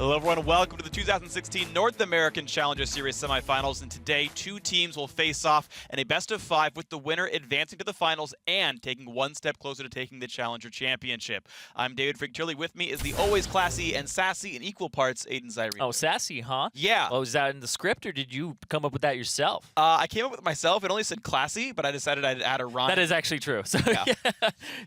Hello everyone, welcome to the 2016 North American Challenger Series semifinals, and today two teams will face off in a best-of-5 with the winner advancing to the finals and taking one step closer to taking the Challenger Championship. I'm David Frigturley. With me is the always classy and sassy in equal parts, Aiden Zyrene. Oh, sassy, huh? Yeah. Well, was that in the script, or did you come up with that yourself? I came up with it myself. It only said classy, but I decided I'd add a rhyme. That is actually true. So,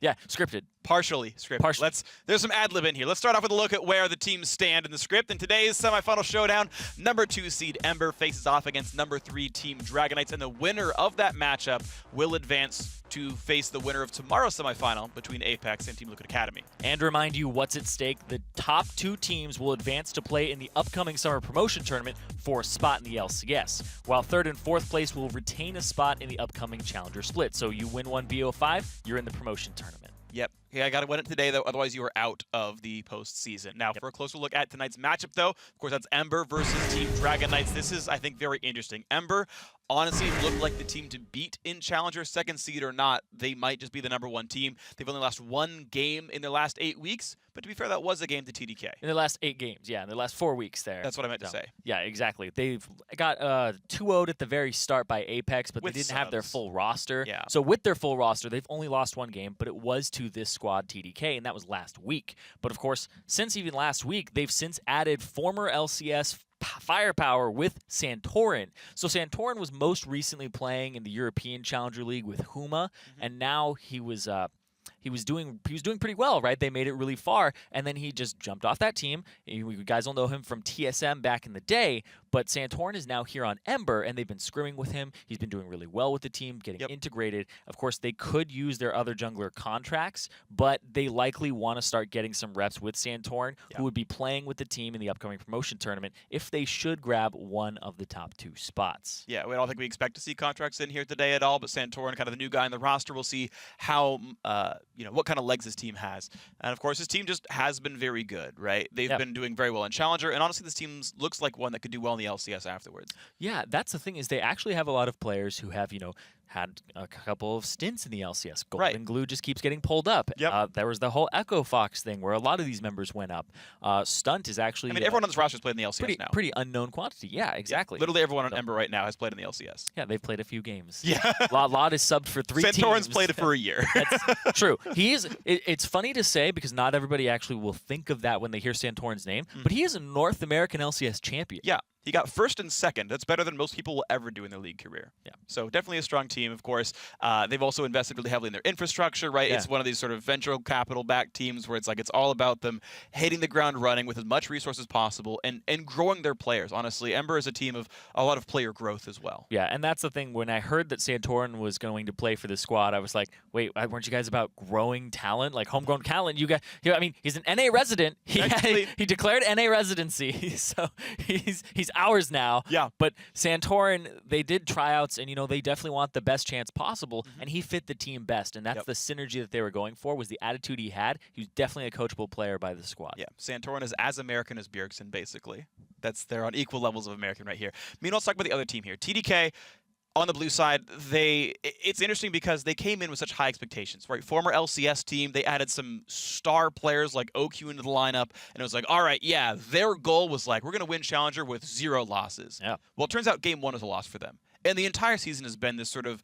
yeah, scripted. Partially scripted. There's some ad-lib in here. Let's start off with a look at where the teams stand in the script. In today's semifinal showdown, number 2 seed Ember faces off against number 3 team Dragonites, and the winner of that matchup will advance to face the winner of tomorrow's semifinal between Apex and Team Liquid Academy. And to remind you what's at stake, the top 2 teams will advance to play in the upcoming summer promotion tournament for a spot in the LCS, while 3rd and 4th place will retain a spot in the upcoming Challenger split. So you win one BO5, you're in the promotion tournament. Yep. Yeah, I got to win it today, though. Otherwise, you are out of the postseason. Now, for a closer look at tonight's matchup, though, of course, that's Ember versus Team Dragonites. This is, I think, very interesting. Ember honestly looked like the team to beat in Challenger. 2nd seed or not, they might just be the number 1 team. They've only lost 1 game in their last 8 weeks. But to be fair, that was a game to TDK. In the last 8 games, yeah, in the last 4 weeks there. That's what I meant to say. Yeah, exactly. They've got 2-0'd at the very start by Apex, but they didn't have their full roster. Yeah. So with their full roster, they've only lost 1 game, but it was to this squad TDK, and that was last week. But of course, since even last week, they've since added former LCS firepower with Santorin. So Santorin was most recently playing in the European Challenger League with Huma, and now he was doing pretty well, right? They made it really far, and then he just jumped off that team. You guys will know him from TSM back in the day, but Santorin is now here on Ember, and they've been scrimming with him. He's been doing really well with the team, getting integrated. Of course, they could use their other jungler contracts, but they likely want to start getting some reps with Santorin, who would be playing with the team in the upcoming promotion tournament if they should grab one of the top 2 spots. Yeah, we don't think we expect to see contracts in here today at all, but Santorin, kind of the new guy in the roster, we'll see how what kind of legs his team has. And of course, his team just has been very good, right? They've been doing very well in Challenger, and honestly, this team looks like one that could do well in the LCS afterwards. Yeah, that's the thing, is they actually have a lot of players who have, had a couple of stints in the LCS. Golden Glue just keeps getting pulled up. There was the whole Echo Fox thing where a lot of these members went up. Stunt is actually... I mean, everyone on this roster has played in the LCS now. Pretty unknown quantity. Yeah, exactly. Literally everyone on Ember right now has played in the LCS. Yeah, they've played a few games. Yeah. Lot is subbed for 3 teams. Santorin's played it for a year. That's true. It's funny to say because not everybody actually will think of that when they hear Santorin's name, but he is a North American LCS champion. Yeah. He got 1st and 2nd. That's better than most people will ever do in their league career. Yeah. So definitely a strong team, of course. They've also invested really heavily in their infrastructure, right? Yeah. It's one of these sort of venture capital-backed teams where it's like it's all about them hitting the ground running with as much resources as possible and growing their players. Honestly, Ember is a team of a lot of player growth as well. Yeah, and that's the thing. When I heard that Santorin was going to play for this squad, I was like, wait, weren't you guys about growing talent? Like homegrown talent? You guys, I mean, he's an NA resident. He declared NA residency, so he's ours now. Yeah. But Santorin, they did tryouts, and they definitely want the best chance possible, and he fit the team best, and that's the synergy that they were going for, was the attitude he had. He was definitely a coachable player by the squad. Yeah, Santorin is as American as Bjergsen, basically. They're on equal levels of American right here. Meanwhile, let's talk about the other team here. TDK, on the blue side, it's interesting because they came in with such high expectations, right? Former LCS team, they added some star players like OQ into the lineup, and it was like, all right, yeah, their goal was like, we're going to win Challenger with 0 losses. Yeah. Well, it turns out game 1 was a loss for them. And the entire season has been this sort of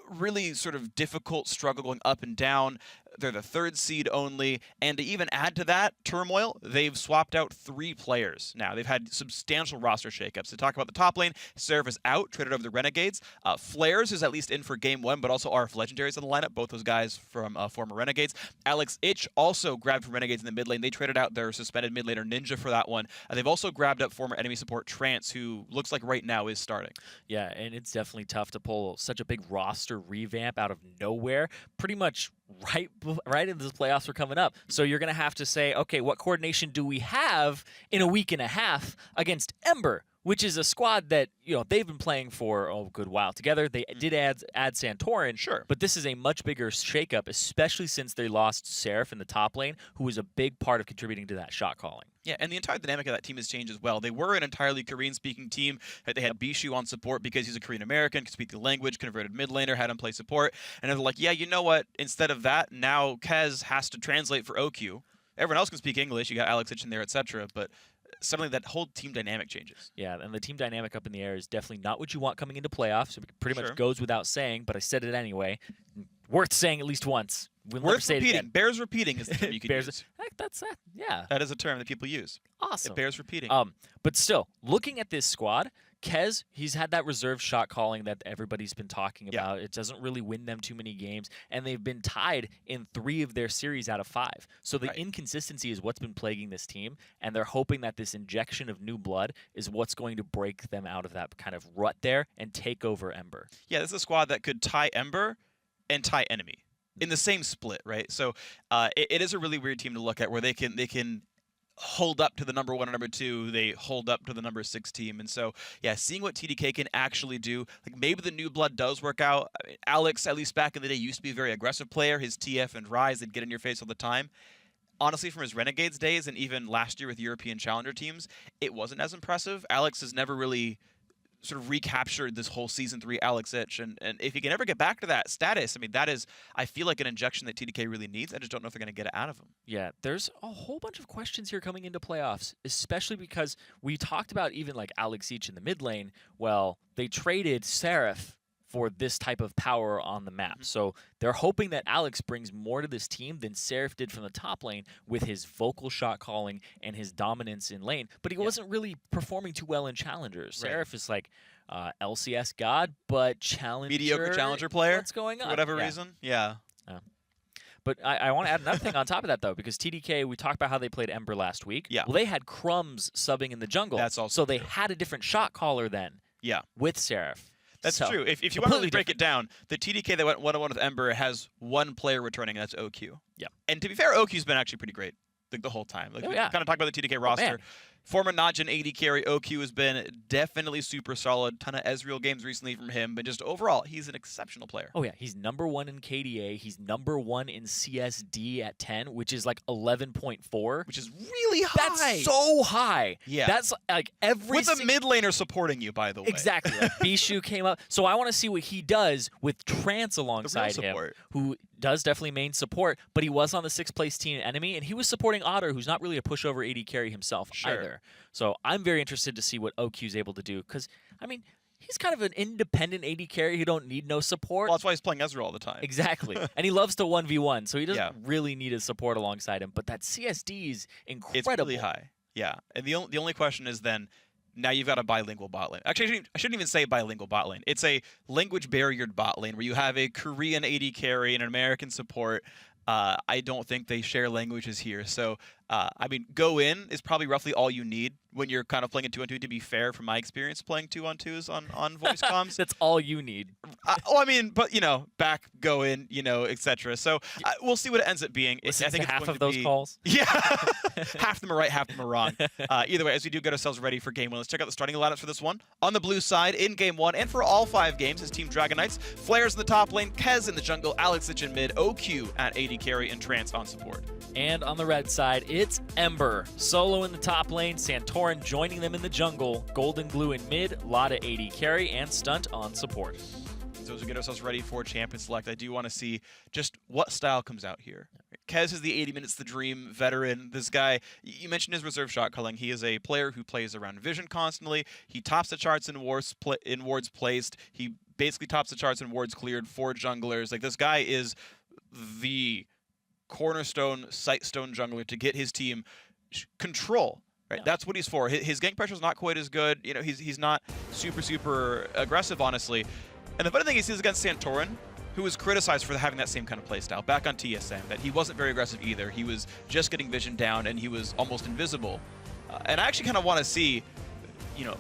really sort of difficult struggle going up and down. They're the 3rd seed only, and to even add to that turmoil, they've swapped out 3 players. Now, they've had substantial roster shakeups. To talk about the top lane, Seraph is out, traded over the Renegades. FLICKR is at least in for game 1, but also RF Legendaries in the lineup, both those guys from former Renegades. Alex Ich also grabbed from Renegades in the mid lane. They traded out their suspended mid laner Ninja for that one. They've also grabbed up former enemy support Trance, who looks like right now is starting. Yeah, and it's definitely tough to pull such a big roster revamp out of nowhere. Pretty much right as the playoffs were coming up. So you're going to have to say, okay, what coordination do we have in a week and a half against Ember, which is a squad that, they've been playing for a good while together. They did add Santorin, sure, but this is a much bigger shakeup, especially since they lost Seraph in the top lane, who was a big part of contributing to that shot calling. Yeah, and the entire dynamic of that team has changed as well. They were an entirely Korean-speaking team. They had Bishu on support because he's a Korean-American, could speak the language, converted mid laner, had him play support. And they're like, yeah, you know what? Instead of that, now Kez has to translate for OQ. Everyone else can speak English. You got Alex Ich in there, etc. But suddenly that whole team dynamic changes. Yeah, and the team dynamic up in the air is definitely not what you want coming into playoffs. It pretty Sure. much goes without saying, but I said it anyway. Worth saying at least once. We'll never Worth say it repeating. again. Bears repeating is the term you can use. That's that. Yeah. That is a term that people use. Awesome. It bears repeating. But still, looking at this squad, Kez, he's had that reserve shot calling that everybody's been talking about. It doesn't really win them too many games, and they've been tied in 3 of their series out of 5. So the inconsistency is what's been plaguing this team, and they're hoping that this injection of new blood is what's going to break them out of that kind of rut there and take over Ember. Yeah, this is a squad that could tie Ember and tie Enemy in the same split, right? So it is a really weird team to look at where they can hold up to the number 1 and number 2, they hold up to the number 6 team. And so, yeah, seeing what TDK can actually do, like maybe the new blood does work out. I mean, Alex, at least back in the day, used to be a very aggressive player. His TF and Rise, they'd get in your face all the time. Honestly, from his Renegades days and even last year with European Challenger teams, it wasn't as impressive. Alex has never really sort of recaptured this whole Season 3 Alex itch. And if he can ever get back to that status, I mean, that is, I feel like an injection that TDK really needs. I just don't know if they're going to get it out of him. Yeah, there's a whole bunch of questions here coming into playoffs, especially because we talked about even like Alex Each in the mid lane. Well, they traded Seraph for this type of power on the map. So they're hoping that Alex brings more to this team than Seraph did from the top lane with his vocal shot calling and his dominance in lane. But he wasn't really performing too well in challengers. Seraph is like LCS god, but challenger. Mediocre challenger player. What's going on? For whatever reason. Yeah. But I want to add another thing on top of that, though, because TDK, we talked about how they played Ember last week. Yeah. Well, they had Crumbs subbing in the jungle. That's also so they had a different shot caller then. Yeah. With Seraph. That's true. If you want to really break it down, the TDK that went 1-1 with Ember has 1 player returning, and that's OQ. Yeah. And to be fair, OQ's been actually pretty great the whole time. Like, we kind of talk about the TDK roster. Former Najin AD carry OQ has been definitely super solid. Ton of Ezreal games recently from him, but just overall, he's an exceptional player. Oh, yeah. He's number 1 in KDA. He's number 1 in CSD at 10, which is like 11.4. Which is really high. That's so high. Yeah. That's like every With a mid laner supporting you, by the way. Exactly. Like Bishu came up. So I want to see what he does with Trance alongside him, who does definitely main support, but he was on the 6th place team Enemy, and he was supporting Otter, who's not really a pushover AD carry himself either. So I'm very interested to see what OQ's able to do, because, I mean, he's kind of an independent AD carry who don't need no support. Well, that's why he's playing Ezreal all the time. Exactly. And he loves to 1v1, so he doesn't really need his support alongside him. But that CSD is incredible. It's really high. Yeah. And the only question is then, now you've got a bilingual bot lane. Actually, I shouldn't even say bilingual bot lane. It's a language barriered bot lane where you have a Korean AD carry and an American support. I don't think they share languages here. So, I mean, go in is probably roughly all you need when you're kind of playing a 2-on-2, to be fair, from my experience playing 2-on-2s on voice comms. That's all you need. I mean, but, back, go in, etc. So we'll see what it ends up being. I think it's half of those calls. Yeah. Half of them are right, half of them are wrong. Either way, as we do get ourselves ready for game 1, let's check out the starting lineups for this one. On the blue side, in game 1, and for all 5 games, is Team Dragon Knights. FLICKR's in the top lane, Kez in the jungle, Alex in mid, OQ at AD carry, and Trance on support. And on the red side, it's Ember. Solo in the top lane, Santorin joining them in the jungle, Golden Glue in mid, Lotta AD carry, and Stunt on support. So as we get ourselves ready for Champion Select, I do want to see just what style comes out here. Kez is the 80 minutes the dream veteran. This guy, you mentioned his reserve shot calling. He is a player who plays around vision constantly. He tops the charts in wards placed. He basically tops the charts in wards cleared for junglers. Like, this guy is the cornerstone sightstone jungler to get his team control. Right, that's what he's for. His gank pressure is not quite as good. He's not super aggressive, honestly. And the funny thing is, he's against Santorin, who was criticized for having that same kind of playstyle back on TSM. That he wasn't very aggressive either. He was just getting vision down, and he was almost invisible. And I actually kind of want to see,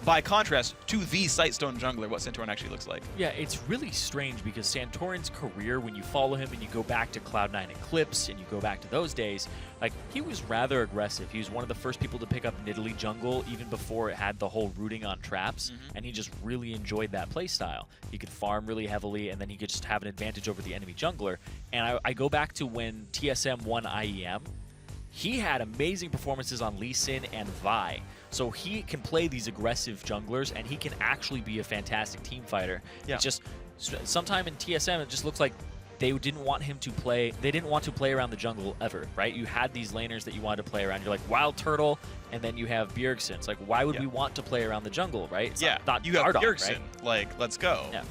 by contrast to the Sightstone jungler, what Santorin actually looks like. Yeah, it's really strange because Santorin's career, when you follow him and you go back to Cloud9 Eclipse and you go back to those days, like, he was rather aggressive. He was one of the first people to pick up Nidalee jungle even before it had the whole rooting on traps, and he just really enjoyed that playstyle. He could farm really heavily, and then he could just have an advantage over the enemy jungler. And I go back to when TSM won IEM. He had amazing performances on Lee Sin and Vi. So he can play these aggressive junglers, and he can actually be a fantastic team fighter. Yeah. It's just, sometime in TSM, it just looks like they didn't want him to play. They didn't want to play around the jungle ever, right? You had these laners that you wanted to play around. You're like Wild Turtle, and then you have Bjergsen. It's like, why would we want to play around the jungle, right? It's not you have Gardon, Bjergsen. right? Like, let's go. Yeah.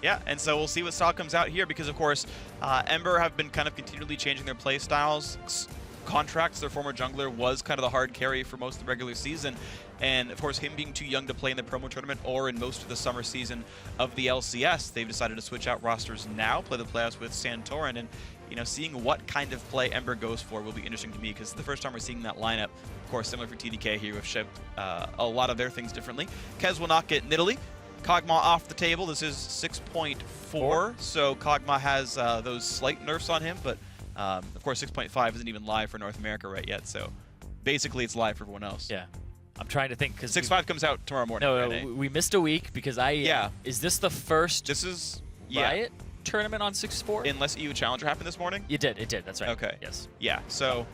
Yeah, and so we'll see what style comes out here because, of course, Ember have been kind of continually changing their play styles. Contracts, their former jungler, was kind of the hard carry for most of the regular season. And, of course, him being too young to play in the promo tournament or in most of the summer season of the LCS, they've decided to switch out rosters now, play the playoffs with Santorin. And, you know, seeing what kind of play Ember goes for will be interesting to me because it's the first time we're seeing that lineup. Of course, similar for TDK here, we've shipped a lot of their things differently. Kez will not get Nidalee. Kog'Maw off the table. This is 6.4, so Kog'Maw has those slight nerfs on him, but of course 6.5 isn't even live for North America right yet, so basically it's live for everyone else. Yeah. I'm trying to think because 6.5 comes out tomorrow morning. No, we missed a week because is this the first This is Riot tournament on 6.4? Unless EU Challenger happened this morning? It did, that's right. Okay. Yes. Yeah, so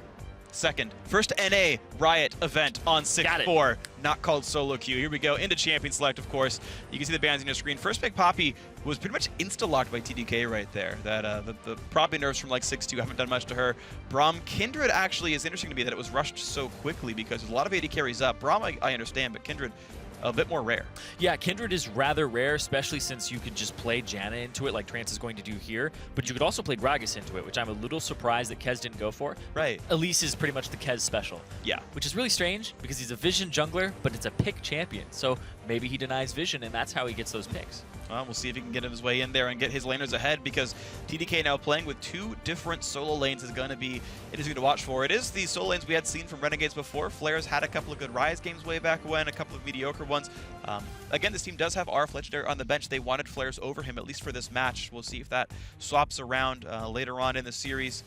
first NA Riot event on 6.4, not called solo queue. Here we go, into Champion Select, of course. You can see the bans on your screen. First pick Poppy was pretty much insta-locked by TDK right there. That the Poppy nerfs from like 6.2 haven't done much to her. Braum Kindred actually is interesting to me that it was rushed so quickly because there's a lot of AD carries up. Braum I understand, but Kindred a bit more rare. Yeah, Kindred is rather rare, especially since you could just play Janna into it like Trance is going to do here, but you could also play Gragas into it, which I'm a little surprised that Kez didn't go for. Right. Elise is pretty much the Kez special. Yeah. Which is really strange because he's a Vision jungler, but it's a pick champion, so maybe he denies Vision and that's how he gets those picks. We'll see if he can get his way in there and get his laners ahead because TDK now playing with two different solo lanes is going to be interesting to watch for. It is the solo lanes we had seen from Renegades before. Flair's had a couple of good Rise games way back when, a couple of mediocre ones. Again, this team does have FLICKR on the bench. They wanted Flair's over him, at least for this match. We'll see if that swaps around later on in the series.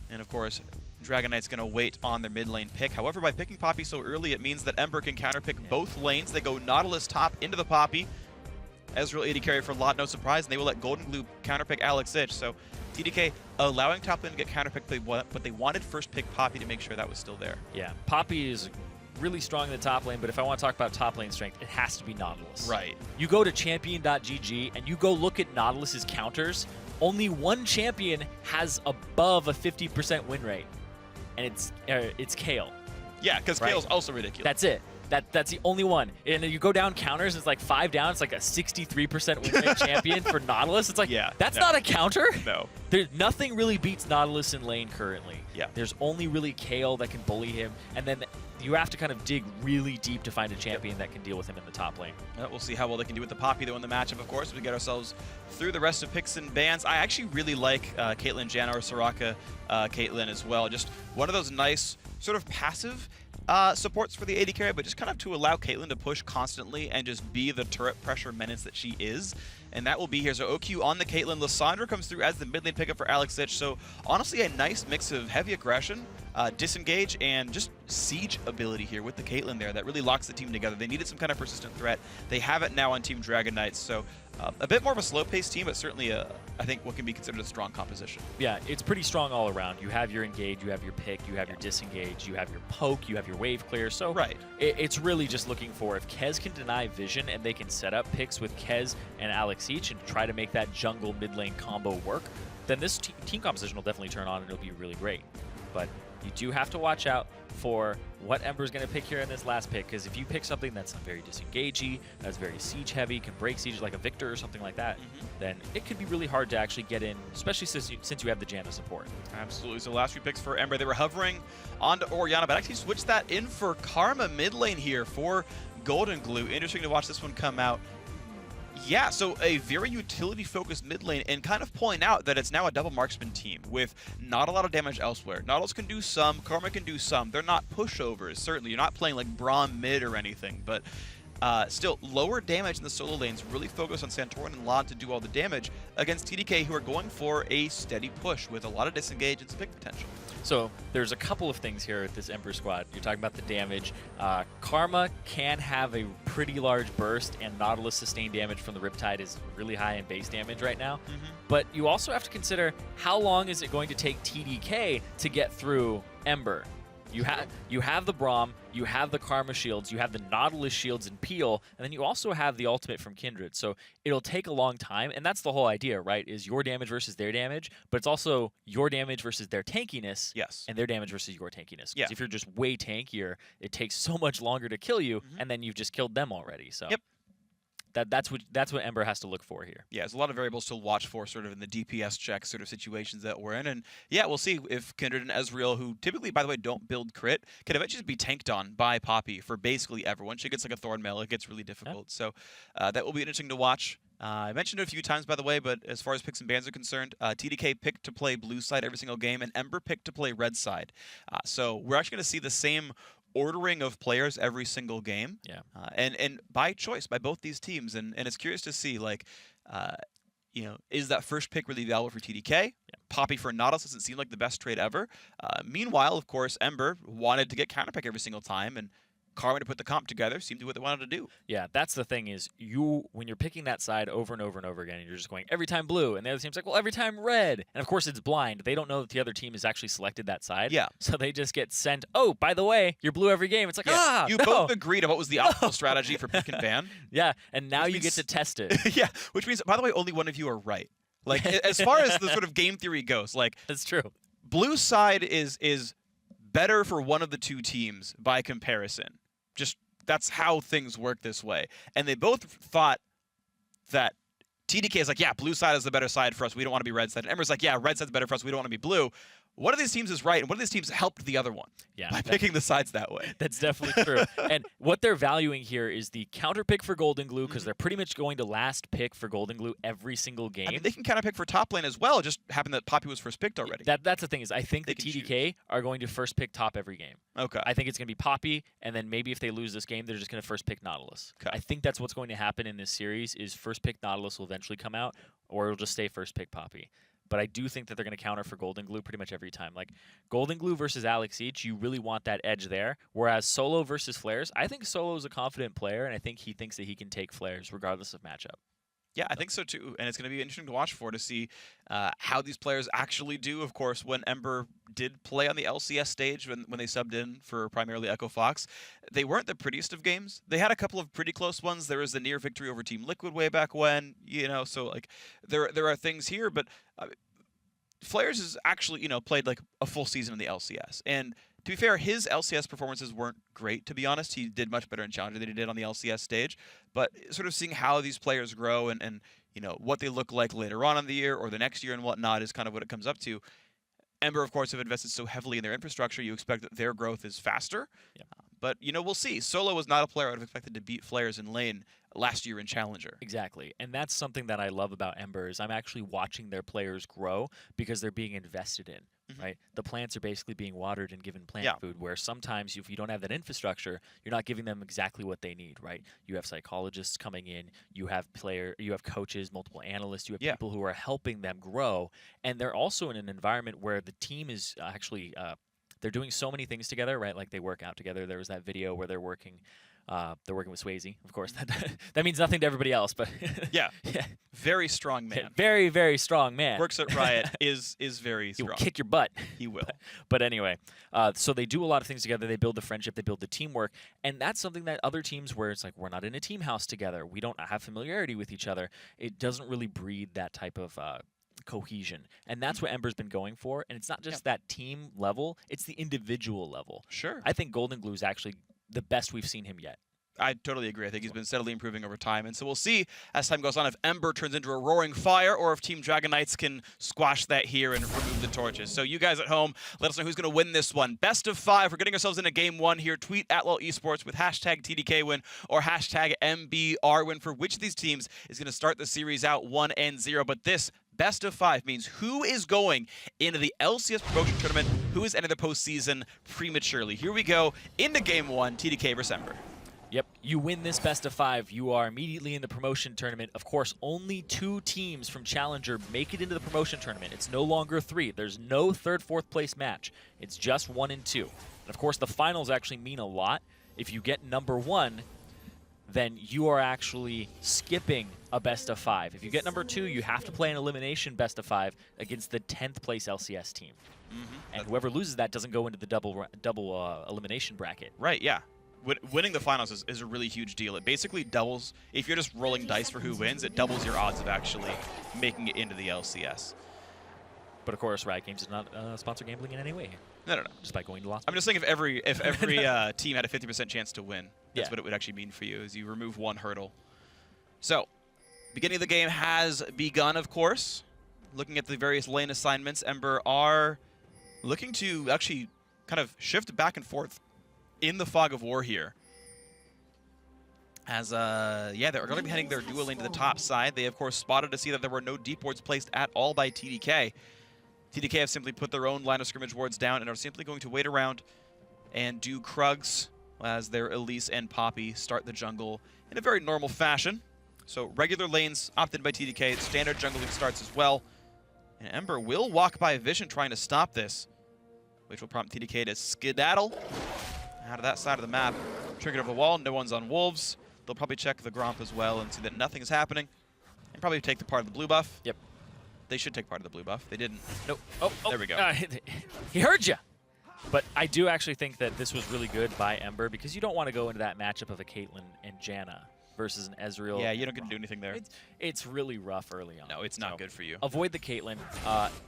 And of course, Dragon Knight's going to wait on their mid lane pick. However, by picking Poppy so early, it means that Ember can counterpick both lanes. They go Nautilus top into the Poppy. Ezreal AD carry for Lot, no surprise, and they will let Golden Glue counterpick Alex Ich. So TDK allowing top lane to get counterpicked, but they wanted first pick Poppy to make sure that was still there. Yeah, Poppy is really strong in the top lane, but if I want to talk about top lane strength, it has to be Nautilus. Right. You go to champion.gg and you go look at Nautilus's counters, only one champion has above a 50% win rate, and it's Kayle. Yeah, because Kale's also ridiculous. That's it. That's the only one. And you go down counters, it's like 5 down. It's like a 63% win rate champion for Nautilus. It's like, that's not a counter. No. Nothing really beats Nautilus in lane currently. Yeah. There's only really Kayle that can bully him. And then you have to kind of dig really deep to find a champion that can deal with him in the top lane. We'll see how well they can do with the Poppy, though, in the matchup, of course, as we get ourselves through the rest of picks and bans. I actually really like Caitlyn Janna or Soraka Caitlyn as well. Just one of those nice sort of passive supports for the AD carry, but just kind of to allow Caitlyn to push constantly and just be the turret pressure menace that she is. And that will be here. So OQ on the Caitlyn. Lissandra comes through as the mid lane pickup for Alex Ich. So honestly, a nice mix of heavy aggression, disengage, and just siege ability here with the Caitlyn there that really locks the team together. They needed some kind of persistent threat. They have it now on Team Dragon Knights. So a bit more of a slow-paced team, but certainly I think what can be considered a strong composition. Yeah, it's pretty strong all around. You have your engage, you have your pick, you have your disengage, you have your poke, you have your wave clear. So it's really just looking for if Kez can deny Vision and they can set up picks with Kez and Alex Ich and try to make that jungle mid lane combo work, then this team composition will definitely turn on and it'll be really great. But you do have to watch out for what Ember's going to pick here in this last pick, because if you pick something that's very disengagey, that's very siege heavy, can break siege like a Victor or something like that, then it could be really hard to actually get in, especially since you have the Janna support. Absolutely. So last few picks for Ember, they were hovering onto Orianna, but actually switched that in for Karma mid lane here for Golden Glue. Interesting to watch this one come out. Yeah, so a very utility-focused mid lane, and kind of point out that it's now a double marksman team with not a lot of damage elsewhere. Nautilus can do some, Karma can do some. They're not pushovers, certainly. You're not playing like Braum mid or anything, but still, lower damage in the solo lanes, really focus on Santorin and Lod to do all the damage against TDK, who are going for a steady push with a lot of disengage and some pick potential. So there's a couple of things here at this Ember squad. You're talking about the damage. Karma can have a pretty large burst, and Nautilus sustained damage from the Riptide is really high in base damage right now. But you also have to consider how long is it going to take TDK to get through Ember. You have the Braum, you have the Karma shields, you have the Nautilus shields and Peel, and then you also have the ultimate from Kindred. So it'll take a long time, and that's the whole idea, right? Is your damage versus their damage, but it's also your damage versus their tankiness, Yes. and their damage versus your tankiness. Yeah. If you're just way tankier, it takes so much longer to kill you, and then you've just killed them already. So Yep. That's what Ember has to look for here. Yeah, there's a lot of variables to watch for sort of in the DPS check sort of situations that we're in. And yeah, we'll see if Kindred and Ezreal, who typically, by the way, don't build crit, can eventually be tanked on by Poppy for basically everyone. She gets like a Thorn Mail, it gets really difficult. So that will be interesting to watch. I mentioned it a few times, by the way, but as far as picks and bans are concerned, TDK picked to play blue side every single game, and Ember picked to play red side. So we're actually going to see the same ordering of players every single game, and by choice by both these teams, and it's curious to see, like, is that first pick really valuable for TDK? Poppy for Nautilus doesn't seem like the best trade ever. Meanwhile, of course, Ember wanted to get counterpick every single time, and Karma to put the comp together seemed to be what they wanted to do. Yeah, that's the thing is when you're picking that side over and over and over again, and you're just going every time blue, and the other team's like, well, every time red. And of course it's blind. They don't know that the other team has actually selected that side. Yeah. So they just get sent, oh, by the way, you're blue every game. It's like, you no. both agreed on what was the optimal strategy for pick and ban. Yeah, and now you get to test it. Yeah, which means, by the way, only one of you are right. Like, as far as the sort of game theory goes, like, that's true. Blue side is better for one of the two teams by comparison. Just that's how things work this way. And they both thought that TDK is like, yeah, blue side is the better side for us. We don't want to be red side. And Ember's like, yeah, red side's better for us. We don't want to be blue. One of these teams is right, and one of these teams helped the other one by picking the sides that way. That's definitely true. And what they're valuing here is the counter pick for Golden Glue, because they're pretty much going to last pick for Golden Glue every single game. I mean, they can counter pick for top lane as well. It just happened that Poppy was first picked already. That's the thing is I think the TDK are going to first pick top every game. Okay. I think it's going to be Poppy, and then maybe if they lose this game, they're just going to first pick Nautilus. Okay. I think that's what's going to happen in this series is first pick Nautilus will eventually come out, or it'll just stay first pick Poppy. But I do think that they're going to counter for Golden Glue pretty much every time. Like, Golden Glue versus Alex Each, you really want that edge there. Whereas Solo versus Flares, I think Solo is a confident player, and I think he thinks that he can take Flares regardless of matchup. Yeah, I think so too, and it's going to be interesting to watch for to see how these players actually do. Of course, when Ember did play on the LCS stage, when they subbed in for primarily Echo Fox, they weren't the prettiest of games. They had a couple of pretty close ones. There was the near victory over Team Liquid way back when, so like there are things here, but Flares has actually, played like a full season in the LCS, and to be fair, his LCS performances weren't great, to be honest. He did much better in Challenger than he did on the LCS stage. But sort of seeing how these players grow and what they look like later on in the year or the next year and whatnot is kind of what it comes up to. Ember, of course, have invested so heavily in their infrastructure, you expect that their growth is faster. Yep. But, we'll see. Solo was not a player I would have expected to beat Flares in lane last year in Challenger. Exactly. And that's something that I love about Ember is I'm actually watching their players grow because they're being invested in. Right? The plants are basically being watered and given plant food, where sometimes if you don't have that infrastructure, you're not giving them exactly what they need, right? You have psychologists coming in, you have coaches, multiple analysts, you have people who are helping them grow, and they're also in an environment where the team is actually they're doing so many things together, right? Like they work out together. There was that video where they're working with Swayze, of course. That means nothing to everybody else, but yeah, very strong man. Very, very strong man. Works at Riot is very strong. He will kick your butt. He will. But anyway, so they do a lot of things together. They build the friendship. They build the teamwork, and that's something that other teams where it's like we're not in a team house together. We don't have familiarity with each other. It doesn't really breed that type of cohesion, and that's what Ember's been going for. And it's not just that team level; it's the individual level. Sure. I think Golden Glue is actually the best we've seen him yet. I totally agree. I think he's been steadily improving over time. And so we'll see as time goes on if Ember turns into a roaring fire or if Team Dragon Knights can squash that here and remove the torches. So you guys at home, let us know who's going to win this one. Best of 5. We're getting ourselves into game 1 here. Tweet at LOL Esports with hashtag TDK win or hashtag MBR win for which of these teams is going to start the series out 1-0. But this best of 5 means who is going into the LCS promotion tournament, who is entering the postseason prematurely. Here we go into game 1, TDK versus Ember. Yep, you win this best of 5, you are immediately in the promotion tournament. Of course, only 2 teams from Challenger make it into the promotion tournament. It's no longer 3. There's no 3rd, 4th place match. It's just 1 and 2. And of course, the finals actually mean a lot. If you get number 1, then you are actually skipping a best of 5. If you get number 2, you have to play an elimination best of 5 against the 10th place LCS team. And whoever loses that doesn't go into the double elimination bracket. Right, yeah. Winning the finals is a really huge deal. It basically doubles, if you're just rolling dice for who wins, it doubles your odds of actually making it into the LCS. But of course, Riot Games does not sponsor gambling in any way. No. Just by going to Las I'm just saying if every team had a 50% chance to win, that's what it would actually mean for you, is you remove one hurdle. So, beginning of the game has begun, of course. Looking at the various lane assignments, Ember are looking to actually kind of shift back and forth in the fog of war here. As, they're going to be heading their duo lane to the top side. They, of course, spotted to see that there were no deep wards placed at all by TDK. TDK have simply put their own line of scrimmage wards down and are simply going to wait around and do Krugs as their Elise and Poppy start the jungle in a very normal fashion. So regular lanes opted by TDK, standard jungling starts as well. And Ember will walk by Vision trying to stop this, which will prompt TDK to skedaddle out of that side of the map. Triggered over the wall, no one's on Wolves. They'll probably check the Gromp as well and see that nothing is happening. And probably take the part of the blue buff. Yep. They should take part of the blue buff. They didn't. Nope. Oh, there we go. He heard you. But I do actually think that this was really good by Ember because you don't want to go into that matchup of a Caitlyn and Janna versus an Ezreal. Yeah, you don't get to do anything there. It's really rough early on. No, it's not good for you. Avoid the Caitlyn.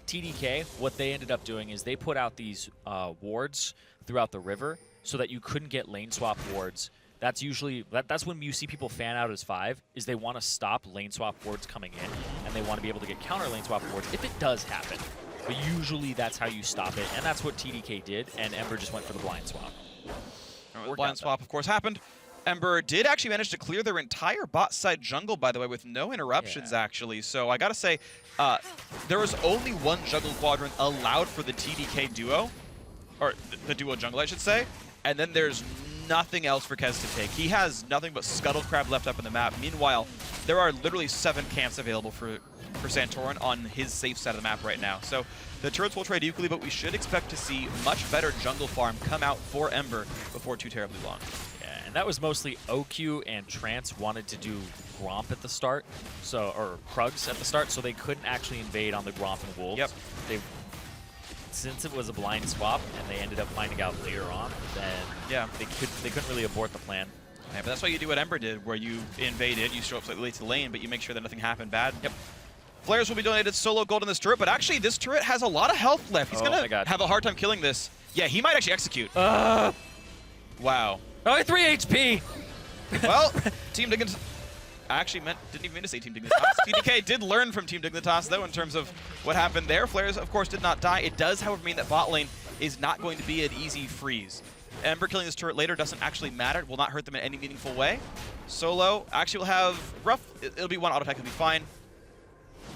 TDK, what they ended up doing is they put out these wards throughout the river so that you couldn't get lane swap wards. That's usually, that's when you see people fan out as 5, is they want to stop lane swap wards coming in, and they want to be able to get counter lane swap wards if it does happen. But usually that's how you stop it, and that's what TDK did, and Ember just went for the blind swap. Blind swap, of course, happened. Ember did actually manage to clear their entire bot side jungle, by the way, with no interruptions, actually. So I got to say, there was only one jungle quadrant allowed for the TDK duo, or the duo jungle, I should say, and then there's nothing else for Kez to take. He has nothing but Scuttle Crab left up in the map. Meanwhile, there are literally 7 camps available for Santorin on his safe side of the map right now. So the turrets will trade equally, but we should expect to see much better jungle farm come out for Ember before too terribly long. Yeah, and that was mostly OQ and Trance wanted to do Gromp at the start, or Krugs at the start, so they couldn't actually invade on the Gromp and Wolves. Yep. Since it was a blind swap and they ended up finding out later on, then they couldn't really abort the plan. Yeah, but that's why you do what Ember did, where you invaded, you show up slightly late to the lane, but you make sure that nothing happened bad. Yep. Flares will be donated solo gold in this turret, but actually this turret has a lot of health left. He's going to have a hard time killing this. Yeah, he might actually execute. Wow. Oh, 3 HP! Well, Team Dignitas... I actually didn't even mean to say Team Dignitas. TDK did learn from Team Dignitas, though, in terms of what happened there. Flares, of course, did not die. It does, however, mean that bot lane is not going to be an easy freeze. Ember killing this turret later doesn't actually matter. It will not hurt them in any meaningful way. Solo actually will have rough... It'll be one auto attack. It'll be fine.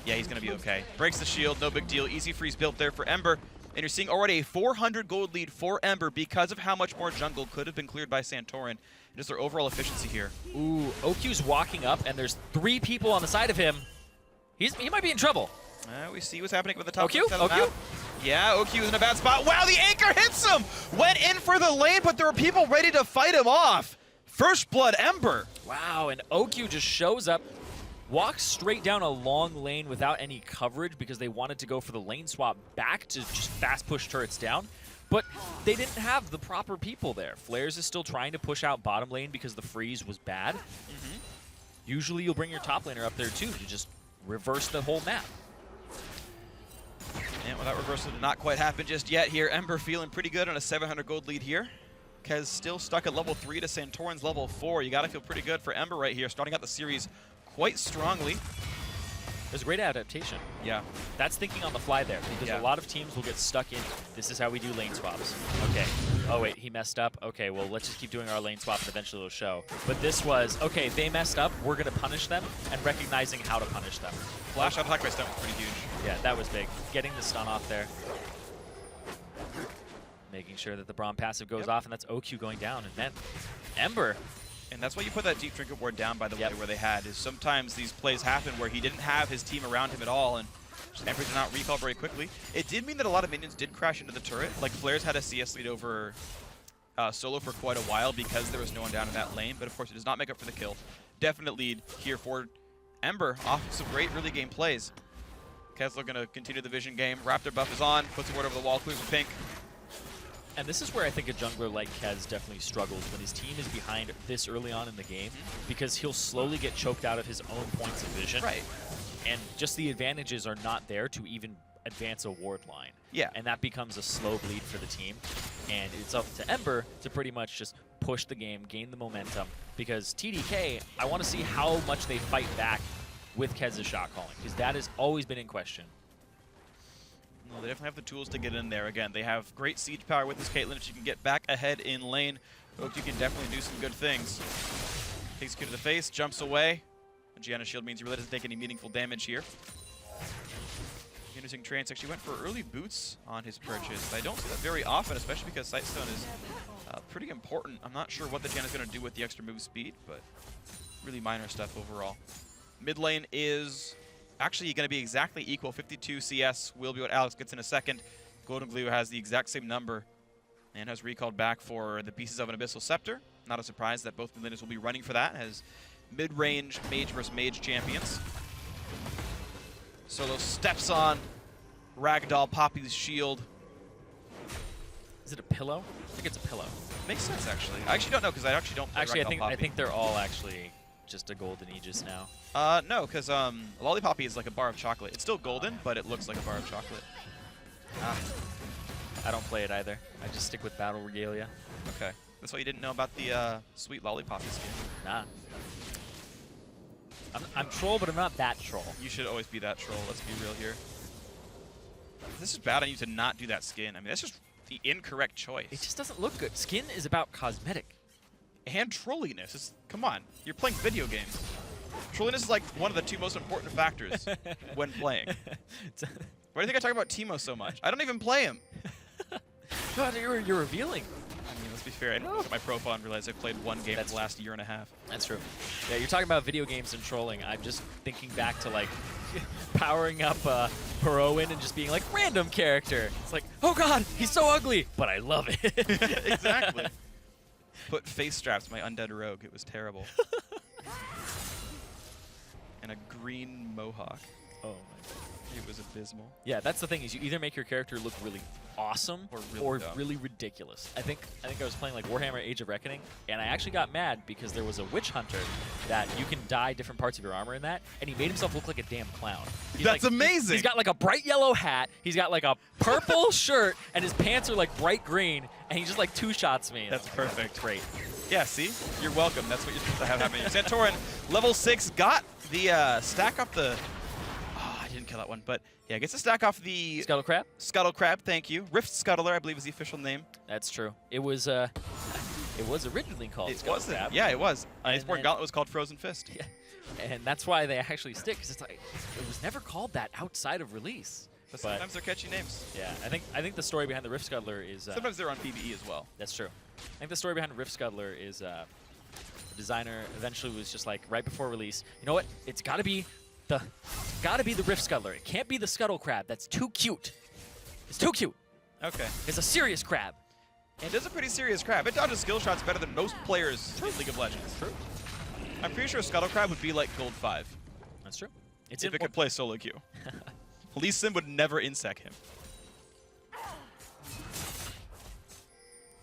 Yeah, he's going to be okay. Breaks the shield. No big deal. Easy freeze built there for Ember. And you're seeing already a 400 gold lead for Ember because of how much more jungle could have been cleared by Santorin. And just their overall efficiency here. Ooh, OQ's walking up, and there's 3 people on the side of him. He might be in trouble. We see what's happening with the top. OQ? Yeah, OQ is in a bad spot. Wow, the anchor hits him! Went in for the lane, but there were people ready to fight him off. First blood, Ember. Wow, and OQ just shows up, walks straight down a long lane without any coverage because they wanted to go for the lane swap back to just fast push turrets down. But they didn't have the proper people there. Flares is still trying to push out bottom lane because the freeze was bad. Usually you'll bring your top laner up there too to just reverse the whole map. And well, that reversal did not quite happen just yet here. Ember feeling pretty good on a 700 gold lead here. Kez still stuck at level 3 to Santorin's level 4. You got to feel pretty good for Ember right here, starting out the series quite strongly. It was a great adaptation. Yeah. That's thinking on the fly there, because a lot of teams will get stuck in, this is how we do lane swaps. Okay. Oh, wait, he messed up. Okay, well, let's just keep doing our lane swap and eventually it'll show. But this was, okay, they messed up, we're going to punish them, and recognizing how to punish them. Flash out attack by stun was pretty huge. Yeah, that was big. Getting the stun off there. Making sure that the Braum passive goes off, and that's OQ going down. And then Ember. And that's why you put that deep trinket ward down, by the way, where they had, is sometimes these plays happen where he didn't have his team around him at all, and just Ember did not recall very quickly. It did mean that a lot of minions did crash into the turret. Like, Flares had a CS lead over Solo for quite a while because there was no one down in that lane, but of course it does not make up for the kill. Definite lead here for Ember off some great early game plays. Kez looking to continue the vision game. Raptor buff is on, puts a ward over the wall, clears with pink. And this is where I think a jungler like Kez definitely struggles when his team is behind this early on in the game, because he'll slowly get choked out of his own points of vision. Right. And just the advantages are not there to even advance a ward line. Yeah. And that becomes a slow bleed for the team. And it's up to Ember to pretty much just push the game, gain the momentum, because TDK, I want to see how much they fight back with Kez's shot calling, because that has always been in question. No, they definitely have the tools to get in there. Again, they have great siege power with this Caitlyn. If she can get back ahead in lane, OQ can definitely do some good things. Takes Q to the face, jumps away. And Gianna's shield means he really doesn't take any meaningful damage here. Interesting trance actually went for early boots on his purchase. I don't see that very often, especially because Sightstone is pretty important. I'm not sure what the Gianna's going to do with the extra move speed, but really minor stuff overall. Mid lane is actually going to be exactly equal. 52 CS will be what Alex gets in a second. Golden Glue has the exact same number and has recalled back for the pieces of an Abyssal Scepter. Not a surprise that both mid laners will be running for that as mid-range mage versus mage champions. Solo steps on Ragdoll Poppy's shield. Is it a pillow? I think it's a pillow. Makes sense, actually. I actually don't know because I actually don't play Actually, Ragdoll Poppy. I think they're all actually just a golden Aegis now. No, because Lollipoppy is like a bar of chocolate. It's still golden, but it looks like a bar of chocolate. I don't play it either. I just stick with Battle Regalia. Okay. That's why you didn't know about the sweet Lollipoppy skin. Nah. I'm troll, but I'm not that troll. You should always be that troll. Let's be real here. This is bad on you to not do that skin. I mean, that's just the incorrect choice. It just doesn't look good. Skin is about cosmetic. And trolliness. Come on. You're playing video games. Trolliness is like one of the two most important factors when playing. Why do you think I talk about Teemo so much? I don't even play him. God, you're revealing. I mean, let's be fair. I didn't look at my profile and realize I've played one game in the last year and a half. That's true. Yeah, you're talking about video games and trolling. I'm just thinking back to like powering up Heroin and just being like, random character. It's like, oh god, he's so ugly, but I love it. Exactly. Put face straps to my undead rogue. It was terrible. And a green mohawk. Oh my god. It was abysmal. Yeah, that's the thing, is you either make your character look really awesome or dumb. really ridiculous. I think I was playing like Warhammer Age of Reckoning, and I actually got mad because there was a witch hunter that you can dye different parts of your armor in that, and he made himself look like a damn clown. That's amazing! He's got like a bright yellow hat, he's got like a purple shirt, and his pants are like bright green, and he just like two-shots me. That's perfect. Great. Yeah, see? You're welcome. That's what you're supposed to have happening. Santorin, level 6, got the stack off the... Oh, I didn't kill that one, but yeah, gets the stack off the... Scuttle Crab? Scuttle Crab, thank you. Rift Scuttler, I believe is the official name. That's true. It was originally called Scuttle Crab. Yeah, it was. Iceborne Gauntlet was called Frozen Fist. Yeah, and that's why they actually stick, because it's like, it was never called that outside of release. But sometimes they're catchy names. Yeah, I think the story behind the Rift Scuttler is... sometimes they're on PvE as well. That's true. I think the story behind Rift Scuttler is the designer eventually was just like, right before release, you know what? It's got to be the Rift Scuttler. It can't be the Scuttle Crab. That's too cute. It's too cute. Okay. It's a serious crab. And it is a pretty serious crab. It dodges skill shots better than most players in League of Legends. True. I'm pretty sure Scuttle Crab would be like Gold 5. That's true. If it could play solo queue. Lee Sin would never insec him.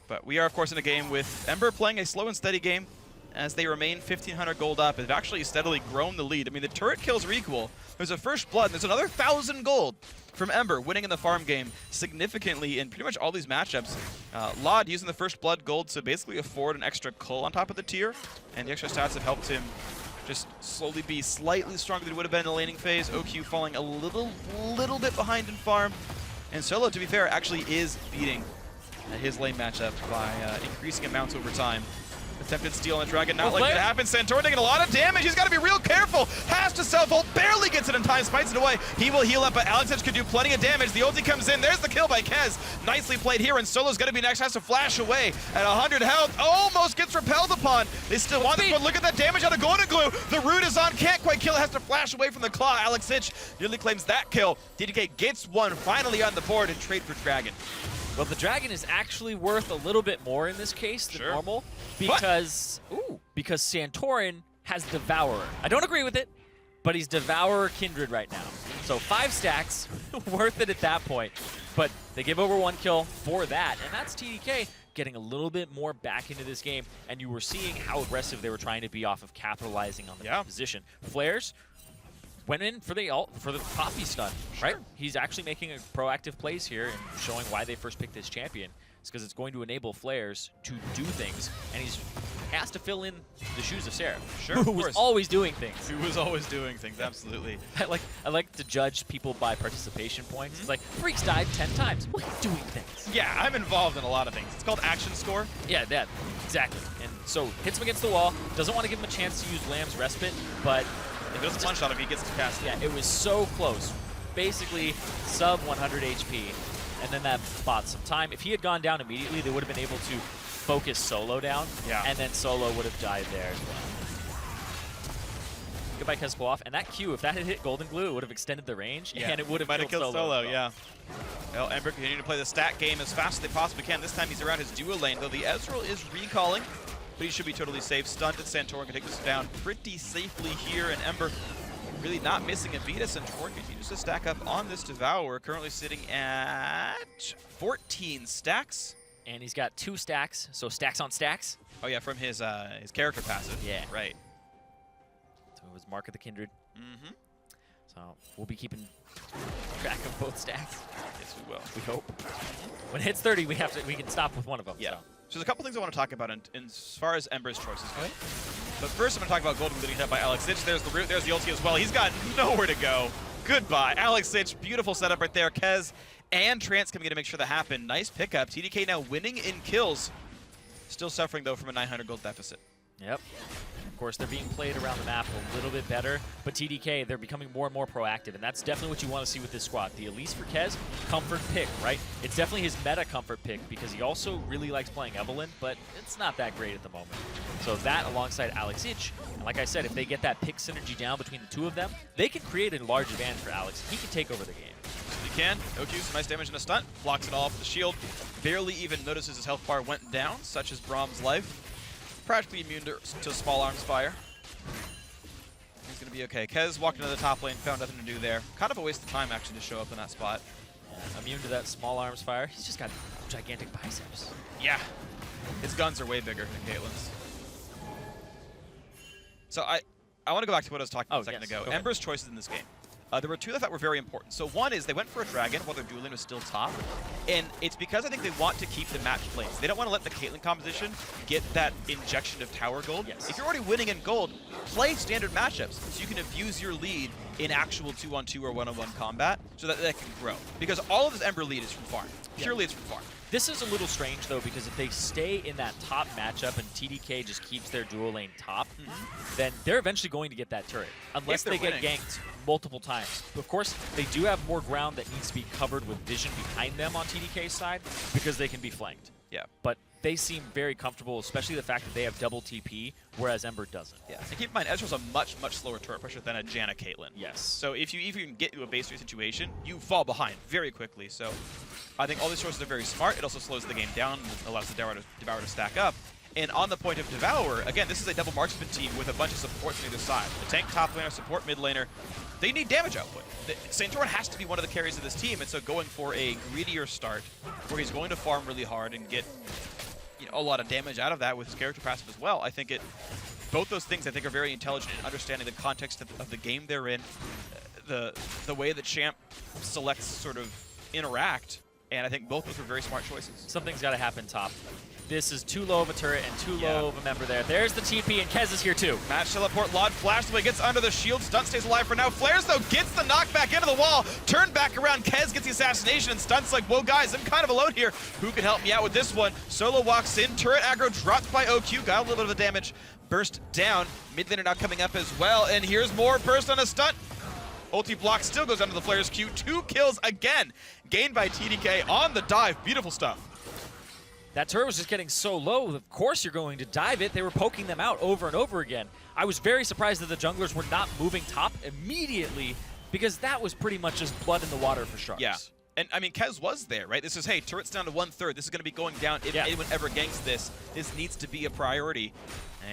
But we are, of course, in a game with Ember playing a slow and steady game as they remain 1,500 gold up. They've actually steadily grown the lead. I mean, the turret kills are equal. There's a first blood, and there's another 1,000 gold from Ember, winning in the farm game significantly in pretty much all these matchups. Laud using the first blood gold to basically afford an extra cull on top of the tier, and the extra stats have helped him just slowly be slightly stronger than he would have been in the laning phase. OQ falling a little bit behind in farm. And Solo, to be fair, actually is beating his lane matchup by increasing amounts over time. Attempted steal on the Dragon, not likely to happen. Santorin taking a lot of damage. He's got to be real careful. Has to self-ult, barely gets it in time, smites it away. He will heal up, but Alex Edge could do plenty of damage. The ulti comes in. There's the kill by Kez. Nicely played here, and Solo's going to be next. Has to flash away at 100 health. Almost gets repelled upon. They still want this, but look at that damage out of Golden Glue. The root is on, can't quite kill it. Has to flash away from the claw. Alex Edge nearly claims that kill. DDK gets one, finally on the board, and trade for Dragon. Well, the Dragon is actually worth a little bit more in this case than normal because because Santorin has Devourer. I don't agree with it, but he's Devourer Kindred right now. So 5 stacks, worth it at that point. But they give over 1 kill for that, and that's TDK getting a little bit more back into this game, and you were seeing how aggressive they were trying to be off of capitalizing on the position. Flares went in for the coffee stun, right? He's actually making a proactive plays here and showing why they first picked this champion. It's because it's going to enable Flares to do things, and he has to fill in the shoes of Seraph, who was always doing things. Who was always doing things, absolutely. I like to judge people by participation points. It's like, Freaks died 10 times. Well, he's doing things. Yeah, I'm involved in a lot of things. It's called action score. Yeah, that, exactly. And so, hits him against the wall, doesn't want to give him a chance to use Lamb's Respite, but if it doesn't one shot him, he gets to cast it. Yeah, it was so close. Basically, sub 100 HP. And then that bought some time. If he had gone down immediately, they would have been able to focus Solo down. Yeah. And then Solo would have died there as well. Goodbye, Kespo off. And that Q, if that had hit Golden Glue, it would have extended the range. Yeah. And it would have killed Solo. Yeah. Well, Ember continuing to play the stack game as fast as they possibly can. This time he's around his duo lane, though the Ezreal is recalling. But he should be totally safe. Stunned, and Santorin can take this down pretty safely here. And Ember really not missing a beat as Santorin continues to stack up on this Devourer, currently sitting at 14 stacks. And he's got 2 stacks, so stacks on stacks. Oh yeah, from his character passive. Yeah. Right. So it was Mark of the Kindred. Mm-hmm. So we'll be keeping track of both stacks. Yes, we will. We hope. When it hits 30, we can stop with one of them. Yeah. So there's a couple things I want to talk about in as far as Ember's choices go. But first, I'm going to talk about Golden getting hit by Alex Sitch. There's the root. There's the ulti as well. He's got nowhere to go. Goodbye. Alex Sitch, beautiful setup right there. Kez and Trance coming in to make sure that happened. Nice pickup. TDK now winning in kills. Still suffering, though, from a 900 gold deficit. Yep. Of course, they're being played around the map a little bit better, but TDK, they're becoming more and more proactive, and that's definitely what you want to see with this squad. The Elise for Kez, comfort pick, right? It's definitely his meta comfort pick because he also really likes playing Evelynn, but it's not that great at the moment. So that alongside Alex Ich, and like I said, if they get that pick synergy down between the two of them, they can create a large advantage for Alex. He can take over the game. He can. OQ, some nice damage and a stunt. Blocks it all with the shield. Barely even notices his health bar went down, such as Brahm's life. Practically immune to small arms fire. He's going to be okay. Kez walked into the top lane, found nothing to do there. Kind of a waste of time, actually, to show up in that spot. Yeah, immune to that small arms fire. He's just got gigantic biceps. Yeah. His guns are way bigger than Caitlyn's. So I want to go back to what I was talking about a second ago. Ember's choices in this game. There were 2 that I thought were very important. So one is they went for a dragon while their dual lane was still top. And it's because I think they want to keep the match plays. They don't want to let the Caitlyn composition get that injection of tower gold. Yes. If you're already winning in gold, play standard matchups so you can abuse your lead in actual 2-on-2 or 1-on-1 combat so that can grow. Because all of this Ember lead is from farm. Purely it's from farm. This is a little strange, though, because if they stay in that top matchup and TDK just keeps their dual lane top, then they're eventually going to get that turret, unless they get ganked multiple times. Of course, they do have more ground that needs to be covered with vision behind them on TDK's side, because they can be flanked. Yeah. But they seem very comfortable, especially the fact that they have double TP, whereas Ember doesn't. Yeah. And keep in mind, Ezreal's a much, much slower turret pusher than a Janna Caitlyn. Yes. So if you even get to a base 3 situation, you fall behind very quickly. So I think all these choices are very smart. It also slows the game down and allows the Devourer to stack up. And on the point of Devourer, again, this is a double marksman team with a bunch of supports on either side. The tank top laner, support mid laner, they need damage output. Santorin has to be one of the carries of this team, and so going for a greedier start where he's going to farm really hard and get a lot of damage out of that with his character passive as well. I think both those things I think are very intelligent in understanding the context of the game they're in, the way that champ selects sort of interact, and I think both those were very smart choices. Something's got to happen top. This is too low of a turret and too low of a member there. There's the TP, and Kez is here too. Match teleport, Laud flash away, gets under the shield. Stunt stays alive for now. Flares, though, gets the knockback into the wall. Turned back around, Kez gets the assassination, and Stunt's like, whoa, guys, I'm kind of alone here. Who can help me out with this one? Solo walks in, turret aggro dropped by OQ, got a little bit of damage. Burst down, mid laner now coming up as well, and here's more burst on a Stunt. Ulti block still goes under the Flare's Q. 2 kills again, gained by TDK on the dive. Beautiful stuff. That turret was just getting so low, of course you're going to dive it. They were poking them out over and over again. I was very surprised that the junglers were not moving top immediately, because that was pretty much just blood in the water for Sharks. Yeah. And, I mean, Kez was there, right? This is, hey, turret's down to 1/3. This is going to be going down if anyone ever ganks this. This needs to be a priority.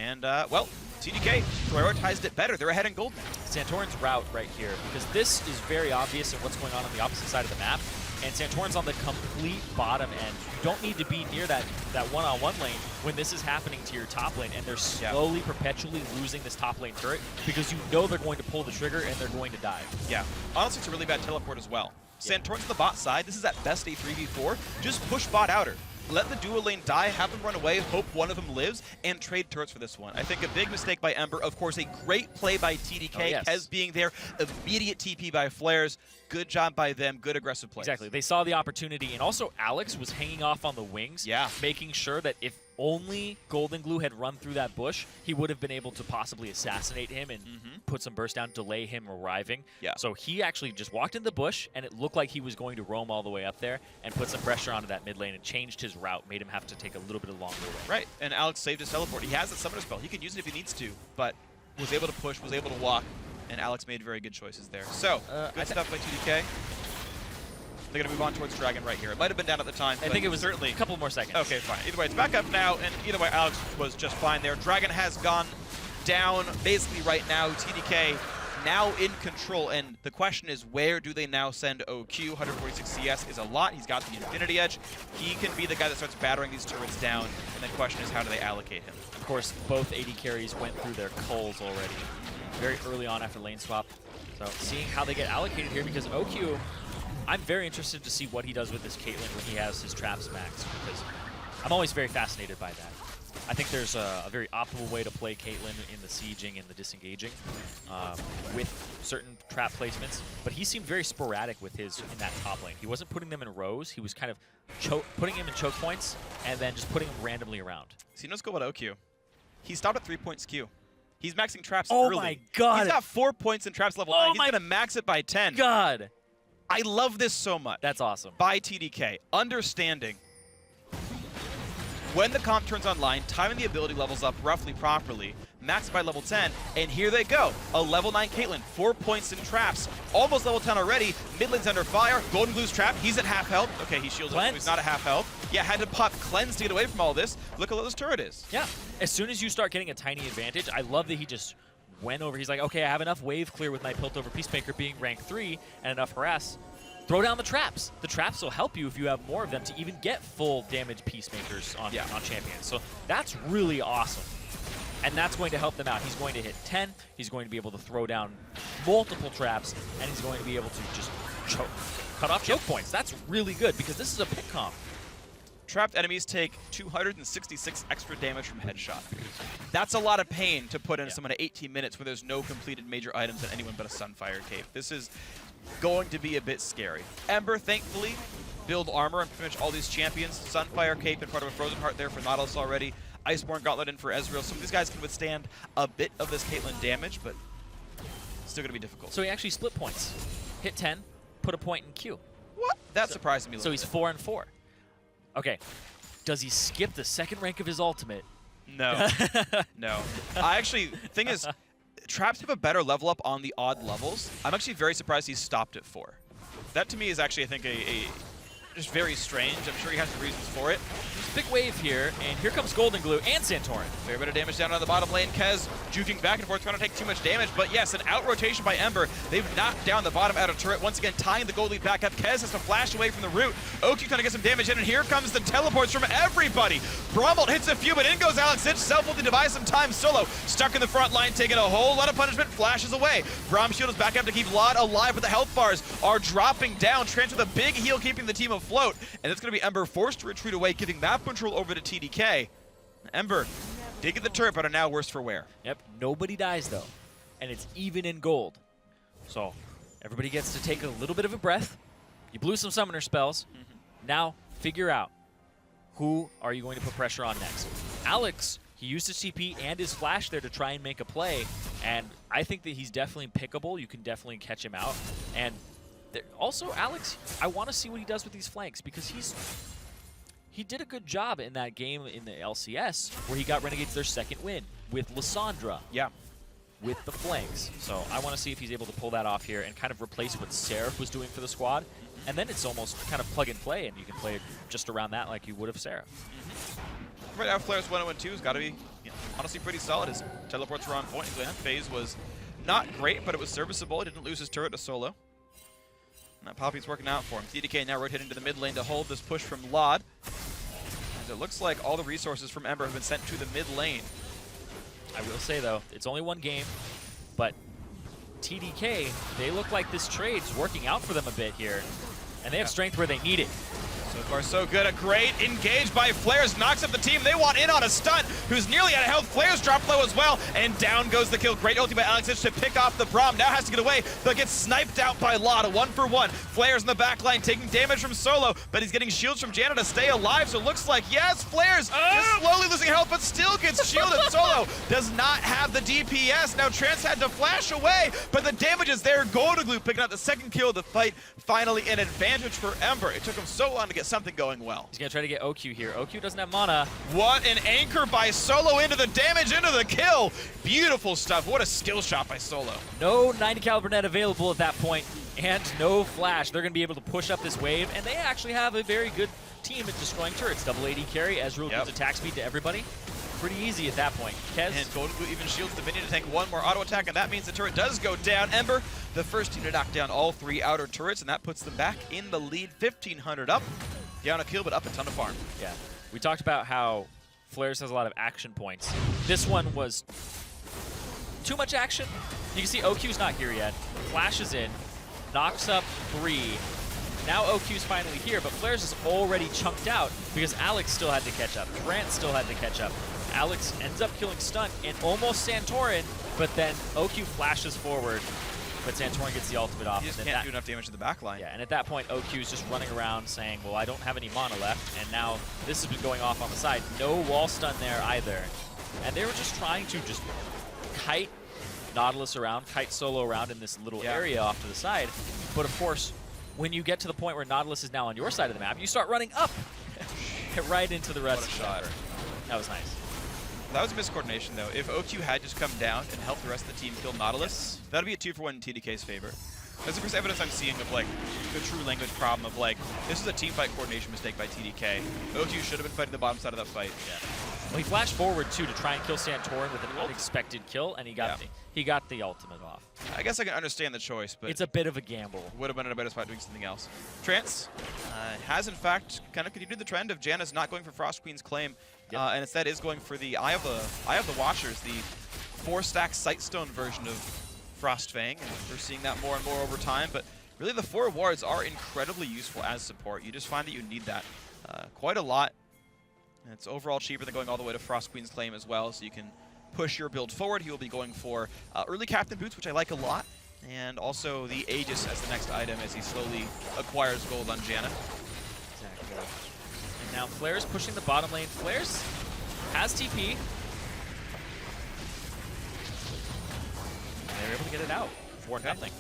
And, well, TDK prioritized it better. They're ahead in gold now. Santorin's route right here, because this is very obvious in what's going on the opposite side of the map. And Santorin's on the complete bottom end. You don't need to be near that one-on-one lane when this is happening to your top lane, and they're slowly, perpetually losing this top lane turret because you know they're going to pull the trigger and they're going to die. Yeah. Honestly, it's a really bad teleport as well. Santorin's on the bot side. This is at best a 3v4. Just push bot outer. Let the dual lane die, have them run away, hope one of them lives, and trade turrets for this one. I think a big mistake by Ember. Of course, a great play by TDK. Kez being there. Immediate TP by Flares. Good job by them. Good aggressive play. Exactly. They saw the opportunity, and also Alex was hanging off on the wings, making sure that if only Golden Glue had run through that bush, he would have been able to possibly assassinate him and put some burst down, delay him arriving. So he actually just walked in the bush, and it looked like he was going to roam all the way up there and put some pressure onto that mid lane and changed his route, made him have to take a little bit of longer way. Right, and Alex saved his teleport. He has the summoner spell. He can use it if he needs to, but was able to push, was able to walk, and Alex made very good choices there. So, good stuff by TDK. They're going to move on towards Dragon right here. It might have been down at the time. I think it was certainly a couple more seconds. Okay, fine. Either way, it's back up now, and either way, Alex was just fine there. Dragon has gone down basically right now. TDK now in control, and the question is, where do they now send OQ? 146 CS is a lot. He's got the Infinity Edge. He can be the guy that starts battering these turrets down, and the question is, how do they allocate him? Of course, both AD carries went through their culls already very early on after lane swap. So seeing how they get allocated here, because OQ, I'm very interested to see what he does with this Caitlyn when he has his traps maxed, because I'm always very fascinated by that. I think there's a very optimal way to play Caitlyn in the sieging and the disengaging with certain trap placements, but he seemed very sporadic with his in that top lane. He wasn't putting them in rows. He was kind of putting him in choke points and then just putting them randomly around. So you know what's good about OQ? He stopped at 3 points Q. He's maxing traps Oh early. my god! He's got 4 points in traps level 9. He's going to max it by 10. God! I love this so much. That's awesome. By TDK. Understanding when the comp turns online, timing the ability levels up roughly properly, maxed by level 10, and here they go. A level 9 Caitlyn, 4 points in traps, almost level 10 already. Mid lane's under fire. Golden Glue's trap. He's at half health. Okay, he shields up, so he's not at half health. Yeah, had to pop Cleanse to get away from all this. Look at what this turret is. Yeah. As soon as you start getting a tiny advantage, I love that he just went over. He's like, okay, I have enough wave clear with my Piltover Peacemaker being rank 3 and enough harass. Throw down the traps. The traps will help you if you have more of them to even get full damage Peacemakers on champions. So that's really awesome. And that's going to help them out. He's going to hit 10. He's going to be able to throw down multiple traps, and he's going to be able to just cut off choke points. That's really good because this is a pick comp. Trapped enemies take 266 extra damage from headshot. That's a lot of pain to put into someone at 18 minutes when there's no completed major items on anyone but a Sunfire Cape. This is going to be a bit scary. Ember, thankfully, build armor on pretty much all these champions. Sunfire Cape and part of a Frozen Heart there for Nautilus already. Iceborne Gauntlet in for Ezreal. Some of these guys can withstand a bit of this Caitlyn damage, but still going to be difficult. So he actually split points. Hit 10, put a point in Q. What? That surprised me a little bit. So he's 4 and 4. Okay. Does he skip the second rank of his ultimate? No. No. Thing is, traps have a better level up on the odd levels. I'm actually very surprised he stopped at 4. That to me is actually, I think, just very strange. I'm sure he has reasons for it. There's a big wave here, and here comes Golden Glue and Santorin. Fair bit of damage down on the bottom lane. Kez juking back and forth, trying to take too much damage. But yes, an out-rotation by Ember. They've knocked down the bottom outer turret. Once again, tying the gold lead back up. Kez has to flash away from the root. Oki trying to get some damage in, and here comes the teleports from everybody. Brombolt hits a few, but in goes Alex Itch. Self will devise some time solo. Stuck in the front line, taking a whole lot of punishment. Flashes away. Brom shield is back up to keep Lot alive, but the health bars are dropping down. Trance with a big heal, keeping the team afloat. And it's going to be Ember forced to retreat away, giving map control over to TDK. Ember did get the turret, but are now worse for wear. Yep, nobody dies though, and it's even in gold. So everybody gets to take a little bit of a breath. You blew some summoner spells. Now figure out who are you going to put pressure on next. Alex, he used his TP and his flash there to try and make a play, and I think that he's definitely pickable. You can definitely catch him out. And also, Alex, I want to see what he does with these flanks because he did a good job in that game in the LCS where he got Renegades their second win with Lissandra. Yeah. with the flanks. So I want to see if he's able to pull that off here and kind of replace what Seraph was doing for the squad. And then it's almost kind of plug and play, and you can play just around that like you would have Seraph. Right now, FLICKR's 1-2 has got to be honestly pretty solid. His teleports were on point. His lane phase was not great, but it was serviceable. He didn't lose his turret to solo. And that Poppy's working out for him. TDK now rotating to the mid lane to hold this push from Lod. And it looks like all the resources from Ember have been sent to the mid lane. I will say, though, it's only one game, but TDK, they look like this trade's working out for them a bit here. And they have strength where they need it. So far, so good. A great engage by FLICKR knocks up the team. They want in on a stunt, who's nearly out of health. FLICKR's drop low as well, and down goes the kill. Great ulti by Alex to pick off the Braum. Now has to get away, but gets sniped out by Lada. 1-for-1. FLICKR's in the back line, taking damage from Solo, but he's getting shields from Janna to stay alive. So it looks like, yes, FLICKR's just slowly losing health, but still gets shielded. Solo does not have the DPS. Now Trance had to flash away, but the damage is there. Golden Glue picking up the second kill of the fight. Finally, an advantage for Ember. It took him so long to get something going well. He's going to try to get OQ here. OQ doesn't have mana. What an anchor by Solo into the damage, into the kill. Beautiful stuff. What a skill shot by Solo. No 90 caliber net available at that point, and no flash. They're going to be able to push up this wave, and they actually have a very good team at destroying turrets. Double AD carry, Ezreal gives attack speed to everybody. Pretty easy at that point. Kez. And Golden Glue even shields the minion to tank one more auto attack, and that means the turret does go down. Ember, the first team to knock down all three outer turrets, and that puts them back in the lead. 1,500 up. Down a kill, but up a ton of farm. Yeah. We talked about how FLICKR has a lot of action points. This one was too much action. You can see OQ's not here yet. Flashes in, knocks up 3. Now OQ's finally here, but FLICKR is already chunked out because Alex still had to catch up. Grant still had to catch up. Alex ends up killing Stunt and almost Santorin, but then OQ flashes forward. But Santorin gets the ultimate off. He just can't do enough damage to the back line. Yeah, and at that point, OQ is just running around saying, well, I don't have any mana left, and now this has been going off on the side. No wall stun there either. And they were just trying to just kite Nautilus around, kite Solo around in this little area off to the side. But of course, when you get to the point where Nautilus is now on your side of the map, you start running up right into the rest of the shot. That was nice. That was a miscoordination, though. If OQ had just come down and helped the rest of the team kill Nautilus, that would be a 2-for-1 in TDK's favor. That's the first evidence I'm seeing of, like, the true language problem of, like, this is a team fight coordination mistake by TDK. OQ should have been fighting the bottom side of that fight. Yeah. Well, he flashed forward, too, to try and kill Santorin with an unexpected kill, and he got the ultimate off. I guess I can understand the choice, but it's a bit of a gamble. Would have been in a better spot doing something else. Trance has, in fact, kind of continued the trend of Janna's not going for Frost Queen's claim, and instead is going for the Eye of the Watchers, the 4-stack Sightstone version of Frostfang, and we're seeing that more and more over time. But really, the 4 wards are incredibly useful as support. You just find that you need that quite a lot. And it's overall cheaper than going all the way to Frost Queen's claim as well, so you can push your build forward. He will be going for early Captain Boots, which I like a lot, and also the Aegis as the next item as he slowly acquires gold on Janna. Exactly. And now FLICKR's pushing the bottom lane. FLICKR has TP. And they were able to get it out for nothing.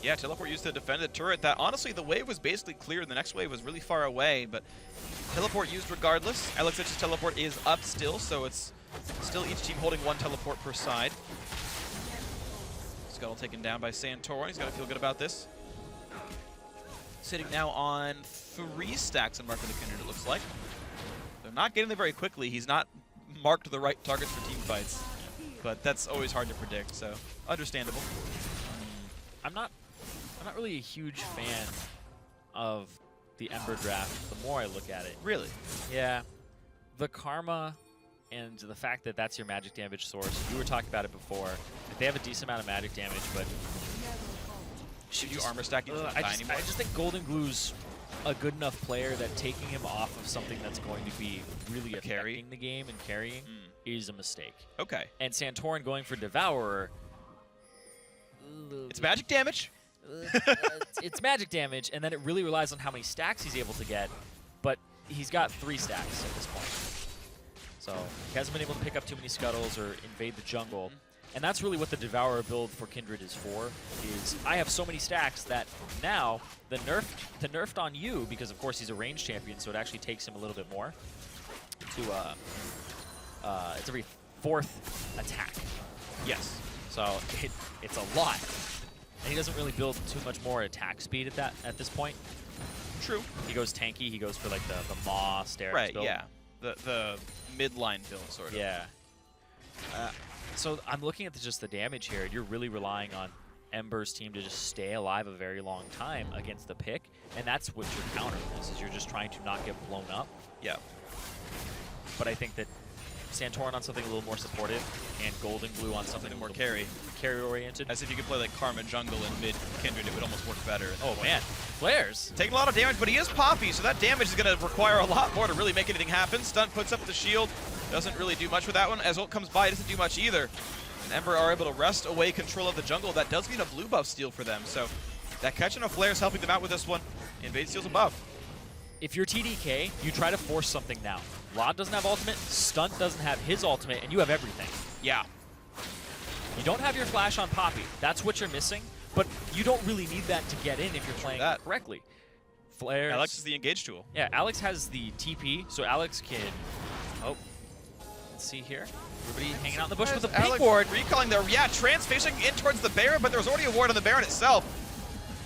Yeah, teleport used to defend the turret. That honestly, the wave was basically clear. The next wave was really far away, but teleport used regardless. Alex's teleport is up still, so it's still each team holding 1 teleport per side. Scuttle taken down by Santorin. He's got to feel good about this. Sitting now on 3 stacks on Mark of the Kindred, it looks like. They're not getting there very quickly. He's not marked the right targets for team fights, but that's always hard to predict, so understandable. I'm not really a huge fan of the Ember draft the more I look at it. Really? Yeah. The karma and the fact that that's your magic damage source. We were talking about it before. Like, they have a decent amount of magic damage, but should you armor stack into I just think Golden Glue's a good enough player that taking him off of something that's going to be really affecting the game and carrying is a mistake. Okay. And Santorin going for Devourer. It's magic damage. It's magic damage, and then it really relies on how many stacks he's able to get. But he's got 3 stacks at this point. So he hasn't been able to pick up too many scuttles or invade the jungle. And that's really what the Devourer build for Kindred is for, is I have so many stacks that now the nerfed on you, because of course he's a range champion, so it actually takes him a little bit more to, it's every 4th attack. Yes. So it's a lot. And he doesn't really build too much more attack speed at this point. True. He goes tanky. He goes for like the Maw stairs Right, build. yeah. The midline build, sort of. Yeah. So I'm looking at just the damage here, and you're really relying on Ember's team to just stay alive a very long time against the pick, and that's what your counter is you're just trying to not get blown up. Yeah. But I think that Santorin on something a little more supportive, and Golden Blue on something more carry. Carry-oriented. As if you could play like Karma jungle in mid Kindred, it would almost work better. Oh man, Flares. Taking a lot of damage, but he is Poppy, so that damage is going to require a lot more to really make anything happen. Stunt puts up the shield, doesn't really do much with that one. As ult comes by, it doesn't do much either. And Ember are able to wrest away control of the jungle. That does mean a blue buff steal for them, so that catching of Flares helping them out with this one. Invade steals above. If you're TDK, you try to force something now. Lod doesn't have ultimate, Stunt doesn't have his ultimate, and you have everything. Yeah. You don't have your flash on Poppy. That's what you're missing, but you don't really need that to get in if you're playing it correctly. Flares. Alex is the engage tool. Yeah, Alex has the TP, so Alex can... Oh, let's see here. Everybody hanging out in the bush with the pink ward. Recalling there, yeah, Trance facing in towards the Baron, but there was already a ward on the Baron itself.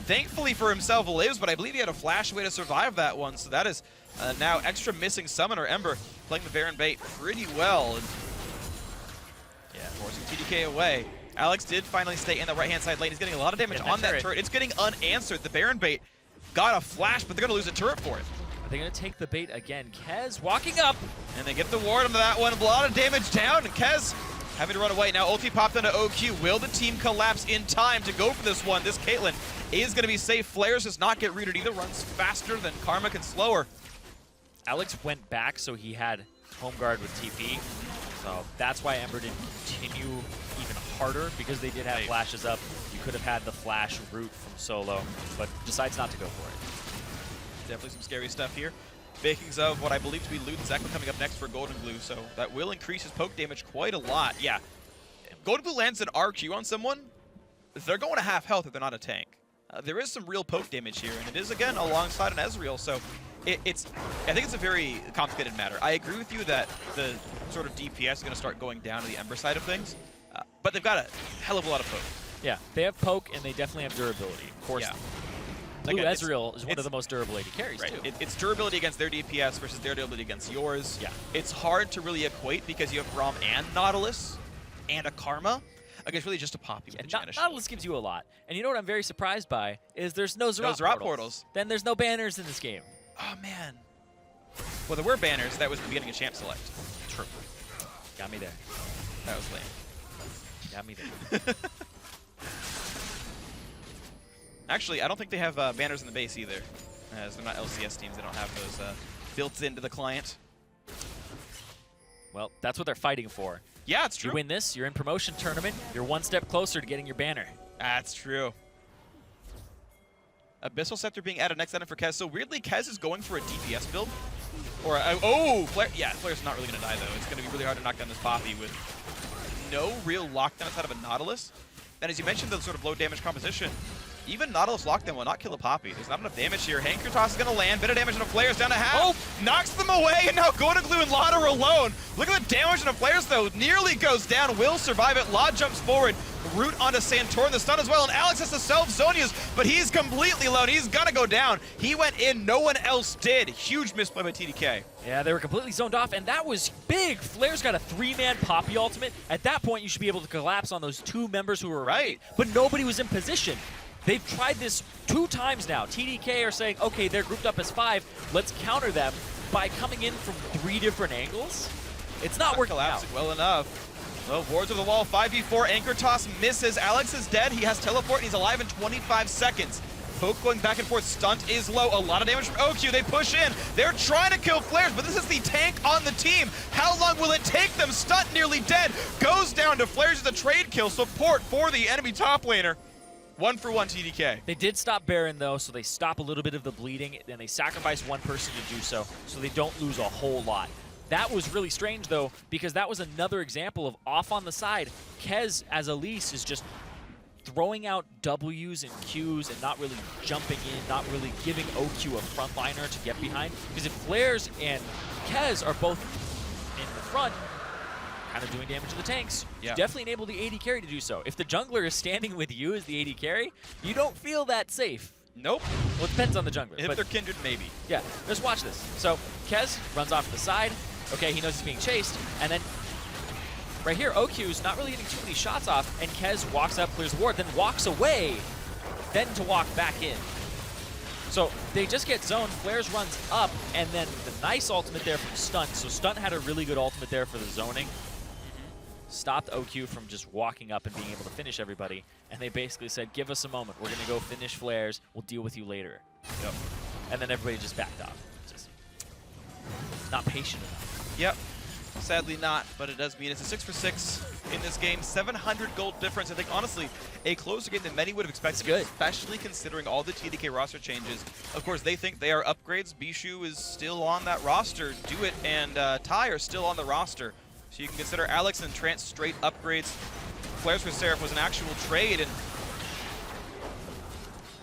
Thankfully for himself lives, but I believe he had a flash way to survive that one, so that is now extra missing summoner. Ember playing the Baron bait pretty well. And yeah, forcing TDK away. Alex did finally stay in the right-hand side lane. He's getting a lot of damage on that turret. It's getting unanswered. The Baron bait got a flash, but they're going to lose a turret for it. Are they going to take the bait again? Kez walking up. And they get the ward onto that one. A lot of damage down, and Kez having to run away. Now ulti popped into OQ. Will the team collapse in time to go for this one? This Caitlyn is going to be safe. Flares does not get rooted either. Runs faster than Karma can slow her. Alex went back, so he had home guard with TP. So that's why Ember didn't continue even harder, because they did have flashes up. You could have had the flash route from solo, but decides not to go for it. Definitely some scary stuff here. Bakings of what I believe to be Loot and Zekla coming up next for Golden Blue, so that will increase his poke damage quite a lot. Yeah, Golden Blue lands an RQ on someone, they're going to half health if they're not a tank. There is some real poke damage here, and it is, again, alongside an Ezreal, so I think it's a very complicated matter. I agree with you that the sort of DPS is going to start going down to the Ember side of things, but they've got a hell of a lot of poke. Yeah, they have poke, and they definitely have durability. Of course, Blue Ezreal is one of the most durable AD carries, too. It's durability against their DPS versus their durability against yours. Yeah. It's hard to really equate because you have Braum and Nautilus and a Karma against really just a Poppy with the Nautilus gives you a lot. And you know what I'm very surprised by is there's no Zerat portals. Then there's no banners in this game. Oh, man. Well, there were banners. That was the beginning of Champ Select. True. Got me there. That was lame. Got me there. Actually, I don't think they have banners in the base either. As they're not LCS teams, they don't have those built into the client. Well, that's what they're fighting for. Yeah, it's true. You win this, you're in promotion tournament, you're one step closer to getting your banner. That's true. Abyssal Scepter being added next item for Kez. So weirdly, Kez is going for a DPS build. Or, Flare. Yeah, Flare's not really going to die, though. It's going to be really hard to knock down this Poppy with no real lockdown outside of a Nautilus. And as you mentioned, the sort of low damage composition, even Nautilus lockdown will not kill a Poppy. There's not enough damage here. Hanker Toss is going to land. Bit of damage on a Flare's down to half. Oh! Knocks them away, and now Golden Glue and Lod are alone. Look at the damage on a Flare's, though. Nearly goes down. Will survive it. Lod jumps forward. Root onto Santorin, the stun as well, and Alex has to self Zonia's, but he's completely alone. He's got to go down. He went in. No one else did. Huge misplay by TDK. Yeah, they were completely zoned off, and that was big. Flare's got a 3-man Poppy ultimate. At that point, you should be able to collapse on those 2 members who were right, but nobody was in position. They've tried this 2 times now. TDK are saying, okay, they're grouped up as 5. Let's counter them by coming in from 3 different angles. It's not working out. Well enough. Well, wards of the wall, 5v4. Anchor Toss misses. Alex is dead. He has teleport, and he's alive in 25 seconds. Poke going back and forth. Stunt is low. A lot of damage from OQ. They push in. They're trying to kill Flares, but this is the tank on the team. How long will it take them? Stunt nearly dead. Goes down to Flares as a trade kill. Support for the enemy top laner. 1 for 1 TDK. They did stop Baron, though, so they stop a little bit of the bleeding, and they sacrifice 1 person to do so they don't lose a whole lot. That was really strange, though, because that was another example of off on the side. Kez, as Elise, is just throwing out W's and Q's and not really jumping in, not really giving OQ a frontliner to get behind. Because if Flares and Kez are both in the front, kind of doing damage to the tanks. Yeah. You definitely enable the AD carry to do so. If the jungler is standing with you as the AD carry, you don't feel that safe. Nope. Well, it depends on the jungler. If but they're kindred, maybe. yeah, just watch this. So Kez runs off to the side. Okay, he knows he's being chased. And then right here, OQ's not really getting too many shots off, and Kez walks up, clears the ward, then walks away, then to walk back in. So they just get zoned, Flares runs up, and then the nice ultimate there from Stunt. So Stunt had a really good ultimate there for the zoning. Stopped OQ from just walking up and being able to finish everybody. And they basically said, give us a moment. We're going to go finish Flares. We'll deal with you later. Yep. And then everybody just backed off. Just not patient enough. Yep. Sadly not, but it does mean it's a 6 for 6 in this game. 700 gold difference. I think, honestly, a closer game than many would have expected, good. especially considering all the TDK roster changes. Of course, they think they are upgrades. Bishu is still on that roster. Do It and Ty are still on the roster. So you can consider Alex and Trance straight upgrades. Flares for Seraph was an actual trade. And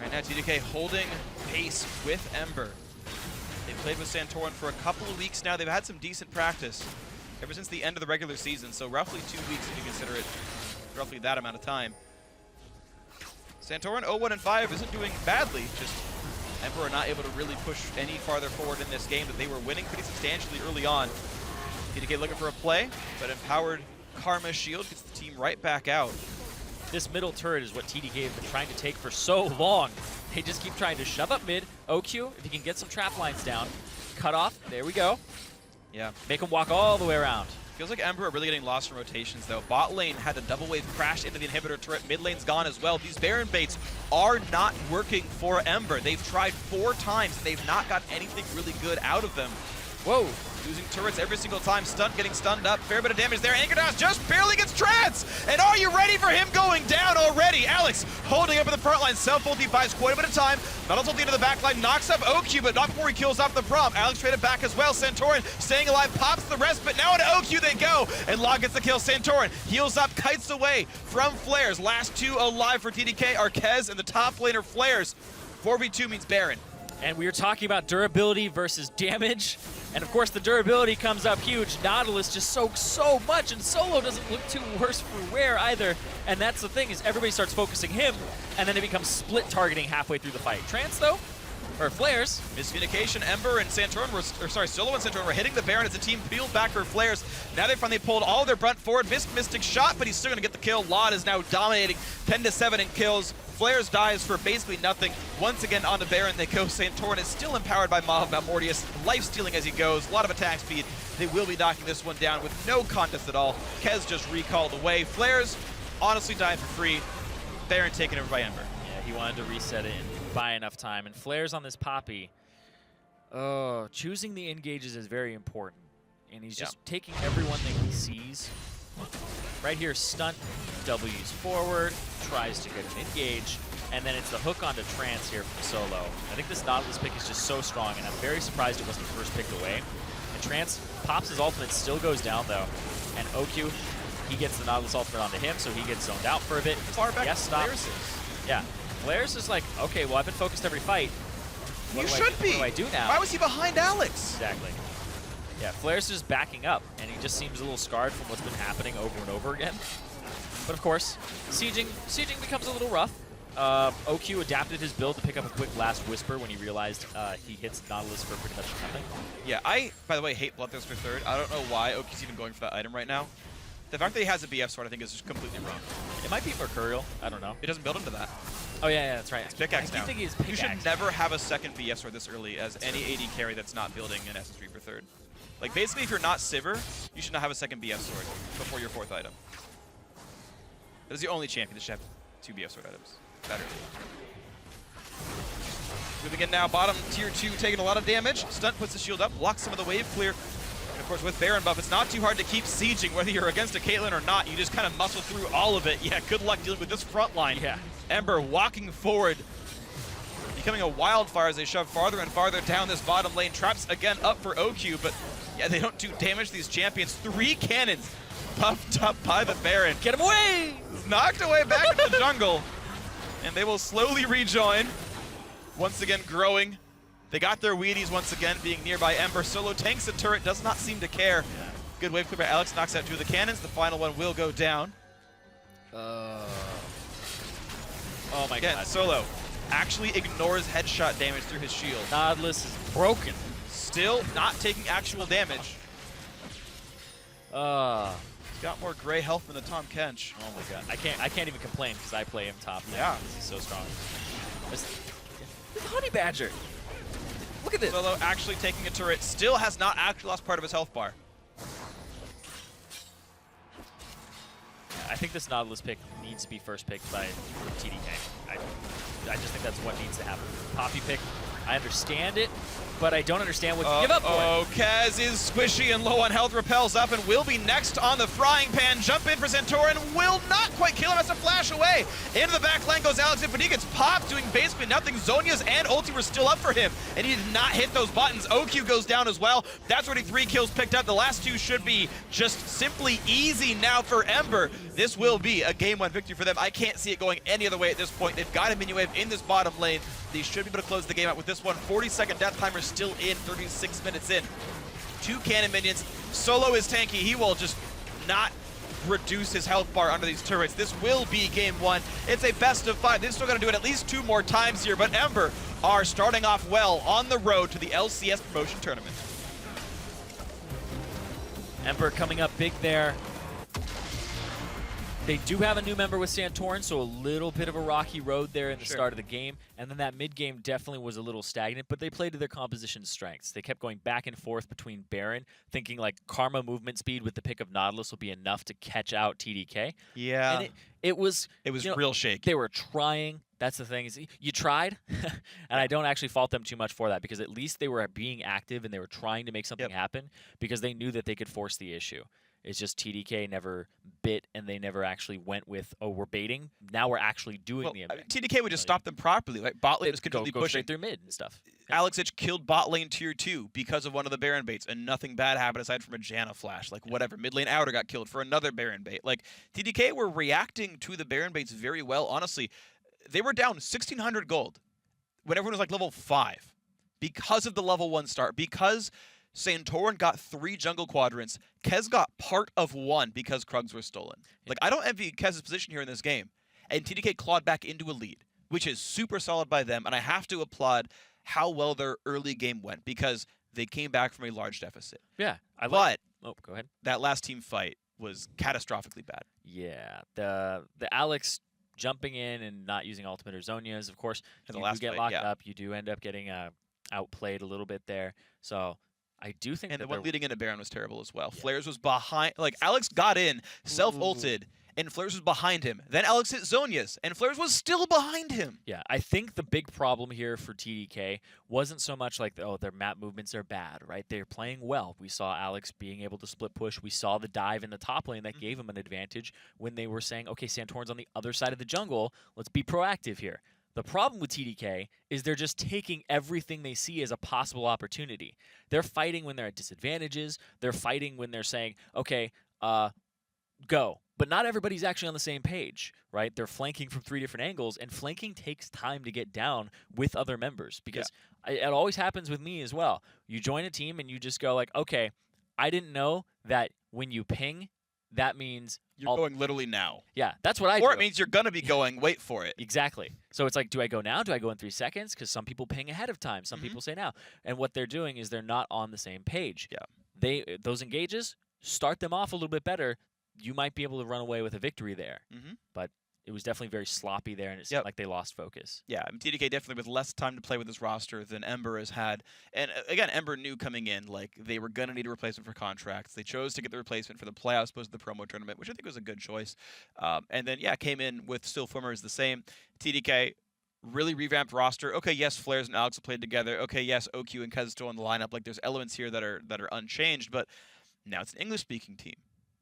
right now, TDK holding pace with Ember. They've played with Santorin for a couple of weeks now. They've had some decent practice ever since the end of the regular season, so roughly 2 weeks if you consider it roughly that amount of time. Santorin 0-1-5 isn't doing badly, just Emperor not able to really push any farther forward in this game, but they were winning pretty substantially early on. TDK looking for a play, but empowered Karma Shield gets the team right back out. This middle turret is what TDK have been trying to take for so long. They just keep trying to shove up mid. OQ, if you can get some trap lines down. Cut off, there we go. Yeah. Make them walk all the way around. Feels like Emperor are really getting lost in rotations, though. Bot lane had a double wave crash into the inhibitor turret. Mid lane's gone as well. These Baron baits are not working for Ember. They've tried 4 times, and they've not got anything really good out of them. Whoa. Losing turrets every single time. Stunt getting stunned up. Fair bit of damage there. Anchordown just barely gets Trance. And are you ready for him going down already? Alex holding up in the front line. Self-ulti buys quite a bit of time. Not ulti into the back line. Knocks up OQ, but not before he kills off the Braum. Alex traded back as well. Santorin staying alive. Pops the rest, but now into OQ they go. And Log gets the kill. Santorin heals up. Kites away from Flares. Last 2 alive for TDK are Kez and the top laner Flares. 4v2 means Baron. And we were talking about durability versus damage. And of course the durability comes up huge. Nautilus just soaks so much, and Solo doesn't look too worse for wear either. And that's the thing, is everybody starts focusing him, and then it becomes split targeting halfway through the fight. Trance though, or Flares. Miscommunication, Ember and Santorin were, Solo and Santorin were hitting the Baron as the team peeled back for Flares. Now they finally pulled all their brunt forward. Missed Mystic shot, but he's still gonna get the kill. Lod is now dominating 10-7 in kills. Flares dies for basically nothing. Once again onto Baron they go. Santorin is still empowered by Mortius, life-stealing as he goes. A lot of attack speed. They will be knocking this one down with no contest at all. Kez just recalled away. Flares honestly dying for free. Baron taken over by Ember. Yeah, he wanted to reset it and buy enough time. And Flares on this Poppy, oh, choosing the engages is very important. And he's just taking everyone that he sees. Right here, Stunt W's forward, tries to get an engage, and then it's the hook onto Trance here from Solo. I think this Nautilus pick is just so strong, and I'm very surprised it wasn't first picked away. And Trance pops his ultimate, still goes down though, and OQ, he gets the Nautilus ultimate onto him, so he gets zoned out for a bit. Far back stop. Flares is. Yeah, Flares is like, okay, well I've been focused every fight. You should be. What do I do now? Why was he behind Alex? Exactly. Yeah, Flares is backing up, and he just seems a little scarred from what's been happening over and over again. But of course, sieging becomes a little rough. OQ adapted his build to pick up a quick last whisper when he realized he hits Nautilus for pretty much nothing. Yeah, I, by the way, hate Bloodthirster third. I don't know why OQ's even going for that item right now. The fact that he has a BF sword, I think, is just completely wrong. It might be Mercurial. I don't know. It doesn't build into that. Oh, yeah, that's right. It's pickaxe I now. think he is pickaxe. You should never have a second BF sword this early as any AD carry that's not building an SS3 for third. Like, basically, if you're not Sivir, you should not have a second BF sword before your 4th item. That is the only champion that should have 2 BF sword items. Better. Moving in now, bottom tier 2 taking a lot of damage. Stunt puts the shield up, blocks some of the wave clear. And of course, with Baron buff, it's not too hard to keep sieging, whether you're against a Caitlyn or not. You just kind of muscle through all of it. Yeah, good luck dealing with this front line. Yeah. Ember walking forward, becoming a wildfire as they shove farther and farther down this bottom lane. Traps again up for OQ, but yeah, they don't do damage to these champions. 3 cannons puffed up by the Baron. Get him away! Knocked away back into the jungle. And they will slowly rejoin. Once again growing. They got their Wheaties once again being nearby Ember. Solo tanks the turret, does not seem to care. Good wave clear by Alex. Knocks out 2 of the cannons. The final one will go down. Oh my Again, god. Solo actually ignores headshot damage through his shield. Nautilus is broken. Still not taking actual damage. He's got more gray health than the Tom Kench. Oh my god. I can't even complain because I play him top lane. Yeah. This is so strong. This Honey Badger. Look at this. Solo actually taking a turret. Still has not actually lost part of his health bar. I think this Nautilus pick needs to be first picked by TDK. I just think that's what needs to happen. Poppy pick, I understand it, but I don't understand what you give up for. Oh, Kaz is squishy and low on health, repels up and will be next on the frying pan. Jump in for Santorin, will not quite kill him, has to flash away. Into the back line goes Alex, but he gets popped, doing basically nothing. Zhonya's and ulti were still up for him, and he did not hit those buttons. OQ goes down as well. That's already 3 kills picked up. The last 2 should be just simply easy now for Ember. This will be a game 1 victory for them. I can't see it going any other way at this point. They've got a minion wave in this bottom lane. They should be able to close the game out with this one. 40-second death timer still in, 36 minutes in. 2 cannon minions. Solo is tanky. He will just not reduce his health bar under these turrets. This will be game 1. It's a best of 5. They're still going to do it at least 2 more times here, but Ember are starting off well on the road to the LCS promotion tournament. Ember coming up big there. They do have a new member with Santorin, so a little bit of a rocky road there in the start of the game. And then that mid-game definitely was a little stagnant, but they played to their composition strengths. They kept going back and forth between Baron, thinking like Karma movement speed with the pick of Nautilus will be enough to catch out TDK. Yeah. And it was real shaky. They were trying. That's the thing. Is you tried, and I don't actually fault them too much for that because at least they were being active and they were trying to make something happen because they knew that they could force the issue. It's just TDK never bit, and they never actually went with, oh, we're baiting. Now we're actually doing the MX. TDK would just stop them properly. Like bot lane was completely go pushing. straight through mid and stuff. Alex Itch killed bot lane tier 2 because of one of the Baron baits, and nothing bad happened aside from a Janna flash. Like, whatever. Mid lane Outer got killed for another Baron bait. Like, TDK were reacting to the Baron baits very well. Honestly, they were down 1,600 gold when everyone was like level 5 because of the level 1 start, because Santorin got 3 jungle quadrants. Kez got part of 1 because Krugs were stolen. Like, I don't envy Kez's position here in this game. And TDK clawed back into a lead, which is super solid by them. And I have to applaud how well their early game went because they came back from a large deficit. Yeah. But oh, go ahead. That last team fight was catastrophically bad. Yeah. The Alex jumping in and not using ultimate or Zhonya's, of course, In the you last do get fight, locked yeah. up. You do end up getting outplayed a little bit there. So I do think And that the one leading into Baron was terrible as well. Yeah. Flares was behind. Like, Alex got in, self-ulted, and Flares was behind him. Then Alex hit Zhonya's, and Flares was still behind him. Yeah, I think the big problem here for TDK wasn't so much like, oh, their map movements are bad, right? They're playing well. We saw Alex being able to split push. We saw the dive in the top lane that gave him an advantage when they were saying, okay, Santorin's on the other side of the jungle. Let's be proactive here. The problem with TDK is they're just taking everything they see as a possible opportunity. They're fighting when they're at disadvantages. They're fighting when they're saying, okay, go. But not everybody's actually on the same page, right? They're flanking from 3 different angles, and flanking takes time to get down with other members because it always happens with me as well. You join a team and you just go like, okay, I didn't know that when you ping, that means You're going literally now. Yeah, that's what I do. Or it means you're going to be going, wait for it. Exactly. So it's like, do I go now? Do I go in 3 seconds? Because some people ping ahead of time. Some people say now. And what they're doing is they're not on the same page. Yeah. Those engages, start them off a little bit better. You might be able to run away with a victory there. But it was definitely very sloppy there, and it seemed like they lost focus. Yeah, I mean, TDK definitely with less time to play with this roster than Ember has had. And again, Ember knew coming in, like, they were going to need a replacement for contracts. They chose to get the replacement for the playoffs opposed to the promo tournament, which I think was a good choice. And then, yeah, came in with still Flimmer the same. TDK, really revamped roster. Okay, yes, Flares and Alex have played together. Okay, yes, OQ and Kez still in the lineup. Like, there's elements here that are unchanged, but now it's an English-speaking team.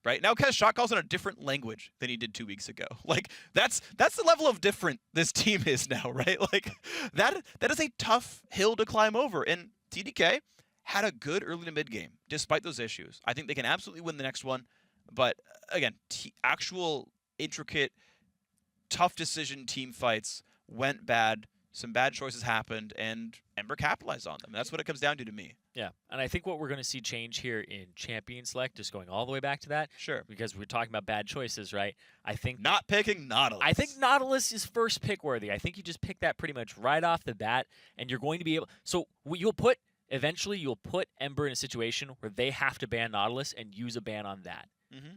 Right now, Kez shot calls in a different language than he did 2 weeks ago. Like, that's the level of different this team is now, right? Like, that is a tough hill to climb over. And TDK had a good early to mid game, despite those issues. I think they can absolutely win the next one. But again, actual intricate, tough decision team fights went bad some bad choices happened, and Ember capitalized on them. That's what it comes down to me. Yeah, and I think what we're going to see change here in Champion Select, just going all the way back to that, Sure. because we're talking about bad choices, right? I think Not picking Nautilus. I think Nautilus is first pick worthy. I think you just pick that pretty much right off the bat, and you're going to be able. So eventually you'll put Ember in a situation where they have to ban Nautilus and use a ban on that.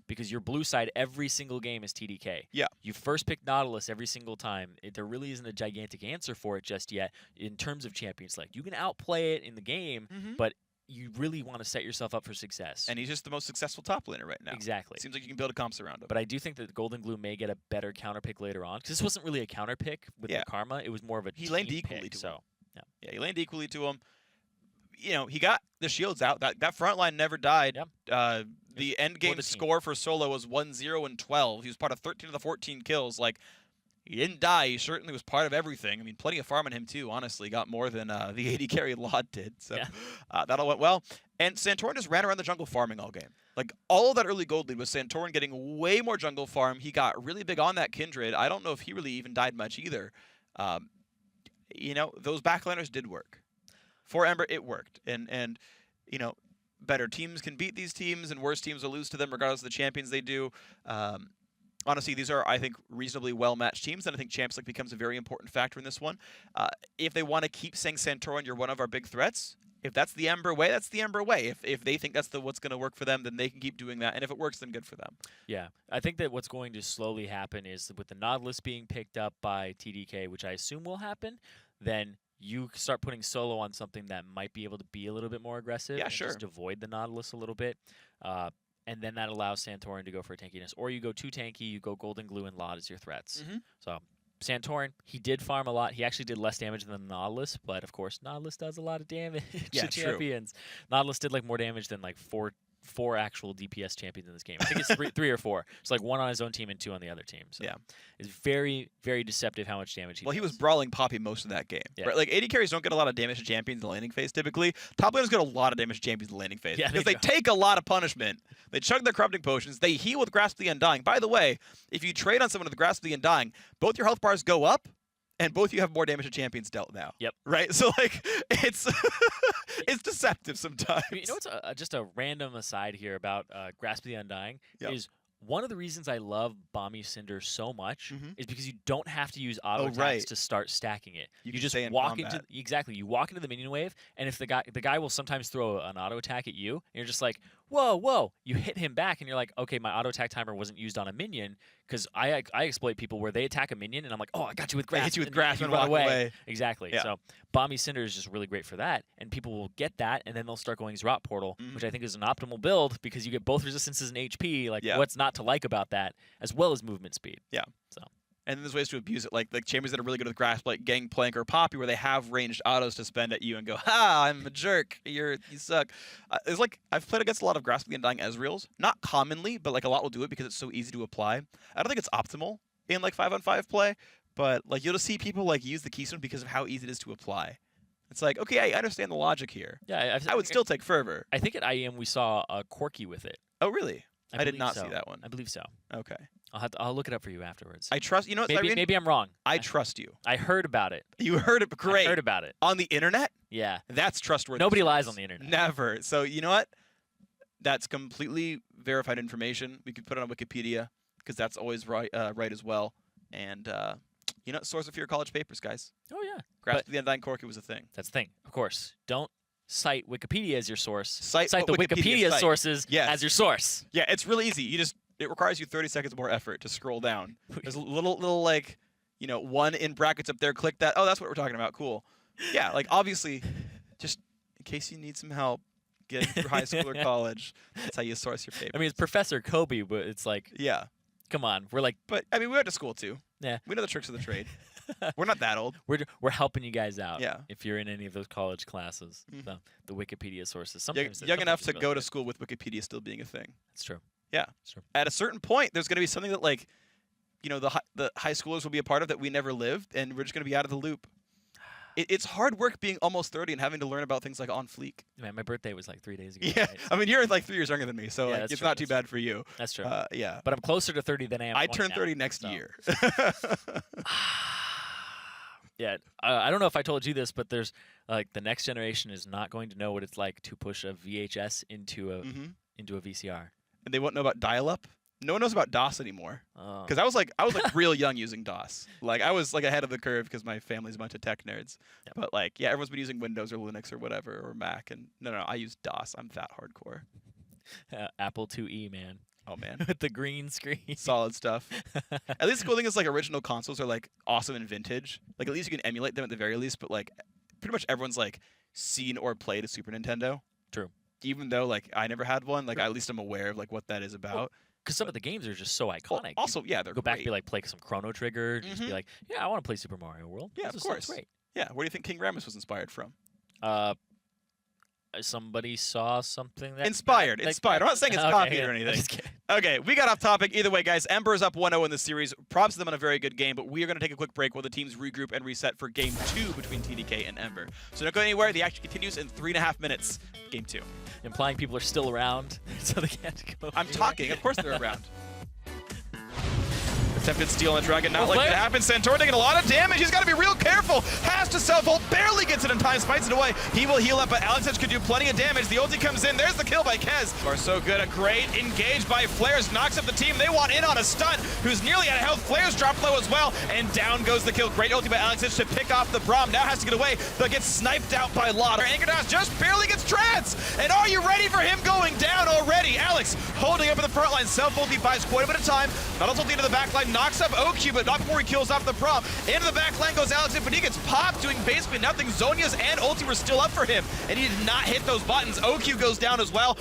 Because your blue side every single game is TDK. Yeah. You first pick Nautilus every single time. There really isn't a gigantic answer for it just yet in terms of Champion Select. You can outplay it in the game, but you really want to set yourself up for success. And he's just the most successful top laner right now. Exactly. Seems like you can build a comps around him. But I do think that Golden Glue may get a better counter pick later on, because this wasn't really a counter pick with the Karma. It was more of a he laned team equally pick, to so him. yeah, he laned equally to him. He got the shields out. That front line never died. Yep. The end game score for Solo was 1-0 and 12. He was part of 13 of the 14 kills. Like, he didn't die. He certainly was part of everything. I mean, plenty of farm on him, too, honestly. Got more than the 80 carry Laud did. So that all went well. And Santorin just ran around the jungle farming all game. Like, all of that early gold lead was Santorin getting way more jungle farm. He got really big on that Kindred. I don't know if he really even died much either. Those backliners did work. For Ember, it worked. And better teams can beat these teams, and worse teams will lose to them regardless of the champions they do. Honestly, these are, I think, reasonably well-matched teams, and I think Champs League becomes a very important factor in this one. If they want to keep saying Santorin, you're one of our big threats, if that's the Ember way, that's the Ember way. If they think that's what's going to work for them, then they can keep doing that, and if it works, then good for them. Yeah, I think that what's going to slowly happen is with the Nautilus being picked up by TDK, which I assume will happen, then you start putting Solo on something that might be able to be a little bit more aggressive. Yeah, and sure. Just avoid the Nautilus a little bit. And then that allows Santorin to go for tankiness. Or you go too tanky, you go Golden Glue and Laud as your threats. So Santorin, he did farm a lot. He actually did less damage than the Nautilus, but of course Nautilus does a lot of damage to champions. True. Nautilus did like more damage than like four actual DPS champions in this game. I think it's three or four. It's like one on his own team and two on the other team. So it's very, very deceptive how much damage he does. He was brawling Poppy most of that game. Yeah. Right? Like, AD carries don't get a lot of damage to champions in the landing phase typically. Top laners get a lot of damage to champions in the landing phase. Yeah, because they take a lot of punishment. They chug their corrupting potions. They heal with Grasp of the Undying. By the way, if you trade on someone with the Grasp of the Undying, both your health bars go up, and both you have more damage to champions dealt now. Yep. Right? So, like, it's it's deceptive sometimes. You know what's just a random aside here about Grasp of the Undying is one of the reasons I love Bomby Cinder so much is because you don't have to use auto attacks to start stacking it. You just walk into you walk into the minion wave, and if the guy will sometimes throw an auto attack at you, and you're just like, whoa, you hit him back, and you're like, okay, my auto attack timer wasn't used on a minion, because I exploit people where they attack a minion, and I'm like, oh, I got you with Grasp. I hit you with Grasp and run walk away. Exactly. Yeah. So Bomby Cinder is just really great for that, and people will get that, and then they'll start going Zerat Portal, which I think is an optimal build because you get both resistances and HP. Like, what's not to like about that, as well as movement speed. Yeah. So. And then there's ways to abuse it, like champions that are really good with Grasp, like Gangplank or Poppy, where they have ranged autos to spend at you and go, ha, I'm a jerk, you suck. It's like, I've played against a lot of Grasp of the Undying Ezreals. Not commonly, but like a lot will do it because it's so easy to apply. I don't think it's optimal in like 5-on-5 play, but like you'll just see people like use the Keystone because of how easy it is to apply. It's like, okay, I understand the logic here. Yeah, I would still take Fervor. I think at IEM we saw a Corki with it. Oh, really? I did not so. see that one. I believe so. Okay. I'll look it up for you afterwards. I trust you know. Maybe I'm wrong. I trust you. I heard about it. You heard it. Great. I heard about it on the internet. Yeah, that's trustworthy. Nobody lies on the internet. Never. So you know what? That's completely verified information. We could put it on Wikipedia because that's always right as well. And source it for your college papers, guys. Oh yeah. Grasp of the Undying Corki was a thing. That's the thing. Of course. Don't cite Wikipedia as your source. Cite the Wikipedia sources as your source. Yeah, it's really easy. It requires you 30 seconds more effort to scroll down. There's a little like, one in brackets up there. Click that. Oh, that's what we're talking about. Cool. Yeah, like obviously, just in case you need some help getting through high school or college, that's how you source your papers. I mean, it's Professor Kobe, but it's like, come on, we're like, but I mean, we went to school too. Yeah, we know the tricks of the trade. We're not that old. We're helping you guys out. Yeah. If you're in any of those college classes, the Wikipedia sources. Sometimes young enough to go to school with Wikipedia still being a thing. That's true. Yeah. That's true. At a certain point, there's going to be something that like, the high schoolers will be a part of that we never lived, and we're just going to be out of the loop. It's hard work being almost 30 and having to learn about things like On Fleek. Man, my birthday was like 3 days ago. Yeah, right? I mean, you're like 3 years younger than me, so it's not too bad for you. That's true. Yeah. But I'm closer to 30 than I am. I turn 30 next year. Yeah, I don't know if I told you this, but there's like the next generation is not going to know what it's like to push a VHS into a VCR. And they won't know about dial-up. No one knows about DOS anymore. Oh. Because I was like real young using DOS. Like I was like ahead of the curve because my family's a bunch of tech nerds. Yep. But like yeah, everyone's been using Windows or Linux or whatever or Mac, and no, I use DOS. I'm that hardcore. Apple IIe, man. Oh man, With the green screen. solid stuff. At least the cool thing is like original consoles are like awesome and vintage. Like at least you can emulate them at the very least. But like pretty much everyone's like seen or played a Super Nintendo. True. Even though like I never had one, like at least I'm aware of like what that is about. Because some of the games are just so iconic. Well, also, yeah, they're go back great. and be like, play some Chrono Trigger. Just be like, yeah, I want to play Super Mario World. Yeah, This of sounds course. Great. Yeah, where do you think King Rammus was inspired from? Somebody saw something that Inspired. I'm not saying it's copied or anything. Just kidding. Okay, we got off topic. Either way, guys, Ember is up 1-0 in this series. Props to them on a very good game, but we are going to take a quick break while the teams regroup and reset for Game 2 between TDK and Ember. So don't go anywhere. The action continues in 3.5 minutes. Game 2. Implying people are still around, so they can't go. I'm talking. Of course they're around. Attempted steal on the Dragon, not like that happens. Santor taking a lot of damage. He's got to be real careful. Has to self-ult, barely gets it in time, spites it away. He will heal up, but Alex could do plenty of damage. The ulti comes in. There's the kill by Kez. Are so good. A great engage by Flares. Knocks up the team. They want in on a stunt, who's nearly out of health. Flares drop low as well, and down goes the kill. Great ulti by Alex to pick off the Braum. Now has to get away, but gets sniped out by Lot. Anchordas just barely gets trans. And are you ready for him going down already? Alex holding up in the front line. Self-ulti buys quite a bit of time. Not ulti into the back line. Knocks up OQ, but not before he kills off the Braum. Into the back line goes Alex, but he gets popped, doing basically nothing. Zonia's and ulti were still up for him, and he did not hit those buttons. OQ goes down as well.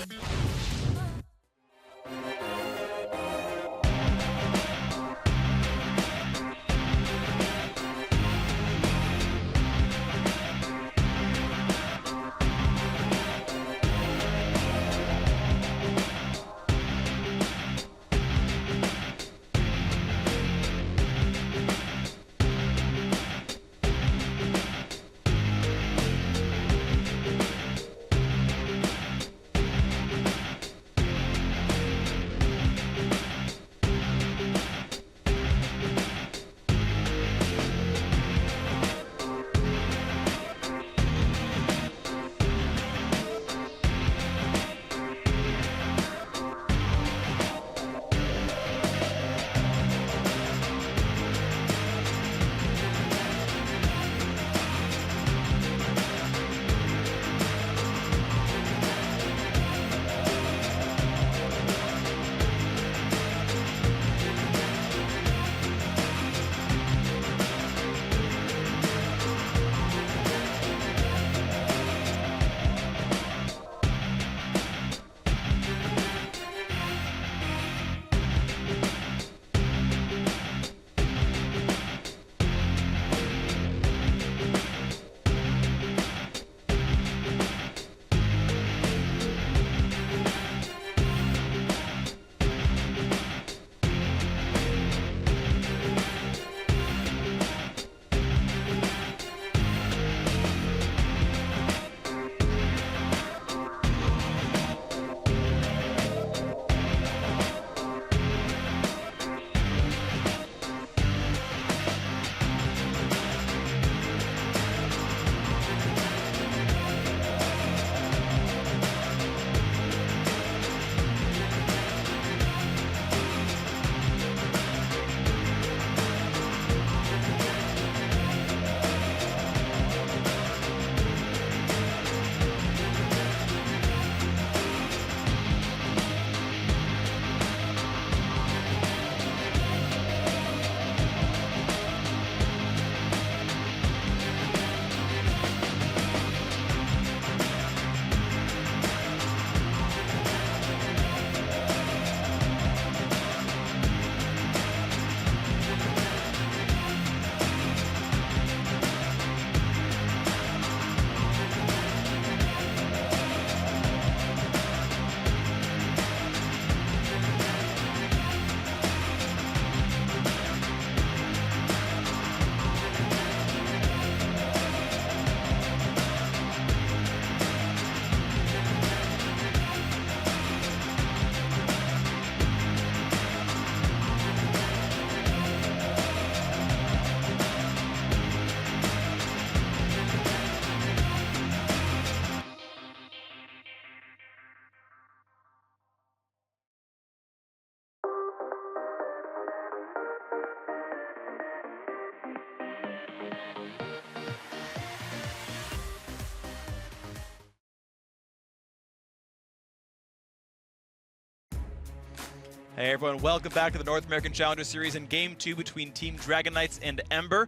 Hey everyone, welcome back to the North American Challenger Series in Game 2 between Team Dragon Knights and Ember.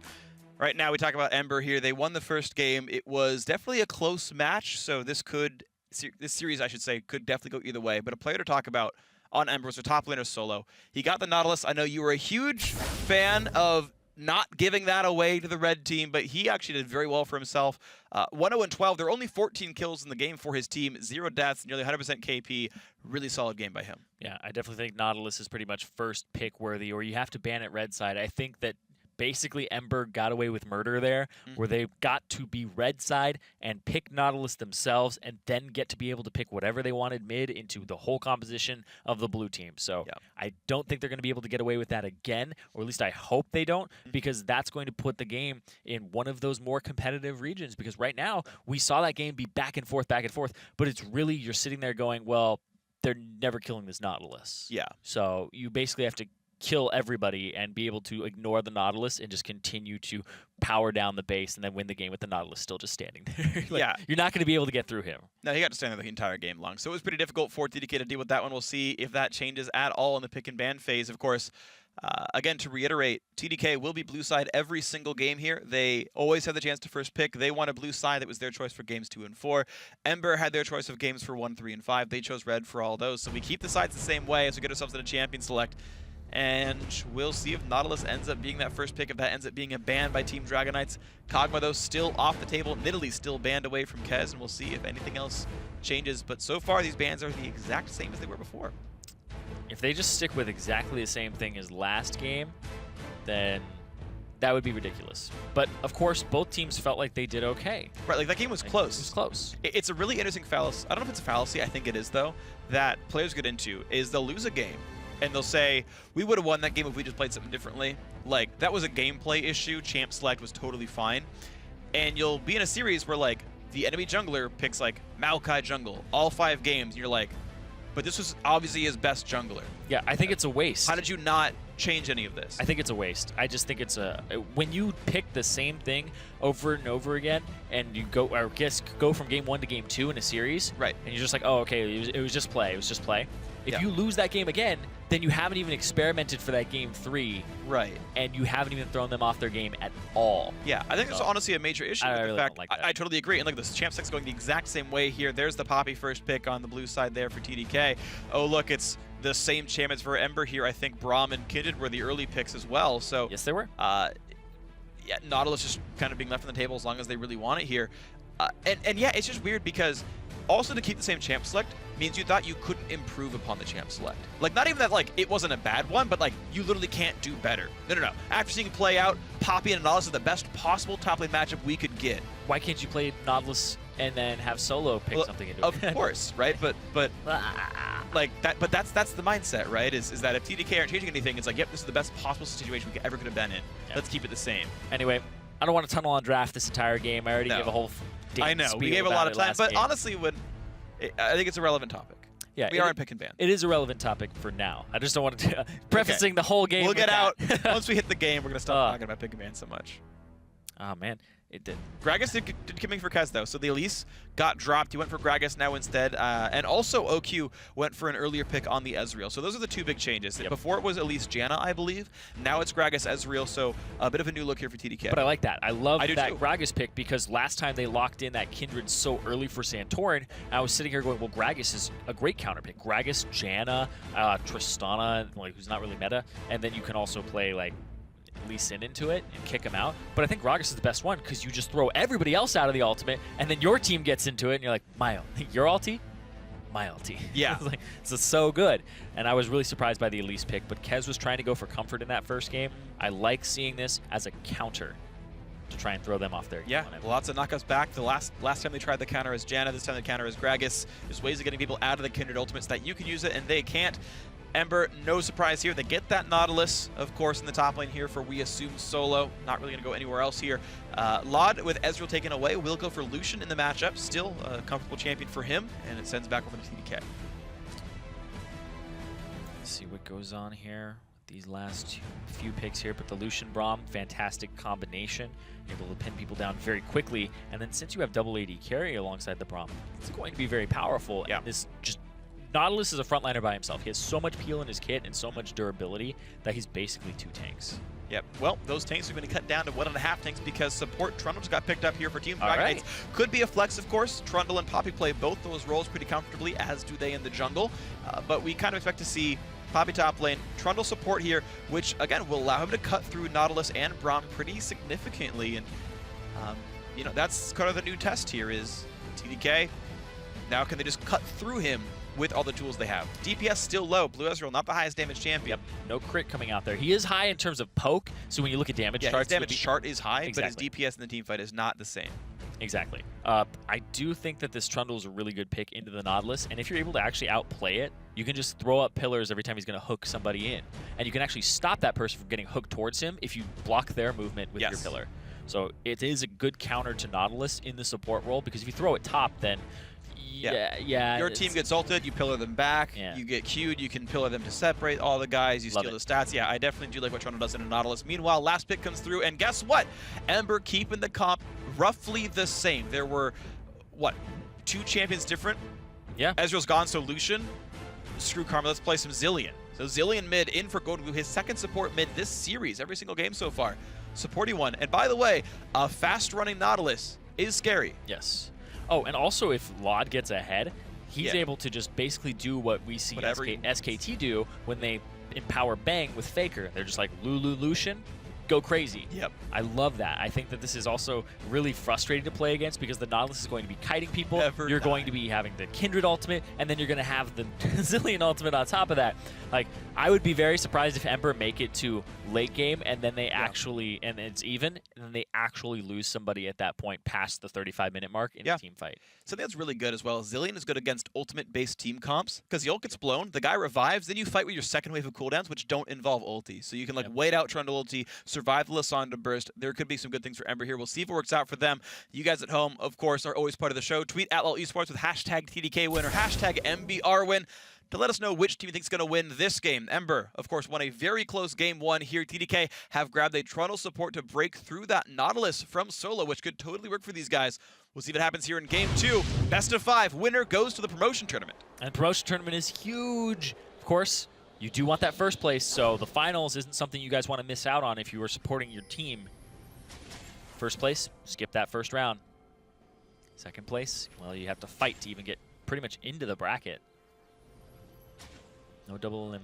Right now we talk about Ember here. They won the first game. It was definitely a close match, so this series, I should say, could definitely go either way. But a player to talk about on Ember was their top laner Solo. He got the Nautilus. I know you were a huge fan of not giving that away to the red team, but he actually did very well for himself. 1-0-12. There were only 14 kills in the game for his team, 0 deaths, nearly 100% KP. Really solid game by him. Yeah, I definitely think Nautilus is pretty much first pick worthy, or you have to ban it red side. I think that basically Ember got away with murder there, where they got to be red side and pick Nautilus themselves and then get to be able to pick whatever they wanted mid into the whole composition of the blue team. So I don't think they're going to be able to get away with that again, or at least I hope they don't, because that's going to put the game in one of those more competitive regions, because right now we saw that game be back and forth, but it's really, you're sitting there going, well, they're never killing this Nautilus. Yeah. So you basically have to kill everybody and be able to ignore the Nautilus and just continue to power down the base and then win the game with the Nautilus still just standing there. You're not going to be able to get through him. No, he got to stand there the entire game long. So it was pretty difficult for TDK to deal with that one. We'll see if that changes at all in the pick and ban phase. Of course, again, to reiterate, TDK will be blue side every single game here. They always have the chance to first pick. They want a blue side. That was their choice for games 2 and 4. Ember had their choice of games for 1, 3, and 5. They chose red for all those. So we keep the sides the same way as we get ourselves in a champion select. And we'll see if Nautilus ends up being that first pick, if that ends up being a ban by Team Dragon Knights. Kog'Maw, though, still off the table. Nidalee still banned away from Kez, and we'll see if anything else changes. But so far, these bans are the exact same as they were before. If they just stick with exactly the same thing as last game, then that would be ridiculous. But, of course, both teams felt like they did okay. Right, like that game was close. It was close. It's a really interesting fallacy. I don't know if it's a fallacy, I think it is, though, that players get into, is they'll lose a game, and they'll say, we would have won that game if we just played something differently. Like, that was a gameplay issue. Champ select was totally fine. And you'll be in a series where, like, the enemy jungler picks, like, Maokai jungle all 5 games, and you're like, but this was obviously his best jungler. Yeah, I think it's a waste. How did you not change any of this? I think it's a waste. I just think it's a... When you pick the same thing over and over again, and you go, or go from game 1 to game 2 in a series, right? And you're just like, oh, okay, it was just play. It was just play. If you lose that game again, then you haven't even experimented for that game 3. Right. And you haven't even thrown them off their game at all. Yeah, I think it's honestly a major issue with the fact. I totally agree. And look, this champ set's going the exact same way here. There's the Poppy first pick on the blue side there for TDK. Oh, look, it's the same champions for Ember here. I think Braum and Kindred were the early picks as well. So yes, they were. Yeah, Nautilus just kind of being left on the table as long as they really want it here. And yeah, it's just weird because also to keep the same champ select means you thought you couldn't improve upon the champ select. Like, not even that, like, it wasn't a bad one, but, like, you literally can't do better. No. After seeing it play out, Poppy and Nautilus is the best possible top lane matchup we could get. Why can't you play Nautilus and then have Solo pick something into it? Of course, right? But like, but that's the mindset, right? Is that if TDK aren't changing anything, it's like, yep, this is the best possible situation we ever could have been in. Yeah. Let's keep it the same. Anyway, I don't want to tunnel on draft this entire game. I already gave a whole I know, we gave a lot of time, but honestly, I think it's a relevant topic. Yeah, we are in pick and ban. It is a relevant topic for now. I just don't want to prefacing the whole game. We'll get out. Once we hit the game, we're going to stop talking about pick and ban so much. Oh, man. It did. Gragas did coming for Kez, though, so the Elise got dropped. He went for Gragas now instead. And also, OQ went for an earlier pick on the Ezreal. So those are the two big changes. Yep. Before it was Elise Janna, I believe. Now it's Gragas Ezreal, so a bit of a new look here for TDK. But I like that. I love that Gragas pick because last time they locked in that Kindred so early for Santorin, I was sitting here going, well, Gragas is a great counter pick. Gragas, Janna, Tristana, like, who's not really meta. And then you can also play, like, Lee Sin into it and kick him out. But I think Gragas is the best one because you just throw everybody else out of the ultimate and then your team gets into it and you're like, your ulti? My ulti. Yeah. It's so good. And I was really surprised by the Elise pick, but Kez was trying to go for comfort in that first game. I like seeing this as a counter to try and throw them off their game. Yeah, lots of knockouts back. The last time they tried the counter as Janna, this time the counter is Gragas. There's ways of getting people out of the Kindred ultimates that you can use it and they can't. Ember, no surprise here. They get that Nautilus, of course, in the top lane here for, we assume, Solo. Not really going to go anywhere else here. Lod, with Ezreal taken away, will go for Lucian in the matchup. Still a comfortable champion for him, and it sends back over to TDK. Let's see what goes on here. These last few picks here, but the Lucian Braum, fantastic combination. Able to pin people down very quickly, and then since you have double AD carry alongside the Braum, it's going to be very powerful. Yeah. And this just Nautilus is a frontliner by himself. He has so much peel in his kit and so much durability that he's basically 2 tanks. Yep. Well, those tanks are going to cut down to 1.5 tanks because support Trundle just got picked up here for Team Dragon right. Knights. Could be a flex, of course. Trundle and Poppy play both those roles pretty comfortably, as do they in the jungle. But we kind of expect to see Poppy top lane, Trundle support here, which, again, will allow him to cut through Nautilus and Braum pretty significantly. And, you know, that's kind of the new test here is TDK. Now can they just cut through him with all the tools they have? DPS still low. Blue Ezreal, not the highest damage champion. Yep, no crit coming out there. He is high in terms of poke, so when you look at damage charts... his damage chart is high, exactly. but his DPS in the team fight is not the same. Exactly. I do think that this Trundle is a really good pick into the Nautilus, and if you're able to actually outplay it, you can just throw up pillars every time he's going to hook somebody in. And you can actually stop that person from getting hooked towards him if you block their movement with your pillar. So it is a good counter to Nautilus in the support role, because if you throw it top, then... Yeah. Your team gets ulted, you pillar them back, Yeah. you get queued, you can pillar them to separate all the guys, you Love steal it. the stats. Yeah, I definitely do like what Trundle does in a Nautilus. Meanwhile, last pick comes through, and guess what? Ember keeping the comp roughly the same. There were, what, 2 champions different? Yeah. Ezreal's gone, so Lucian. Screw Karma, let's play some Zillion. So Zillion mid in for Gold Glue, his 2nd support mid this series, every single game so far. Supporty one. And by the way, a fast-running Nautilus is scary. Yes. Oh, and also if Laud gets ahead, he's able to just basically do what we see SKT do when they empower Bang with FLICKR. They're just like, Lulu Lucian, go crazy. Yep. I love that. I think that this is also really frustrating to play against because the Nautilus is going to be kiting people. You're going to be having the Kindred ultimate, and then you're going to have the Zillion ultimate on top of that. Like, I would be very surprised if Ember make it to late game and then they actually, and it's even, and then they actually lose somebody at that point past the 35-minute mark in a team fight. Something that's really good as well is Zillion is good against ultimate-based team comps because the ult gets blown, the guy revives, then you fight with your second wave of cooldowns, which don't involve ulti. So you can like wait out Trundle ulti, survive the Lissandra burst. There could be some good things for Ember here. We'll see if it works out for them. You guys at home, of course, are always part of the show. Tweet at Esports with hashtag TDK win or hashtag MBR win to let us know which team you think is going to win this game. Ember, of course, won a very close game 1 here. TDK have grabbed a Trundle support to break through that Nautilus from solo, which could totally work for these guys. We'll see what happens here in game 2. Best of 5. Winner goes to the promotion tournament. And promotion tournament is huge. Of course, you do want that first place, so the finals isn't something you guys want to miss out on if you are supporting your team. First place, skip that first round. Second place, well, you have to fight to even get pretty much into the bracket. No double limb.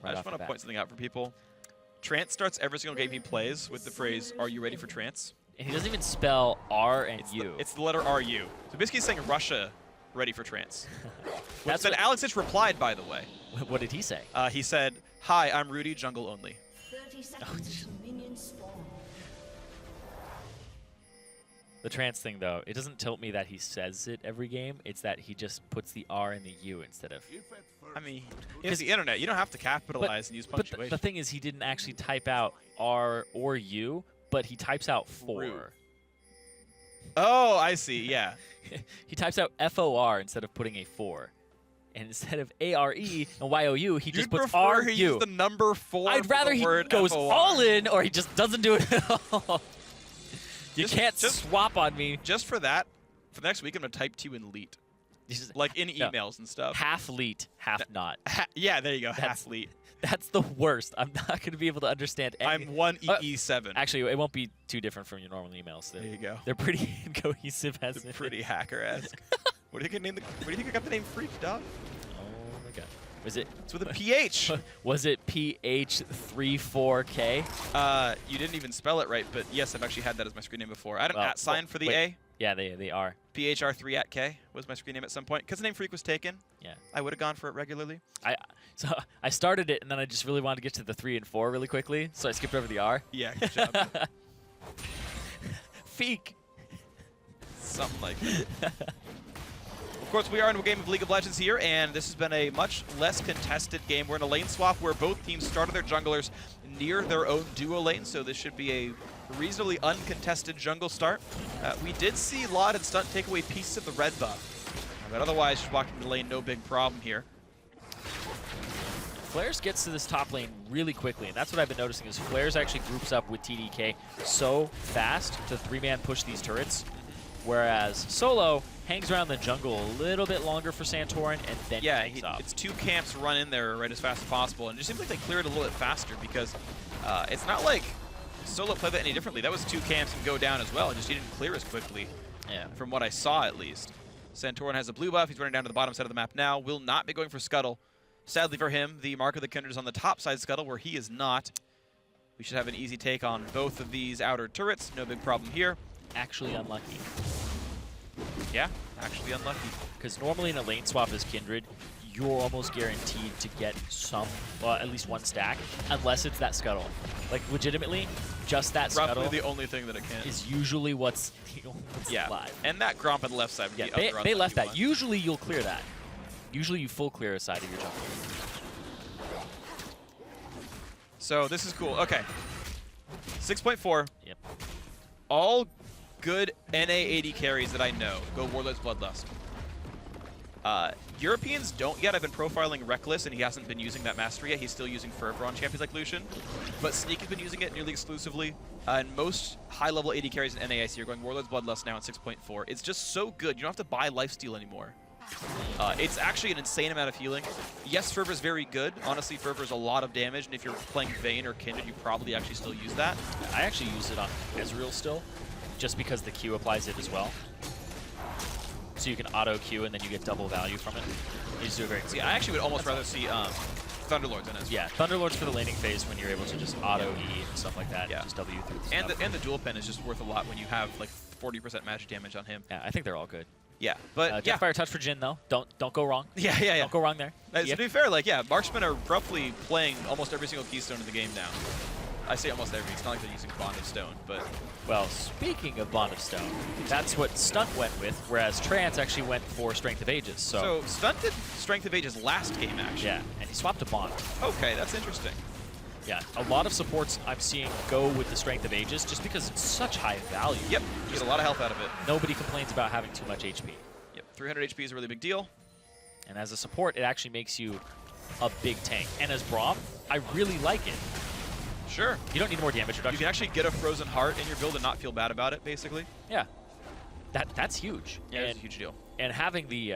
I just want to point something out for people. Trance starts every single game he plays with the phrase, "Are you ready for trance?" And he doesn't even spell R and U. It's the letter R-U. So basically he's saying Russia ready for trance. That's what Alex Itch replied, by the way. What did he say? He said, "Hi, I'm Rudy, jungle only." 30 seconds until minions spawn. The trance thing, though, it doesn't tilt me that he says it every game. It's that he just puts the R and the U instead of... I mean, it's the internet. You don't have to capitalize and use punctuation. But the thing is, he didn't actually type out R or U, but he types out 4. Rude. Oh, I see, yeah. He types out FOR instead of putting a 4. And instead of ARE and YOU, he just puts RU. He used the number 4 I'd rather he goes all in or he just doesn't do it at all. You can't swap on me. Just for that, for next week, I'm going to type to you in leet. Like in emails and stuff. Half leet, half not. Yeah, there you go, half leet. That's the worst. I'm not going to be able to understand anything. I'm 1 EE7. Actually, it won't be too different from your normal emails. There you go. They're pretty cohesive as They're pretty hacker-esque. What do you think I got the name Freak, dog? Oh my god. Was it? It's with a PH. Was it PH34K? You didn't even spell it right, but yes, I've actually had that as my screen name before. I had an @ sign for the A. Yeah, they are. PHR3@K was my screen name at some point. Because the name Freak was taken, yeah, I would have gone for it regularly. So I started it, and then I just really wanted to get to the 3 and 4 really quickly, so I skipped over the R. Yeah, good job. Feek. Something like that. Of course, we are in a game of League of Legends here, and this has been a much less contested game. We're in a lane swap where both teams started their junglers near their own duo lane, so this should be a reasonably uncontested jungle start. We did see Laud and Stunt take away pieces of the red buff, but otherwise, just walking the lane, no big problem here. Flares gets to this top lane really quickly, and that's what I've been noticing is Flares actually groups up with TDK so fast to 3-man push these turrets, whereas Solo hangs around the jungle a little bit longer for Santorin, and then Yeah, hangs up. it's 2 camps run in there right as fast as possible, and it just seems like they clear it a little bit faster because it's not like Solo played that any differently. That was 2 camps and go down as well. It just didn't clear as quickly, from what I saw at least. Santorin has a blue buff. He's running down to the bottom side of the map now. Will not be going for Scuttle. Sadly for him, the Mark of the Kindred is on the top side Scuttle, where he is not. We should have an easy take on both of these outer turrets. No big problem here. Actually unlucky. Yeah, actually unlucky. Because normally in a lane swap as Kindred, you're almost guaranteed to get some, well, at least one stack, unless it's that Scuttle. Like, legitimately, just that Roughly Scuttle the only thing that it can. is usually what's live. And that Gromp on the left side. Yeah, Would be they left that. Usually you'll clear that. Usually you full clear a side of your jungle. So this is cool. Okay. 6.4. Yep. All good NA AD carries that I know go Warlord's Bloodlust. Europeans don't yet. I've been profiling Reckless, and he hasn't been using that mastery yet. He's still using Fervor on champions like Lucian. But Sneak has been using it nearly exclusively. And most high-level AD carries in NAIC are going Warlord's Bloodlust now at 6.4. It's just so good. You don't have to buy Lifesteal anymore. It's actually an insane amount of healing. Yes, Fervor is very good. Honestly, Fervor is a lot of damage, and if you're playing Vayne or Kindred, you probably actually still use that. I actually use it on Ezreal still, just because the Q applies it as well. So you can auto Q and then you get double value from it. You just do it very quickly. See, I actually would almost rather see Thunderlords in it. Yeah, Thunderlords for the laning phase when you're able to just auto E and stuff like that. Yeah. Just W through the And stuff. the dual pen is just worth a lot when you have like 40% magic damage on him. Yeah, I think they're all good. Yeah, but yeah. Deathfire Touch for Jhin though. Don't go wrong. Yeah. Don't go wrong there. To be fair, like, yeah, Marksmen are roughly playing almost every single keystone in the game now. I say almost every. It's not like they're using Bond of Stone, but... Well, speaking of Bond of Stone, that's what Stunt went with, whereas Trance actually went for Strength of Ages. So Stunt did Strength of Ages last game, actually. yeah, and he swapped to Bond. Okay, that's interesting. Yeah, a lot of supports I'm seeing go with the Strength of Ages just because it's such high value. Yep, you get a lot of health out of it. Nobody complains about having too much HP. Yep, 300 HP is a really big deal. And as a support, it actually makes you a big tank. And as Braum, I really like it. Sure. You don't need more damage You reduction. can actually get a Frozen Heart in your build and not feel bad about it, basically. Yeah, that's huge. Yeah, and, it's a huge deal. And having the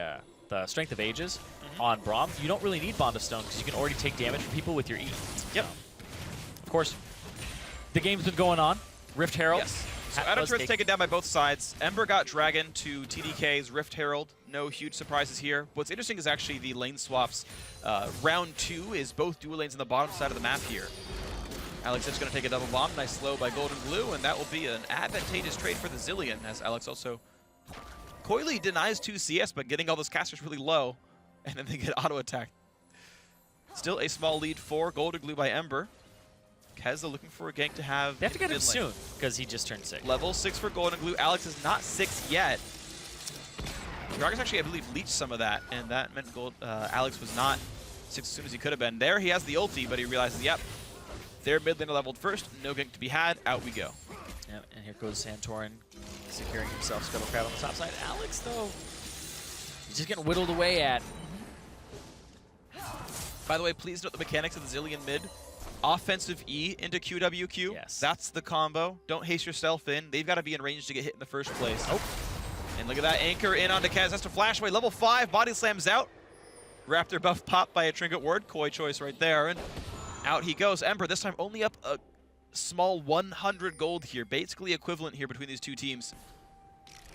Strength of Ages on Braum, you don't really need Bond of Stone because you can already take damage from people with your E. Yep. Of course, the game's been going on. Rift Herald. Yes. So Adam Turret's taken down by both sides. Ember got Dragon to TDK's Rift Herald. No huge surprises here. What's interesting is actually the lane swaps. Round 2 is both dual lanes on the bottom side of the map here. Alex is going to take a double bomb. Nice slow by Golden Blue, and that will be an advantageous trade for the Zillion, as Alex also coyly denies 2 CS, but getting all those casters really low, and then they get auto-attacked. Still a small lead for Golden Blue by Ember. Keza looking for a gank to have. They have to get him mid lane. soon because he just turned 6. Level 6 for Golden Glue. Alex is not 6 yet. Gragas actually, I believe, leached some of that, and that meant Alex was not 6 as soon as he could have been. There he has the ulti, but he realizes, yep, their mid laner leveled first, no gank to be had, out we go. Yep, and here goes Santorin securing himself Scuttle Crab on the top side. Alex, though, he's just getting whittled away at. By the way, please note the mechanics of the Zillion mid. Offensive E into QWQ. Yes. That's the combo. Don't haste yourself in. They've got to be in range to get hit in the first place. Oh. And look at that anchor in onto Kaz. Has to flash away. Level 5. Body slams out. Raptor buff popped by a trinket ward. Koi choice right there. And out he goes. Ember this time only up a small 100 gold here. Basically equivalent here between these two teams.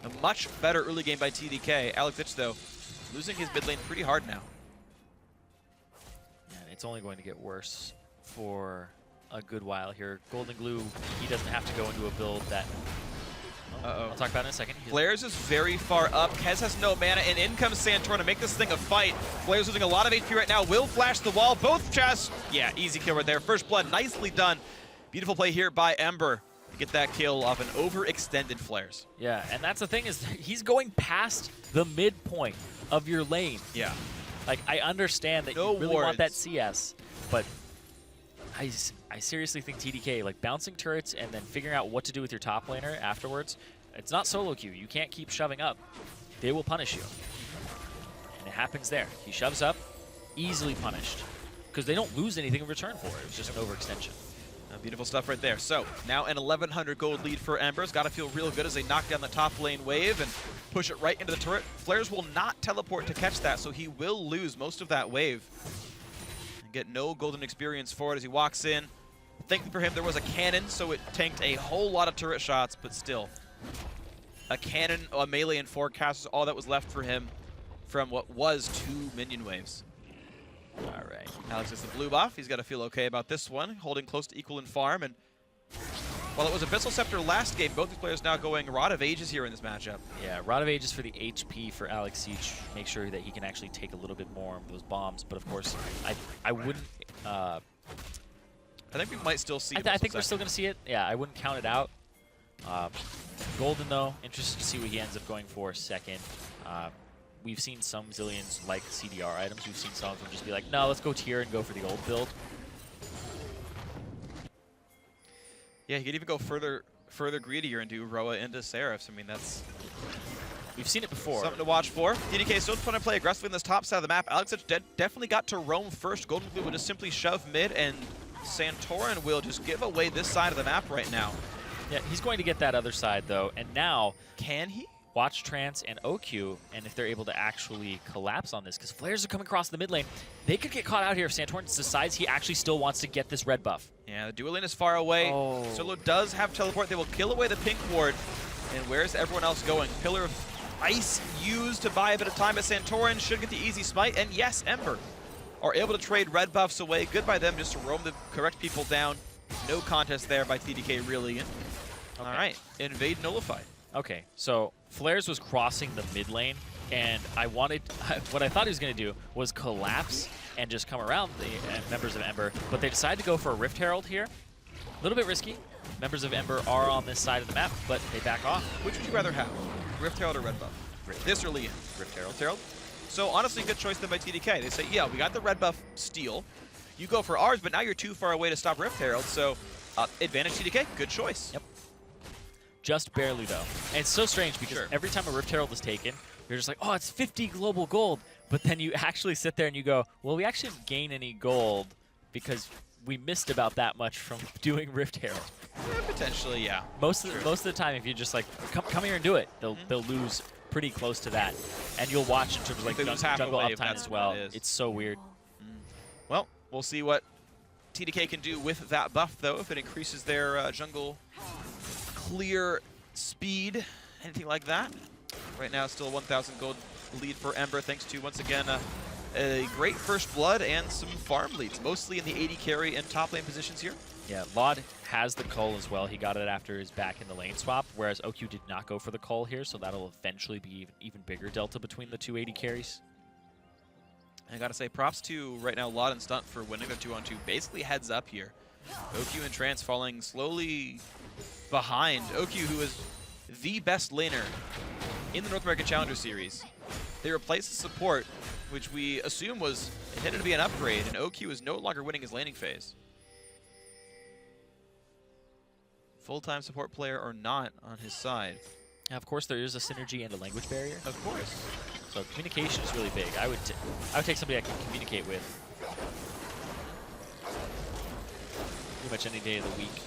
A much better early game by TDK. Alex Itch, though, losing his mid lane pretty hard now. Yeah, it's only going to get worse for a good while here. Golden Glue, he doesn't have to go into a build that... I'll talk about it in a second. Flares is very far up. Kez has no mana, and in comes Santorin to make this thing a fight. Flares losing a lot of HP right now. Will flash the wall. Both chests. Yeah, easy kill right there. First blood, nicely done. Beautiful play here by Ember to get that kill off an overextended Flares. Yeah, and that's the thing is he's going past the midpoint of your lane. Yeah. Like, I understand that No you really wards. want that CS, but I seriously think TDK, like bouncing turrets and then figuring out what to do with your top laner afterwards, it's not solo queue. You can't keep shoving up. They will punish you. And it happens there. He shoves up, easily punished. Because they don't lose anything in return for it. It was just an overextension. Beautiful stuff right there. So now an 1,100 gold lead for Ember's. Got to feel real good as they knock down the top lane wave and push it right into the turret. Flares will not teleport to catch that, so he will lose most of that wave and get no golden experience for it as he walks in. Thankfully for him, there was a cannon, so it tanked a whole lot of turret shots, but still. A cannon, a melee, and 4 casters, all that was left for him from what was 2 minion waves. All right, Alex is the blue buff. He's got to feel okay about this one, holding close to equal in farm. And while it was Abyssal Scepter last game, both these players now going Rod of Ages here in this matchup. Yeah, Rod of Ages for the HP for Alex Siege. Make sure that he can actually take a little bit more of those bombs. But of course, I wouldn't. I think we might still see. I think we're still going to see it. Yeah, I wouldn't count it out. Golden though, interested to see what he ends up going for second. We've seen some Zillions like CDR items. We've seen some of them just be like, no, let's go tier and go for the old build. Yeah, he could even go further greedier and do Roa into Seraphs. I mean, that's... We've seen it before. Something to watch for. DDK still trying to play aggressively in this top side of the map. Alex definitely got to roam first. Golden Blue would just simply shove mid, and Santorin will just give away this side of the map right now. Yeah, he's going to get that other side, though. And now... Can he? Watch Trance and OQ, and if they're able to actually collapse on this, because flares are coming across the mid lane, they could get caught out here if Santorin decides he actually still wants to get this red buff. Yeah, the dual lane is far away. Oh. Solo does have teleport. They will kill away the pink ward. And where's everyone else going? Pillar of Ice used to buy a bit of time, but Santorin should get the easy smite. And yes, Ember are able to trade red buffs away. Good by them just to roam the correct people down. No contest there by TDK really. Okay. All right, invade nullified. Okay, so Flares was crossing the mid lane, and what I thought he was going to do was collapse and just come around the members of Ember, but they decided to go for a Rift Herald here. A little bit risky. Members of Ember are on this side of the map, but they back off. Which would you rather have, Rift Herald or red buff? This early in? Rift Herald. Herald? So honestly, good choice then by TDK. They say, yeah, we got the red buff steal. You go for ours, but now you're too far away to stop Rift Herald, so advantage TDK, good choice. Yep. Just barely, though. And it's so strange because every time a Rift Herald is taken, you're just like, oh, it's 50 global gold. But then you actually sit there and you go, well, we actually didn't gain any gold because we missed about that much from doing Rift Herald. Yeah, potentially, yeah. Most of the time, if you just like, come here and do it, they'll lose pretty close to that. And you'll watch in terms of like jungle uptime as well. It's so weird. Well, we'll see what TDK can do with that buff, though, if it increases their jungle clear speed, anything like that. Right now, still a 1,000 gold lead for Ember, thanks to, once again, a great first blood and some farm leads, mostly in the 80 carry and top lane positions here. Yeah, Laud has the cull as well. He got it after his back in the lane swap, whereas OQ did not go for the cull here, so that'll eventually be even bigger delta between the 280 carries. I gotta say, props to, right now, Laud and Stunt for winning their 2-on-2. Basically heads up here. OQ and Trance falling slowly behind. OQ, who is the best laner in the North American Challenger Series. They replaced the support, which we assume was intended to be an upgrade, and OQ is no longer winning his laning phase. Full-time support player or not on his side. Yeah, of course, there is a synergy and a language barrier. Of course. So communication is really big. I would take somebody I can communicate with pretty much any day of the week.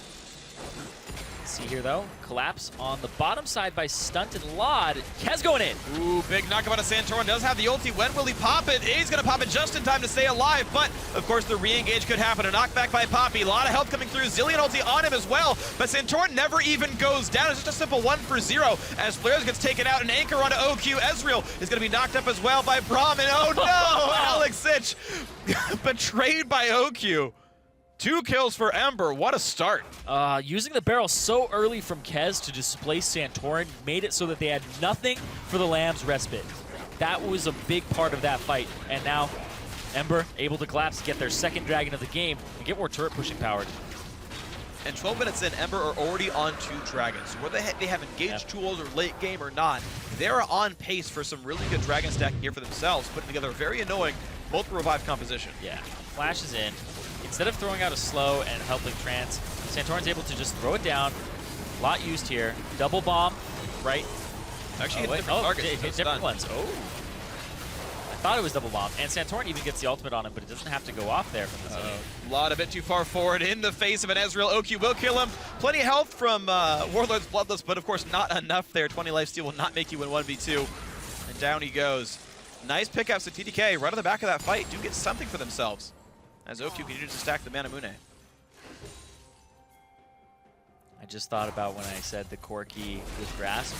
See here, though, collapse on the bottom side by Stunt and Laud. Kez going in. Ooh, big knockup on Santorin. Does have the ulti. When will he pop it? He's going to pop it just in time to stay alive, but, of course, the re-engage could happen. A knockback by Poppy. A lot of health coming through. Zillion ulti on him as well, but Santorin never even goes down. It's just a simple 1-for-0 as Flares gets taken out. An anchor onto OQ. Ezreal is going to be knocked up as well by Braum, and oh no! Alex Sitch betrayed by OQ. 2 kills for Ember. What a start. Using the barrel so early from Kez to displace Santorin made it so that they had nothing for the Lamb's respite. That was a big part of that fight. And now Ember able to collapse, get their second dragon of the game, and get more turret pushing power. And 12 minutes in, Ember are already on 2 dragons. So whether they have engaged tools or late game or not, they're on pace for some really good dragon stacking here for themselves, putting together a very annoying multi-revive composition. Yeah, flashes in. Instead of throwing out a slow and helping Trance, Santorin's able to just throw it down. A lot used here. Double bomb, right? Actually hit different targets. Hit different ones. Oh. thought it was double bomb. And Santorin even gets the ultimate on him, but it doesn't have to go off there from the Zillion. Lot a bit too far forward in the face of an Ezreal. OQ will kill him. Plenty of health from Warlord's Bloodless, but of course not enough there. 20 lifesteal will not make you win 1v2. And down he goes. Nice pickups to TDK right on the back of that fight. Do get something for themselves as OQ continues to stack the Manamune. I just thought about when I said the Corki with Grasp.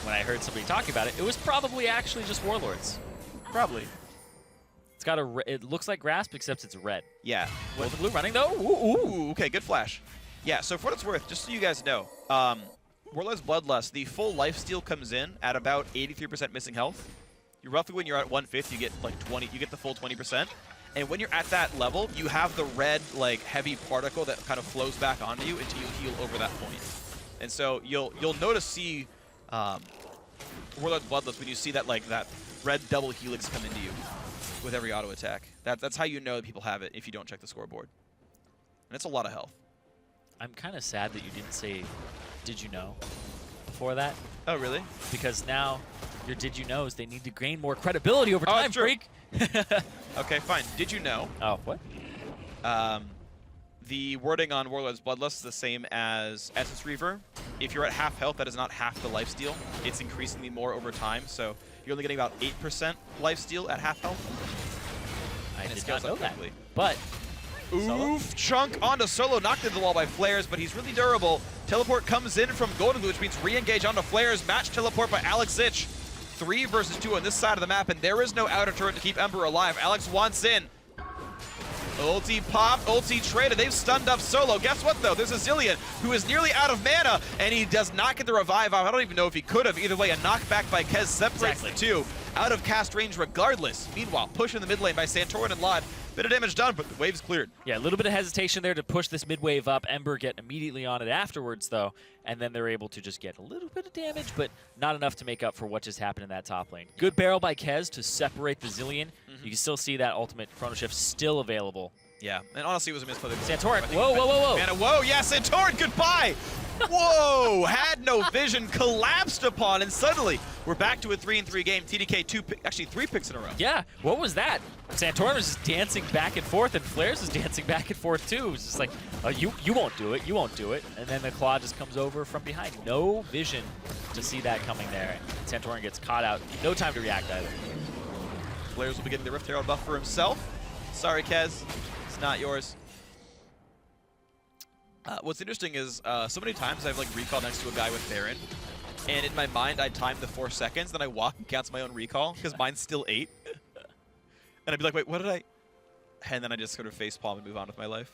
When I heard somebody talking about it, it was probably actually just Warlords. Probably. It's got a. It looks like Grasp, except it's red. Yeah. Golden Blue running though. Ooh. Okay, good flash. Yeah, so for what it's worth, just so you guys know, Warlord's Bloodlust, the full lifesteal comes in at about 83% missing health. You roughly, when you're at 1/5, you get like 20. You get the full 20%. And when you're at that level, you have the red, like, heavy particle that kind of flows back onto you until you heal over that point. And so you'll notice Warlord's Bloodlust when you see that, like, that red double helix come into you with every auto attack. That's how you know that people have it if you don't check the scoreboard. And it's a lot of health. I'm kind of sad that you didn't say, "Did you know?" before that. Oh, really? Because now your "Did you knows" they need to gain more credibility over time, freak. Okay, fine. Did you know? Oh, what? The wording on Warlord's Bloodlust is the same as Essence Reaver. If you're at half health, that is not half the lifesteal. It's increasingly more over time, so you're only getting about 8% lifesteal at half health. I And it did scales not know up that. quickly. But Oof, chunk onto Solo, knocked into the wall by Flares, but he's really durable. Teleport comes in from Golden Blue, which means re-engage onto Flares. Match teleport by Alex Zich. 3 versus 2 on this side of the map, and there is no outer turret to keep Ember alive. Alex wants in. Ulti pop, ulti traded. They've stunned up Solo. Guess what, though? There's a Zillion who is nearly out of mana, and he does not get the revive off. I don't even know if he could have. Either way, a knockback by Kez separates the two. Out of cast range regardless. Meanwhile, push in the mid lane by Santorin and Lod. Bit of damage done, but the wave's cleared. yeah, a little bit of hesitation there to push this mid wave up. Ember getting immediately on it afterwards, though, and then they're able to just get a little bit of damage, but not enough to make up for what just happened in that top lane. Good barrel by Kez to separate the Zillion. You can still see that ultimate Chrono Shift still available. Yeah, and honestly, it was a misplay. Santorin, whoa. Mana, whoa, yeah, Santorin, goodbye! Whoa, had no vision, collapsed upon, and suddenly we're back to a 3-3 game. TDK actually 3 picks in a row. Yeah, what was that? Santorin was just dancing back and forth, and Flares was dancing back and forth too. It was just like, oh, you won't do it, you won't do it. And then the claw just comes over from behind. No vision to see that coming there. Santorin gets caught out. No time to react either. Flares will be getting the Rift Herald buff for himself. Sorry, Kez, it's not yours. What's interesting is so many times I've like recalled next to a guy with Baron, and in my mind I time the 4 seconds, then I walk and cancel my own recall because mine's still 8. And I'd be like, wait, what did I? And then I just sort of facepalm and move on with my life.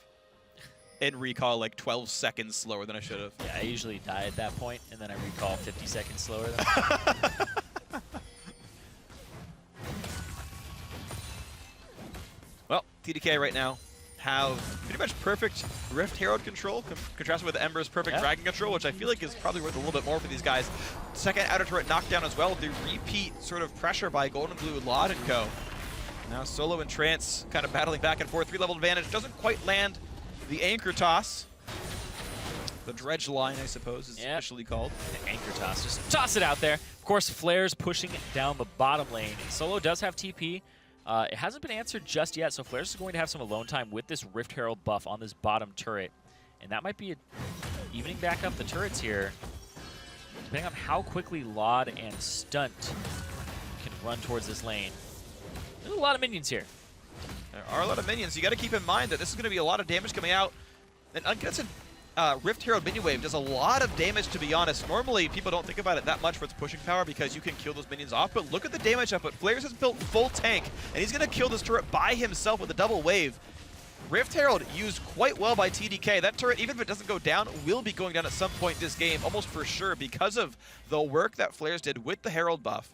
And recall like 12 seconds slower than I should have. Yeah, I usually die at that point, and then I recall 50 seconds slower than Well, TDK right now have pretty much perfect Rift Herald control, contrasted with Ember's perfect Dragon control, which I feel like is probably worth a little bit more for these guys. Second outer turret knockdown as well. The repeat sort of pressure by Golden Blue, Lod, and co. Now Solo and Trance kind of battling back and forth. 3-level advantage. Doesn't quite land the anchor toss. The dredge line, I suppose, is officially called. The anchor toss. Just toss it out there. Of course, Flares pushing down the bottom lane. Solo does have TP. It hasn't been answered just yet, so Flares is going to have some alone time with this Rift Herald buff on this bottom turret. And that might be evening back up the turrets here, depending on how quickly Lod and Stunt can run towards this lane. There's a lot of minions here. There are a lot of minions. You got to keep in mind that this is going to be a lot of damage coming out. And Uncontested Rift Herald minion wave does a lot of damage, to be honest. Normally, people don't think about it that much for its pushing power because you can kill those minions off, but look at the damage output. Flares has built full tank, and he's going to kill this turret by himself with a double wave. Rift Herald used quite well by TDK. That turret, even if it doesn't go down, will be going down at some point this game, almost for sure, because of the work that Flares did with the Herald buff.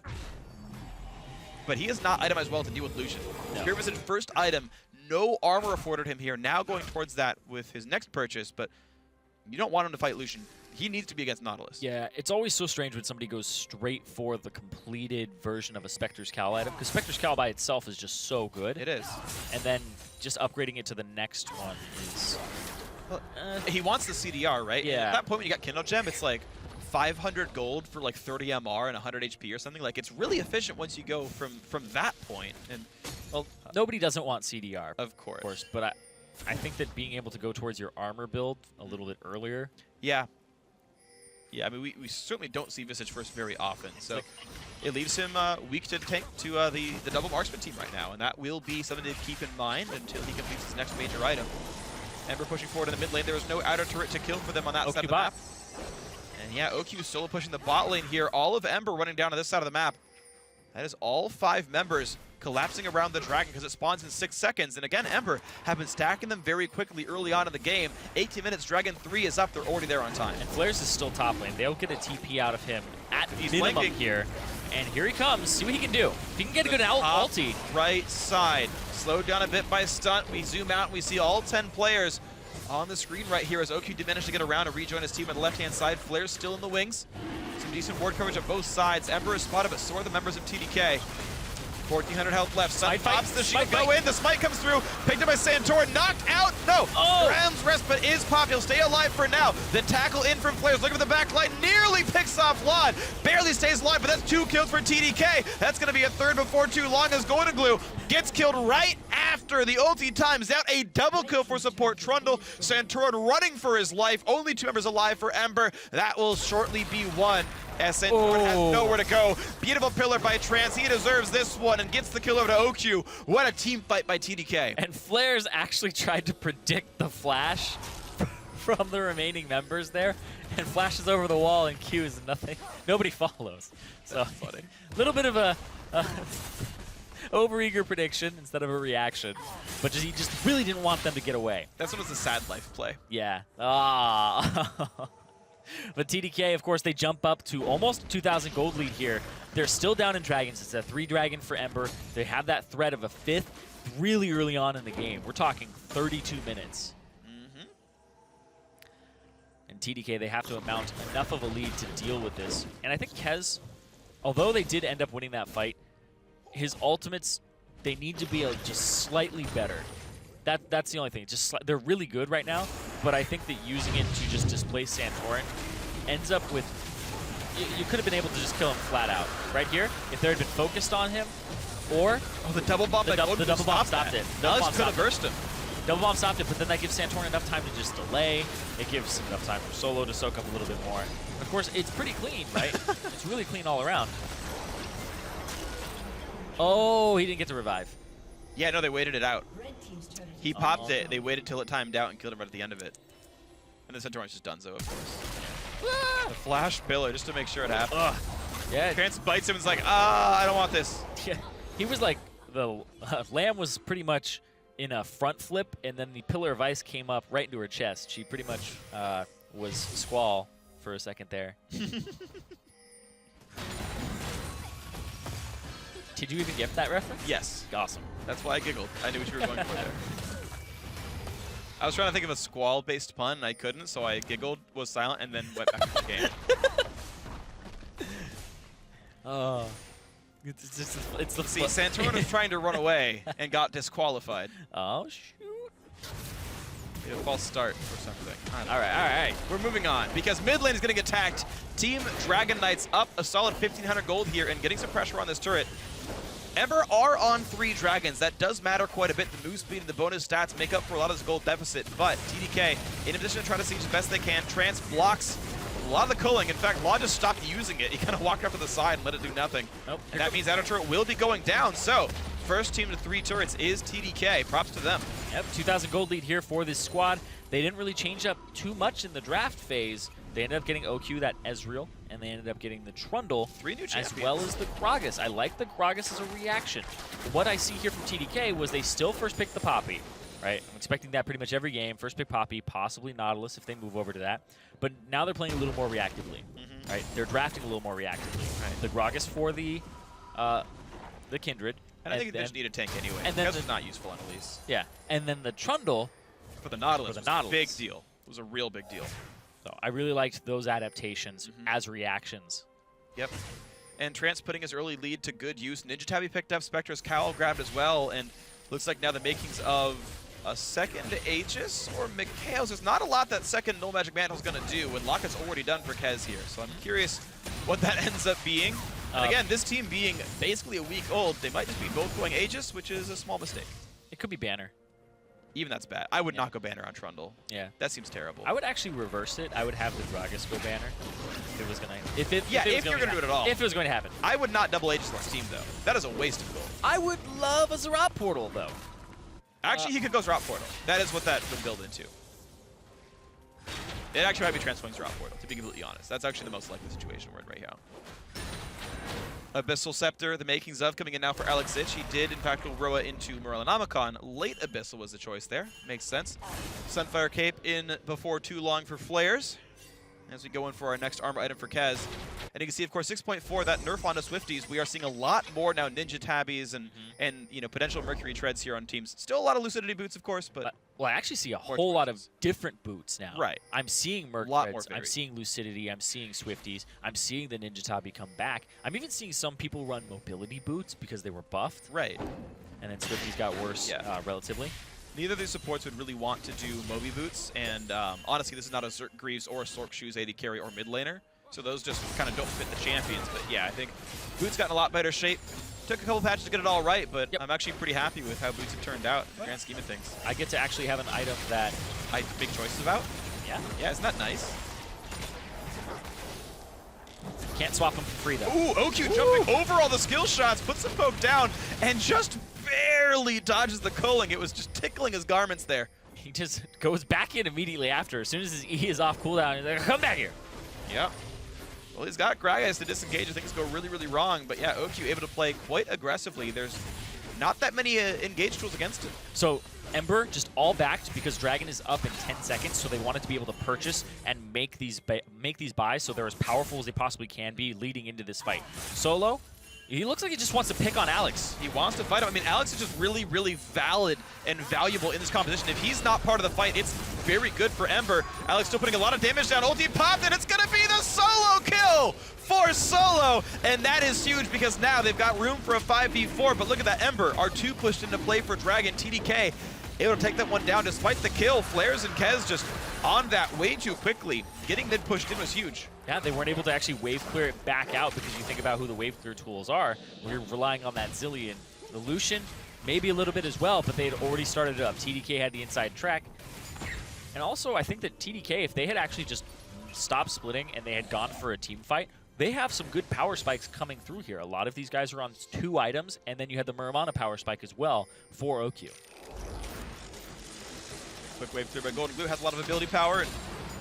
But he is not itemized well to deal with Lucian. No. Here was his first item. No armor afforded him here. Now going towards that with his next purchase, but you don't want him to fight Lucian. He needs to be against Nautilus. Yeah, it's always so strange when somebody goes straight for the completed version of a Spectre's Cowl item, because Spectre's Cowl by itself is just so good. It is. And then just upgrading it to the next one is... He wants the CDR, right? Yeah. And at that point when you got Kindle Gem, it's like, 500 gold for like 30 MR and 100 HP or something. Like, it's really efficient once you go from that point. And Well, nobody doesn't want CDR, of course. but I think that being able to go towards your armor build a little bit earlier. Yeah. Yeah, I mean, we certainly don't see Visage first very often, so it leaves him weak to tank to the double marksman team right now, and that will be something to keep in mind until he completes his next major item. Ember pushing forward in the mid lane. There was no outer turret to kill for them on that side of the map. And yeah, OQ solo pushing the bot lane here. All of Ember running down to this side of the map. That is all 5 members collapsing around the dragon because it spawns in 6 seconds. And again, Ember have been stacking them very quickly early on in the game. 18 minutes, Dragon 3 is up. They're already there on time. And FLICKR is still top lane. They'll get a TP out of him at He's minimum flanking here. And here he comes. See what he can do. If he can get a good ulti. Right side. Slowed down a bit by stunt. We zoom out and we see all 10 players on the screen right here as OQ did manage to get around and rejoin his team on the left-hand side. FLICKR's still in the wings. Some decent board coverage on both sides. Ember is spotted, but so are the members of TDK. 1,400 health left. Sun pops the shield. Go in. The smite comes through. Picked up by Santor. Knocked out. No. Oh. Ram's rest, but is popped. He'll stay alive for now. The tackle in from FLICKR. Looking for the back line. Nearly picks off Lod. Barely stays alive, but that's 2 kills for TDK. That's going to be a 3rd before too long as Golden Glue gets killed right after the ulti times out. A double kill for support Trundle. Santorin running for his life. Only 2 members alive for Ember. That will shortly be 1. As Santorin has nowhere to go. Beautiful pillar by Trance. He deserves this one and gets the kill over to OQ. What a team fight by TDK. And FLICKR's actually tried to predict the flash from the remaining members there, and flashes over the wall and Qs and nothing. Nobody follows. So funny. A little bit of a overeager prediction instead of a reaction, but he just really didn't want them to get away. That's what was a sad life play. Yeah. Ah. But TDK, of course, they jump up to almost 2,000 gold lead here. They're still down in dragons. It's a 3 dragon for Ember. They have that threat of a 5th really early on in the game. We're talking 32 minutes. And TDK, they have to mount enough of a lead to deal with this. And I think Kez, although they did end up winning that fight, his ultimates, they need to be just slightly better. That's the only thing. They're really good right now, but I think that using it to just displace Santorin ends up with you could have been able to just kill him flat out right here if there had been focused on him, or the double bomb. The double bomb stopped it. Alex could have burst him. Double bomb stopped it, but then that gives Santorin enough time to just delay. It gives enough time for Solo to soak up a little bit more. Of course, it's pretty clean, right? It's really clean all around. Oh, he didn't get to revive. Yeah, no, they waited it out. Red team's turret has He popped it. They waited till it timed out and killed him right at the end of it. And then Santorin's just donezo, of course. The flash pillar just to make sure it happened. Yeah. Trance bites him and is like, I don't want this. Yeah. He was like, the Lamb was pretty much in a front flip, and then the Pillar of Ice came up right into her chest. She pretty much was Squall for a second there. Did you even get that reference? Yes. Awesome. That's why I giggled. I knew what you were going for there. I was trying to think of a squall-based pun, and I couldn't, so I giggled, was silent, and then went back to the game. Oh. It's the See, Santorin was trying to run away and got disqualified. Oh, shoot. A false start or something. All right. We're moving on because mid lane is getting attacked. Team Dragon Knights up a solid 1,500 gold here and getting some pressure on this turret. Ember are on 3 dragons. That does matter quite a bit. The move speed and the bonus stats make up for a lot of this gold deficit. But TDK, in addition to trying to siege as best they can, Trance blocks a lot of the culling. In fact, Law just stopped using it. He kind of walked up to the side and let it do nothing. Nope. And that means outer turret will be going down. So, first team to 3 turrets is TDK. Props to them. Yep, 2,000 gold lead here for this squad. They didn't really change up too much in the draft phase. They ended up getting OQ, that Ezreal, and they ended up getting the Trundle, 3 new as champions. well as the Gragas. I like the Gragas as a reaction. What I see here from TDK was they still first picked the Poppy, right? I'm expecting that pretty much every game. First pick Poppy, possibly Nautilus if they move over to that. But now they're playing a little more reactively, right? They're drafting a little more reactively. Right. The Gragas for the Kindred. And I think they just need a tank anyway. And then it's not useful on Elise. Yeah, and then the Trundle For the Nautilus, For the was a big Nautilus. deal. It was a real big deal. So I really liked those adaptations as reactions. Yep. And Trance putting his early lead to good use. Ninja Tabby picked up, Spectre's Cowl grabbed as well, and looks like now the makings of a second Aegis or Mikhail's. There's not a lot that second Null Magic Mantle's going to do, and Lockett's already done for Kez here. So I'm curious what that ends up being. And again, this team being basically a week old, they might just be both going Aegis, which is a small mistake. It could be Banner. Even that's bad. I would not go Banner on Trundle. Yeah. That seems terrible. I would actually reverse it. I would have the Gragas go Banner if it was going to... If you're going to do it at all. If it was going to happen. I would not double Aegis this team, though. That is a waste of gold. I would love a Zerat Portal, though. Actually, he could go Zerat Portal. That is what that would build into. It actually might be transferring Zerat Portal, to be completely honest. That's actually the most likely situation we're in right now. Abyssal Scepter, the makings of, coming in now for Alex Zich. He did, in fact, go Roa into Morellonomicon. Late Abyssal was the choice there. Makes sense. Sunfire Cape in before too long for Flares. As we go in for our next armor item for Kez. And you can see, of course, 6.4, that nerf onto Swifties. We are seeing a lot more now Ninja Tabbies and you know, potential Mercury Treads here on teams. Still a lot of Lucidity boots, of course, but... Well, I actually see a whole lot of different boots now. Right. I'm seeing Merc Treads, I'm seeing Lucidity, I'm seeing Swifties, I'm seeing the Ninja Tabi come back. I'm even seeing some people run mobility boots because they were buffed. Right. And then Swifties got worse relatively. Neither of these supports would really want to do Moby boots, and honestly, this is not a Zerk Greaves or a Sork Shoes AD carry or mid laner, so those just kind of don't fit the champions. But yeah, I think Boots got in a lot better shape. Took a couple patches to get it all right, but I'm actually pretty happy with how Boots have turned out in the grand scheme of things. I get to actually have an item that I make choices about. Yeah. Yeah, isn't that nice? Can't swap them for free, though. Ooh, OQ jumping over all the skill shots, puts the poke down, and just barely dodges the culling. It was just tickling his garments there. He just goes back in immediately after. As soon as his E is off cooldown, he's like, come back here. Yeah. Well, he's got Gragas to disengage if things go really, really wrong. But yeah, OQ able to play quite aggressively. There's not that many engage tools against him. So Ember just all backed because Dragon is up in 10 seconds, so they wanted to be able to purchase and make these buys so they're as powerful as they possibly can be leading into this fight. Solo, he looks like he just wants to pick on Alex. He wants to fight him. I mean, Alex is just really, really valid and valuable in this competition. If he's not part of the fight, it's very good for Ember. Alex still putting a lot of damage down. Ulti popped, and it's going to be the solo kill for Solo. And that is huge because now they've got room for a 5v4. But look at that, Ember, R2 pushed into play for Dragon. TDK able to take that one down despite the kill. Flares and Kez just on that way too quickly. Getting mid pushed in was huge. Yeah, they weren't able to actually wave clear it back out because you think about who the wave clear tools are. We're relying on that Zillion. The Lucian, maybe a little bit as well, but they had already started it up. TDK had the inside track. And also, I think that TDK, if they had actually just stopped splitting and they had gone for a team fight, they have some good power spikes coming through here. A lot of these guys are on 2 items, and then you had the Muramana power spike as well for OQ. Quick wave through by Golden Glue, has a lot of ability power, and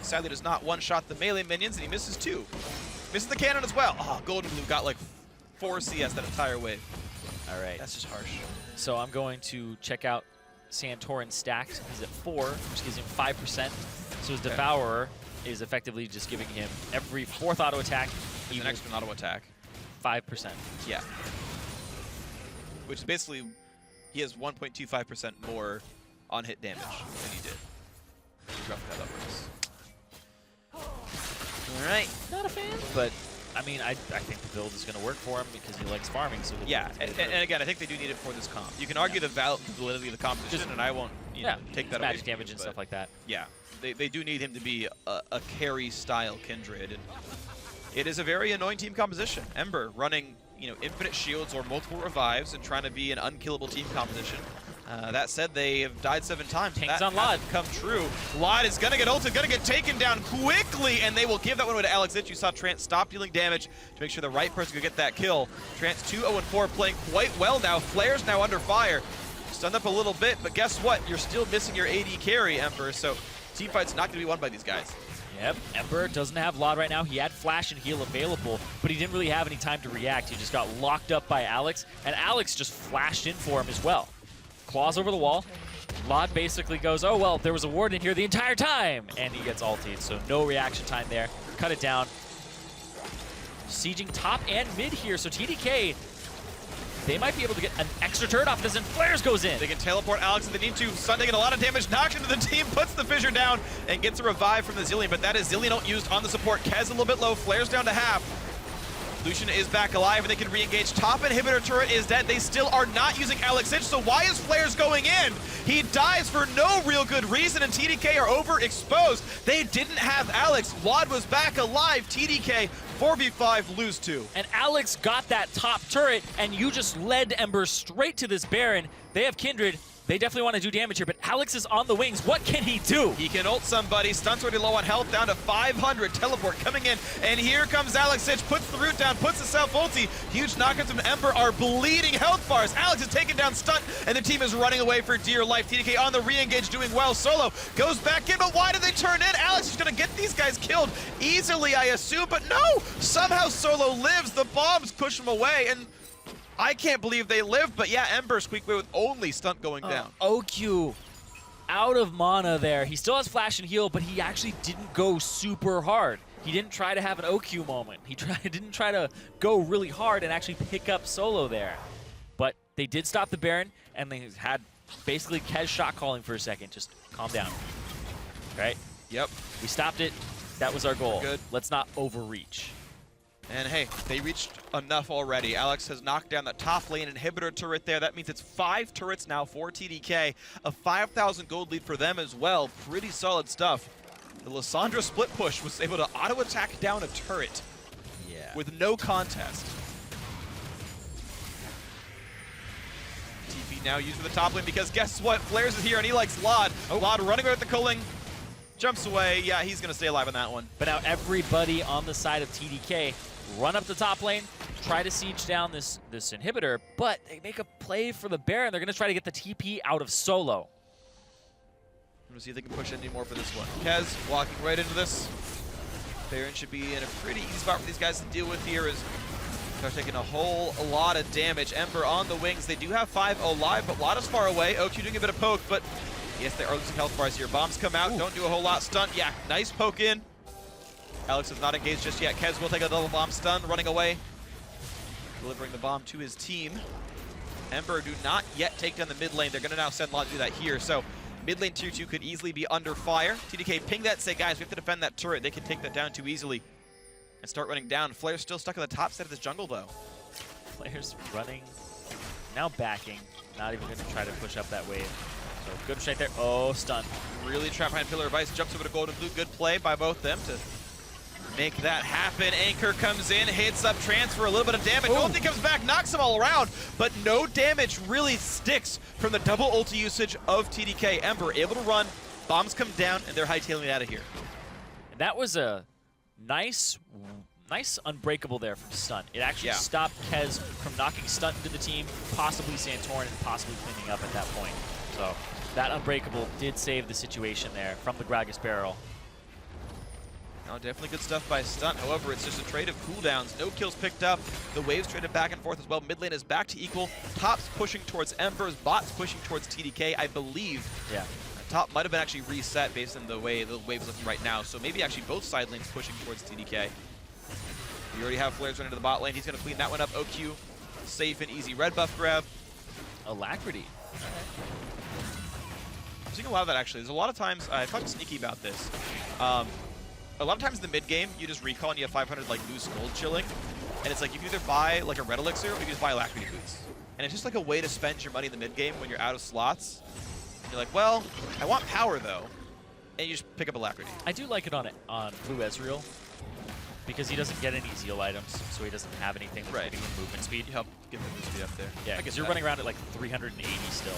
sadly does not one-shot the melee minions, and he misses 2. Misses the cannon as well. Oh, Golden Glue got like 4 CS that entire wave. All right. That's just harsh. So I'm going to check out Santorin stacked. He's at 4, which gives him 5%. So his Devourer is effectively just giving him every 4th auto attack. Even an extra auto attack. 5%. Yeah. Which is basically, he has 1.25% more on hit damage than he did. Rough that up. Alright. Not a fan, but I mean, I think the build is going to work for him because he likes farming. So yeah, and again, I think they do need it for this comp. You can argue the validity of the competition, and I won't take that away. Magic damage and stuff like that. Yeah, they do need him to be a carry-style Kindred, and it is a very annoying team composition. Ember running, infinite shields or multiple revives and trying to be an unkillable team composition. That said, they have died 7 times. Tanks on Lod. Come true. Lod is going to get ulted, going to get taken down quickly, and they will give that one away to Alex Zich. You saw Trance stop dealing damage to make sure the right person could get that kill. Trance 2-0-4 playing quite well now. Flare's now under fire. Stunned up a little bit, but guess what? You're still missing your AD carry, Ember, so teamfight's not going to be won by these guys. Yep, Ember doesn't have Lod right now. He had Flash and Heal available, but he didn't really have any time to react. He just got locked up by Alex, and Alex just flashed in for him as well. Claws over the wall. Lod basically goes, oh, well, there was a ward in here the entire time, and he gets ulted, so no reaction time there. Cut it down. Sieging top and mid here, so TDK, they might be able to get an extra turret off this, and Flares goes in. They can teleport Alex if they need to. Sun taking a lot of damage, knocked into the team, puts the fissure down, and gets a revive from the Zillion, but that is Zillion ult used on the support. Kez a little bit low, Flares down to half. Lucian is back alive, and they can re-engage. Top inhibitor turret is dead. They still are not using Alex Inch, so why is FLICKR going in? He dies for no real good reason, and TDK are overexposed. They didn't have Alex. Wad was back alive. TDK 4v5 lose 2. And Alex got that top turret, and you just led Ember straight to this Baron. They have Kindred. They definitely want to do damage here, but Alex is on the wings. What can he do? He can ult somebody. Stun's already low on health, down to 500. Teleport coming in, and here comes Alex Inch. Puts the root down, puts the self-ulti. Huge knockouts from Ember are bleeding health bars. Alex is taking down Stunt, and the team is running away for dear life. TDK on the re-engage, doing well. Solo goes back in, but why did they turn in? Alex is going to get these guys killed easily, I assume, but no! Somehow Solo lives. The bombs push him away, and I can't believe they lived, but yeah, Ember squeaked away with only Stunt going down. OQ out of mana there. He still has flash and heal, but he actually didn't go super hard. He didn't try to have an OQ moment. He didn't try to go really hard and actually pick up Solo there. But they did stop the Baron, and they had basically Kez shot calling for a second. Just calm down. Right? Yep. We stopped it. That was our goal. Good. Let's not overreach. And hey, they reached enough already. Alex has knocked down the top lane inhibitor turret there. That means it's 5 turrets now for TDK. A 5,000 gold lead for them as well. Pretty solid stuff. The Lissandra split push was able to auto-attack down a turret with no contest. TP now used for the top lane because guess what? Flares is here and he likes Lod. Lod running away with the culling. Jumps away. Yeah, he's going to stay alive on that one. But now everybody on the side of TDK run up the top lane, try to siege down this inhibitor, but they make a play for the Baron. They're going to try to get the TP out of Solo. I'm going to see if they can push any more for this one. Kez walking right into this. Baron should be in a pretty easy spot for these guys to deal with here as they're taking a whole lot of damage. Ember on the wings. They do have 5 alive, but Lada's far away. OQ doing a bit of poke, but yes, they are losing health bars here. Bombs come out, don't do a whole lot. Stun, yeah, nice poke in. Alex is not engaged just yet. Kez will take a double bomb stun, running away. Delivering the bomb to his team. Ember do not yet take down the mid lane. They're going to now send Lon to do that here. So mid lane tier 2 could easily be under fire. TDK ping that, say, guys, we have to defend that turret. They can take that down too easily and start running down. FLICKR's still stuck on the top side of this jungle, though. FLICKR's running, now backing. Not even going to try to push up that wave. So good right there. Oh, stun. Really trapped behind Pillar of Ice. Jumps over to Golden Blue. Good play by both them to make that happen. Anchor comes in, hits up transfer, a little bit of damage. Ulti comes back, knocks them all around, but no damage really sticks from the double ulti usage of TDK. Ember able to run, bombs come down, and they're hightailing it out of here. And that was a nice unbreakable there from Stun. It actually stopped Kez from knocking Stun into the team, possibly Santorin, and possibly cleaning up at that point. So that unbreakable did save the situation there from the Gragas barrel. No, definitely good stuff by Stunt. However, it's just a trade of cooldowns. No kills picked up. The waves traded back and forth as well. Mid lane is back to equal. Top's pushing towards Embers. Bot's pushing towards TDK, I believe. Yeah. Top might have been actually reset based on the way the wave's looking right now. So maybe actually both side lanes pushing towards TDK. We already have flares running to the bot lane. He's going to clean that one up. OQ, safe and easy red buff grab. Alacrity. I'm seeing a lot of that actually. There's a lot of times, I talked sneaky about this. A lot of times in the mid game, you just recall and you have 500 like loose gold chilling. And it's like you can either buy like a red elixir or you can just buy alacrity boots. And it's just like a way to spend your money in the mid game when you're out of slots. And you're like, well, I want power though. And you just pick up alacrity. I do like it on Blue Ezreal because he doesn't get any Zeal items, so he doesn't have anything that's giving him movement speed. You help give him the speed up there. Yeah, because you're running around at like 380 still.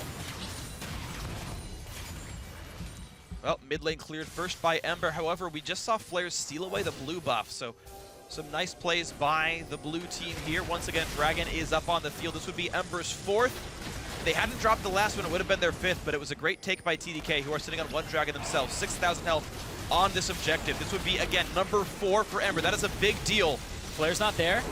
Well, mid lane cleared first by Ember. However, we just saw FLICKR steal away the blue buff. So some nice plays by the blue team here. Once again, Dragon is up on the field. This would be Ember's 4th. If they hadn't dropped the last one, it would have been their 5th, but it was a great take by TDK, who are sitting on 1 Dragon themselves. 6,000 health on this objective. This would be, again, number 4 for Ember. That is a big deal. FLICKR's not there.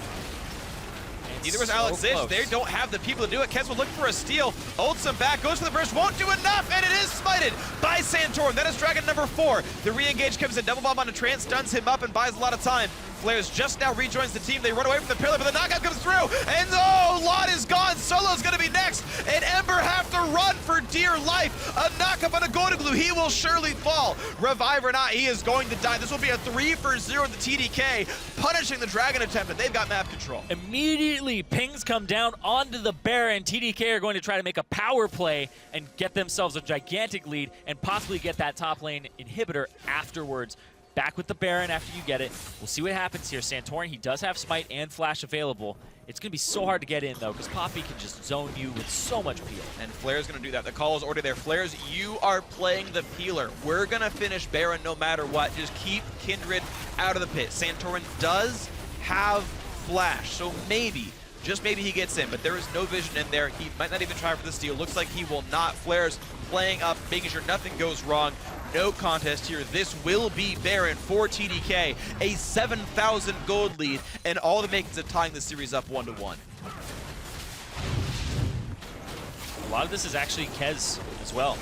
Neither was Alex Inch. They don't have the people to do it. Kez will look for a steal. Ults him back, goes for the burst, won't do enough, and it is smited by Santorin. That is Dragon number 4. The re-engage comes in, double bomb onto Trance, stuns him up and buys a lot of time. FLICKR just now rejoins the team. They run away from the pillar, but the knockout comes through. And oh, Lot is gone. Solo's going to be next. And Ember have to run for dear life. A knockup on a golden glue. He will surely fall. Revive or not, he is going to die. This will be a 3-for-0 with the TDK, punishing the Dragon attempt, and they've got map control. Immediately, pings come down onto the Baron. TDK are going to try to make a power play and get themselves a gigantic lead and possibly get that top lane inhibitor afterwards. Back with the Baron after you get it. We'll see what happens here. Santorin, he does have Smite and Flash available. It's going to be so hard to get in, though, because Poppy can just zone you with so much peel. And FLICKR's going to do that. The call is already there. FLICKR's, you are playing the peeler. We're going to finish Baron no matter what. Just keep Kindred out of the pit. Santorin does have Flash, so maybe, just maybe he gets in, but there is no vision in there. He might not even try for the steal. Looks like he will not. FLICKR's playing up, making sure nothing goes wrong. No contest here. This will be Baron for TDK. A 7,000 gold lead, and all the makings of tying the series up 1-1. A lot of this is actually Kez as well.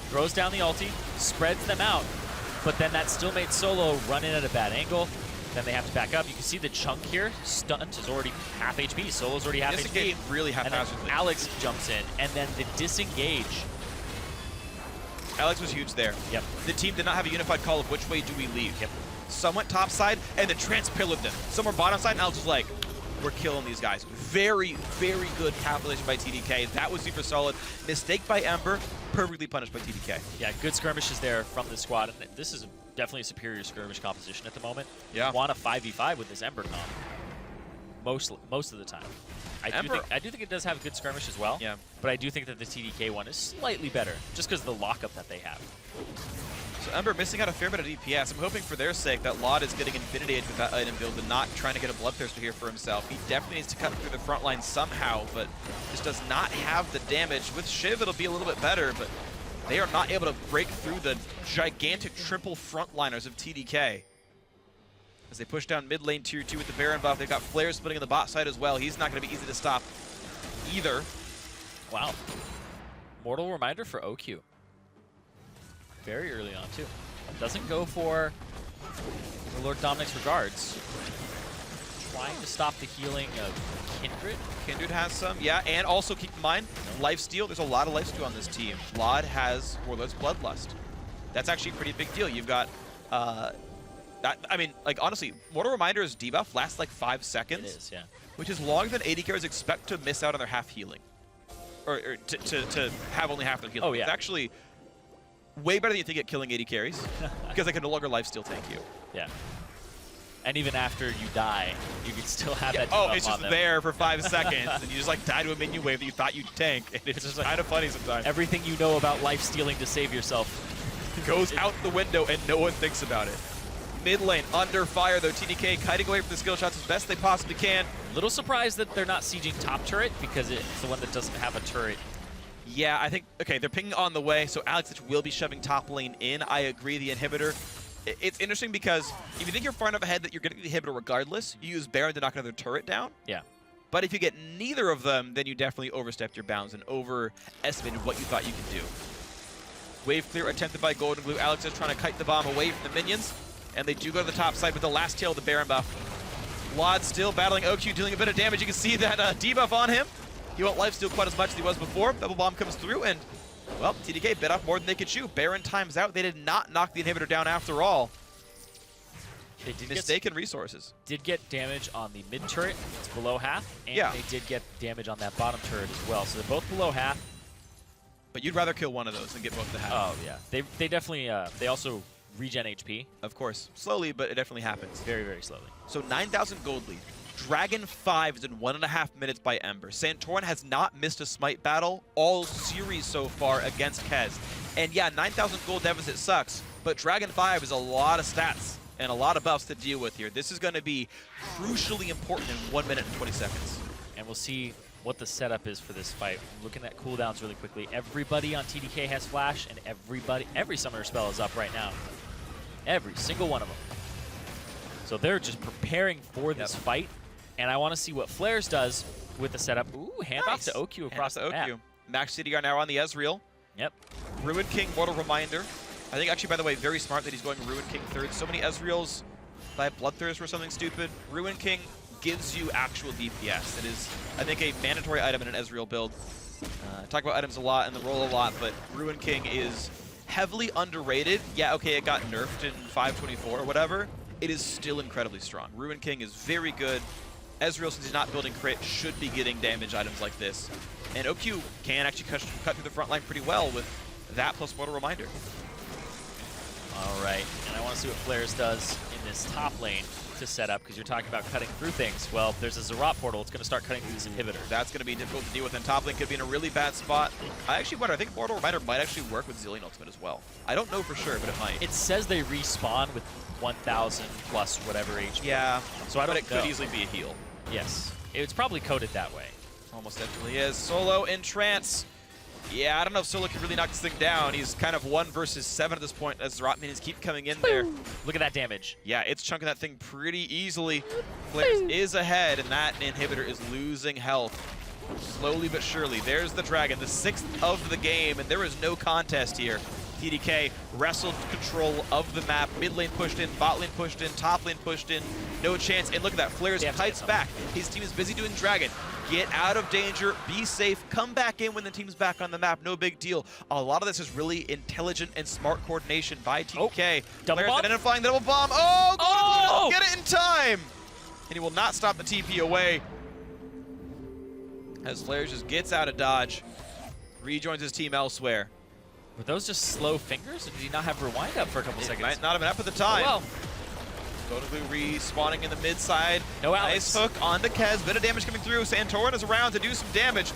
Throws down the ulti, spreads them out, but then that still made Solo run in at a bad angle. Then they have to back up. You can see the chunk here. Stunt is already half HP. Solo's already half Disengage HP. really And then haphazardly. Alex jumps in, and then the disengage. Alex was huge there. Yep. The team did not have a unified call of which way do we leave. Yep. Some went top side and then trans-pillared them. Some were bottom side, and Alex was like, we're killing these guys. Very, very good calculation by TDK. That was super solid. Mistake by Ember, perfectly punished by TDK. Yeah, good skirmishes there from the squad. And this is definitely a superior skirmish composition at the moment. Yeah. You want a 5v5 with this Ember comp. Most of the time. I do think it does have good skirmish as well. Yeah. But I do think that the TDK one is slightly better, just because of the lockup that they have. So Ember missing out a fair bit of DPS. I'm hoping for their sake that Lot is getting Infinity Edge with that item build and not trying to get a Bloodthirster here for himself. He definitely needs to cut through the front line somehow, but just does not have the damage. With Shiv, it'll be a little bit better, but they are not able to break through the gigantic triple frontliners of TDK. As they push down mid lane tier 2 with the Baron buff, they've got FLICKR splitting on the bot side as well. He's not going to be easy to stop either. Wow. Mortal Reminder for OQ. Very early on, too. Doesn't go for Lord Dominic's regards. Trying to stop the healing of Kindred. Kindred has some, yeah, and also keep in mind, lifesteal. There's a lot of lifesteal on this team. Vlad has Warlord's Bloodlust. That's actually a pretty big deal. You've got, I mean, like, honestly, Mortal Reminder's debuff lasts like 5 seconds. It is, yeah. Which is longer than AD carries expect to miss out on their half healing. Or to have only half their healing. Oh, yeah. It's actually way better than you think at killing AD carries, because they can no longer lifesteal tank you. Yeah. And even after you die, you can still have that Oh, debuff it's on just them. there for 5 seconds, and you just like die to a minion wave that you thought you'd tank, and it's just kind of funny sometimes. Everything you know about life stealing to save yourself Goes out the window, and no one thinks about it. Mid lane under fire though. TDK kiting away from the skill shots as best they possibly can. Little surprised that they're not sieging top turret because it's the one that doesn't have a turret. Yeah, I think, okay, they're pinging on the way, so Alex will be shoving top lane in. I agree, the inhibitor. It's interesting because if you think you're far enough ahead that you're getting the inhibitor regardless, you use Baron to knock another turret down. Yeah. But if you get neither of them, then you definitely overstepped your bounds and overestimated what you thought you could do. Wave clear attempted by Golden Glue. Alex is trying to kite the bomb away from the minions, and they do go to the top side with the last tail of the Baron buff. Vlad still battling OQ, dealing a bit of damage. You can see that debuff on him. He won't lifesteal quite as much as he was before. Double bomb comes through, and, well, TDK bit off more than they could chew. Baron times out. They did not knock the inhibitor down after all. They did Mistaken resources. Did get damage on the mid turret. It's below half. And Yeah. they did get damage on that bottom turret as well. So they're both below half. But you'd rather kill one of those than get both the half. Oh, yeah. They definitely, they also regen HP. Of course. Slowly, but it definitely happens. Very, very slowly. So 9,000 gold lead. Dragon 5 is in 1.5 minutes by Ember. Santorin has not missed a smite battle all series so far against Kez. And yeah, 9,000 gold deficit sucks, but Dragon 5 is a lot of stats and a lot of buffs to deal with here. This is going to be crucially important in 1 minute and 20 seconds. And we'll see what the setup is for this fight. Looking at cooldowns really quickly. Everybody on TDK has flash, and every summoner spell is up right now. Every single one of them. So they're just preparing for this fight. And I want to see what FLICKR does with the setup. Ooh, handoff to OQ across the map. Max CDR now on the Ezreal. Yep. Ruin King, Mortal Reminder. I think actually, by the way, very smart that he's going Ruin King third. So many Ezreals buy Bloodthirst or something stupid. Ruin King gives you actual DPS. It is, I think, a mandatory item in an Ezreal build. I talk about items a lot and the role a lot, but Ruin King is heavily underrated. Yeah, okay, it got nerfed in 5.24 or whatever. It is still incredibly strong. Ruin King is very good. Ezreal, since he's not building crit, should be getting damage items like this. And OQ can actually cut through the front line pretty well with that plus Mortal Reminder. All right, and I want to see what FLICKR does in this top lane to set up, because you're talking about cutting through things. Well, if there's a Zerat portal, it's going to start cutting through this inhibitor. That's going to be difficult to deal with, and top lane could be in a really bad spot. I actually wonder, I think Mortal Reminder might actually work with Zillion Ultimate as well. I don't know for sure, but it might. It says they respawn with 1,000 plus whatever HP. Yeah, so I don't but it know. could easily be a heal. Yes, it's probably coded that way. Almost definitely is. Solo in trance. Yeah, I don't know if Solo can really knock this thing down. He's kind of 1 versus 7 at this point as Zerat minions keep coming in there. Look at that damage. Yeah, it's chunking that thing pretty easily. FLICKR is ahead, and that inhibitor is losing health. Slowly but surely. There's the dragon, the 6th of the game, and there is no contest here. TDK wrestled control of the map. Mid lane pushed in, bot lane pushed in, top lane pushed in. No chance. And look at that. FLICKR's kites back. His team is busy doing dragon. Get out of danger. Be safe. Come back in when the team's back on the map. No big deal. A lot of this is really intelligent and smart coordination by TDK. Double bomb? Identifying the double bomb. Oh! Get it in time! And he will not stop the TP away. As FLICKR just gets out of dodge. Rejoins his team elsewhere. Were those just slow fingers, or did he not have rewind up for a couple seconds? Might not have been up at the time. Oh, well. Totally respawning in the mid side. No Alex. Nice hook onto Kez. Bit of damage coming through. Santorin is around to do some damage.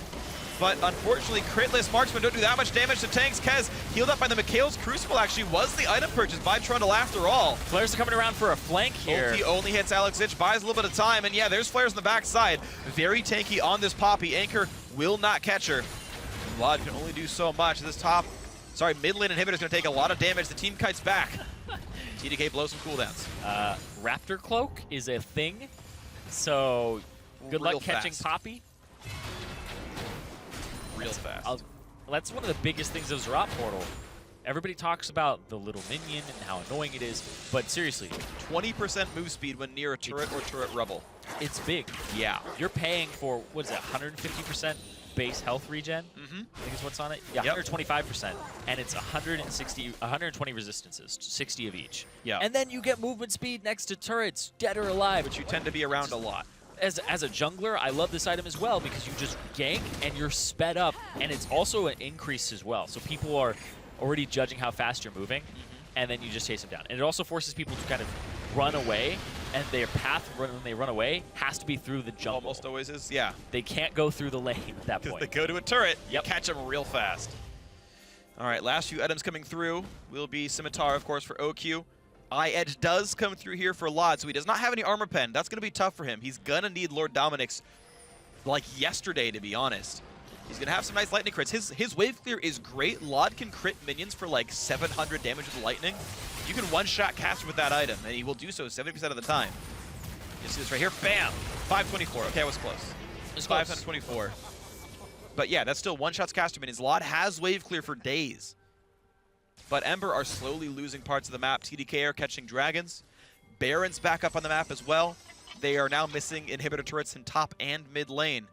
But unfortunately, critless marksmen don't do that much damage to tanks. Kez healed up by the Mikhail's Crucible actually was the item purchase by Trundle after all. FLICKR's coming around for a flank here. Ulti only hits Alex Ich, buys a little bit of time. And yeah, there's flares on the backside. Very tanky on this Poppy. Anchor will not catch her. Vlad can only do so much. This top, mid lane inhibitor is going to take a lot of damage. The team kites back. TDK blows some cooldowns. Raptor Cloak is a thing, so good luck catching fast. Poppy. Real fast. That's one of the biggest things of Zerat Portal. Everybody talks about the little minion and how annoying it is, but seriously, 20% move speed when near a turret or turret rubble. it's big. Yeah. You're paying for, what is it, 150% base health regen? Mm-hmm. I think is what's on it. Yeah, Yep. 125%, and it's 120 resistances, 60 of each. Yeah. And then you get movement speed next to turrets, dead or alive. But you tend to be around a lot. As a jungler, I love this item as well because you just gank and you're sped up, and it's also an increase as well. So people are already judging how fast you're moving, and then you just chase them down. And it also forces people to kind of run away, and their path when they run away has to be through the jungle. Almost always is, yeah. They can't go through the lane at that Because point. they go to a turret, Yep. catch them real fast. All right, last few items coming through will be Scimitar, of course, for OQ. Eye Edge does come through here for Lod, so he does not have any armor pen. That's going to be tough for him. He's going to need Lord Dominic's like yesterday, to be honest. He's going to have some nice lightning crits. His wave clear is great. Lod can crit minions for like 700 damage with lightning. You can one-shot cast with that item, and he will do so 70% of the time. You see this right here? Bam! 524. Okay, I was close. It's 524. But yeah, that's still one-shots caster minions. Lod has wave clear for days. But Ember are slowly losing parts of the map. TDK are catching dragons. Baron's back up on the map as well. They are now missing inhibitor turrets in top and mid lane.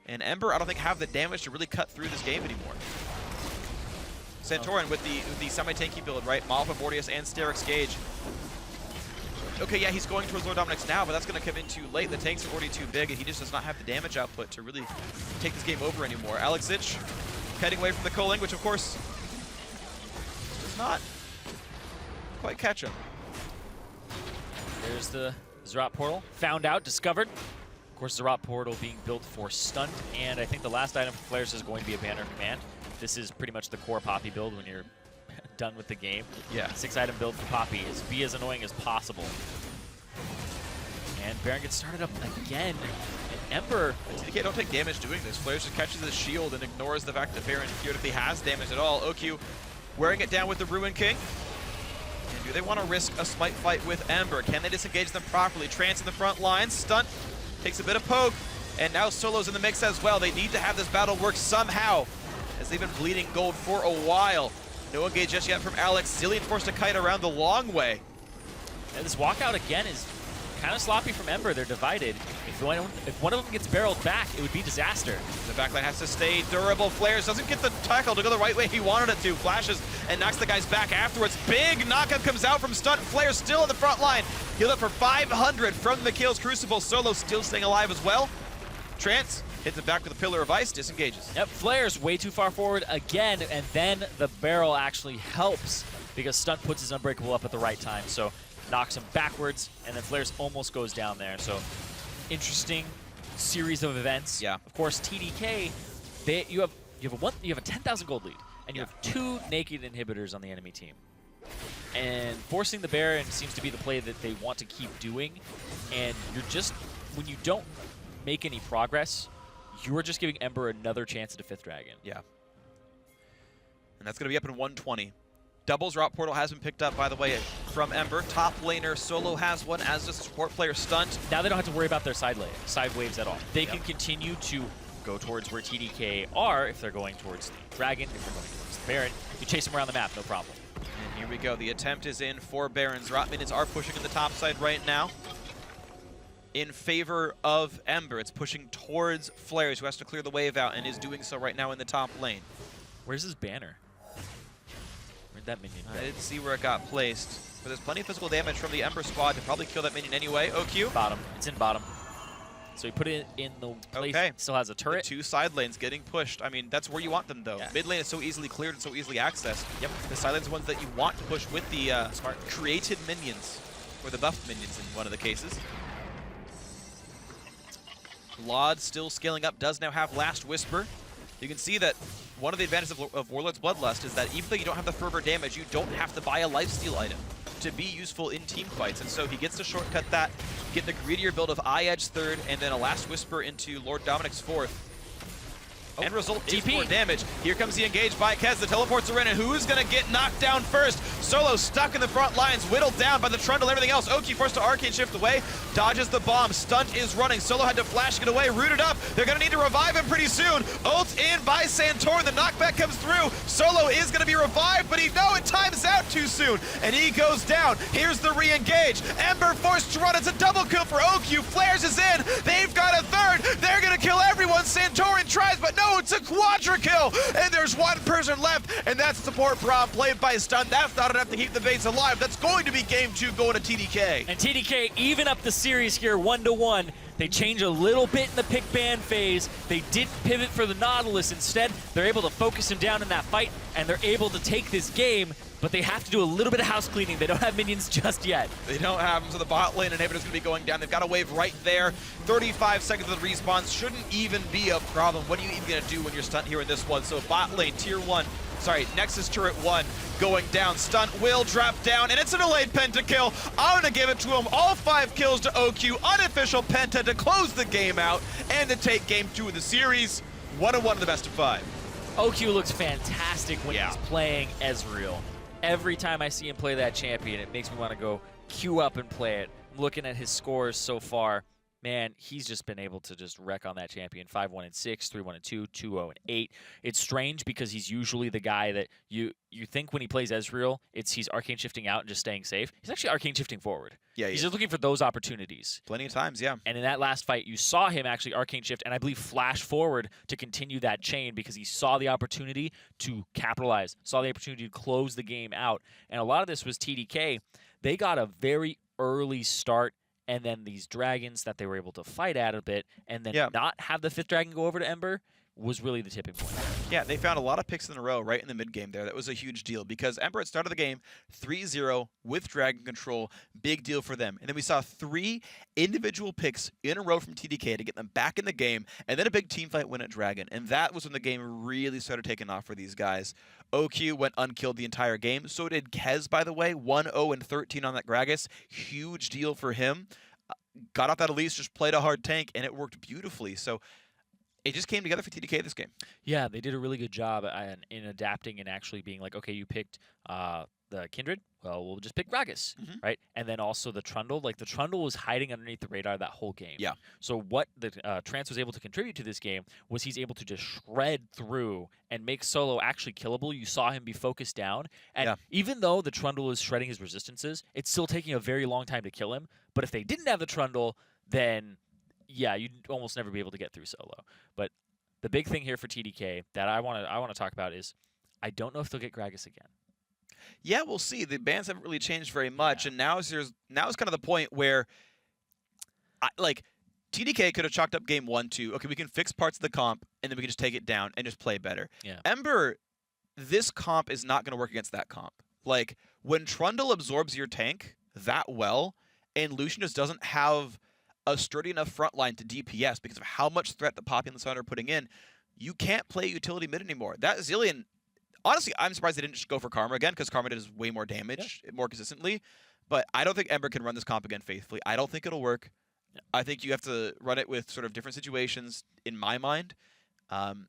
And Ember, I don't think, have the damage to really cut through this game anymore. Santorin with the semi-tanky build, right? Malphite, Mortius, and Sterix Gage. Okay, yeah, he's going towards Lord Dominic's now, but that's going to come in too late. The tanks are already too big, and he just does not have the damage output to really take this game over anymore. Alex Ich heading away from the culling, which, of course, does not quite catch him. There's the Zerat portal. Found out, discovered. Of course, Zerat portal being built for stunt, and I think the last item for players is going to be a banner command. This is pretty much the core Poppy build when you're done with the game. Yeah. 6-item build for Poppy is be as annoying as possible. And Baron gets started up again. And Ember. TDK don't take damage doing this. Flares just catches his shield and ignores the fact that Baron theoretically has damage at all. OQ wearing it down with the Ruin King. And do they want to risk a smite fight with Ember? Can they disengage them properly? Trance in the front line. Stunt takes a bit of poke. And now Solo's in the mix as well. They need to have this battle work somehow, as they've been bleeding gold for a while. No engage just yet from Alex. Zillion forced to kite around the long way. And this walkout again is kind of sloppy from Ember. They're divided. If one of them gets barreled back, it would be disaster. The backline has to stay durable. Flares doesn't get the tackle to go the right way he wanted it to. Flashes and knocks the guys back afterwards. Big knockup comes out from Stunt. Flares still on the front line. Healed up for 500 from Mikhail's Crucible. Solo still staying alive as well. Trance hits it back with a Pillar of Ice, disengages. Yep, Flare's way too far forward again, and then the barrel actually helps because Stunt puts his Unbreakable up at the right time. So knocks him backwards, and then Flares almost goes down there. So interesting series of events. Yeah. Of course, TDK, you have a 10,000 gold lead, and you have 2 naked inhibitors on the enemy team. And forcing the Baron seems to be the play that they want to keep doing. And you're just, when you don't make any progress, you're just giving Ember another chance at a 5th Dragon. Yeah. And that's going to be up in 120. Doubles Route Portal has been picked up, by the way, from Ember. Top laner Solo has one, as does the support player Stunt. Now they don't have to worry about their side waves at all. They can continue to go towards where TDK are if they're going towards the Dragon, if they're going towards the Baron. You chase them around the map, no problem. And here we go. The attempt is in for Barons. Rot minions are pushing in the top side right now in favor of Ember. It's pushing towards Flares, who has to clear the wave out and is doing so right now in the top lane. Where's his banner? Where'd that minion go? I didn't see where it got placed, but there's plenty of physical damage from the Ember squad to probably kill that minion anyway. OQ. Bottom. It's in bottom. So he put it in the place. Okay. Still has a turret. The 2 side lanes getting pushed. I mean, that's where you want them, though. Yeah. Mid lane is so easily cleared and so easily accessed. Yep. The side lanes are ones that you want to push with the smart created minions, or the buffed minions in one of the cases. Laud still scaling up, does now have Last Whisper. You can see that one of the advantages of Warlord's Bloodlust is that even though you don't have the fervor damage, you don't have to buy a lifesteal item to be useful in team fights. And so he gets to shortcut that, get the greedier build of Eye-Edge 3rd, and then a Last Whisper into Lord Dominic's 4th. End result is more damage. Here comes the engage by Kez. The teleports are in, and who's going to get knocked down first? Solo stuck in the front lines, whittled down by the trundle and everything else. Oki forced to arcane shift away, dodges the bomb. Stunt is running. Solo had to flash get away, rooted up. They're going to need to revive him pretty soon. Ult in by Santorin. The knockback comes through. Solo is going to be revived, but it times out too soon, and he goes down. Here's the re-engage. Ember forced to run. It's a double kill for OQ. Flares is in. They've got a 3rd. They're going to kill everyone. Santorin tries, but no, it's a quadra kill, and there's 1 person left, and that's support Braum played by Stun. That's not enough to keep the base alive. That's going to be game 2 going to TDK. And TDK even up the series here 1-1. They change a little bit in the pick ban phase. They didn't pivot for the Nautilus. Instead, they're able to focus him down in that fight, and they're able to take this game, but they have to do a little bit of house cleaning. They don't have minions just yet. They don't have them, so the bot lane inhibitor's going to be going down. They've got a wave right there. 35 seconds of the respawns shouldn't even be a problem. What are you even going to do when you're stunned here in this one? So bot lane, tier 1, sorry, Nexus turret 1 going down. Stunt will drop down, and it's an delayed pentakill. I'm going to give it to him. All 5 kills to OQ. Unofficial penta to close the game out and to take game 2 of the series. 1-1 in the best of 5. OQ looks fantastic when he's playing Ezreal. Every time I see him play that champion, it makes me want to go queue up and play it. I'm looking at his scores so far. Man, he's just been able to just wreck on that champion. 5-1-6, 3-1-2, 2-0-8. It's strange because he's usually the guy that you think when he plays Ezreal, he's arcane shifting out and just staying safe. He's actually arcane shifting forward. Yeah, he's just looking for those opportunities. Plenty of times, yeah. And in that last fight, you saw him actually arcane shift and I believe flash forward to continue that chain because he saw the opportunity to capitalize, saw the opportunity to close the game out. And a lot of this was TDK. They got a very early start, and then these dragons that they were able to fight at a bit, and then not have the 5th dragon go over to Ember was really the tipping point. Yeah, they found a lot of picks in a row right in the mid game there. That was a huge deal because Ember had started the game 3-0 with dragon control. Big deal for them. And then we saw 3 individual picks in a row from TDK to get them back in the game, and then a big team fight win at dragon. And that was when the game really started taking off for these guys. OQ went unkilled the entire game. So did Kez, by the way. 1-0-13 on that Gragas. Huge deal for him. Got off that Elise, just played a hard tank, and it worked beautifully. So it just came together for TDK this game. Yeah, they did a really good job in adapting and actually being like, okay, you picked the Kindred. Well, we'll just pick Gragas, right? And then also the Trundle. Like, the Trundle was hiding underneath the radar that whole game. Yeah. So what the Trance was able to contribute to this game was he's able to just shred through and make Solo actually killable. You saw him be focused down. And even though the Trundle is shredding his resistances, it's still taking a very long time to kill him. But if they didn't have the Trundle, then, yeah, you'd almost never be able to get through Solo. But the big thing here for TDK that I want to talk about is I don't know if they'll get Gragas again. Yeah, we'll see. The bans haven't really changed very much, and now is kind of the point where, TDK could have chalked up game 1 to, okay, we can fix parts of the comp, and then we can just take it down and just play better. Yeah. Ember, this comp is not going to work against that comp. Like, when Trundle absorbs your tank that well, and Lucian just doesn't have a sturdy enough front line to DPS because of how much threat the Poppy and the Sun are putting in, you can't play utility mid anymore. That Zilean, honestly, I'm surprised they didn't just go for Karma again, because Karma does way more damage more consistently. But I don't think Ember can run this comp again faithfully. I don't think it'll work. Yeah. I think you have to run it with sort of different situations, in my mind. And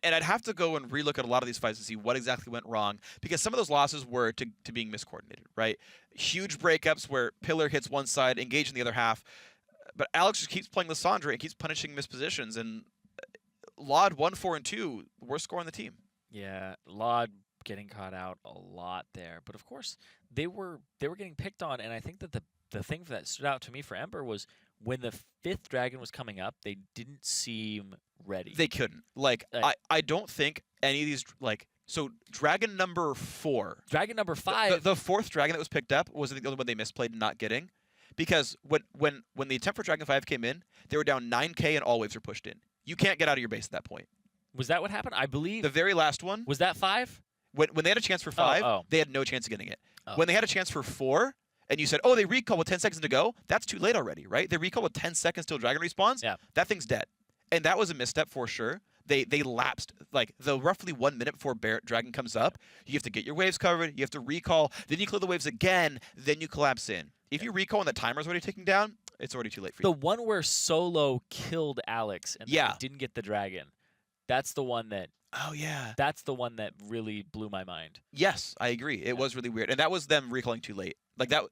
I'd have to go and relook at a lot of these fights to see what exactly went wrong, because some of those losses were to being miscoordinated, right? Huge breakups where Pillar hits one side, engaged in the other half. But Alex just keeps playing Lissandra and keeps punishing mispositions. And Laud 1, 4, and 2, worst score on the team. Yeah, Laud getting caught out a lot there. But of course, they were getting picked on, and I think that the thing that stood out to me for Ember was when the 5th dragon was coming up, they didn't seem ready. They couldn't. I don't think any of these, so dragon number 4. Dragon number 5. The 4th dragon that was picked up was the only one they misplayed and not getting. Because when the attempt for Dragon 5 came in, they were down 9k and all waves were pushed in. You can't get out of your base at that point. Was that what happened? I believe the very last one. Was that 5? When they had a chance for 5, they had no chance of getting it. Oh. When they had a chance for 4, and you said, oh, they recall with 10 seconds to go, that's too late already, right? They recall with 10 seconds till Dragon respawns. Yeah. That thing's dead. And that was a misstep for sure. They lapsed, the roughly 1 minute before Dragon comes up, you have to get your waves covered, you have to recall, then you clear the waves again, then you collapse in. If you recall and the timer's already ticking down, it's already too late for you. The one where Solo killed Alex and didn't get the dragon, that's the one that... Oh, yeah. That's the one that really blew my mind. Yes, I agree. It was really weird. And that was them recalling too late.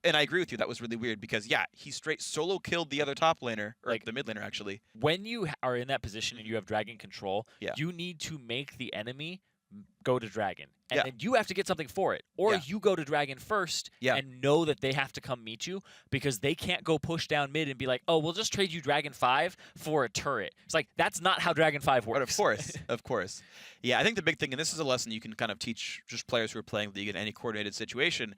And I agree with you, that was really weird because, he straight solo killed the other top laner, or the mid laner, actually. When you are in that position and you have dragon control, you need to make the enemy go to dragon. And then you have to get something for it. Or you go to dragon first and know that they have to come meet you, because they can't go push down mid and be like, oh, we'll just trade you dragon 5 for a turret. It's like, that's not how dragon 5 works. But of course, of course. Yeah, I think the big thing, and this is a lesson you can kind of teach just players who are playing League in any coordinated situation,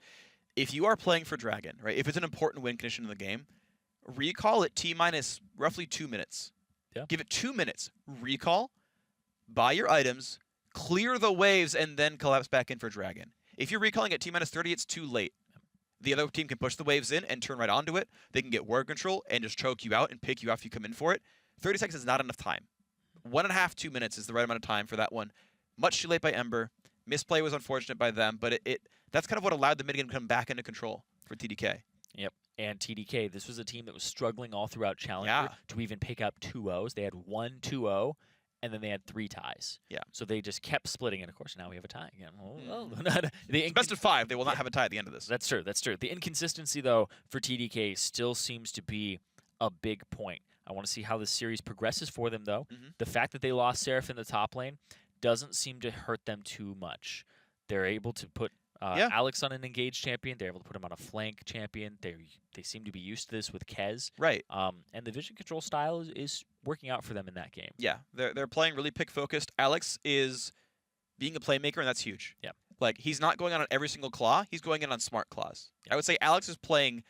if you are playing for dragon, right, if it's an important win condition in the game, recall at T-minus roughly 2 minutes. Yeah. Give it 2 minutes. Recall, buy your items, clear the waves, and then collapse back in for dragon. If you're recalling at T-minus 30, it's too late. The other team can push the waves in and turn right onto it. They can get ward control and just choke you out and pick you off if you come in for it. 30 seconds is not enough time. 1.5, 2 minutes is the right amount of time for that one. Much too late by Ember. Misplay was unfortunate by them, but that's kind of what allowed the mid game to come back into control for TDK. Yep. And TDK, this was a team that was struggling all throughout Challenger to even pick up 2-0s. They had 1 2-0, and then they had 3 ties. Yeah. So they just kept splitting, and of course now we have a tie again. It's best of 5. They will not have a tie at the end of this. That's true. That's true. The inconsistency, though, for TDK still seems to be a big point. I want to see how this series progresses for them, though. The fact that they lost Seraph in the top lane doesn't seem to hurt them too much. They're able to put Alex on an engaged champion. They're able to put him on a flank champion. They seem to be used to this with Kez. Right. And the vision control style is working out for them in that game. Yeah, they're playing really pick focused. Alex is being a playmaker, and that's huge. Yeah. He's not going on every single claw. He's going in on smart claws. I would say Alex is playing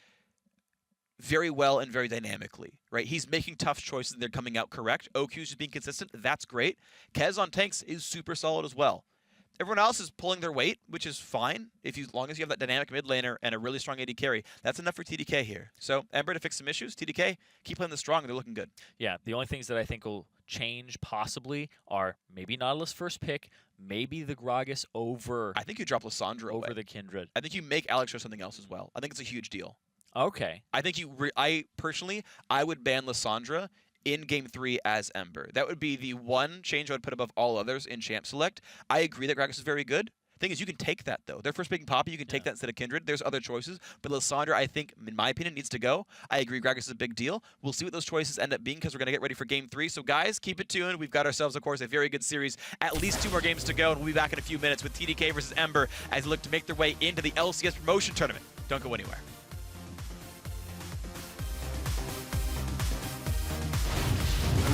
very well and very dynamically, right? He's making tough choices and they're coming out correct. OQ's just being consistent. That's great. Kez on tanks is super solid as well. Everyone else is pulling their weight, which is fine. As long as you have that dynamic mid laner and a really strong AD carry, that's enough for TDK here. So Ember to fix some issues. TDK, keep playing this strong. They're looking good. Yeah, the only things that I think will change possibly are maybe Nautilus first pick, maybe the Gragas over... I think you drop Lissandra over away. the Kindred. I think you make Alex or something else as well. I think it's a huge deal. Okay. I think I personally, I would ban Lissandra in Game 3 as Ember. That would be the one change I would put above all others in Champ Select. I agree that Gragas is very good. Thing is, you can take that, though. They're first picking Poppy. You can take that instead of Kindred. There's other choices. But Lissandra, I think, in my opinion, needs to go. I agree Gragas is a big deal. We'll see what those choices end up being because we're going to get ready for Game 3. So, guys, keep it tuned. We've got ourselves, of course, a very good series. At least 2 more games to go, and we'll be back in a few minutes with TDK versus Ember as they look to make their way into the LCS promotion tournament. Don't go anywhere.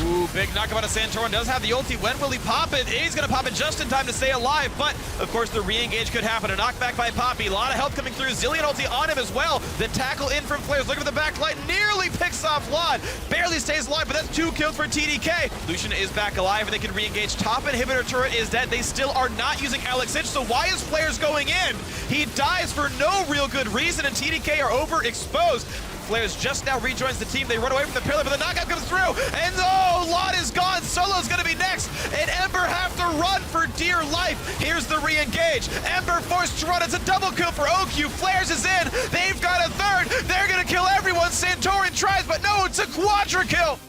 Ooh, big knockup out of Santorin. Does have the ulti. When will he pop it? He's going to pop it just in time to stay alive, but of course the re-engage could happen. A knockback by Poppy. A lot of help coming through. Zillion ulti on him as well. The tackle in from Flares. Looking for the backlight. Nearly picks off Lod. Barely stays alive, but that's 2 kills for TDK. Lucian is back alive and they can re-engage. Top inhibitor turret is dead. They still are not using Alex Inch, so why is Flares going in? He dies for no real good reason, and TDK are overexposed. Flares just now rejoins the team. They run away from the pillar, but the knockout comes through. And oh, Lot is gone. Solo's going to be next. And Ember have to run for dear life. Here's the re-engage. Ember forced to run. It's a double kill for OQ. Flares is in. They've got a third. They're going to kill everyone. Santorin tries, but no, it's a quadra kill.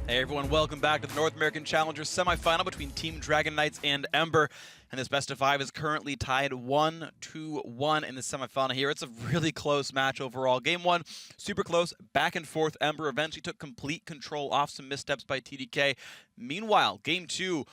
Hey everyone, welcome back to the North American Challengers semifinal between Team Dragon Knights and Ember. And this best of 5 is currently tied 1-1 in the semifinal here. It's a really close match overall. Game 1, super close, back and forth. Ember eventually took complete control off some missteps by TDK. Meanwhile, Game 2,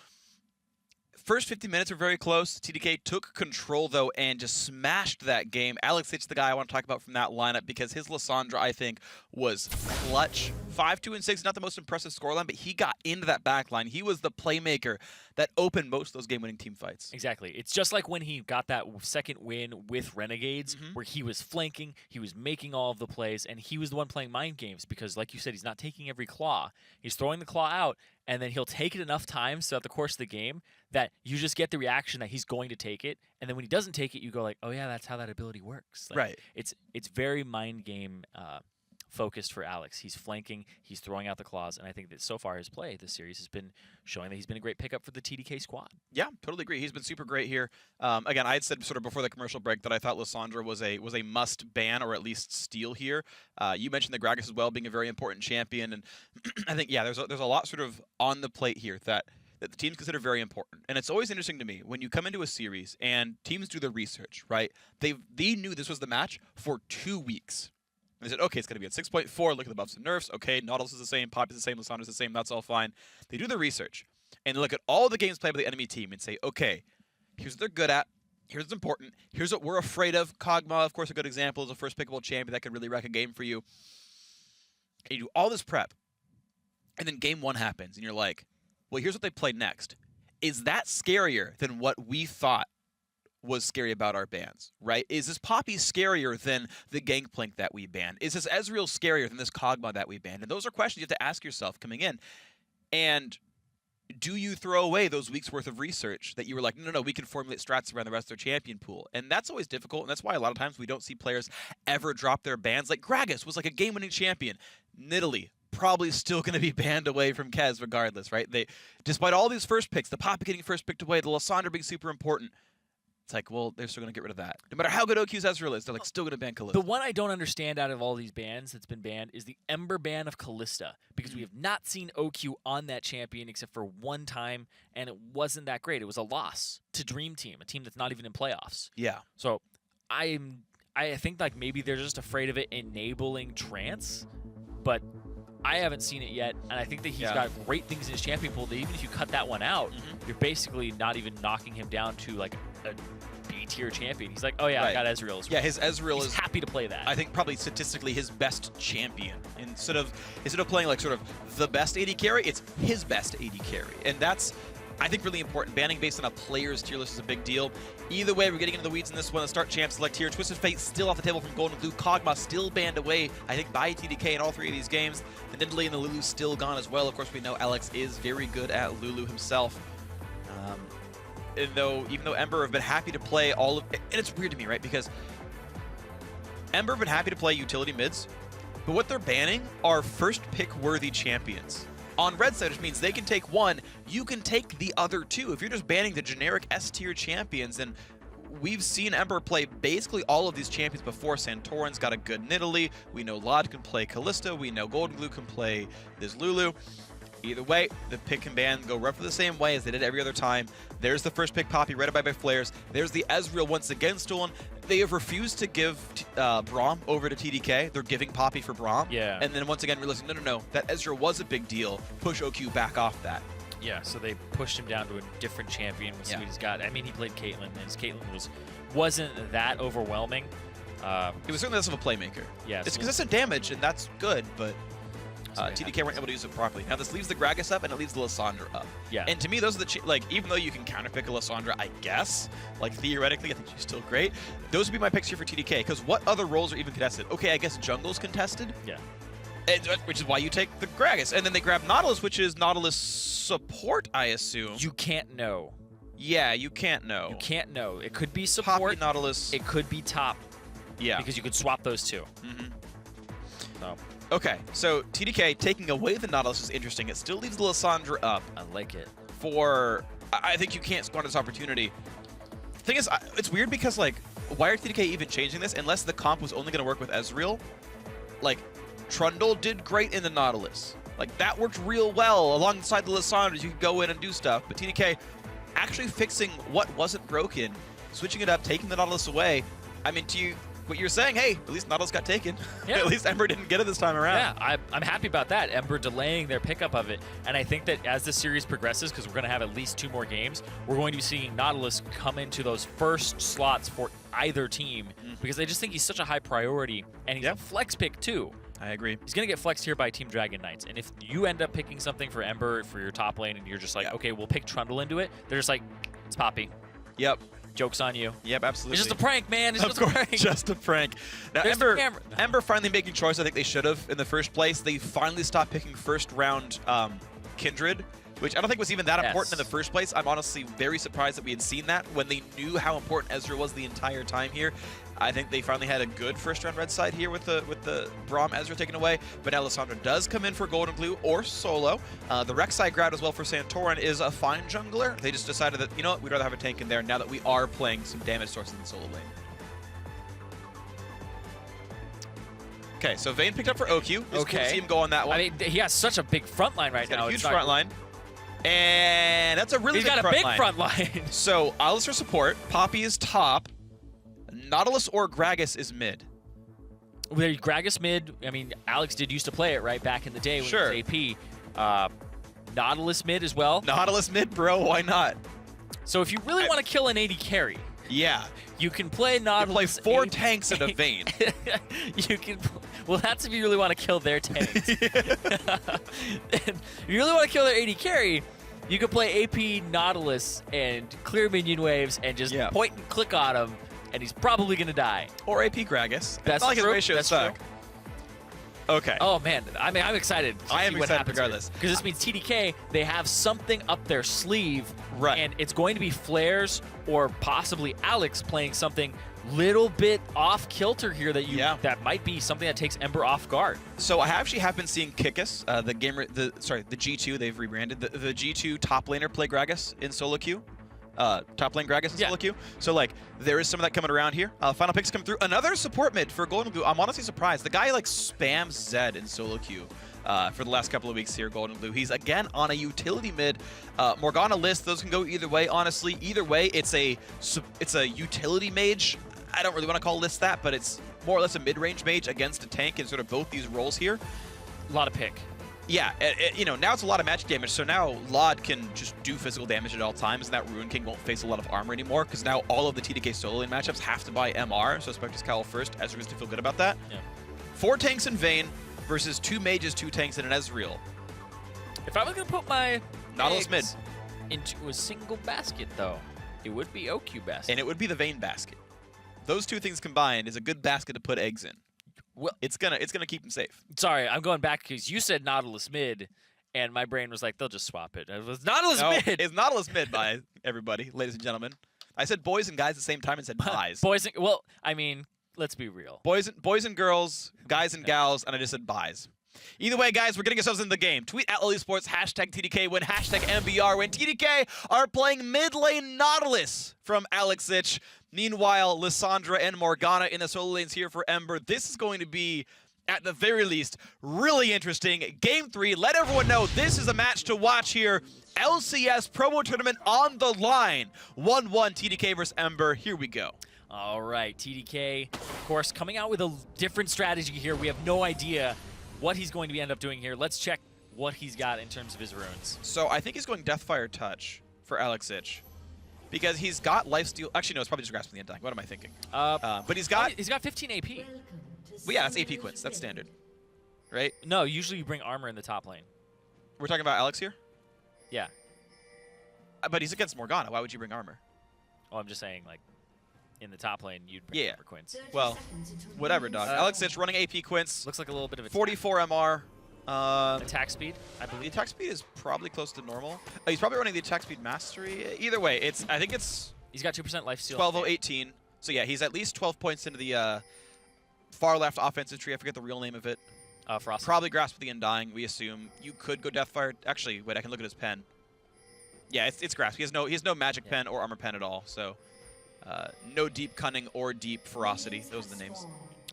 first 50 minutes were very close. TDK took control, though, and just smashed that game. Alex It's the guy I want to talk about from that lineup because his Lissandra, I think, was clutch. 5-2-6, not the most impressive scoreline, but he got into that back line. He was the playmaker that opened most of those game-winning team fights. Exactly. It's just like when he got that second win with Renegades, where he was flanking, he was making all of the plays, and he was the one playing mind games because, like you said, he's not taking every claw. He's throwing the claw out, and then he'll take it enough times throughout the course of the game that you just get the reaction that he's going to take it, and then when he doesn't take it, you go like, oh yeah, that's how that ability works. Like, right. It's very mind game focused for Alex. He's flanking, he's throwing out the claws, and I think that so far his play this series has been showing that he's been a great pickup for the TDK squad. Yeah, totally agree. He's been super great here. Again, I had said sort of before the commercial break that I thought Lissandra was a must ban or at least steal here. You mentioned the Gragas as well being a very important champion, and I think there's a lot sort of on the plate here that the teams consider very important. And it's always interesting to me when you come into a series and teams do their research, right? They knew this was the match for 2 weeks. And they said, okay, it's going to be at 6.4. Look at the buffs and nerfs. Okay, Nautilus is the same, Poppy is the same, Lissandra's the same. That's all fine. They do the research and look at all the games played by the enemy team and say, okay, here's what they're good at. Here's what's important. Here's what we're afraid of. Kog'Maw, of course, a good example, is a first pickable champion that could really wreck a game for you. And you do all this prep, and then game 1 happens, and you're like, well, here's what they play next. Is that scarier than what we thought was scary about our bans, right? Is this Poppy scarier than the Gangplank that we banned? Is this Ezreal scarier than this Kog'Maw that we banned? And those are questions you have to ask yourself coming in. And do you throw away those weeks' worth of research that you were like, no, we can formulate strats around the rest of their champion pool? And that's always difficult, and that's why a lot of times we don't see players ever drop their bans. Like Gragas was like a game-winning champion. Nidalee, probably still going to be banned away from Kez regardless, right? Despite all these first picks, the Poppy getting first picked away, the Lissandra being super important, it's like, well, they're still going to get rid of that. No matter how good OQ's Ezreal is, they're like still going to ban Kalista. The one I don't understand out of all these bans that's been banned is the Ember ban of Kalista, because we have not seen OQ on that champion except for one time, and it wasn't that great. It was a loss to Dream Team, a team that's not even in playoffs. Yeah. So I think like maybe they're just afraid of it enabling Trance, but I haven't seen it yet, and I think that he's got great things in his champion pool that even if you cut that one out, you're basically not even knocking him down to like a B-tier champion. He's like, oh yeah, I got Ezreal as well. Yeah, his Ezreal he's is happy to play that. I think probably statistically his best champion. Instead of playing like sort of the best AD carry, it's his best AD carry. And that's, I think, really important. Banning based on a player's tier list is a big deal. Either way, we're getting into the weeds in this one. The start champ select here. Twisted Fate still off the table from Golden Blue. Kog'Maw still banned away, I think, by TDK in all 3 of these games. The Nidalee and the Lulu still gone as well. Of course, we know Alex is very good at Lulu himself. Even though Ember have been happy to play all of, and it's weird to me, right? Because Ember have been happy to play utility mids, but what they're banning are first pick worthy champions. On red side, which means they can take one, you can take the other 2. If you're just banning the generic S-tier champions, then we've seen Ember play basically all of these champions before. Santorin's got a good Nidalee. We know Lod can play Kalista. We know Golden Glue can play this Lulu. Either way, the pick and ban go roughly the same way as they did every other time. There's the first pick Poppy, read by Flares. There's the Ezreal once again stolen. They have refused to give Braum over to TDK. They're giving Poppy for Braum. Yeah. And then once again realizing, no, that Ezreal was a big deal. Push OQ back off that. Yeah, so they pushed him down to a different champion with Sweetie's got. I mean, he played Caitlyn, and his Caitlyn wasn't that overwhelming. It was certainly less of a playmaker. Yeah. It's consistent damage, and that's good, but TDK weren't able to use it properly. Now this leaves the Gragas up, and it leaves the Lissandra up. Yeah. And to me, those are the even though you can counterpick a Lissandra, I guess, like theoretically, I think she's still great. Those would be my picks here for TDK, because what other roles are even contested? Okay, I guess jungle's contested. Yeah. Which is why you take the Gragas, and then they grab Nautilus, which is Nautilus support, I assume. You can't know. Yeah, you can't know. You can't know. It could be support. Poppy, Nautilus. It could be top. Yeah. Because you could swap those 2. So. Okay, so TDK taking away the Nautilus is interesting. It still leaves the Lissandra up. I like it. I think you can't squander this opportunity. The thing is, it's weird because, like, why are TDK even changing this unless the comp was only going to work with Ezreal? Like, Trundle did great in the Nautilus. Like, that worked real well. Alongside the Lissandras, you could go in and do stuff. But TDK actually fixing what wasn't broken, switching it up, taking the Nautilus away. I mean, what you're saying, hey, at least Nautilus got taken. Yeah. At least Ember didn't get it this time around. Yeah, I'm happy about that. Ember delaying their pickup of it. And I think that as the series progresses, because we're going to have at least 2 more games, we're going to be seeing Nautilus come into those first slots for either team because I just think he's such a high priority, and he's a flex pick too. I agree. He's going to get flexed here by Team Dragon Knights. And if you end up picking something for Ember for your top lane and you're just like, okay, we'll pick Trundle into it, they're just like, it's Poppy. Yep. Joke's on you. Yep, absolutely. It's just a prank, man. It's Of just course, a prank. just a prank. Now, There's the camera. Ember finally making choice I think they should have in the first place. They finally stopped picking first round Kindred, which I don't think was even that important in the first place. I'm honestly very surprised that we had seen that when they knew how important Ezreal was the entire time here. I think they finally had a good first round red side here with the Braum Ezreal taken away. But now Lissandra does come in for Golden Glue or solo. The Rek'Sai grab as well for Santorin is a fine jungler. They just decided that, you know what, we'd rather have a tank in there now that we are playing some damage sources in the solo lane. Okay, so Vayne picked up for OQ. It's cool to see him go on that one. I mean, he has such a big front line right He's got now. a huge front line. And that's a really He's got a big front line. So, Alice for support. Poppy is top. Nautilus or Gragas is mid. Well, Gragas mid. I mean, Alex did used to play it right back in the day when it was AP. Nautilus mid as well. Nautilus mid, bro. Why not? So if you really want to kill an AD carry, you can play Nautilus. You play 4 tanks in a Vayne. You can. Well, that's if you really want to kill their tanks. If you really want to kill their AD carry, you can play AP Nautilus and clear minion waves and just point and click on him, and he's probably gonna die. Or AP Gragas. That's not like true. his ratios suck. Okay. Oh man, I mean, I'm excited. I am excited regardless. Because this means TDK, they have something up their sleeve, and it's going to be Flares or possibly Alex playing something little bit off kilter here that that might be something that takes Ember off guard. So I actually have been seeing Kikis, the G2 they've rebranded, the G2 top laner play Gragas in solo queue. Top lane Gragas in solo queue. So like there is some of that coming around here. Final picks come through. Another support mid for Golden Glue. I'm honestly surprised. The guy like spams Zed in solo queue for the last couple of weeks here, Golden Glue. He's again on a utility mid. Morgana list, those can go either way, honestly. Either way, it's a utility mage. I don't really want to call list that, but it's more or less a mid-range mage against a tank in sort of both these roles here. A lot of pick. Yeah, you know, now it's a lot of magic damage, so now Laud can just do physical damage at all times, and that Ruin King won't face a lot of armor anymore, because now all of the TDK solo lane matchups have to buy MR, so Spectre's Cowl first. Ezreal's to feel good about that. Yeah. 4 tanks in Vayne versus 2 mages, 2 tanks, and an Ezreal. If I was going to put my Nautilus mid into a single basket, though, it would be OQ basket. And it would be the Vayne basket. Those 2 things combined is a good basket to put eggs in. Well, it's gonna keep him safe. Sorry, I'm going back because you said Nautilus mid, and my brain was like, they'll just swap it. It was Nautilus mid. It's Nautilus mid by everybody, ladies and gentlemen. I said boys and guys at the same time and said buys. Boys and, well, I mean, let's be real. Boys and girls, guys and gals, and I just said buys. Either way, guys, we're getting ourselves into the game. Tweet at Esports, #TDK win, #MBR win. TDK are playing mid lane Nautilus from Alexich. Meanwhile, Lissandra and Morgana in the solo lanes here for Ember. This is going to be, at the very least, really interesting. Game 3, let everyone know this is a match to watch here. LCS promo tournament on the line. 1-1 TDK versus Ember. Here we go. All right, TDK, of course, coming out with a different strategy here. We have no idea what he's going to end up doing here. Let's check what he's got in terms of his runes. So I think he's going Deathfire Touch for Alexich. Because he's got lifesteal. Actually, no, it's probably just Grasp of the Undying. What am I thinking? But he's got 15 AP. Well, yeah, that's AP quints. That's standard, right? No, usually you bring armor in the top lane. We're talking about Alex here. Yeah. But he's against Morgana. Why would you bring armor? Oh, I'm just saying, like, in the top lane, you'd bring armor quints. Well, whatever, dog. Alexich running AP quints. Looks like a little bit of a 44 MR. Attack speed, I believe. The attack speed is probably close to normal. He's probably running the attack speed mastery. Either way, I think it's... He's got 2% life steal. 12-0-18. So yeah, he's at least 12 points into the far left offensive tree. I forget the real name of it. Frost. Probably Grasp of the Undying, we assume. You could go Deathfire. Actually, wait, I can look at his pen. Yeah, it's Grasp. He has no magic pen or armor pen at all. So no deep cunning or deep ferocity. Those are the names.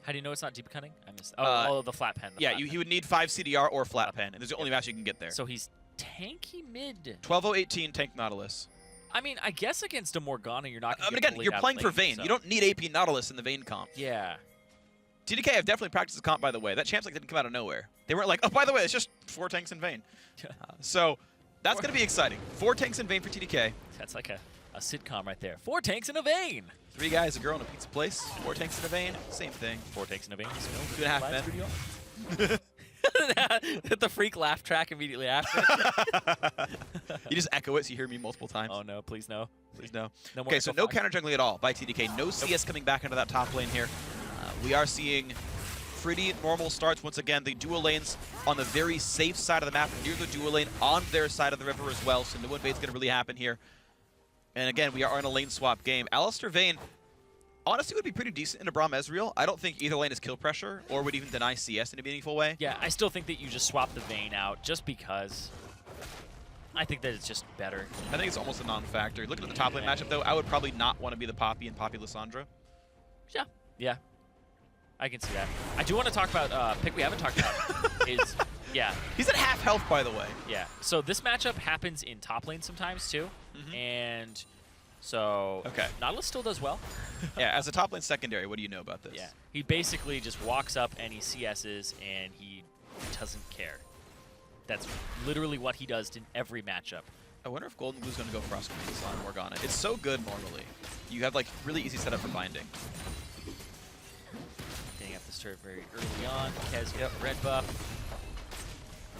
How do you know it's not deep cutting? I missed. Uh, Oh, the flat pen. Yeah, he would need 5 CDR or flat pen, and there's the only match you can get there. So he's tanky mid. 12-0-18 tank Nautilus. I mean, I guess against a Morgana, you're not. I mean, again, you're playing for Vayne. So. You don't need AP Nautilus in the Vayne comp. Yeah. TDK have definitely practiced the comp, by the way. That champs like didn't come out of nowhere. They weren't like, oh, by the way, it's just 4 tanks in Vayne. So that's going to be exciting. 4 tanks in Vayne for TDK. That's like a sitcom right there. 4 tanks in a vein. 3 guys, a girl, and a pizza place. 4 tanks in a Vayne. Same thing. 4 tanks in a vein. 2.5 men. Hit the freak laugh track immediately after. You just echo it so you hear me multiple times. Oh no, please no. Please no. No more Okay, so echo no fog. counter jungling at all by TDK. No CS coming back into that top lane here. We are seeing pretty normal starts once again. The dual lanes on the very safe side of the map, near the dual lane on their side of the river as well, so no invade's going to really happen here. And again, we are in a lane swap game. Alistair Vayne honestly would be pretty decent in a Braum Ezreal. I don't think either lane is kill pressure or would even deny CS in a meaningful way. Yeah, I still think that you just swap the Vayne out just because. I think that it's just better. I think it's almost a non-factor. Looking at the top lane matchup, though, I would probably not want to be the Poppy and Poppy Lissandra. Yeah. Yeah. I can see that. I do want to talk about pick we haven't talked about is He's at half health, by the way. Yeah. So this matchup happens in top lane sometimes too. And so Nautilus still does well. Yeah, as a top lane secondary, what do you know about this? Yeah. He basically just walks up and he CS's and he doesn't care. That's literally what he does in every matchup. I wonder if Golden Glue's going to go cross communities on Morgana. It's so good normally. You have like really easy setup for binding. Getting up this turret very early on. Kez red buff.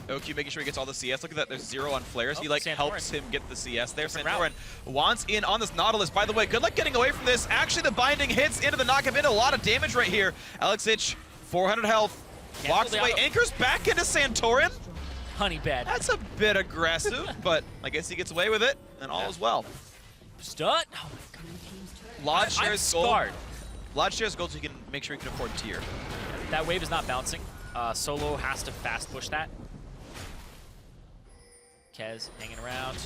OQ making sure he gets all the CS. Look at that, there's 0 on flares. Oh, He like Santorin. helps him get the CS there. Different Santorin wants in on this Nautilus. By the way, good luck getting away from this. Actually, the binding hits into the knockup into a lot of damage right here. Alexich, 400 health. Walks away, anchors back into Santorin. Honey bad. That's a bit aggressive, but I guess he gets away with it, and all is well. Stun. Oh my god. Lodge I'm shares gold. scarred. Lodge shares gold so he can make sure he can afford tier. That wave is not bouncing. Solo has to fast push that. Kez hanging around.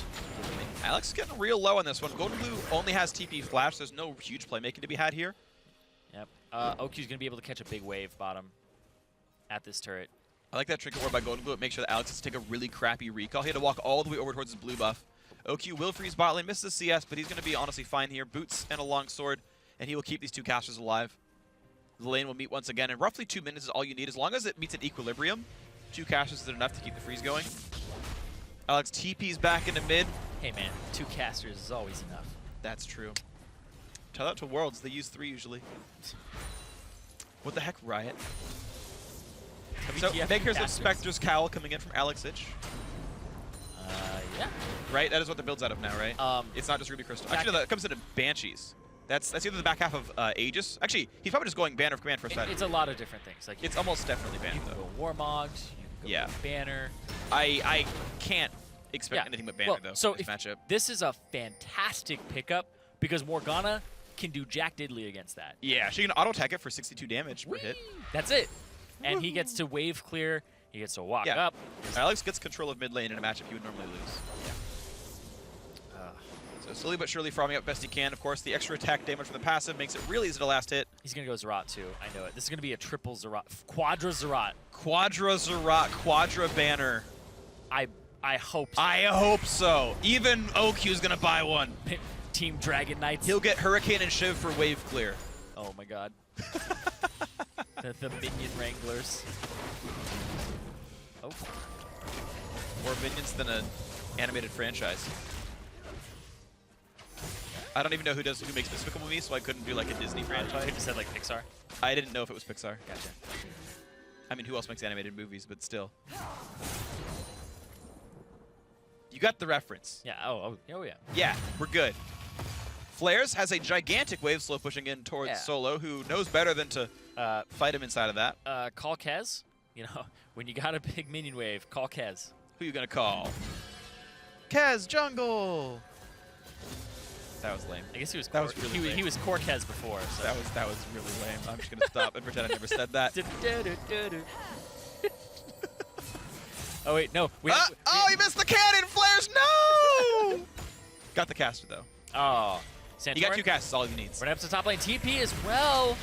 Alex is getting real low on this one. Golden Blue only has TP flash. There's no huge playmaking to be had here. Yep. OQ's going to be able to catch a big wave bottom at this turret. I like that trinket ward by Golden Blue. It makes sure that Alex has to take a really crappy recall. He had to walk all the way over towards his blue buff. OQ will freeze bot lane, misses CS, but he's going to be honestly fine here. Boots and a long sword, and he will keep these 2 casters alive. The lane will meet once again, and roughly 2 minutes is all you need. As long as it meets an equilibrium, 2 casters is enough to keep the freeze going. Alex TP's back into mid. Hey man, 2 casters is always enough. That's true. Tell that to Worlds. They use 3 usually. What the heck, Riot? So, big here's the Spectre's Cowl coming in from Alexich. Yeah. Right? That is what the build's out of now, right? It's not just Ruby Crystal. Actually, no, that comes into Banshees. That's either the back half of Aegis. Actually, he's probably just going Banner of Command for a second. It's a lot of different things. Like It's almost definitely you Banner, can though. go Warmogged, you can go Banner. I can't expect anything but Banner, though, so this matchup. This is a fantastic pickup because Morgana can do jack diddly against that. Yeah, she can auto-attack it for 62 damage per hit. That's it. And he gets to wave clear. He gets to walk up. Alex gets control of mid lane in a matchup he would normally lose. So slowly but surely farming up best he can. Of course, the extra attack damage from the passive makes it really easy to last hit. He's going to go Zerat, too. I know it. This is going to be a triple Zerat. Quadra Zerat. Quadra Zerat, Quadra Banner. I hope so. I hope so. Even OQ's going to buy one. Team Dragon Knights. He'll get Hurricane and Shiv for wave clear. Oh, my God. the Minion Wranglers. Oh. More minions than an animated franchise. I don't even know who makes Despicable Me, so I couldn't do like a Disney franchise. You said like Pixar? I didn't know if it was Pixar. Gotcha. I mean, who else makes animated movies, but still. You got the reference. Yeah, oh yeah. Yeah, we're good. Flares has a gigantic wave slow pushing in towards Solo, who knows better than to fight him inside of that. Call Kez. You know, when you got a big minion wave, call Kez. Who you gonna call? Kez Jungle! That was lame. I guess he was. That was really lame. He was core Kez before. So. That was really lame. I'm just gonna stop and pretend I never said that. Oh wait, no. Oh, he missed the cannon! Flares, no! Got the caster though. Oh, Santorin? You got 2 casters, all he needs. Right up to top lane. TP as well.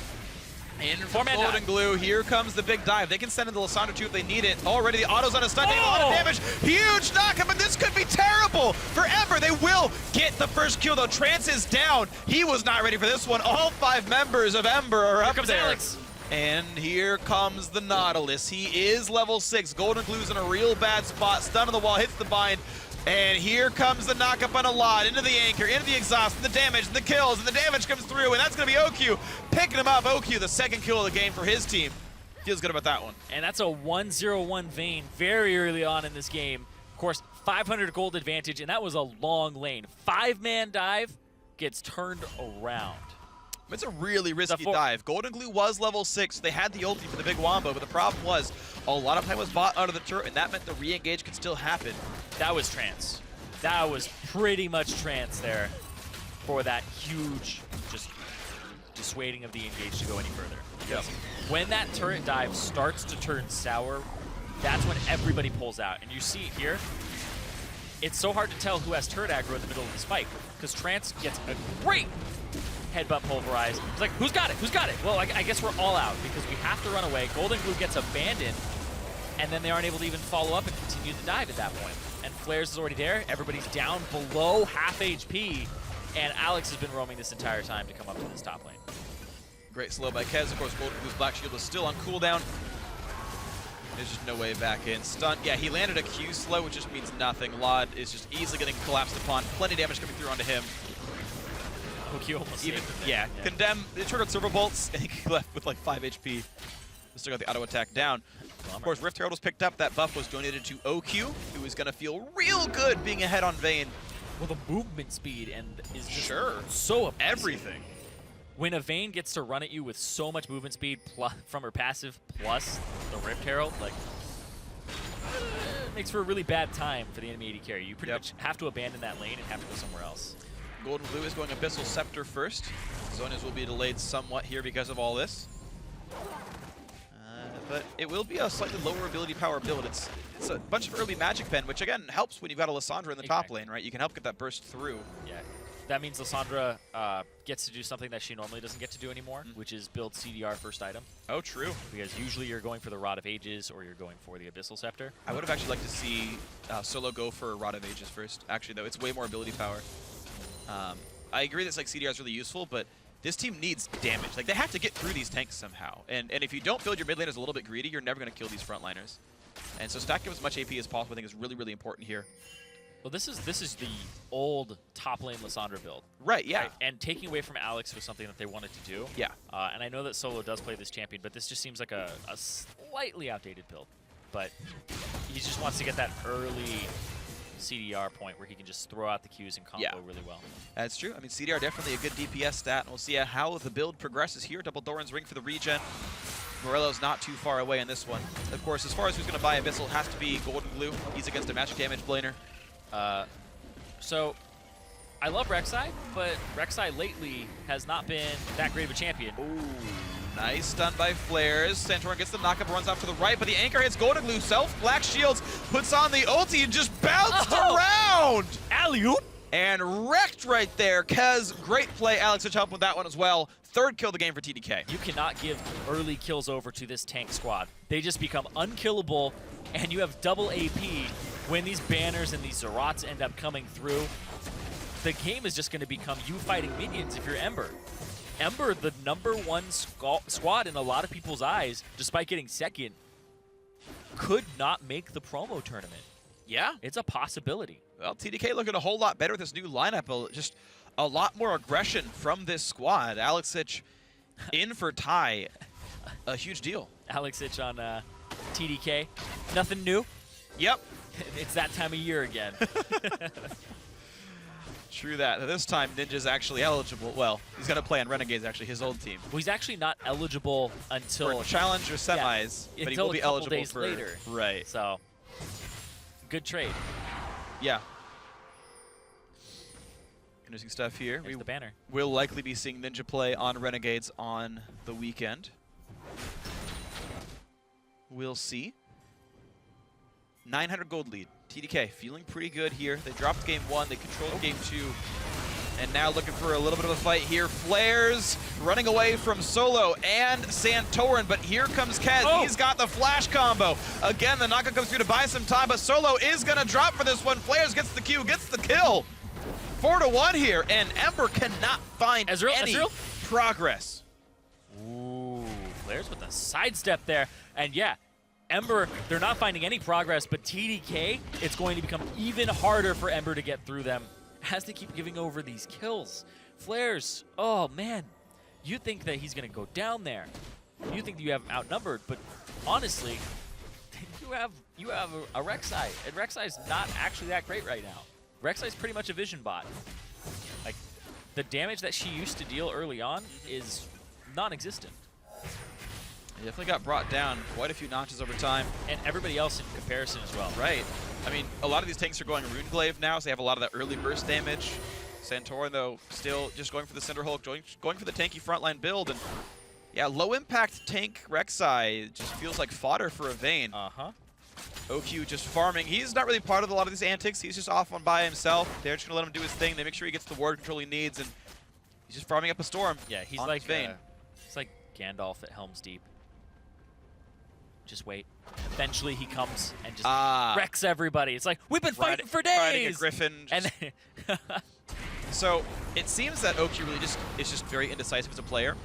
In from Four-man Golden dive. Glue, here comes the big dive. They can send in the Lissandra too if they need it. Already the auto's on a stun, taking a lot of damage. Huge knockup, but this could be terrible for Ember. They will get the first kill though. Trance is down. He was not ready for this one. All 5 members of Ember are up comes there. Alex. And here comes the Nautilus. He is level 6. Golden Glue's in a real bad spot. Stun on the wall, hits the bind. And here comes the knockup on a lot, into the anchor, into the exhaust, and the damage, and the kills, and the damage comes through, and that's going to be OQ picking him up. OQ, the second kill of the game for his team. Feels good about that one. And that's a 1-0-1 Vayne very early on in this game. Of course, 500 gold advantage, and that was a long lane. 5-man dive gets turned around. It's a really risky dive. Golden Glue was level 6. They had the ulti for the big wombo, but the problem was a lot of time was bought out of the turret, and that meant the re-engage could still happen. That was trance. That was pretty much trance there for that huge just dissuading of the engage to go any further. Yep. When that turret dive starts to turn sour, that's when everybody pulls out. And you see it here, it's so hard to tell who has turret aggro in the middle of this fight, because Trance gets a great headbutt pulverize. It's like, who's got it? Who's got it? Well, I guess we're all out because we have to run away. Golden Glue gets abandoned, and then they aren't able to even follow up and continue the dive at that point. And Flares is already there. Everybody's down below half HP, and Alex has been roaming this entire time to come up to this top lane. Great slow by Kez. Of course, Golden Glue's Black Shield was still on cooldown. There's just no way back in. Stun. Yeah, he landed a Q slow, which just means nothing. Lod is just easily getting collapsed upon. Plenty of damage coming through onto him. Hookio almost Even, saved him there. yeah, Condemn. They turned on servo bolts, and he left with like 5 HP. Still got the auto attack down. Bummer. Of course, Rift Herald was picked up. That buff was donated to OQ, who is going to feel real good being ahead on Vayne. With a movement speed and is just Sure. so amazing. Everything. When a Vayne gets to run at you with so much movement speed from her passive plus the Rift Herald, like, it makes for a really bad time for the enemy AD carry. You pretty much have to abandon that lane and have to go somewhere else. Golden Glue is going Abyssal Scepter first. Zonas will be delayed somewhat here because of all this. But it will be a slightly lower ability power build. It's a bunch of early Magic Pen, which again helps when you've got a Lissandra in the top lane, right? You can help get that burst through. Yeah. That means Lissandra gets to do something that she normally doesn't get to do anymore, which is build CDR first item. Oh, true. Because usually you're going for the Rod of Ages or you're going for the Abyssal Scepter. I would have actually liked to see Solo go for Rod of Ages first. Actually, though, it's way more ability power. I agree that like CDR is really useful, but this team needs damage. Like, they have to get through these tanks somehow. And if you don't build your mid laners a little bit greedy, you're never going to kill these frontliners. And so stacking up as much AP as possible, I think, is really, really important here. Well, this is the old top lane Lissandra build. Right, yeah. Right? And taking away from Alex was something that they wanted to do. Yeah. And I know that Solo does play this champion, but this just seems like a slightly outdated build. But he just wants to get that early CDR point where he can just throw out the Qs and combo really well. That's true. I mean, CDR definitely a good DPS stat, and we'll see how the build progresses here. Double Doran's Ring for the regen. Morello's not too far away in this one. Of course, as far as who's going to buy Abyssal, has to be Golden Glue. He's against a magic damage blaner. So, I love Rek'Sai, but Rek'Sai lately has not been that great of a champion. Ooh, nice stun by Flares. Santorin gets the knockup, runs off to the right, but the anchor hits Golden Glue. Self Black Shields, puts on the ulti, and just bounced around! Alley-oop! And wrecked right there. Kez, great play. Alex Hitch helped with that one as well. Third kill of the game for TDK. You cannot give early kills over to this tank squad. They just become unkillable, and you have double AP when these banners and these Zarats end up coming through. The game is just going to become you fighting minions if you're Ember. Ember, the #1 squad in a lot of people's eyes, despite getting second, could not make the promo tournament. Yeah. It's a possibility. Well, TDK looking a whole lot better with this new lineup. Just a lot more aggression from this squad. Alex Hitch in for Ty. A huge deal. Alex Hitch on TDK. Nothing new. Yep. It's that time of year again. True that. This time, Ninja's actually eligible. Well, he's going to play on Renegades, actually, his old team. Well, he's actually not eligible until For challenge or semis, but he will be eligible days for later. Right. So, good trade. Yeah. Interesting stuff here. There's the banner. Will likely be seeing Ninja play on Renegades on the weekend. We'll see. 900 gold lead. TDK feeling pretty good here. They dropped game 1. They controlled game 2. And now looking for a little bit of a fight here. Flares running away from Solo and Santorin, but here comes Kez. Oh. He's got the flash combo. Again, the knockout comes through to buy some time, but Solo is gonna drop for this one. Flares gets the Q, gets the kill. 4-1 here, and Ember cannot find any progress. Ooh, Flares with a sidestep there. And yeah, Ember, they're not finding any progress, but TDK, it's going to become even harder for Ember to get through them as they keep giving over these kills. Flares, oh man, you think that he's going to go down there. You think that you have him outnumbered, but honestly, you have a Rek'Sai, and Rek'Sai's not actually that great right now. Rek'Sai's pretty much a vision bot. Like, the damage that she used to deal early on is non-existent. He definitely got brought down quite a few notches over time. And everybody else in comparison as well. Right. I mean, a lot of these tanks are going Runeglaive now, so they have a lot of that early burst damage. Santorin, though, still just going for the Cinder Hulk, going for the tanky frontline build. And yeah, low impact tank Rek'Sai just feels like fodder for a Vayne. OQ just farming. He's not really part of a lot of these antics. He's just off on by himself. They're just going to let him do his thing. They make sure he gets the ward control he needs, and he's just farming up a storm. Yeah, he's like Gandalf at Helm's Deep. Just wait. Eventually he comes and just wrecks everybody. It's like, we've been fighting for days! Riding a griffin. And so it seems that OQ really is just very indecisive as a player.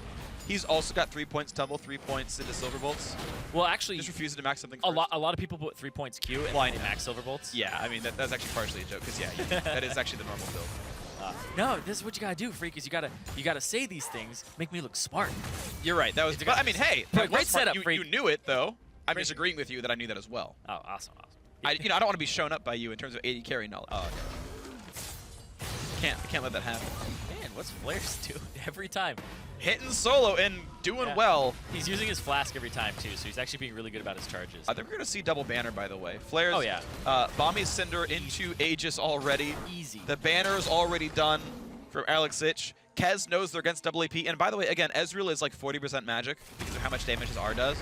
He's also got 3 points tumble, 3 points into Silverbolts. Well, actually, just refusing to max something first. A lot of people put 3 points Q and they max Silverbolts. Yeah, I mean, that's actually partially a joke, because yeah, that is actually the normal build. No, this is what you gotta do, Freak, is you gotta say these things, make me look smart. You're right, that was, but I mean, hey, great setup, Freak. You knew it, though. I'm just agreeing with you that I knew that as well. Oh, awesome. I don't want to be shown up by you in terms of AD carry knowledge. Oh, okay. Can't let that happen. Man, what's Flares do every time? Hitting Solo and doing well. He's using his flask every time, too, so he's actually being really good about his charges. I think we're going to see double banner, by the way. Flares, oh, yeah. Bombing Cinder into Aegis already. Easy. The banner is already done from Alex Ich. Kez knows they're against double AP. And by the way, again, Ezreal is like 40% magic because of how much damage his R does.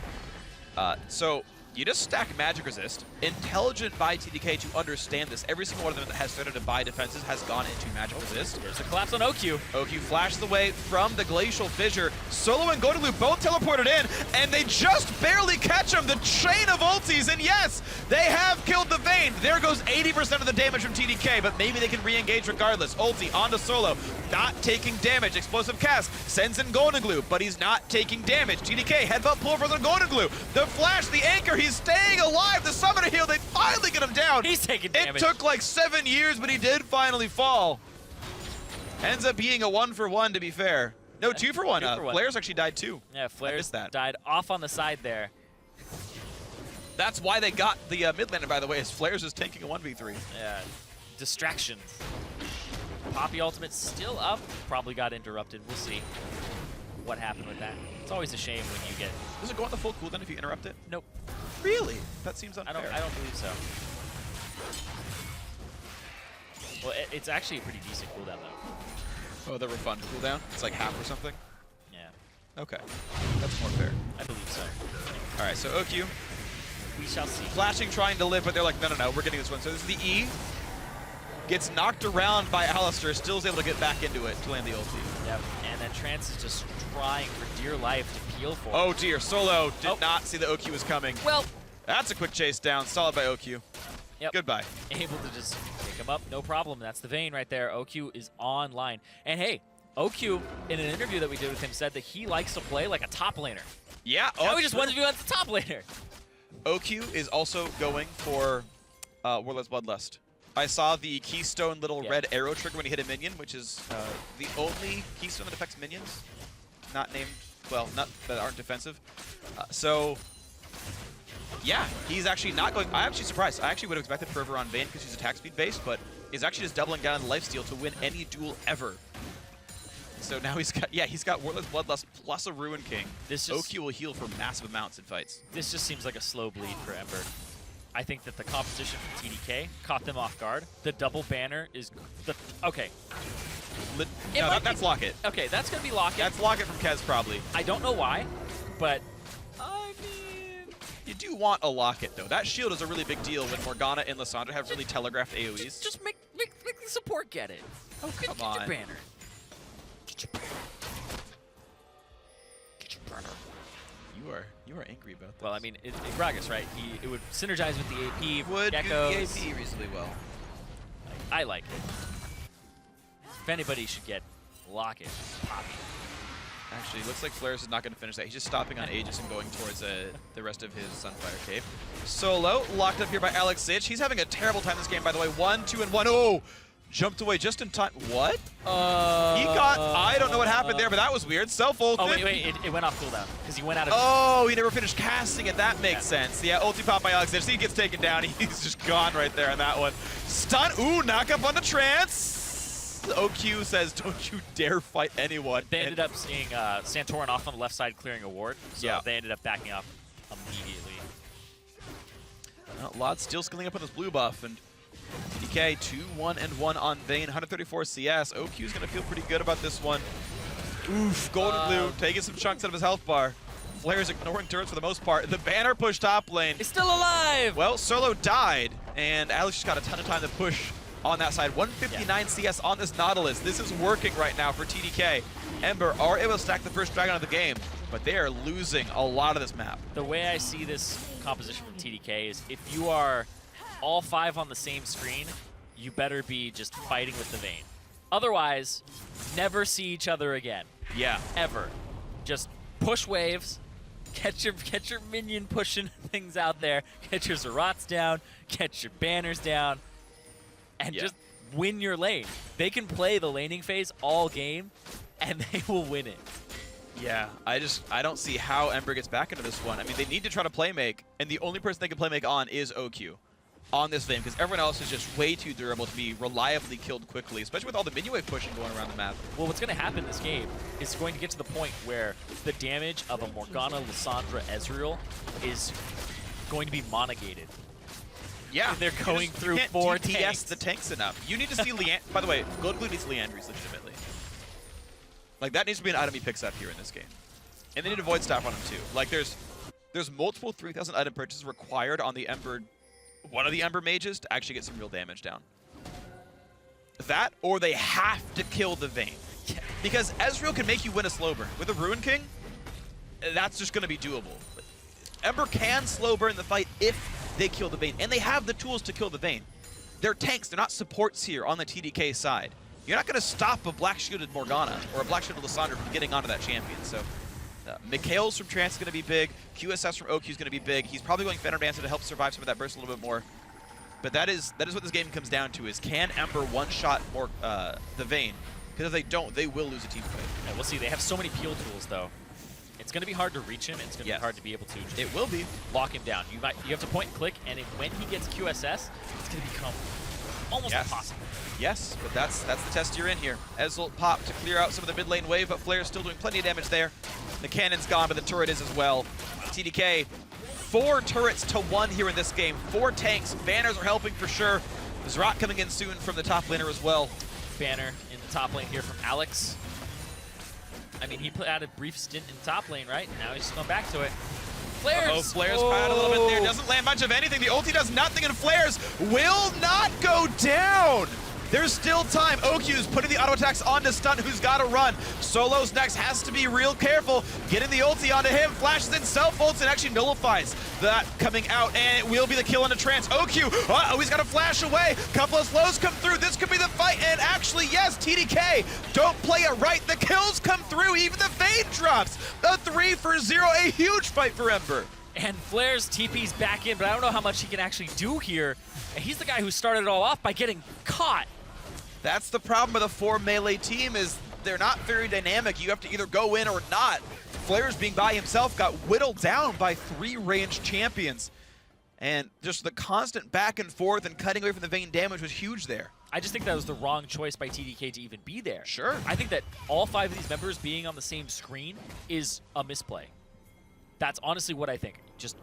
So you just stack magic resist. Intelligent by TDK to understand this. Every single one of them that has started to buy defenses has gone into magic resist. There's a collapse on OQ. OQ flashes away from the Glacial Fissure. Solo and Godalu both teleported in, and they just barely catch him. The chain of ultis, and yes, they have killed the Vayne. There goes 80% of the damage from TDK, but maybe they can re-engage regardless. Ulti onto Solo, not taking damage. Explosive cast sends in Godalu, but he's not taking damage. TDK headbutt pull for the Godalu. The flash, the anchor, he's staying alive. The summoner heal, they finally get him down. He's taking damage. It took like 7 years, but he did finally fall. Ends up being a 1-for-1, to be fair. No, 2-for-1. 2-for-1. Flares actually died too. Yeah, Flares died off on the side there. That's why they got the mid laner, by the way, is Flares is tanking a 1v3. Yeah, distractions. Poppy ultimate still up. Probably got interrupted. We'll see what happened with that. It's always a shame when you get... Does it go on the full cooldown if you interrupt it? Nope. Really? That seems unfair. I don't believe so. Well, it's actually a pretty decent cooldown, though. Oh, the refund cooldown? It's like half or something? Yeah. Okay. That's more fair. I believe so. All right, so OQ. We shall see. Flashing, trying to live, but they're like, no, we're getting this one. So this is the E. Gets knocked around by Alistair, still is able to get back into it to land the ulti. Yep, and then Trance is just trying for dear life to peel for him. Oh dear, Solo did not see the OQ was coming. Well, that's a quick chase down, solid by OQ. Yep. Goodbye. Able to just pick him up, no problem. That's the Vayne right there. OQ is online. And hey, OQ, in an interview that we did with him, said that he likes to play like a top laner. Yeah. Now he just wants to be on the top laner. OQ is also going for Warlord's Bloodlust. I saw the Keystone little red arrow trigger when he hit a minion, which is the only Keystone that affects minions. Not named, well, not that aren't defensive. So, yeah, he's actually not going. I'm actually surprised. I actually would have expected Fervor on Vayne because he's attack speed based, but he's actually just doubling down on lifesteal to win any duel ever. So now he's got Warlord's Bloodlust plus a Ruin King. OQ will heal for massive amounts in fights. This just seems like a slow bleed for Ember. I think that the competition from TDK caught them off guard. The double banner is okay. No, that's Locket. Okay, that's gonna be Locket. That's Locket from Kez probably. I don't know why, but I mean, you do want a Locket though. That shield is a really big deal when Morgana and Lissandra have really telegraphed AoEs. Just make the support get it. Oh, come Get on. your banner. Get your banner. Get your banner. You are angry about that. Well, I mean, Gragas, right? It would synergize with the AP, would do Geckos. the AP reasonably well. I like it. If anybody should get Locket, Poppy. Actually, looks like FLICKR is not going to finish that. He's just stopping on Aegis and going towards the rest of his Sunfire Cave. Solo, locked up here by Alex Sich. He's having a terrible time this game, by the way. 1, 2, and 1. Oh! Jumped away just in time. What? He got... I don't know what happened there, but that was weird. Self-ulted. Oh, wait. It went off cooldown because he went out of... Oh, he never finished casting it. That makes sense. Yeah, ulti pop by Alex Sich. He gets taken down. He's just gone right there on that one. Stun. Ooh, knock up on the trance. OQ says, don't you dare fight anyone. They ended up seeing Santorin off on the left side clearing a ward, so yeah. they ended up backing up immediately. Well, Lod still skilling up on this blue buff, and TDK 2-1-1 on Vayne, 134 CS. OQ is going to feel pretty good about this one. Oof, golden blue, taking some chunks out of his health bar. FLICKR's ignoring turrets for the most part. The banner push top lane. He's still alive! Well, Solo died, and Alex just got a ton of time to push on that side. 159 CS on this Nautilus. This is working right now for TDK. Ember are able to stack the first dragon of the game, but they are losing a lot of this map. The way I see this composition from TDK is if you are all 5 on the same screen, you better be just fighting with the Vayne. Otherwise, never see each other again. Yeah. Ever. Just push waves, get your minion pushing things out there, get your Zarats down, get your banners down, and just win your lane. They can play the laning phase all game, and they will win it. Yeah, I don't see how Ember gets back into this one. I mean, they need to try to play make, and the only person they can play make on is OQ on this Vayne, because everyone else is just way too durable to be reliably killed quickly, especially with all the minion wave pushing going around the map. Well, what's going to happen in this game is going to get to the point where the damage of a Morgana, Lissandra, Ezreal is going to be monogated. Yeah, They're going through you can't 4 DPS tanks. the tanks enough. You need to see By the way, Gold Blue needs Leandries legitimately. Like, that needs to be an item he picks up here in this game. And they need to Void Staff on him too. Like, there's multiple 3,000 item purchases required on the Ember, one of the Ember mages, to actually get some real damage down. That, or they have to kill the Vayne. Because Ezreal can make you win a slow burn. With a Ruin King, that's just going to be doable. Ember can slow burn the fight if they kill the Vayne, and they have the tools to kill the Vayne. They're tanks, they're not supports here on the TDK side. You're not going to stop a black-shielded Morgana or a black-shielded Lissandra from getting onto that champion. So, Mikhail's from Trance is going to be big. QSS from OQ is going to be big. He's probably going Phantom Dancer to help survive some of that burst a little bit more. But that is what this game comes down to: is can Ember one-shot the Vayne? Because if they don't, they will lose a team fight. Yeah, we'll see. They have so many peel tools, though. It's going to be hard to reach him. It's going to be hard to be able to just it will be. lock him down. You have to point and click, and when he gets QSS, it's going to become almost impossible. Yes, but that's the test you're in here. Ezreal pop to clear out some of the mid lane wave, but FLICKR's still doing plenty of damage there. The cannon's gone, but the turret is as well. TDK, 4 turrets to 1 here in this game. 4 tanks. Banners are helping for sure. Zrat coming in soon from the top laner as well. Banner in the top lane here from Alex. I mean, he had a brief stint in top lane, right? Now he's just going back to it. FLICKR's! FLICKR's fired a little bit there. Doesn't land much of anything. The ulti does nothing, and FLICKR's will not go down. There's still time. OQ's putting the auto attacks onto Stunt, who's got to run. Solo's next, has to be real careful. Getting the ulti onto him, flashes in, self-ults, and actually nullifies that coming out, and it will be the kill onto Trance. OQ, he's got to flash away. Couple of slows come through. This could be the fight, and actually, yes, TDK, don't play it right. The kills come through. Even the Vayne drops. A 3-for-0, a huge fight for Ember. And FLICKR's TP's back in, but I don't know how much he can actually do here. And he's the guy who started it all off by getting caught. That's the problem with a 4 melee team, is they're not very dynamic. You have to either go in or not. FLICKR's being by himself got whittled down by 3 ranged champions. And just the constant back and forth and cutting away from the Vayne damage was huge there. I just think that was the wrong choice by TDK to even be there. Sure. I think that all 5 of these members being on the same screen is a misplay. That's honestly what I think. Just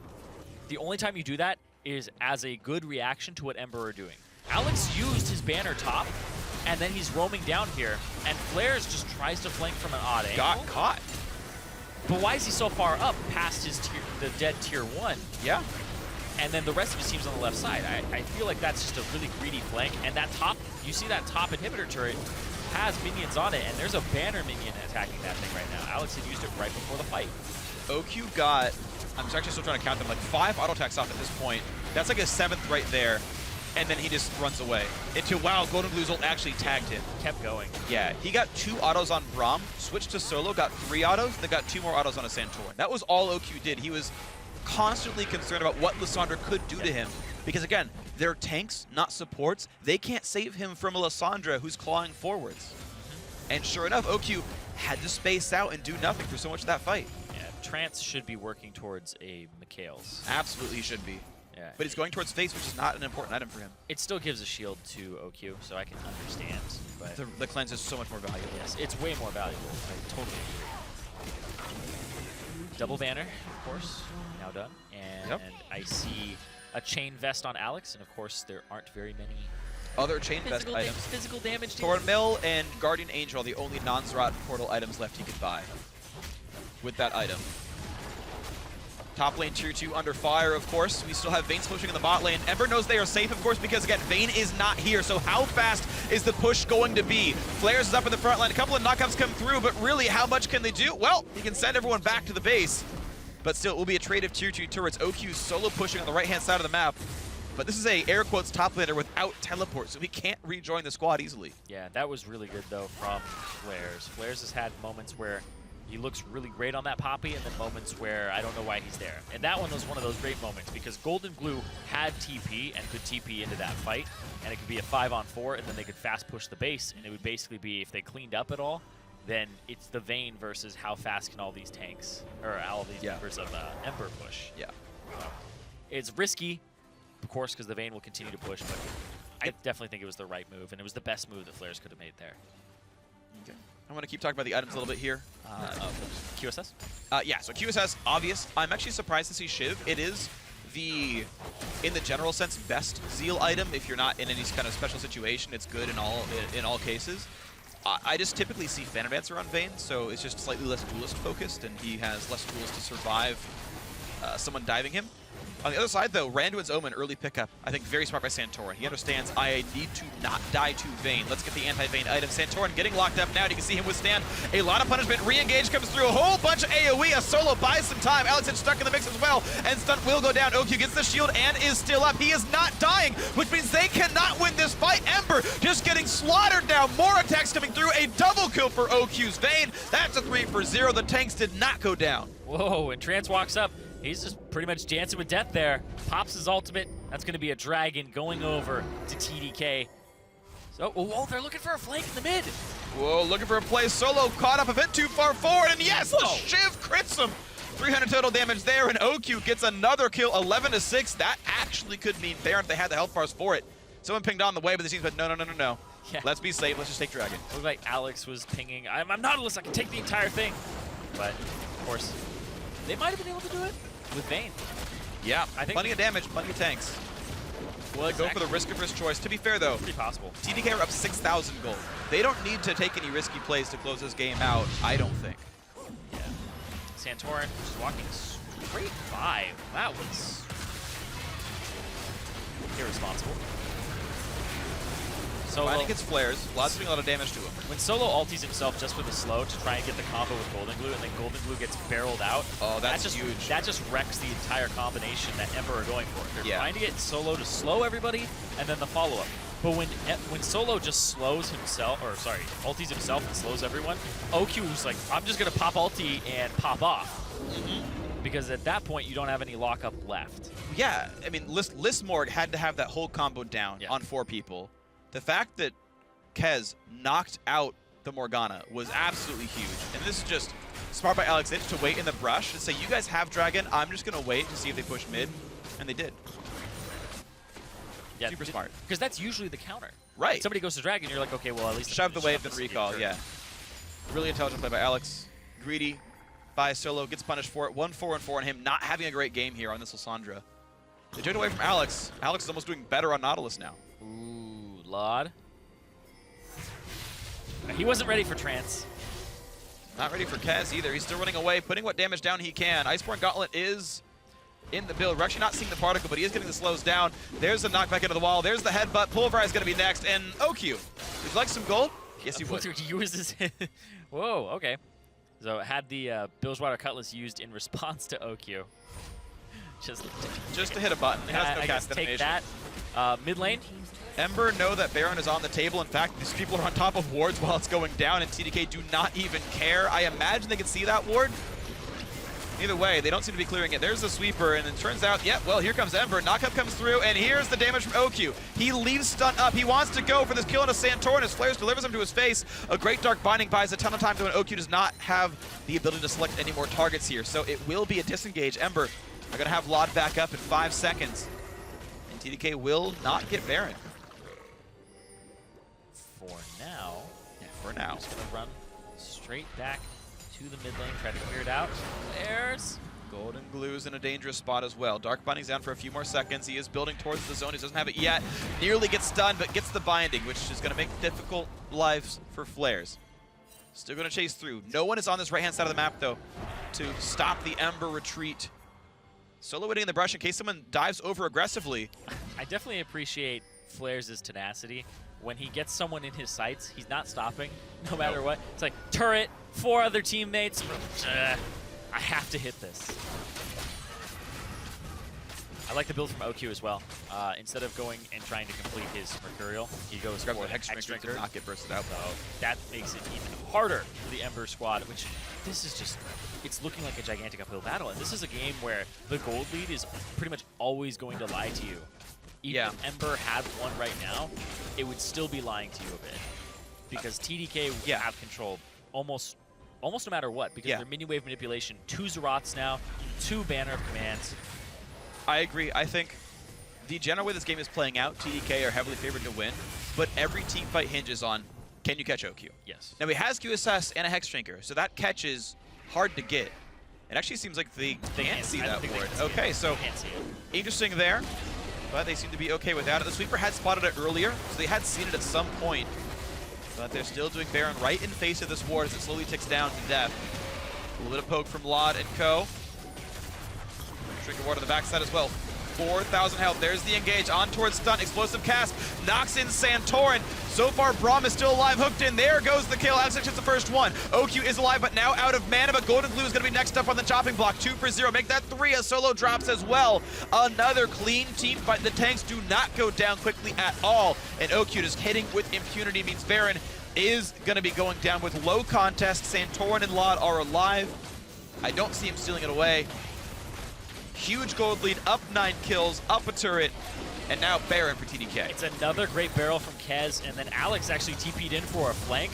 the only time you do that is as a good reaction to what Ember are doing. Alex used his banner top, and then he's roaming down here, and FLICKR just tries to flank from an odd angle. Got caught. But why is he so far up past his the dead tier 1? Yeah. And then the rest of his team's on the left side. I feel like that's just a really greedy flank. And that top, you see that top inhibitor turret, has minions on it, and there's a banner minion attacking that thing right now. Alex had used it right before the fight. OQ got, I'm actually still trying to count them, like 5 auto attacks off at this point. That's like a 7th right there. And then he just runs away. Into, wow, Golden Blue's ult actually tagged him. Kept going. Yeah, he got 2 autos on Braum, switched to solo, got 3 autos, then got 2 more autos on a Santorin. That was all OQ did. He was constantly concerned about what Lissandra could do to him. Because again, they're tanks, not supports. They can't save him from a Lissandra who's clawing forwards. And sure enough, OQ had to space out and do nothing for so much of that fight. Yeah, Trance should be working towards a Mikhail's. Absolutely he should be. Yeah. But he's going towards face, which is not an important item for him. It still gives a shield to OQ, so I can understand. But The cleanse is so much more valuable. yes, it's way more valuable. I totally agree. Double banner, of course, now done. And I see a chain vest on Alex, and of course there aren't very many Other chain vest items. physical damage. Thornmill and Guardian Angel are the only non-Zerat portal items left he could buy with that item. Top lane tier 2 under fire, of course. We still have Vayne's pushing in the bot lane. Ember knows they are safe, of course, because, again, Vayne is not here. So how fast is the push going to be? Flares is up in the front line. A couple of knockouts come through, but really, how much can they do? Well, he can send everyone back to the base. But still, it will be a trade of tier 2 turrets. OQ solo pushing on the right-hand side of the map. But this is a, air quotes, top laner without teleport, so he can't rejoin the squad easily. Yeah, that was really good, though, from Flares. Flares has had moments where he looks really great on that Poppy, and then moments where I don't know why he's there. And that one was one of those great moments, because Golden Blue had TP and could TP into that fight, and it could be a 5-on-4, and then they could fast push the base, and it would basically be, if they cleaned up at all, then it's the Vayne versus how fast can all these tanks, or all these members of Ember push. Yeah. It's risky, of course, because the Vayne will continue to push, but I definitely think it was the right move, and it was the best move that Flares could have made there. Okay. I'm going to keep talking about the items a little bit here. QSS? Yeah, so QSS, obvious. I'm actually surprised to see Shiv. It is the, in the general sense, best Zeal item. If you're not in any kind of special situation, it's good in all cases. I just typically see Phantom Dancer on Vayne, so it's just slightly less duelist focused, and he has less tools to survive someone diving him. On the other side, though, Randuin's Omen, early pickup. I think very smart by Santorin. He understands I need to not die to Vayne. Let's get the anti-Vayne item. Santorin getting locked up now. You can see him withstand a lot of punishment. Re-engage comes through. A whole bunch of AoE. A solo buys some time. Alex is stuck in the mix as well. And stunt will go down. OQ gets the shield and is still up. He is not dying, which means they cannot win this fight. Ember just getting slaughtered now. More attacks coming through. A double kill for OQ's Vayne. That's a 3-for-0. The tanks did not go down. Whoa, and Trance walks up. He's just pretty much dancing with death there. Pops his ultimate. That's going to be a dragon going over to TDK. So, whoa, they're looking for a flank in the mid. Whoa, looking for a play. Solo caught up a bit too far forward, and yes, the Shiv crits him. 300 total damage there, and OQ gets another kill, 11-6. That actually could mean Baron if they had the health bars for it. Someone pinged on the way, but the team said, no. Yeah. Let's be safe. Let's just take Dragon. It looked like Alex was pinging, I'm Nautilus, I can take the entire thing. But, of course, they might have been able to do it with Vayne. Yeah, I think plenty of damage, plenty of tanks. Will I go for the risk of risk choice? To be fair, though, Pretty possible. TDK are up 6,000 gold. They don't need to take any risky plays to close this game out, I don't think. Yeah. Santorin just walking straight by. That was irresponsible. Solo, Glad he gets flares. Vlad's doing a lot of damage to him. when Solo ulties himself just for the slow to try and get the combo with Golden Glue, and then Golden Glue gets barreled out. Oh, that's that just, huge. That just wrecks the entire combination that Ember are going for. They're Yeah. trying to get Solo to slow everybody, and then the follow-up. But when Solo just slows himself, or sorry, ulties himself and slows everyone, OQ's like, I'm just gonna pop ulti and pop off. Because at that point, you don't have any lockup left. Yeah, I mean, Listmorg had to have that whole combo down on 4 people. The fact that Kez knocked out the Morgana was absolutely huge. And this is just smart by Alex Itch to wait in the brush and say, you guys have Dragon, I'm just going to wait to see if they push mid. And they did. Yeah, Super smart. Because that's usually the counter. Right. Somebody goes to Dragon, you're like, okay, well, at least Shove the I'm gonna wave, shove then this recall, turn. yeah. Really intelligent play by Alex. Greedy by Solo, gets punished for it. 1-4-4 on him, not having a great game here on this Lissandra. They took it away from Alex. Alex is almost doing better on Nautilus now. Ooh, Laud. He wasn't ready for Trance. Not ready for Kez either. He's still running away, putting what damage down he can. Iceborne Gauntlet is in the build. We're actually not seeing the particle, but he is getting the slows down. There's the knockback into the wall. There's the headbutt. Pulverize is going to be next. And OQ, would you like some gold? Yes, he would. Uses Whoa, okay. So it had the Bilgewater Cutlass used in response to OQ. Just to hit a button. It has no I guess cast take animation. that. Mid lane. Ember know that Baron is on the table. In fact, these people are on top of wards while it's going down, and TDK do not even care. I imagine they can see that ward. Either way, they don't seem to be clearing it. There's the sweeper, and it turns out, yeah, well, here comes Ember. Knockup comes through, and here's the damage from OQ. He leaves stun up. He wants to go for this kill into Santorin as Flares delivers him to his face. A great Dark Binding buys a ton of time to when OQ does not have the ability to select any more targets here. So it will be a disengage. Ember are going to have Laud back up in 5 seconds. And TDK will not get Baron. For now. Yeah, for now. Just going to run straight back to the mid lane, try to clear it out. There's Golden Glue's in a dangerous spot as well. Dark Binding's down for a few more seconds. He is building towards the zone. He doesn't have it yet. Nearly gets stunned, but gets the binding, which is going to make difficult lives for Flares. Still going to chase through. No one is on this right-hand side of the map, though, to stop the Ember retreat. Solo waiting in the brush in case someone dives over aggressively. I definitely appreciate Flares' tenacity. When he gets someone in his sights, he's not stopping, no matter what. It's like, turret, 4 other teammates. I have to hit this. I like the build from OQ as well. Instead of going and trying to complete his Mercurial, he goes for the the Hex Hex Drinker Drinker. to not get bursted out. So that makes it even harder for the Ember squad, which this is just, it's looking like a gigantic uphill battle. And this is a game where the gold lead is pretty much always going to lie to you. Even if Ember had one right now, it would still be lying to you a bit. Because TDK will have control almost no matter what, because they're minion wave manipulation, 2 Zerots now, 2 Banner of Commands. I agree. I think the general way this game is playing out, TDK are heavily favored to win, but every team fight hinges on, can you catch OQ? Yes. Now he has QSS and a Hex Drinker, so that catch is hard to get. It actually seems like they can't see that ward. Okay, so interesting there. But they seem to be okay without it. The sweeper had spotted it earlier, so they had seen it at some point. But they're still doing Baron right in face of this ward as it slowly ticks down to death. A little bit of poke from Laud and Co. Drinker ward on the backside as well. 4,000 health. There's the engage. On towards stun. Explosive cast. Knocks in Santorin. So far, Braum is still alive. Hooked in. There goes the kill. Alex hits the first one. OQ is alive, but now out of mana. But Golden Glue is going to be next up on the chopping block. 2 for 0. Make that 3 as Solo drops as well. Another clean team fight. The tanks do not go down quickly at all. And OQ just hitting with impunity means Baron is going to be going down with low contest. Santorin and Laud are alive. I don't see him stealing it away. Huge gold lead, up 9 kills, up a turret, and now Baron for TDK. It's another great barrel from Kez, and then Alex actually TP'd in for a flank,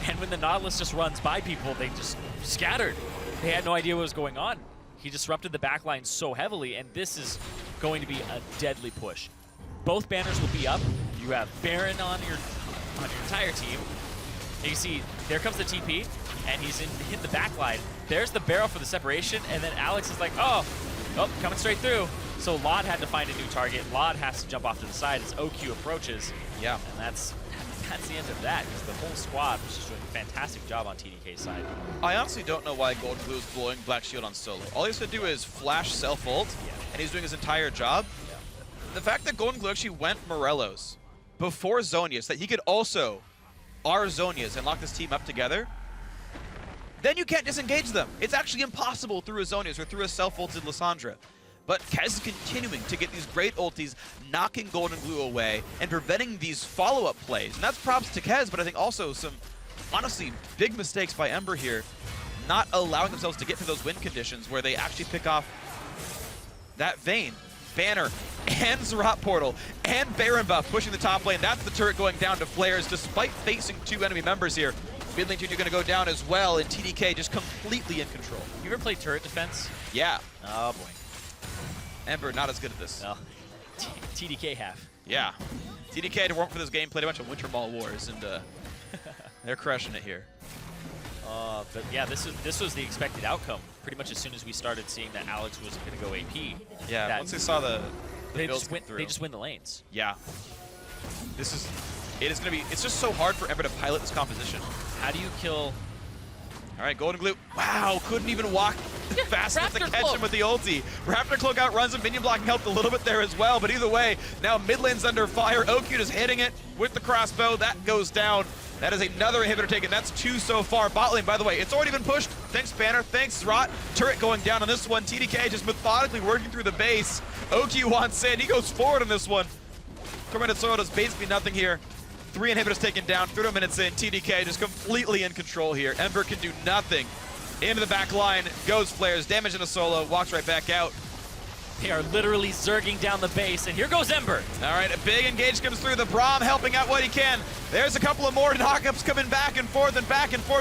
and when the Nautilus just runs by people, they just scattered. They had no idea what was going on. He disrupted the backline so heavily, and this is going to be a deadly push. Both banners will be up. You have Baron on your entire team. And you see, there comes the TP, and he's hit the backline. There's the barrel for the separation, and then Alex is like, oh, coming straight through. So Laud had to find a new target. Laud has to jump off to the side as OQ approaches. Yeah. And that's the end of that, because the whole squad was just doing a fantastic job on TDK's side. I honestly don't know why Golden Glue is blowing Black Shield on Solo. All he has to do is flash self-ult, and he's doing his entire job. The fact that Golden Glue actually went Morelos before Zonius, that he could also R Zonius and lock this team up together, then you can't disengage them. It's actually impossible through a Zonius or through a self-ulted Lissandra. But Kez is continuing to get these great ultis, knocking Golden Glue away and preventing these follow-up plays. And that's props to Kez, but I think also some, honestly, big mistakes by Ember here, not allowing themselves to get to those win conditions where they actually pick off that Vayne, Banner, and Zerat Portal, and Baron buff pushing the top lane. That's the turret going down to Flares, despite facing 2 enemy members here. Mid lane 2 going to go down as well, and TDK just completely in control. You ever played turret defense? Yeah. Oh, boy. Ember not as good at this. Well, TDK have. Yeah. TDK had to warm up for this game, played a bunch of Winter Mall Wars, and they're crushing it here. But yeah, this was the expected outcome. Pretty much as soon as we started seeing that Alex was going to go AP. Yeah, once they saw the they builds just come through. They just win the lanes. Yeah. It is going to be, it's just so hard for Ember to pilot this composition. How do you kill? All right, Golden Glue. Wow, couldn't even walk fast enough to catch him with the ulti. Raptor Cloak outruns him. Minion blocking helped a little bit there as well, but either way, now mid lane's under fire. OQ is hitting it with the crossbow. That goes down. That is another inhibitor taken. That's 2 so far. Bot lane, by the way, it's already been pushed. Thanks, Banner. Thanks, Zrot. Turret going down on this one. TDK just methodically working through the base. OQ wants in. He goes forward on this one. Tormented Soil does basically nothing here. 3 inhibitors taken down. 30 minutes in. TDK just completely in control here. Ember can do nothing. Into the back line goes Flares. Damage into Solo. Walks right back out. They are literally zerging down the base, and here goes Ember. All right, a big engage comes through. The Braum helping out what he can. There's a couple of more knockups coming back and forth,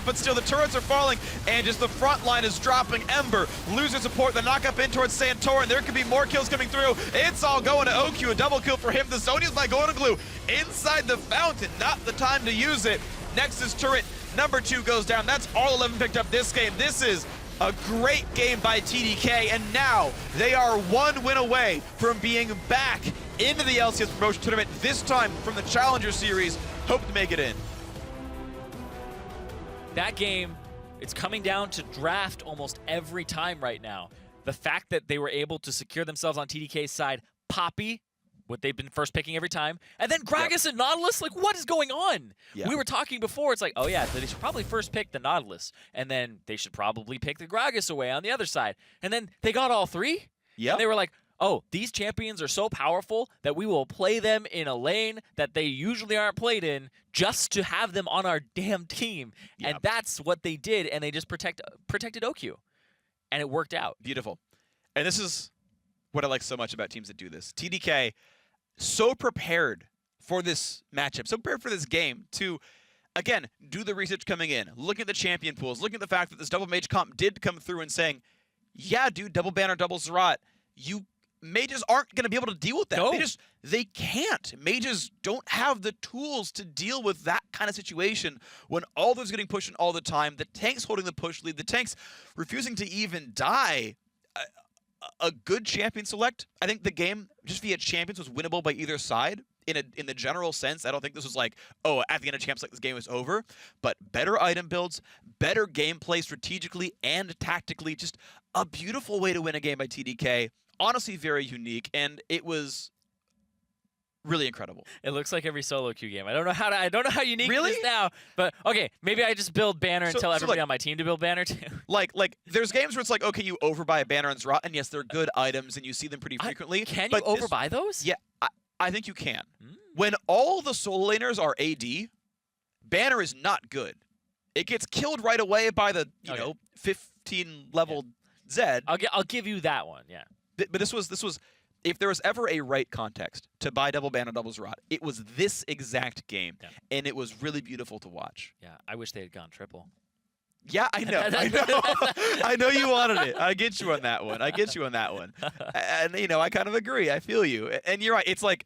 but still the turrets are falling, and just the front line is dropping. Ember losing support. The knockup in towards Santorin. There could be more kills coming through. It's all going to OQ. A double kill for him. The Zonia's by Golden Glue inside the fountain. Not the time to use it. Nexus turret number 2 goes down. That's all 11 picked up this game. This is a great game by TDK, and now they are 1 win away from being back into the LCS promotion tournament, this time from the Challenger Series. Hope to make it in. That game, it's coming down to draft almost every time right now. The fact that they were able to secure themselves on TDK's side, Poppy, what they've been first picking every time, and then Gragas and Nautilus, like what is going on? We were talking before, it's like, oh yeah, they should probably first pick the Nautilus, and then they should probably pick the Gragas away on the other side. And then they got all 3? And they were like, oh, these champions are so powerful that we will play them in a lane that they usually aren't played in just to have them on our damn team. And that's what they did, and they just protected OQ. And it worked out. Beautiful. And this is what I like so much about teams that do this. TDK, so prepared for this matchup, so prepared for this game to, again, do the research coming in, looking at the champion pools, looking at the fact that this double mage comp did come through and saying, yeah, dude, double banner, double Zrot, you mages aren't going to be able to deal with that. No. They can't. Mages don't have the tools to deal with that kind of situation when all those getting pushed in all the time, the tank's holding the push lead, the tank's refusing to even die. A good champion select. I think the game just via champions was winnable by either side in the general sense. I don't think this was like, oh, at the end of champs, like this game is over. But better item builds, better gameplay strategically and tactically. Just a beautiful way to win a game by TDK. Honestly, very unique, and it was really incredible. It looks like every solo queue game. I don't know how unique Really? it is now, but okay, maybe I just build banner and tell everybody on my team to build banner too. Like there's games where it's like, okay, you overbuy a banner and Zrot, and yes, they're good items, and you see them pretty frequently. Can you overbuy those? Yeah, I think you can. When all the solo laners are AD, banner is not good. It gets killed right away by the 15 level Zed. I'll give you that one. Yeah. But this was. If there was ever a right context to buy double banner, double Zrot, it was this exact game, and it was really beautiful to watch. Yeah, I wish they had gone triple. Yeah, I know. I know you wanted it. I get you on that one. And I kind of agree. I feel you. And you're right. It's like,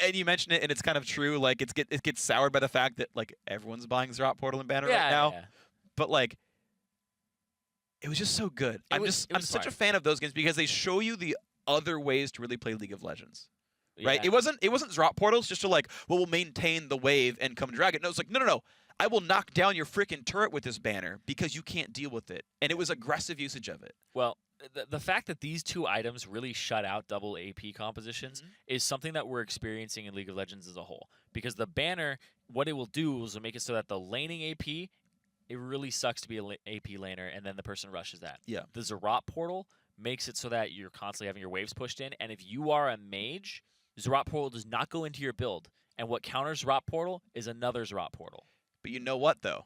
and you mentioned it, and it's kind of true. Like it gets soured by the fact that like everyone's buying Zrot, Portal, and Banner right now. Yeah. But like, it was just so good. I'm such a fan of those games because they show you the other ways to really play League of Legends, right? It wasn't Zrot portals just to like, well, we'll maintain the wave and come drag it. No, it's like, no. I will knock down your freaking turret with this banner because you can't deal with it. And it was aggressive usage of it. Well, the fact that these 2 items really shut out double AP compositions is something that we're experiencing in League of Legends as a whole. Because the banner, what it will do is make it so that the laning AP, it really sucks to be an AP laner, and then the person rushes that. Yeah. The Zrot portal makes it so that you're constantly having your waves pushed in, and if you are a mage, Zrot portal does not go into your build, and what counters Zrot portal is another Zrot portal. But you know what, though?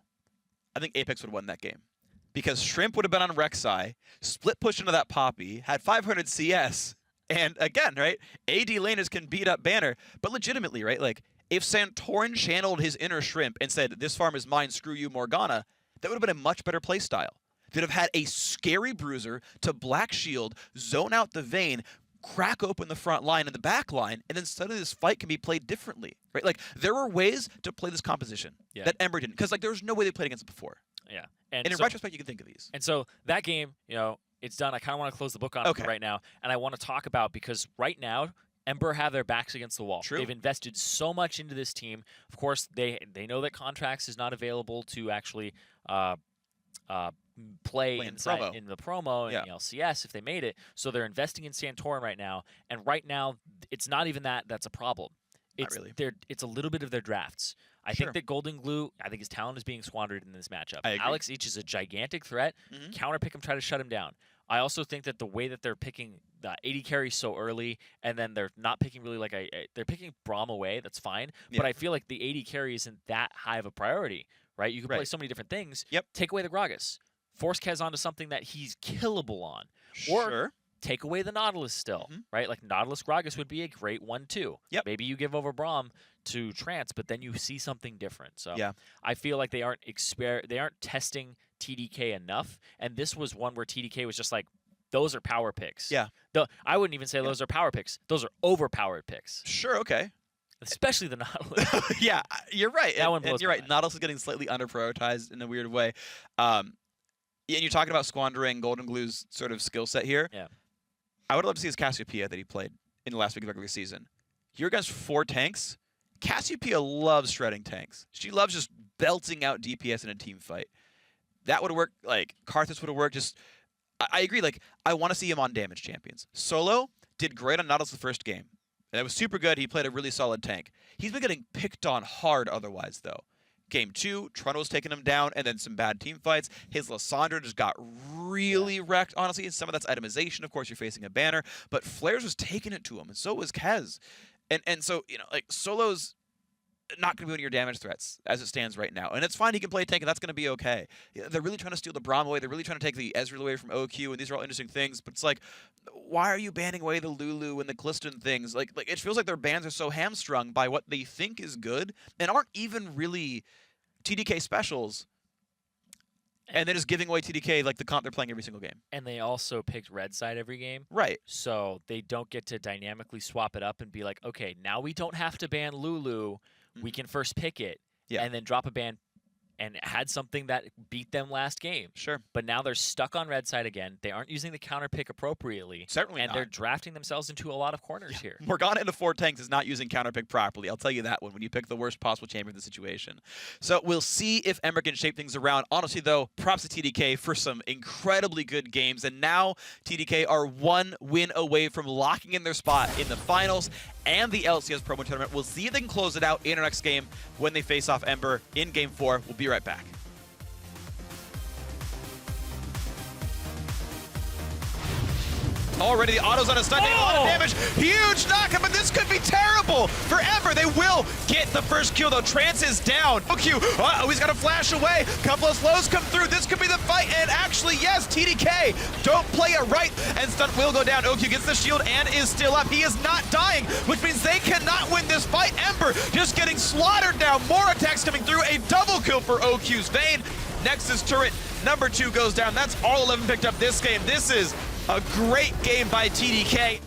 I think Apex would have won that game. Because Shrimp would have been on Rek'Sai, split push into that Poppy, had 500 CS, and again, right, AD laners can beat up Banner, but legitimately, right, like, if Santorin channeled his inner Shrimp and said, this farm is mine, screw you, Morgana, that would have been a much better play style. They'd have had a scary bruiser to Black Shield, zone out the Vayne, crack open the front line and the back line, and then suddenly this fight can be played differently, right? Like, there were ways to play this composition that Ember didn't, because, like, there was no way they played against it before. Yeah. And in retrospect, you can think of these. And so that game, it's done. I kind of want to close the book on it right now, and I want to talk about, because right now, Ember have their backs against the wall. True. They've invested so much into this team. Of course, they know that Contracts is not available to actually play in the promo and the LCS if they made it. So they're investing in Santorin right now. And right now, it's not even that's a problem. really. It's a little bit of their drafts. I Sure. think that Golden Glue, I think his talent is being squandered in this matchup. I agree. Alex Each is a gigantic threat. Mhm. Counterpick him, try to shut him down. I also think that the way that they're picking the 80 carry so early, and then they're not picking really like they're picking Braum away. That's fine, Yeah. but I feel like the 80 carry isn't that high of a priority, right? You can play Right. so many different things. Yep. Take away the Gragas, force Kez onto something that he's killable on, or Sure. take away the Nautilus still, Mhm. right? Like Nautilus Gragas would be a great 1-2. Yep. Maybe you give over Braum to Trance, but then you see something different. So Yeah. I feel like they aren't testing TDK enough, and this was one where TDK was just like, those are power picks. Yeah. I wouldn't even say those are power picks. Those are overpowered picks, Sure. Okay. especially the Nautilus. Yeah, you're right. That one and blows you're my right. mind. Nautilus is getting slightly underprioritized in a weird way. Yeah, and you're talking about squandering Golden Glue's sort of skill set here. Yeah. I would love to see his Cassiopeia that he played in the last week of the regular season. You're against 4 tanks. Cassiopeia loves shredding tanks. She loves just belting out DPS in a team fight. That would have worked. Like, Karthus would have worked. Just, I agree. Like, I want to see him on damage champions. Solo did great on Nautilus the first game. And that was super good. He played a really solid tank. He's been getting picked on hard otherwise, though. Game 2, Trundle was taking him down, and then some bad team fights. His Lissandra just got really wrecked, honestly. And some of that's itemization. Of course, you're facing a banner. But Flares was taking it to him, and so was Kez. And so, you know, like, Solo's not going to be one of your damage threats as it stands right now. And it's fine, he can play tank, and that's going to be okay. They're really trying to steal the Braum away. They're really trying to take the Ezreal away from OQ, and these are all interesting things. But it's like, why are you banning away the Lulu and the Cliston things? Like it feels like their bans are so hamstrung by what they think is good and aren't even really TDK specials. And they're just giving away TDK like the comp they're playing every single game. And they also picked red side every game. Right. So they don't get to dynamically swap it up and be like, okay, now we don't have to ban Lulu. We can first pick it Yeah. and then drop a ban and had something that beat them last game. Sure. But now they're stuck on red side again. They aren't using the counter pick appropriately. Certainly And not. they're drafting themselves into a lot of corners here. Morgana into 4 tanks is not using counterpick properly. I'll tell you that one when you pick the worst possible champion in the situation. So we'll see if Ember can shape things around. Honestly, though, props to TDK for some incredibly good games. And now TDK are 1 win away from locking in their spot in the finals and the LCS promo tournament. We'll see if they can close it out in our next game when they face off Ember in Game 4. We'll be right back. Already the auto's on a stun, taking a lot of damage. Huge knockup, but this could be terrible for Ember. They will get the first kill, though. Trance is down. OQ, he's got to flash away. Couple of slows come through. This could be the fight, and actually, yes, TDK don't play it right, and stun will go down. OQ gets the shield and is still up. He is not dying, which means they cannot win this fight. Ember just getting slaughtered now. More attacks coming through. A double kill for OQ's Vayne. Nexus turret number 2 goes down. That's all 11 picked up this game. This is a great game by TDK.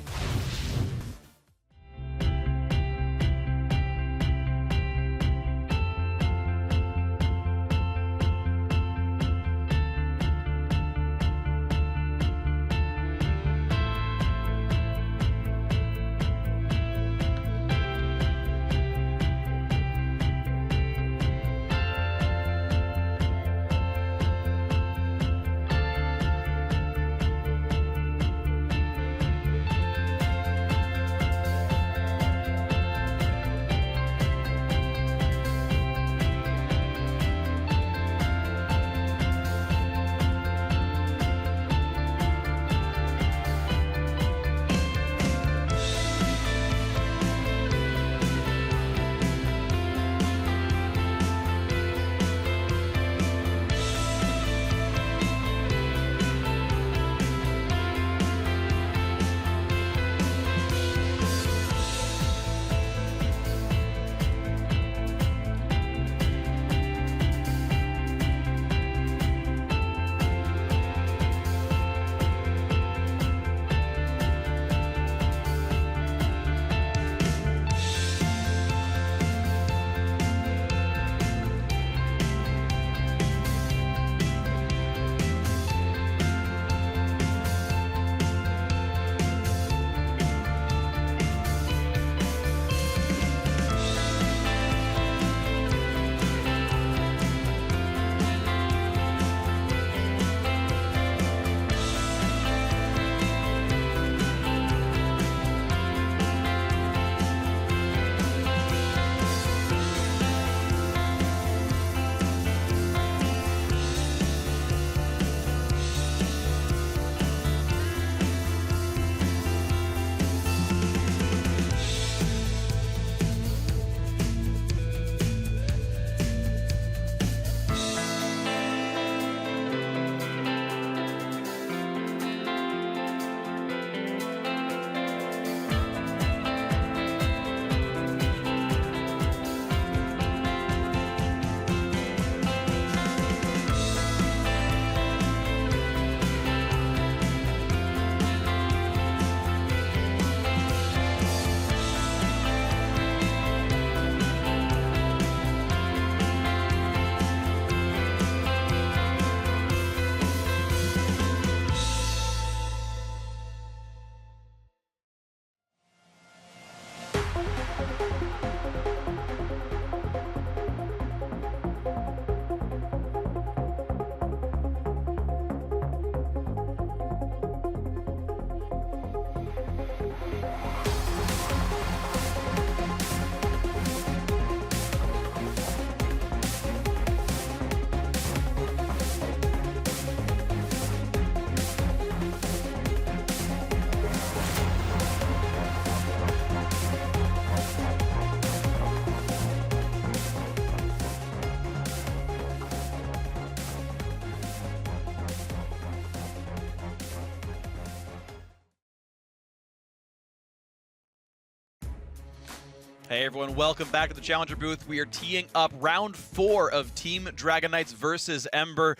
Hey everyone, welcome back to the Challenger booth. We are teeing up round 4 of Team Dragon Knights versus Ember.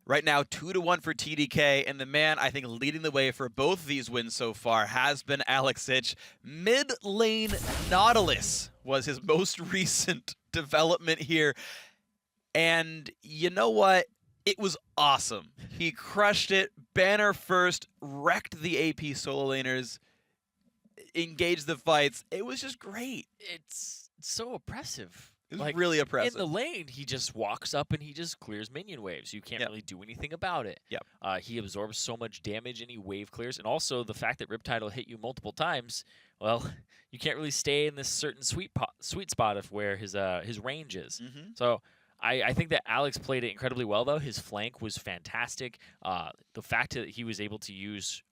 Right now, 2-1 for TDK, and the man I think leading the way for both of these wins so far has been Alex Sitch. Mid lane Nautilus was his most recent development here, and you know what? It was awesome. He crushed it, banner first, wrecked the AP solo laners, engaged the fights. It was just great. It's so oppressive. It was really impressive. In the lane, he just walks up and he just clears minion waves. You can't really do anything about it. Yep. He absorbs so much damage and he wave clears. And also the fact that Riptide will hit you multiple times, well, you can't really stay in this certain sweet spot of where his range is. So I think that Alex played it incredibly well, though. His flank was fantastic. The fact that he was able to use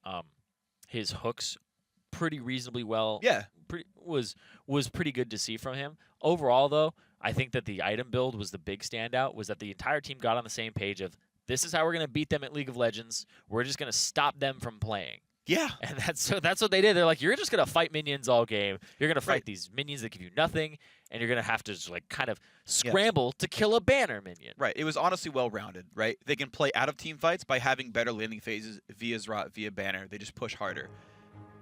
his hooks pretty reasonably well was pretty good to see from him. Overall, though, I think that the item build was the big standout, was that the entire team got on the same page of, this is how we're going to beat them at League of Legends. We're just going to stop them from playing. Yeah. And that's what they did. They're like, you're just going to fight minions all game. You're going to fight these minions that give you nothing, and you're going to have to just, like, kind of scramble to kill a banner minion. Right. It was honestly well-rounded, right? They can play out of team fights by having better landing phases via Zrot, via banner. They just push harder.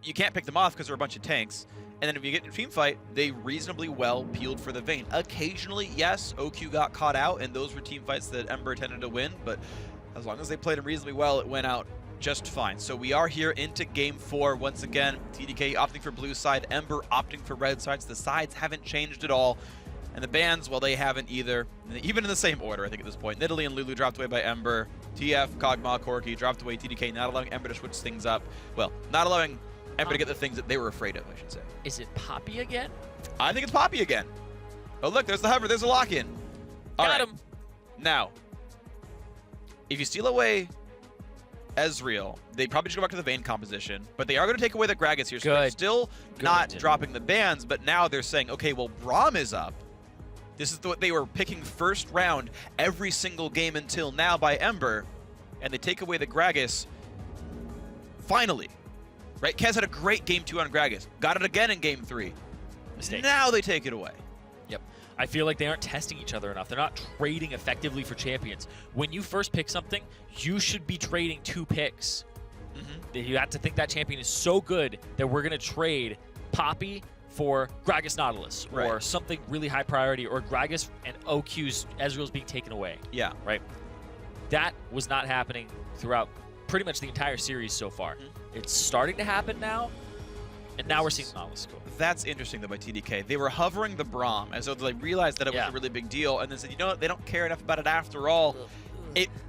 You can't pick them off because they're a bunch of tanks. And then if you get in a team fight, they reasonably well peeled for the Vayne. Occasionally, yes, OQ got caught out, and those were team fights that Ember tended to win, but as long as they played them reasonably well, it went out just fine. So we are here into Game 4 once again. TDK opting for blue side, Ember opting for red sides. The sides haven't changed at all. And the bans, well, they haven't either. Even in the same order, I think, at this point. Nidalee and Lulu dropped away by Ember. TF, Kog'Maw, Corki dropped away. TDK not allowing Ember to switch things up. Well, not allowing Ember to get the things that they were afraid of, I should say. Is it Poppy again? I think it's Poppy again. Oh, look, there's the hover. There's a lock-in. Got him. Now, if you steal away Ezreal, they probably should go back to the Vayne composition, but they are going to take away the Gragas here, so they're still not dropping the bans, but now they're saying, okay, well, Braum is up. This is what they were picking first round every single game until now by Ember, and they take away the Gragas. Finally. Right? Kez had a great Game 2 on Gragas. Got it again in Game 3. Mistake. Now they take it away. Yep. I feel like they aren't testing each other enough. They're not trading effectively for champions. When you first pick something, you should be trading 2 picks. You have to think that champion is so good that we're going to trade Poppy for Gragas Nautilus or something really high priority, or Gragas and OQ's Ezreal's being taken away. Yeah. Right? That was not happening throughout pretty much the entire series so far. It's starting to happen now, and now we're seeing Nautilus go. That's interesting, though, by TDK. They were hovering the Braum as though they realized that it was a really big deal, and then said, you know what, they don't care enough about it after all.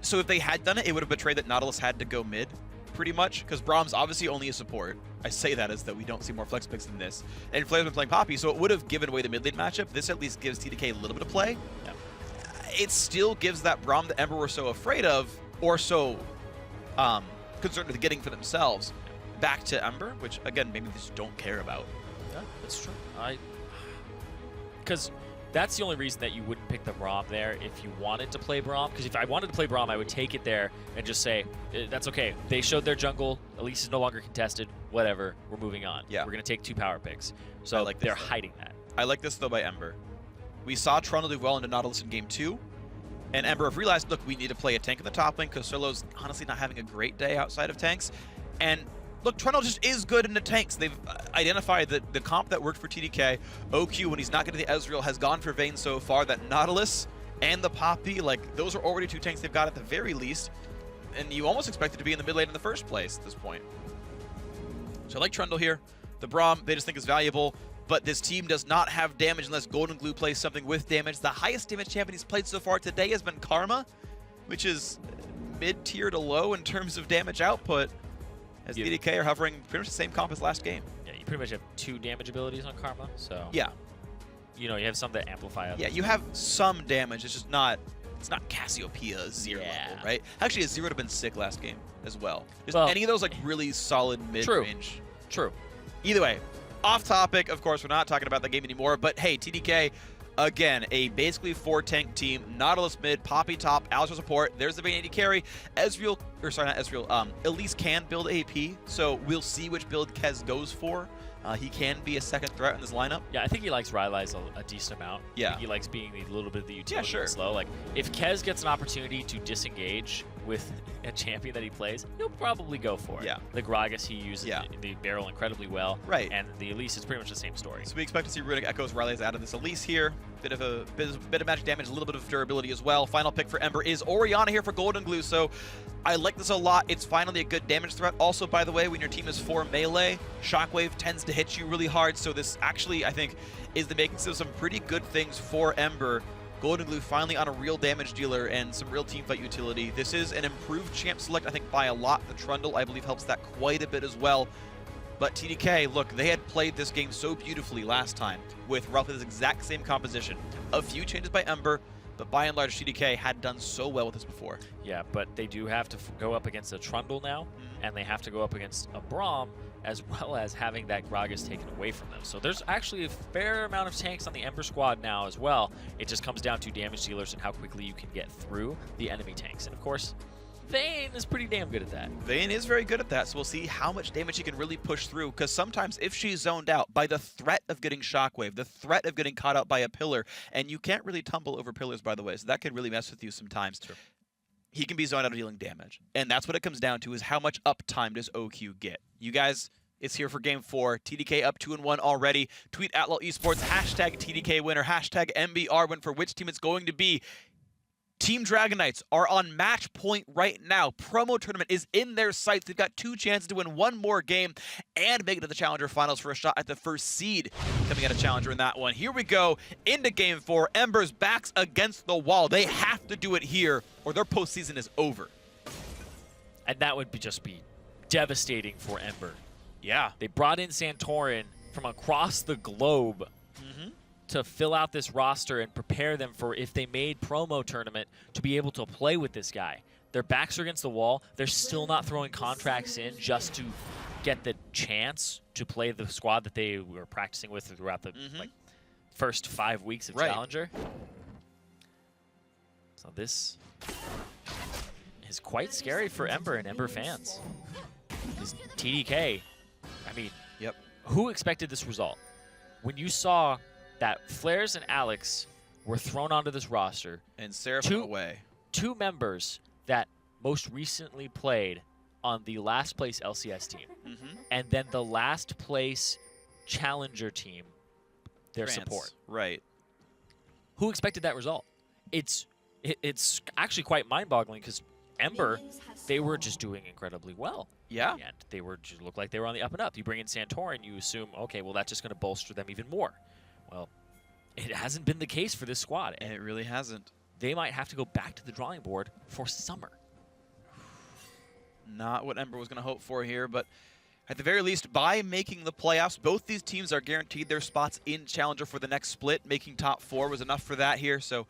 So if they had done it, it would have betrayed that Nautilus had to go mid, pretty much, because Braum's obviously only a support. I say that as though we don't see more flex picks than this. And Flair's been playing Poppy, so it would have given away the mid lane matchup. This at least gives TDK a little bit of play. Yeah. It still gives that Braum that Ember were so afraid of, or so concerned with getting for themselves, back to Ember, which, again, maybe they just don't care about. Yeah, that's true. Because that's the only reason that you wouldn't pick the Braum there if you wanted to play Braum. Because if I wanted to play Braum, I would take it there and just say, that's okay. They showed their jungle. Elise is no longer contested. Whatever. We're moving on. Yeah. We're going to take 2 power picks. So like they're hiding that. I like this, though, by Ember. We saw Trundle do well into Nautilus in Game 2. And Ember have realized, look, we need to play a tank in the top lane because Solo's honestly not having a great day outside of tanks. And look, Trundle just is good in the tanks. They've identified that the comp that worked for TDK, OQ, when he's not getting the Ezreal, has gone for Vayne so far. That Nautilus and the Poppy, like, those are already 2 tanks they've got at the very least. And you almost expect it to be in the mid lane in the first place at this point. So I like Trundle here. The Braum, they just think is valuable. But this team does not have damage unless Golden Glue plays something with damage. The highest damage champion he's played so far today has been Karma, which is mid-tier to low in terms of damage output, as TDK are hovering pretty much the same comp as last game. Yeah, you pretty much have 2 damage abilities on Karma, so... Yeah. You know, you have some that amplify others. Yeah, you have some damage. It's just not... It's not Cassiopeia 0 level, right? Actually, a 0 would have been sick last game as well. Just any of those, like, really solid mid-range. True. Either way, off topic, of course, we're not talking about the game anymore, but hey, TDK, again, a basically 4-tank team. Nautilus mid, Poppy top, Alistar support. There's the Vayne AD carry. Ezreal, or sorry, not Ezreal, Elise can build AP, so we'll see which build Kez goes for. He can be a second threat in this lineup. Yeah, I think he likes Rylai's a decent amount. Yeah. I think he likes being a little bit of the utility sure. slow. Like, if Kez gets an opportunity to disengage with a champion that he plays, he'll probably go for it. Yeah. The Gragas he uses the barrel incredibly well. Right. And the Elise is pretty much the same story. So we expect to see Runic Echoes Rylai's out of this Elise here. Bit of magic damage, a little bit of durability as well. Final pick for Ember is Orianna here for Golden Glue. So I like this a lot. It's finally a good damage threat. Also, by the way, when your team is 4 melee, Shockwave tends to hit you really hard. So this actually, I think, is the makings of some pretty good things for Ember. Golden Glue finally on a real damage dealer and some real teamfight utility. This is an improved champ select, I think, by a lot. The Trundle, I believe, helps that quite a bit as well. But TDK, look, they had played this game so beautifully last time with roughly this exact same composition. A few changes by Ember, but by and large, TDK had done so well with this before. Yeah, but they do have to go up against a Trundle now, and they have to go up against a Braum, as well as having that Gragas taken away from them. So there's actually a fair amount of tanks on the Ember squad now as well. It just comes down to damage dealers and how quickly you can get through the enemy tanks. And of course, Vayne is pretty damn good at that. Vayne is very good at that, so we'll see how much damage he can really push through, because sometimes if she's zoned out by the threat of getting Shockwave, the threat of getting caught out by a pillar, and you can't really tumble over pillars, by the way, so that can really mess with you sometimes. True. He can be zoned out of dealing damage. And that's what it comes down to, is how much uptime does OQ get. You guys, it's here for Game 4. TDK up 2-1 already. Tweet @LOL Esports, hashtag TDK winner, hashtag MBR win for which team it's going to be. Team Dragon Knights are on match point right now. Promo tournament is in their sights. They've got 2 chances to win 1 more game and make it to the Challenger Finals for a shot at the first seed coming out of Challenger in that one. Here we go into Game 4. Ember's backs against the wall. They have to do it here or their postseason is over. And that would just be devastating for Ember. Yeah. They brought in Santorin from across the globe to fill out this roster and prepare them for, if they made promo tournament, to be able to play with this guy. Their backs are against the wall. They're still not throwing contracts in just to get the chance to play the squad that they were practicing with throughout the first 5 weeks of Challenger. So this is quite scary for Ember and Ember fans. Because TDK, I mean, who expected this result? When you saw that Flares and Alex were thrown onto this roster, and Seraphim away. 2 members that most recently played on the last place LCS team, and then the last place Challenger team, their support. Right. Who expected that result? It's actually quite mind-boggling, because Ember, they were just doing incredibly well. Yeah. And they were just looked like they were on the up and up. You bring in Santorin, you assume, okay, well, that's just going to bolster them even more. Well, it hasn't been the case for this squad. And it really hasn't. They might have to go back to the drawing board for summer. Not what Ember was going to hope for here, but at the very least, by making the playoffs, both these teams are guaranteed their spots in Challenger for the next split. Making top 4 was enough for that here, so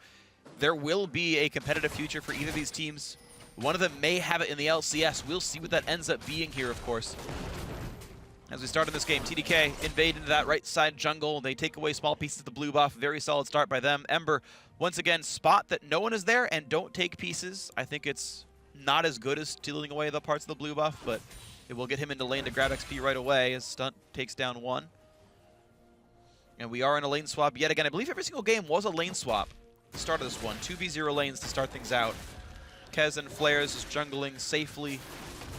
there will be a competitive future for either of these teams. One of them may have it in the LCS. We'll see what that ends up being here, of course. As we start in this game, TDK invade into that right side jungle. They take away small pieces of the blue buff. Very solid start by them. Ember, once again, spot that no one is there and don't take pieces. I think it's not as good as stealing away the parts of the blue buff, but it will get him into lane to grab XP right away as Stunt takes down 1. And we are in a lane swap yet again. I believe every single game was a lane swap at the start of this one. 2v0 lanes to start things out. Kez and Flares is jungling safely.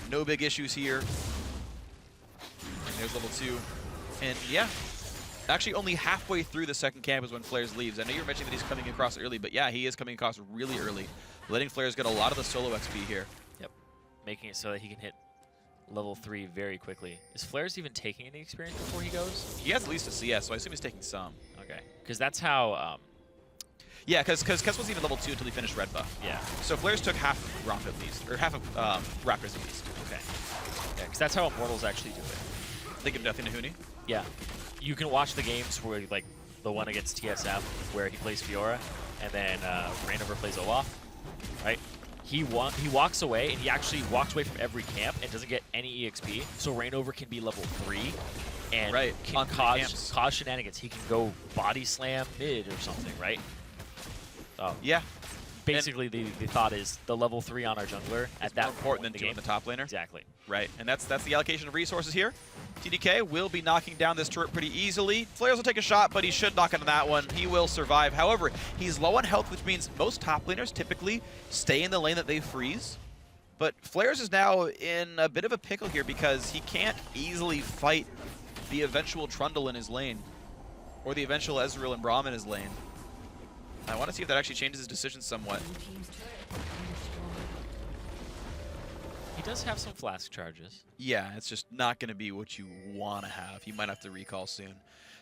No big issues here. And there's level 2. And yeah, actually only halfway through the second camp is when Flares leaves. I know you were mentioning that he's coming across early, but yeah, he is coming across really early. Letting Flares get a lot of the solo XP here. Yep. Making it so that he can hit level 3 very quickly. Is Flares even taking any experience before he goes? He has at least a CS, so I assume he's taking some. Okay. Because that's how... yeah, because Kez wasn't even level 2 until he finished red buff. Yeah. So Flares took half of Rock at least, or half of Raptors at least. Okay. Yeah, because that's how Immortals actually do it. They give Death into Huni? Yeah. You can watch the games where, like, the one against TSM, where he plays Fiora, and then Rainover plays Olaf, right? He walks away, and he actually walks away from every camp and doesn't get any EXP, so Rainover can be level 3 and can cause shenanigans. He can go body slam mid or something, right? Yeah. basically the thought is the level 3 on our jungler at that more important than point in the doing game. the top laner. Exactly. Right, and that's the allocation of resources here. TDK will be knocking down this turret pretty easily. Flares will take a shot, but he should knock into that one. He will survive. However, he's low on health, which means most top laners typically stay in the lane that they freeze. But Flares is now in a bit of a pickle here because he can't easily fight the eventual Trundle in his lane, or the eventual Ezreal and Braum in his lane. I want to see if that actually changes his decision somewhat. He does have some flask charges. Yeah, it's just not going to be what you want to have. He might have to recall soon.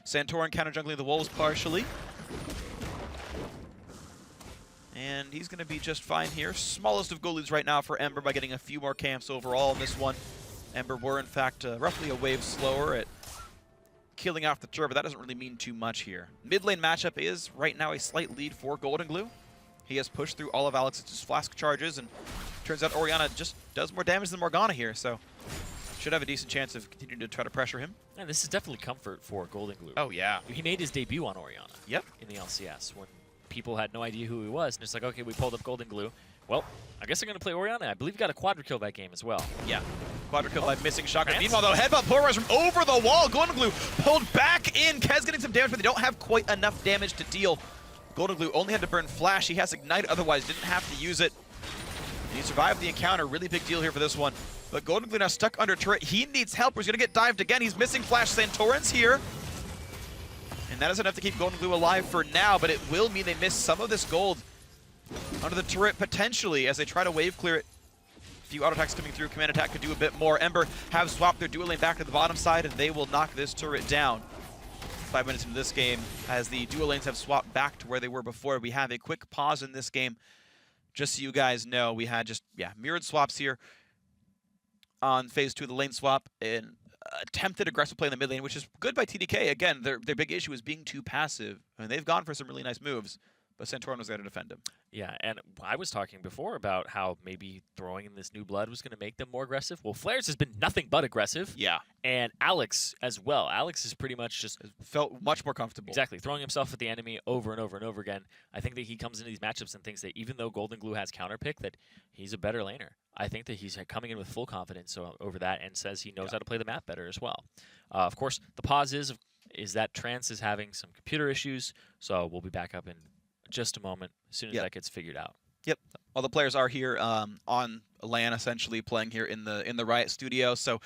Santorin counter jungling the Wolves partially. And he's going to be just fine here. Smallest of goal leads right now for Ember by getting a few more camps overall in this one. Ember were, in fact, roughly a wave slower at killing off the turret, but that doesn't really mean too much here. Mid lane matchup is right now a slight lead for Golden Glue. He has pushed through all of Alex's flask charges, and turns out Orianna just does more damage than Morgana here, so should have a decent chance of continuing to try to pressure him. And this is definitely comfort for Golden Glue. Oh, yeah. He made his debut on Orianna. Yep. In the LCS when people had no idea who he was, and it's like, okay, we pulled up Golden Glue. Well, I guess I'm going to play Orianna. I believe he got a quadra kill that game as well. Yeah. Quadra kill by missing shotgun. France? Meanwhile, though, headbutt poor rise from over the wall. Golden Glue pulled back in. Kez getting some damage, but they don't have quite enough damage to deal. Golden Glue only had to burn Flash. He has Ignite, otherwise didn't have to use it. He survived the encounter. Really big deal here for this one. But Golden Glue now stuck under turret. He needs help. He's going to get dived again. He's missing Flash. Santorin's here. And that is enough to keep Golden Glue alive for now, but it will mean they miss some of this gold under the turret potentially as they try to wave clear it. A few auto attacks coming through. Command attack could do a bit more. Ember have swapped their dual lane back to the bottom side, and they will knock this turret down. 5 minutes into this game, as the dual lanes have swapped back to where they were before. We have a quick pause in this game, just so you guys know. We had just, mirrored swaps here on phase 2 of the lane swap, and attempted aggressive play in the mid lane, which is good by TDK. Again, their big issue is being too passive. I mean, they've gone for some really nice moves, but Santorin was there to defend him. Yeah, and I was talking before about how maybe throwing in this new blood was going to make them more aggressive. Well, Flares has been nothing but aggressive. Yeah. And Alex as well. Alex is pretty much just Felt much more comfortable. exactly throwing himself at the enemy over and over and over again. I think that he comes into these matchups and thinks that even though Golden Glue has counterpick, that he's a better laner. I think that he's coming in with full confidence over that and says he knows how to play the map better as well. Of course, the pause is that Trance is having some computer issues, so we'll be back up in just a moment as soon as that gets figured out. Yep. All the players are here on LAN, essentially playing here in the Riot studio. So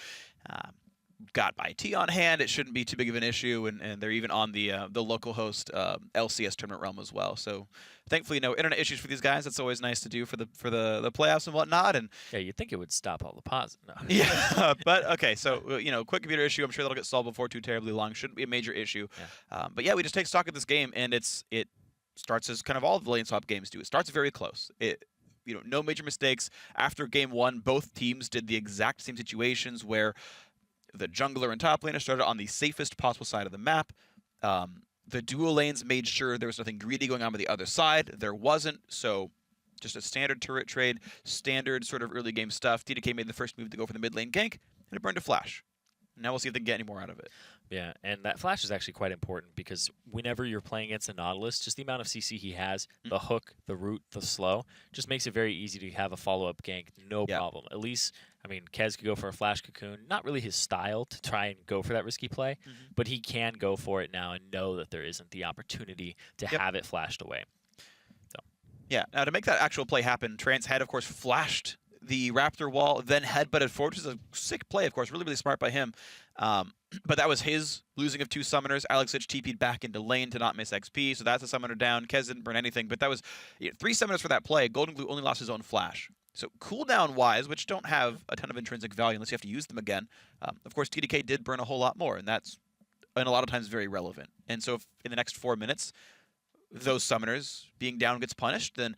got IT on hand. It shouldn't be too big of an issue, and they're even on the local host LCS tournament realm as well. So thankfully, no internet issues for these guys. That's always nice to do for the playoffs and whatnot. And yeah, you'd think it would stop all the pause. No. yeah, but okay. So quick computer issue. I'm sure that'll get solved before too terribly long. Shouldn't be a major issue. Yeah. But yeah, we just take stock of this game, and it starts as kind of all of the lane swap games do. It starts very close. No major mistakes. After game 1, both teams did the exact same situations where the jungler and top laner started on the safest possible side of the map. The dual lanes made sure there was nothing greedy going on the other side. There wasn't, so just a standard turret trade, standard sort of early game stuff. TDK made the first move to go for the mid lane gank, and it burned a Flash. Now we'll see if they can get any more out of it. Yeah, and that Flash is actually quite important because whenever you're playing against a Nautilus, just the amount of CC he has, the hook, the root, the slow, just makes it very easy to have a follow-up gank, no problem. At least, I mean, Kez could go for a Flash Cocoon. Not really his style to try and go for that risky play, but he can go for it now and know that there isn't the opportunity to have it flashed away. So. Yeah, now to make that actual play happen, Trance had, of course, flashed the Raptor wall, then headbutted forward, which is a sick play, of course, really, really smart by him. But that was his losing of 2 summoners. Alex Sich TP'd back into lane to not miss XP, so that's a summoner down. Kez didn't burn anything, but that was 3 summoners for that play. Golden Glue only lost his own Flash. So cooldown-wise, which don't have a ton of intrinsic value unless you have to use them again, of course, TDK did burn a whole lot more, and that's, and a lot of times, very relevant. And so if in the next 4 minutes, those summoners being down gets punished, then,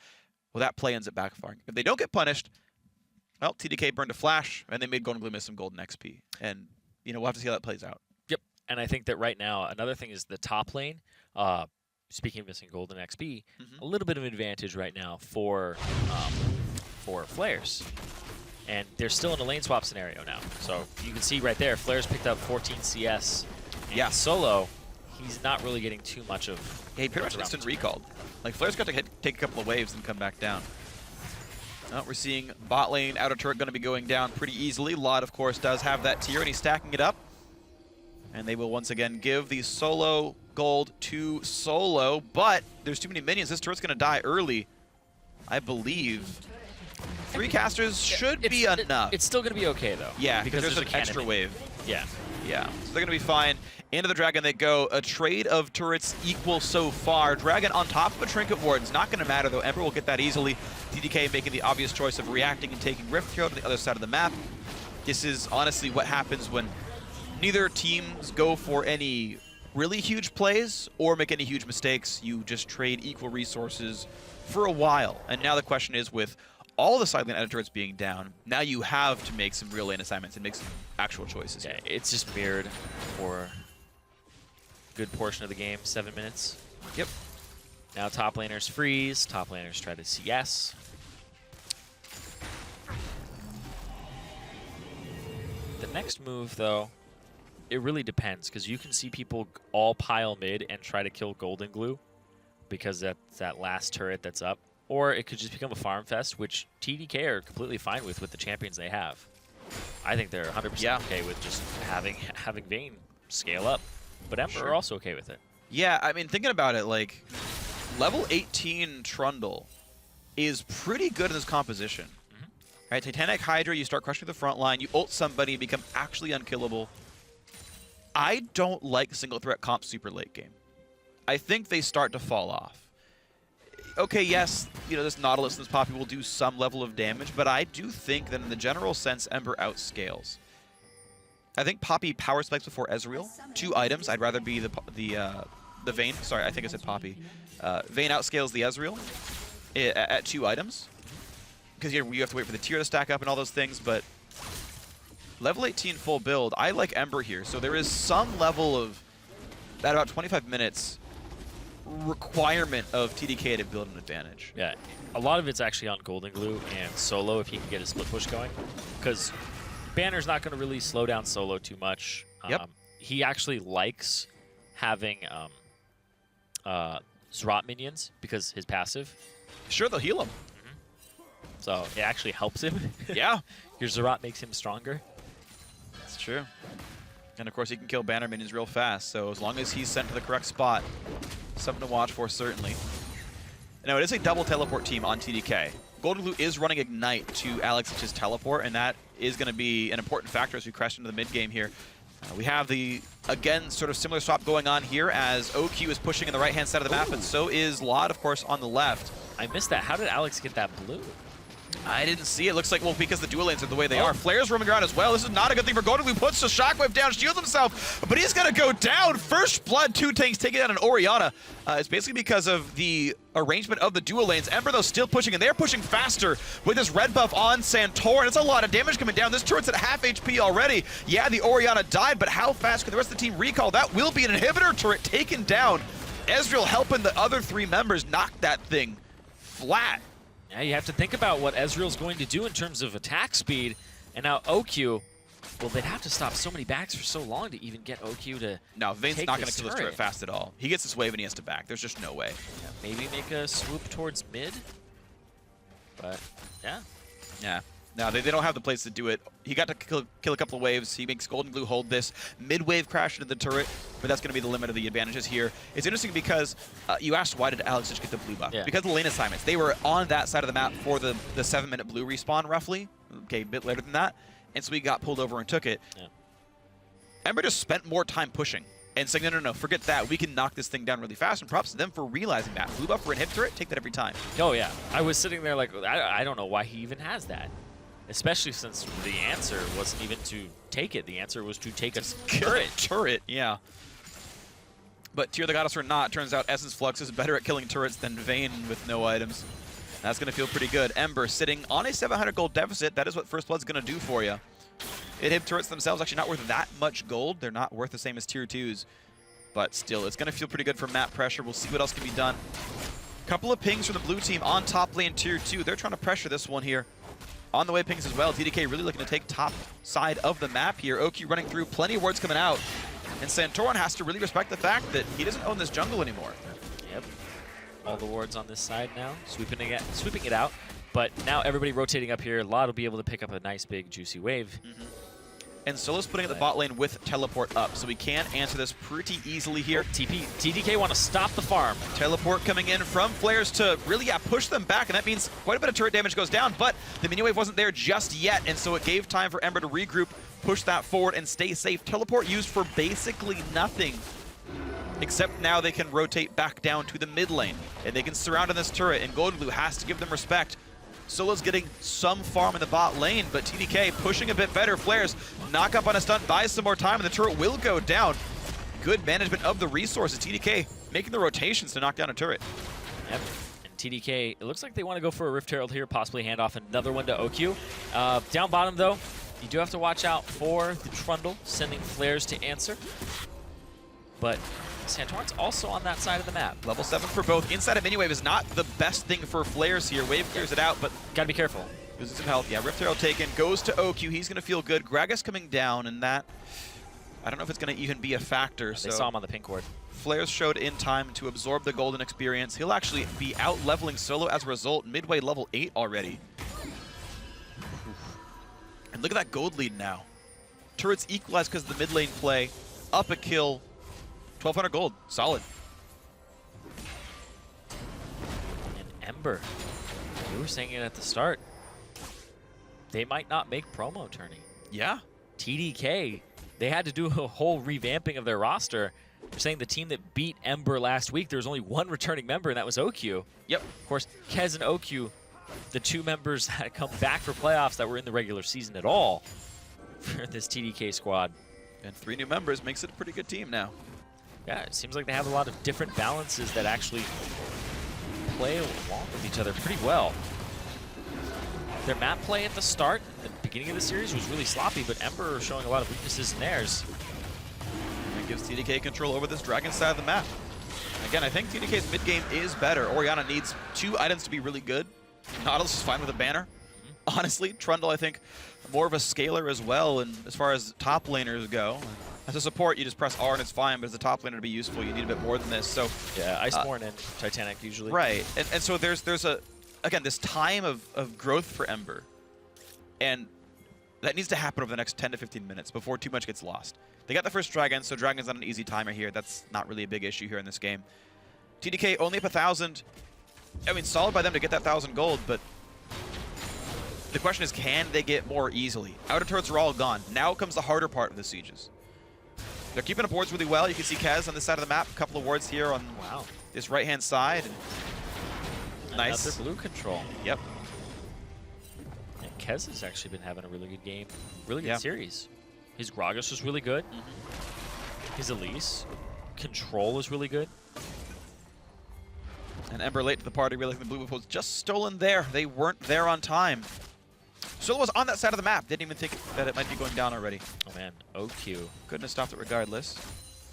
well, that play ends up backfiring. If they don't get punished, well, TDK burned a Flash, and they made Golden Glue miss some golden XP. And, we'll have to see how that plays out. Yep, and I think that right now, another thing is the top lane, speaking of missing golden XP, a little bit of an advantage right now for Flares. And they're still in a lane swap scenario now. So you can see right there, Flares picked up 14 CS. And solo, he's not really getting too much of. Yeah, he pretty much instant recalled. Like, Flair's got to take a couple of waves and come back down. We're seeing bot lane outer turret going to be going down pretty easily. Lot, of course, does have that tier, and he's stacking it up. And they will once again give the solo gold to Solo, but there's too many minions. This turret's going to die early, I believe. 3 casters should be enough. It's still going to be okay, though. Yeah, because there's an extra wave. Yeah. Yeah, so they're going to be fine. Into the Dragon they go. A trade of turrets equal so far. Dragon on top of a Trinket Ward. It's not going to matter, though. Emperor will get that easily. TDK making the obvious choice of reacting and taking Rift Hero to the other side of the map. This is honestly what happens when neither teams go for any really huge plays or make any huge mistakes. You just trade equal resources for a while. And now the question is, with all the side lane turrets being down, now you have to make some real lane assignments and make some actual choices. Yeah, it's just mirrored for a good portion of the game, 7 minutes. Yep. Now top laners freeze, top laners try to CS. The next move, though, it really depends, because you can see people all pile mid and try to kill Golden Glue because that's that last turret that's up. Or it could just become a farm fest, which TDK are completely fine with the champions they have. I think they're 100% okay with just having Vayne scale up. But Emperor are also okay with it. Yeah, I mean, thinking about it, like, level 18 Trundle is pretty good in this composition. Right, Titanic Hydra, you start crushing the front line, you ult somebody, become actually unkillable. I don't like single threat comp super late game. I think they start to fall off. Okay, yes, you know, this Nautilus and this Poppy will do some level of damage, but I do think that in the general sense, Ember outscales. I think Poppy power spikes before Ezreal. 2 items. I'd rather be the Vayne. Sorry, I think I said Poppy. Vayne outscales the Ezreal at 2 items. Because you have to wait for the tier to stack up and all those things, but level 18 full build, I like Ember here. So there is some level of, at about 25 minutes, requirement of TDK to build an advantage. Yeah, a lot of it's actually on Golden Glue and Solo if he can get a split push going, because Banner's not going to really slow down Solo too much. Yep. He actually likes having Zerat minions because his passive. Sure, they'll heal him. So it actually helps him. Yeah. Your Zerat makes him stronger. That's true. And of course, he can kill Banner minions real fast, so as long as he's sent to the correct spot, something to watch for, certainly. Now, it is a double teleport team on TDK. Golden Glue is running Ignite to Alex's teleport, and that is going to be an important factor as we crash into the mid game here. We have the, again, sort of similar swap going on here as OQ is pushing in the right-hand side of the map, and so is Lot, of course, on the left. I missed that. How did Alex get that blue? I didn't see it. Looks like, well, because the dual lanes are the way they are. Flair's roaming around as well. This is not a good thing for Golden Glue. Puts the shockwave down, shields himself, but he's going to go down. First blood, 2 tanks taking down an Orianna. It's basically because of the arrangement of the dual lanes. Ember, though, still pushing, and they're pushing faster with this red buff on Santorin. It's a lot of damage coming down. This turret's at half HP already. Yeah, the Orianna died, but how fast can the rest of the team recall? That will be an inhibitor turret taken down. Ezreal helping the other 3 members knock that thing flat. Yeah, you have to think about what Ezreal's going to do in terms of attack speed. And now OQ, well, they'd have to stop so many backs for so long to even get OQ to No, Vayne's take not going to this kill this turret fast at all. He gets this wave and he has to back. There's just no way. Yeah, maybe make a swoop towards mid. But, yeah. Yeah. No, they don't have the place to do it. He got to kill a couple of waves. He makes Golden Glue hold this. Mid-wave crash into the turret, but that's going to be the limit of the advantages here. It's interesting because you asked why did Alex just get the blue buff? Yeah. Because of the lane assignments. They were on that side of the map for the 7-minute blue respawn, roughly. Okay, a bit later than that. And so he got pulled over and took it. Yeah. Ember just spent more time pushing and saying, no, forget that. We can knock this thing down really fast. And props to them for realizing that. Blue buff for an hit turret, take that every time. Oh, yeah. I was sitting there like, I don't know why he even has that. Especially since the answer wasn't even to take it. The answer was to take a turret. Turret, yeah. But Tear the Goddess or not, turns out Essence Flux is better at killing turrets than Vayne with no items. That's going to feel pretty good. Ember sitting on a 700 gold deficit. That is what First Blood's going to do for you. Hit turrets themselves actually not worth that much gold. They're not worth the same as Tier 2s. But still, it's going to feel pretty good for map pressure. We'll see what else can be done. Couple of pings from the blue team on top lane Tier 2. They're trying to pressure this one here. On the way pings as well. TDK really looking to take top side of the map here. OQ running through, plenty of wards coming out. And Santorin has to really respect the fact that he doesn't own this jungle anymore. Yep. All the wards on this side now, sweeping it out. But now everybody rotating up here. Lot will be able to pick up a nice big juicy wave. And Solo's putting at the bot lane with teleport up, so we can answer this pretty easily here. TP. TDK want to stop the farm. Teleport coming in from Flares to really push them back, and that means quite a bit of turret damage goes down, but the mini wave wasn't there just yet, and so it gave time for Ember to regroup, push that forward, and stay safe. Teleport used for basically nothing, except now they can rotate back down to the mid lane, and they can surround on this turret, and Golden Blue has to give them respect. Solo's getting some farm in the bot lane, but TDK pushing a bit better. Flares knock up on a stunt, buys some more time, and the turret will go down. Good management of the resources. TDK making the rotations to knock down a turret. Yep. And TDK, it looks like they want to go for a Rift Herald here, possibly hand off another one to OQ. Down bottom, though, you do have to watch out for the Trundle, sending Flares to answer. But Santorin's also on that side of the map. Level 7 for both. Inside of Miniwave is not the best thing for Flares here. Wave clears it out, but gotta be careful. loses some health. Yeah, Rift Herald taken. Goes to OQ. He's going to feel good. Gragas coming down, and that, I don't know if it's going to even be a factor. They saw him on the pink ward. Flares showed in time to absorb the golden experience. He'll actually be out-leveling Solo as a result. Midway level 8 already. And look at that gold lead now. Turrets equalized because of the mid lane play. Up a kill. 1,200 gold. Solid. And Ember, we were saying it at the start, they might not make promo tourney. Yeah. TDK, they had to do a whole revamping of their roster. They're saying the team that beat Ember last week, there was only one returning member, and that was OQ. Yep. Of course, Kez and OQ, the two members that had come back for playoffs that were in the regular season at all for this TDK squad. And 3 new members makes it a pretty good team now. Yeah, it seems like they have a lot of different balances that actually play along with each other pretty well. Their map play at the start, at the beginning of the series, was really sloppy, but Ember showing a lot of weaknesses in theirs. And it gives TDK control over this dragon side of the map. Again, I think TDK's mid game is better. Orianna needs 2 items to be really good. Nautilus is fine with a banner. Honestly, Trundle, I think, more of a scaler as well, and as far as top laners go. As a support, you just press R and it's fine, but as a top laner to be useful, you need a bit more than this. So yeah, Iceborne and Titanic usually. Right, and so there's a, again, this time of growth for Ember, and that needs to happen over the next 10 to 15 minutes before too much gets lost. They got the first Dragon, so Dragon's not an easy timer here. That's not really a big issue here in this game. TDK only up 1,000. I mean, solid by them to get that 1,000 gold, but the question is, can they get more easily? Outer turrets are all gone. Now comes the harder part of the sieges. They're keeping up wards really well. You can see Kez on this side of the map. A couple of wards here on this right-hand side. Nice. Another blue control. Yep. And Kez has actually been having a really good game. Really good series. His Gragas was really good. His Elise control was really good. And Ember late to the party, realizing the blue buff was just stolen there. They weren't there on time. Solo was on that side of the map. Didn't even think that it might be going down already. Oh man, OQ. Couldn't have stopped it regardless.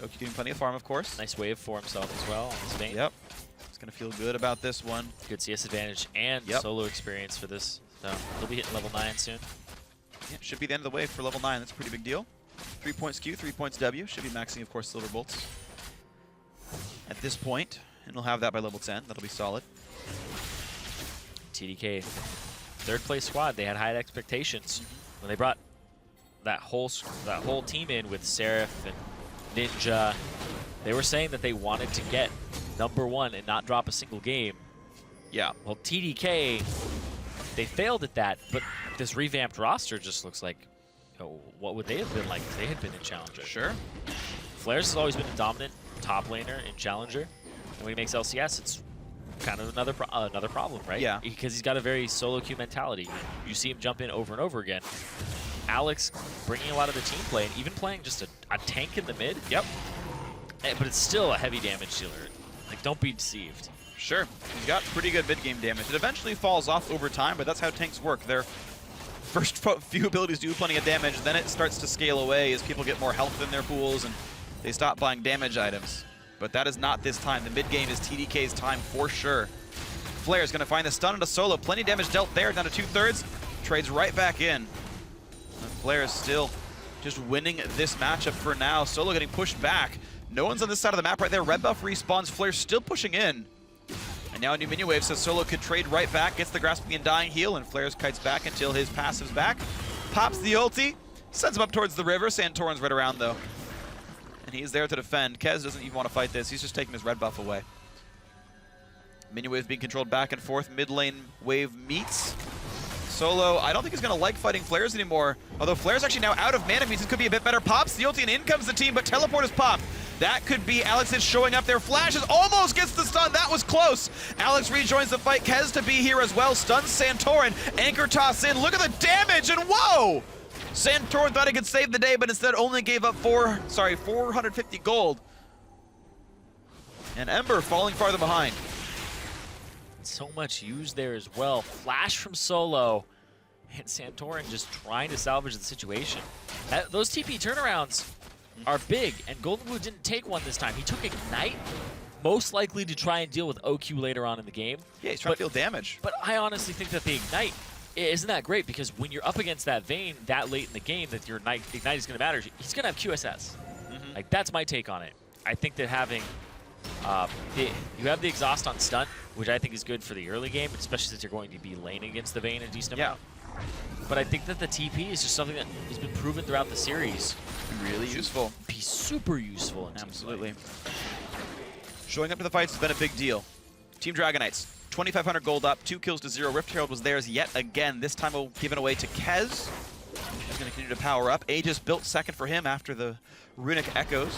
OQ doing plenty of farm, of course. Nice wave for himself as well on his vein. Yep. He's going to feel good about this one. Good CS advantage and solo experience for this. So he'll be hitting level 9 soon. Yeah, should be the end of the wave for level 9. That's a pretty big deal. 3 points Q, 3 points W. Should be maxing, of course, Silver Bolts at this point. And he'll have that by level 10. That'll be solid. TDK, third place squad. They had high expectations when they brought that whole team in with Seraph and Ninja. They were saying that they wanted to get #1 and not drop a single game. Yeah. Well, TDK, they failed at that, but this revamped roster just looks like, what would they have been like if they had been in Challenger? Sure. Flares has always been a dominant top laner in Challenger. And when he makes LCS, it's kind of another problem, right? Yeah. Because he's got a very solo queue mentality. You see him jump in over and over again. Alex bringing a lot of the team play, and even playing just a tank in the mid. Yep. But it's still a heavy damage dealer. Like, don't be deceived. Sure. He's got pretty good mid-game damage. It eventually falls off over time, but that's how tanks work. Their first few abilities do plenty of damage, then it starts to scale away as people get more health in their pools, and they stop buying damage items. But that is not this time. The mid-game is TDK's time for sure. Flair's going to find the stun into Solo. Plenty of damage dealt there, down to 2/3. Trades right back in. And Flair is still just winning this matchup for now. Solo getting pushed back. No one's on this side of the map right there. Red buff respawns. FLICKR still pushing in. And now a new minion wave says Solo could trade right back. Gets the Grasping and Dying heal, and FLICKR kites back until his passive's back. Pops the ulti. Sends him up towards the river. Santorin's right around, though. And he's there to defend. Kez doesn't even want to fight this. He's just taking his red buff away. Minion wave's being controlled back and forth. Mid lane wave meets. Solo, I don't think he's going to like fighting flares anymore. Although flare's actually now out of mana, means it could be a bit better. Pops the ulti, and in comes the team, but teleport is popped. That could be Alex is showing up there. Flashes, almost gets the stun. That was close. Alex rejoins the fight. Kez to be here as well. Stuns Santorin. Anchor toss in. Look at the damage, and whoa! Santorin thought he could save the day, but instead only gave up 450 gold. And Ember falling farther behind. So much used there as well. Flash from Solo, and Santorin just trying to salvage the situation. Those TP turnarounds are big, and Golden Blue didn't take one this time. He took Ignite, most likely to try and deal with OQ later on in the game. Yeah, he's trying to feel damage. But I honestly think that the Ignite isn't that great, because when you're up against that Vayne that late in the game that your Ignite is going to matter, he's going to have QSS. Like, that's my take on it. I think that having you have the exhaust on stun, which I think is good for the early game, especially since you're going to be laning against the Vayne a decent amount. But I think that the TP is just something that has been proven throughout the series. Really useful. Be super useful in Absolutely. Showing up to the fights has been a big deal. Team Dragonites, 2,500 gold up, 2 kills to 0. Rift Herald was theirs yet again. This time given away to Kez. He's going to continue to power up. Aegis built second for him after the Runic Echoes.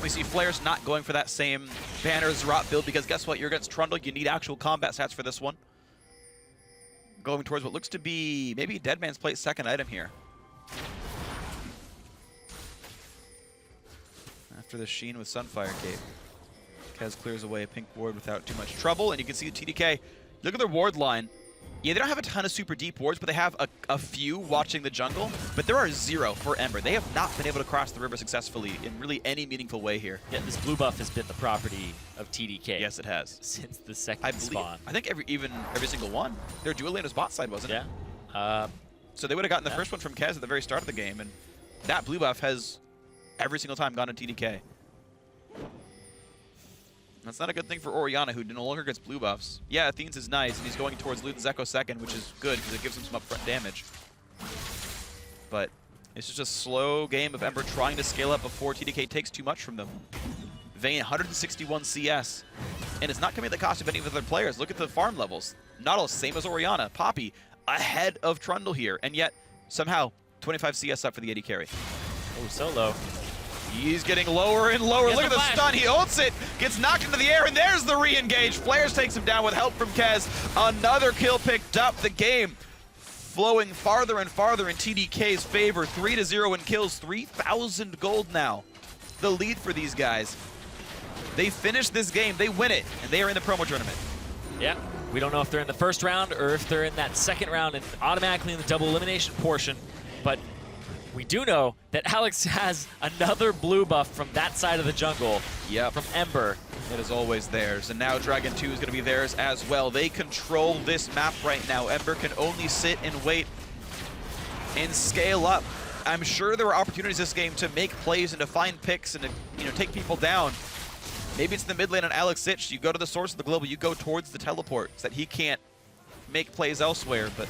We see Flair's not going for that same banner Zerat build, because guess what? You're against Trundle. You need actual combat stats for this one. Going towards what looks to be maybe Dead Man's Plate second item here. After the Sheen with Sunfire Cape. Kez clears away a pink ward without too much trouble, and you can see the TDK. Look at their ward line. Yeah, they don't have a ton of super deep wards, but they have a few watching the jungle. But there are 0 for Ember. They have not been able to cross the river successfully in really any meaningful way here. Yeah, this blue buff has been the property of TDK. Yes, it has. Since the second spawn. I think every single one. Their dual lane was bot side, wasn't it? Yeah. So they would have gotten the first one from Kez at the very start of the game, and that blue buff has every single time gone to TDK. That's not a good thing for Orianna, who no longer gets blue buffs. Yeah, Athene's is nice, and he's going towards Luden's Echo second, which is good because it gives him some upfront damage. But it's just a slow game of Ember trying to scale up before TDK takes too much from them. Vayne, 161 CS, and it's not coming at the cost of any of the other players. Look at the farm levels. Not all same as Orianna. Poppy ahead of Trundle here, and yet somehow 25 CS up for the AD carry. Oh, Solo. He's getting lower and lower. Look at the stun. He ults it, gets knocked into the air, and there's the re-engage. Flares takes him down with help from Kez. Another kill picked up. The game flowing farther and farther in TDK's favor. 3-0 in kills, 3,000 gold now. The lead for these guys. They finish this game, they win it, and they are in the promo tournament. Yeah, we don't know if they're in the first round or if they're in that second round and automatically in the double elimination portion, but we do know that Alex has another blue buff from that side of the jungle. Yep. From Ember. It is always theirs, and now Dragon 2 is going to be theirs as well. They control this map right now. Ember can only sit and wait and scale up. I'm sure there were opportunities this game to make plays and to find picks and to take people down. Maybe it's the mid lane on Alex Sitch. You go to the source of the global, you go towards the teleport so that he can't make plays elsewhere, but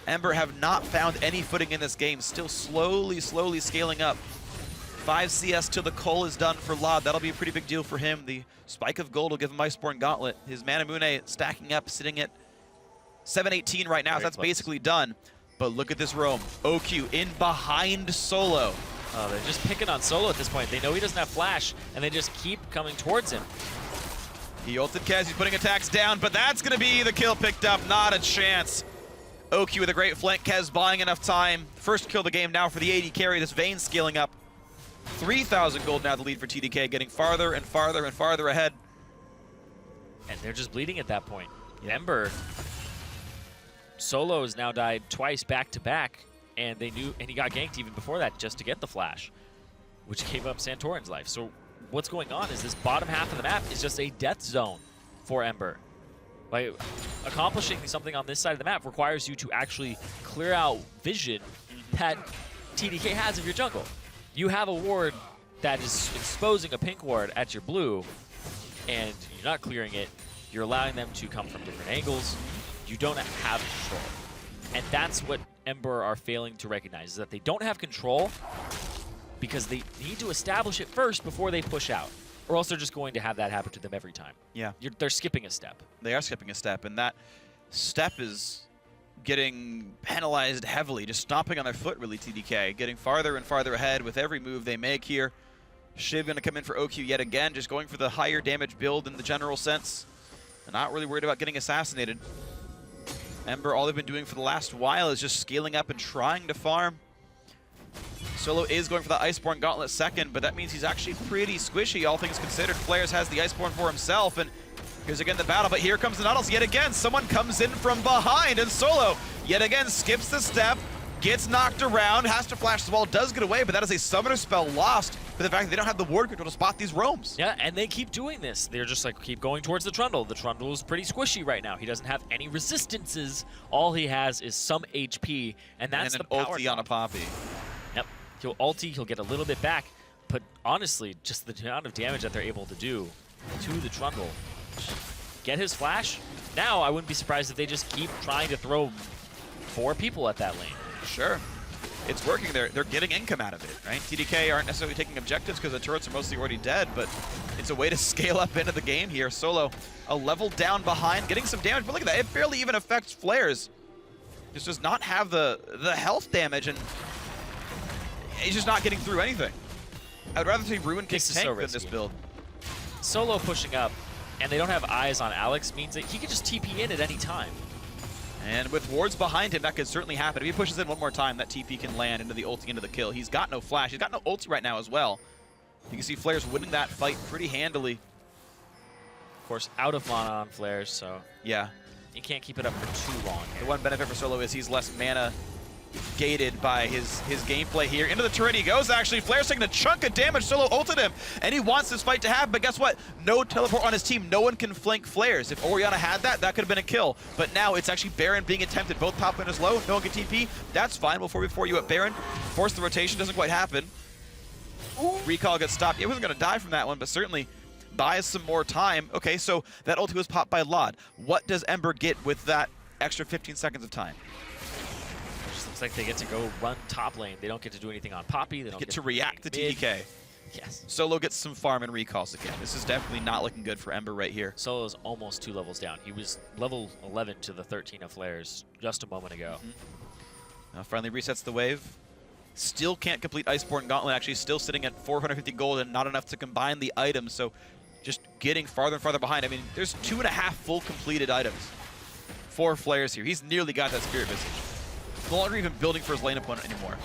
Ember have not found any footing in this game. Still slowly scaling up. 5 CS till the Cole is done for Lod. That'll be a pretty big deal for him. The Spike of Gold will give him Iceborne Gauntlet. His Manamune stacking up, sitting at 718 right now. So that's basically done. But look at this roam. OQ in behind Solo. Oh, they're just picking on Solo at this point. They know he doesn't have flash, and they just keep coming towards him. He ulted Kez. He's putting attacks down, but that's going to be the kill picked up. Not a chance. OQ with a great flank. Kez buying enough time. First kill of the game now for the AD carry. This Vayne scaling up. 3,000 gold now the lead for TDK, getting farther and farther and farther ahead. And they're just bleeding at that point. Ember, Solo has now died twice back to back, and he got ganked even before that just to get the flash, which gave up Santorin's life. So what's going on is this bottom half of the map is just a death zone for Ember. Like, accomplishing something on this side of the map requires you to actually clear out vision that TDK has of your jungle. You have a ward that is exposing a pink ward at your blue, and you're not clearing it. You're allowing them to come from different angles. You don't have control. And that's what Ember are failing to recognize, is that they don't have control because they need to establish it first before they push out. Or else they're just going to have that happen to them every time. Yeah. They're skipping a step. They are skipping a step, and that step is getting penalized heavily, just stomping on their foot, really, TDK. Getting farther and farther ahead with every move they make here. Shiv going to come in for OQ yet again, just going for the higher damage build in the general sense. They're not really worried about getting assassinated. Ember, all they've been doing for the last while is just scaling up and trying to farm. Solo is going for the Iceborne Gauntlet second, but that means he's actually pretty squishy, all things considered. Flares has the Iceborne for himself, and here's again the battle, but here comes the Nautilus yet again. Someone comes in from behind, and Solo yet again skips the step, gets knocked around, has to flash the wall, does get away, but that is a summoner spell lost for the fact that they don't have the ward control to spot these roams. Yeah, and they keep doing this. They're just like, keep going towards the Trundle. The Trundle is pretty squishy right now. He doesn't have any resistances. All he has is some HP, and that's and the an power ulti on a drop. Poppy. Yep, he'll ulti, he'll get a little bit back, but honestly, just the amount of damage that they're able to do to the Trundle. Get his flash. Now, I wouldn't be surprised if they just keep trying to throw 4 people at that lane. Sure. It's working. They're getting income out of it, right? TDK aren't necessarily taking objectives because the turrets are mostly already dead, but it's a way to scale up into the game here. Solo, a level down behind, getting some damage, but look at that. It barely even affects flares. Just does not have the health damage, and he's just not getting through anything. I'd rather see Ruin kick tank than this build. Solo pushing up, and they don't have eyes on Alex, means that he can just TP in at any time. And with wards behind him, that could certainly happen. If he pushes in one more time, that TP can land into the ulti, into the kill. He's got no flash. He's got no ulti right now as well. You can see Flares winning that fight pretty handily. Of course, out of mana on Flares, so Yeah. you can't keep it up for too long here. The one benefit for Solo is he's less mana gated by his gameplay here. Into the turret he goes, actually. Flare's taking a chunk of damage. Solo ulted him, and he wants this fight to happen, but guess what? No teleport on his team. No one can flank Flares. If Orianna had that, that could have been a kill. But now it's actually Baron being attempted. Both top lane is low. No one can TP. That's fine. We'll 4v4 you at Baron. Force the rotation. Doesn't quite happen. Recall gets stopped. It wasn't going to die from that one, but certainly buys some more time. Okay, so that ulti was popped by Lod. What does Ember get with that extra 15 seconds of time? Looks like they get to go run top lane. They don't get to do anything on Poppy. They don't Get to do react to anything TDK. mid. Yes. Solo gets some farm and recalls again. This is definitely not looking good for Ember right here. Solo's almost 2 levels down. He was level 11 to the 13 of Flares just a moment ago. Now finally resets the wave. Still can't complete Iceborne Gauntlet. Actually still sitting at 450 gold and not enough to combine the items. So just getting farther and farther behind. I mean, there's 2.5 full completed items for Flares here. He's nearly got that Spirit Visage. No longer even building for his lane opponent anymore.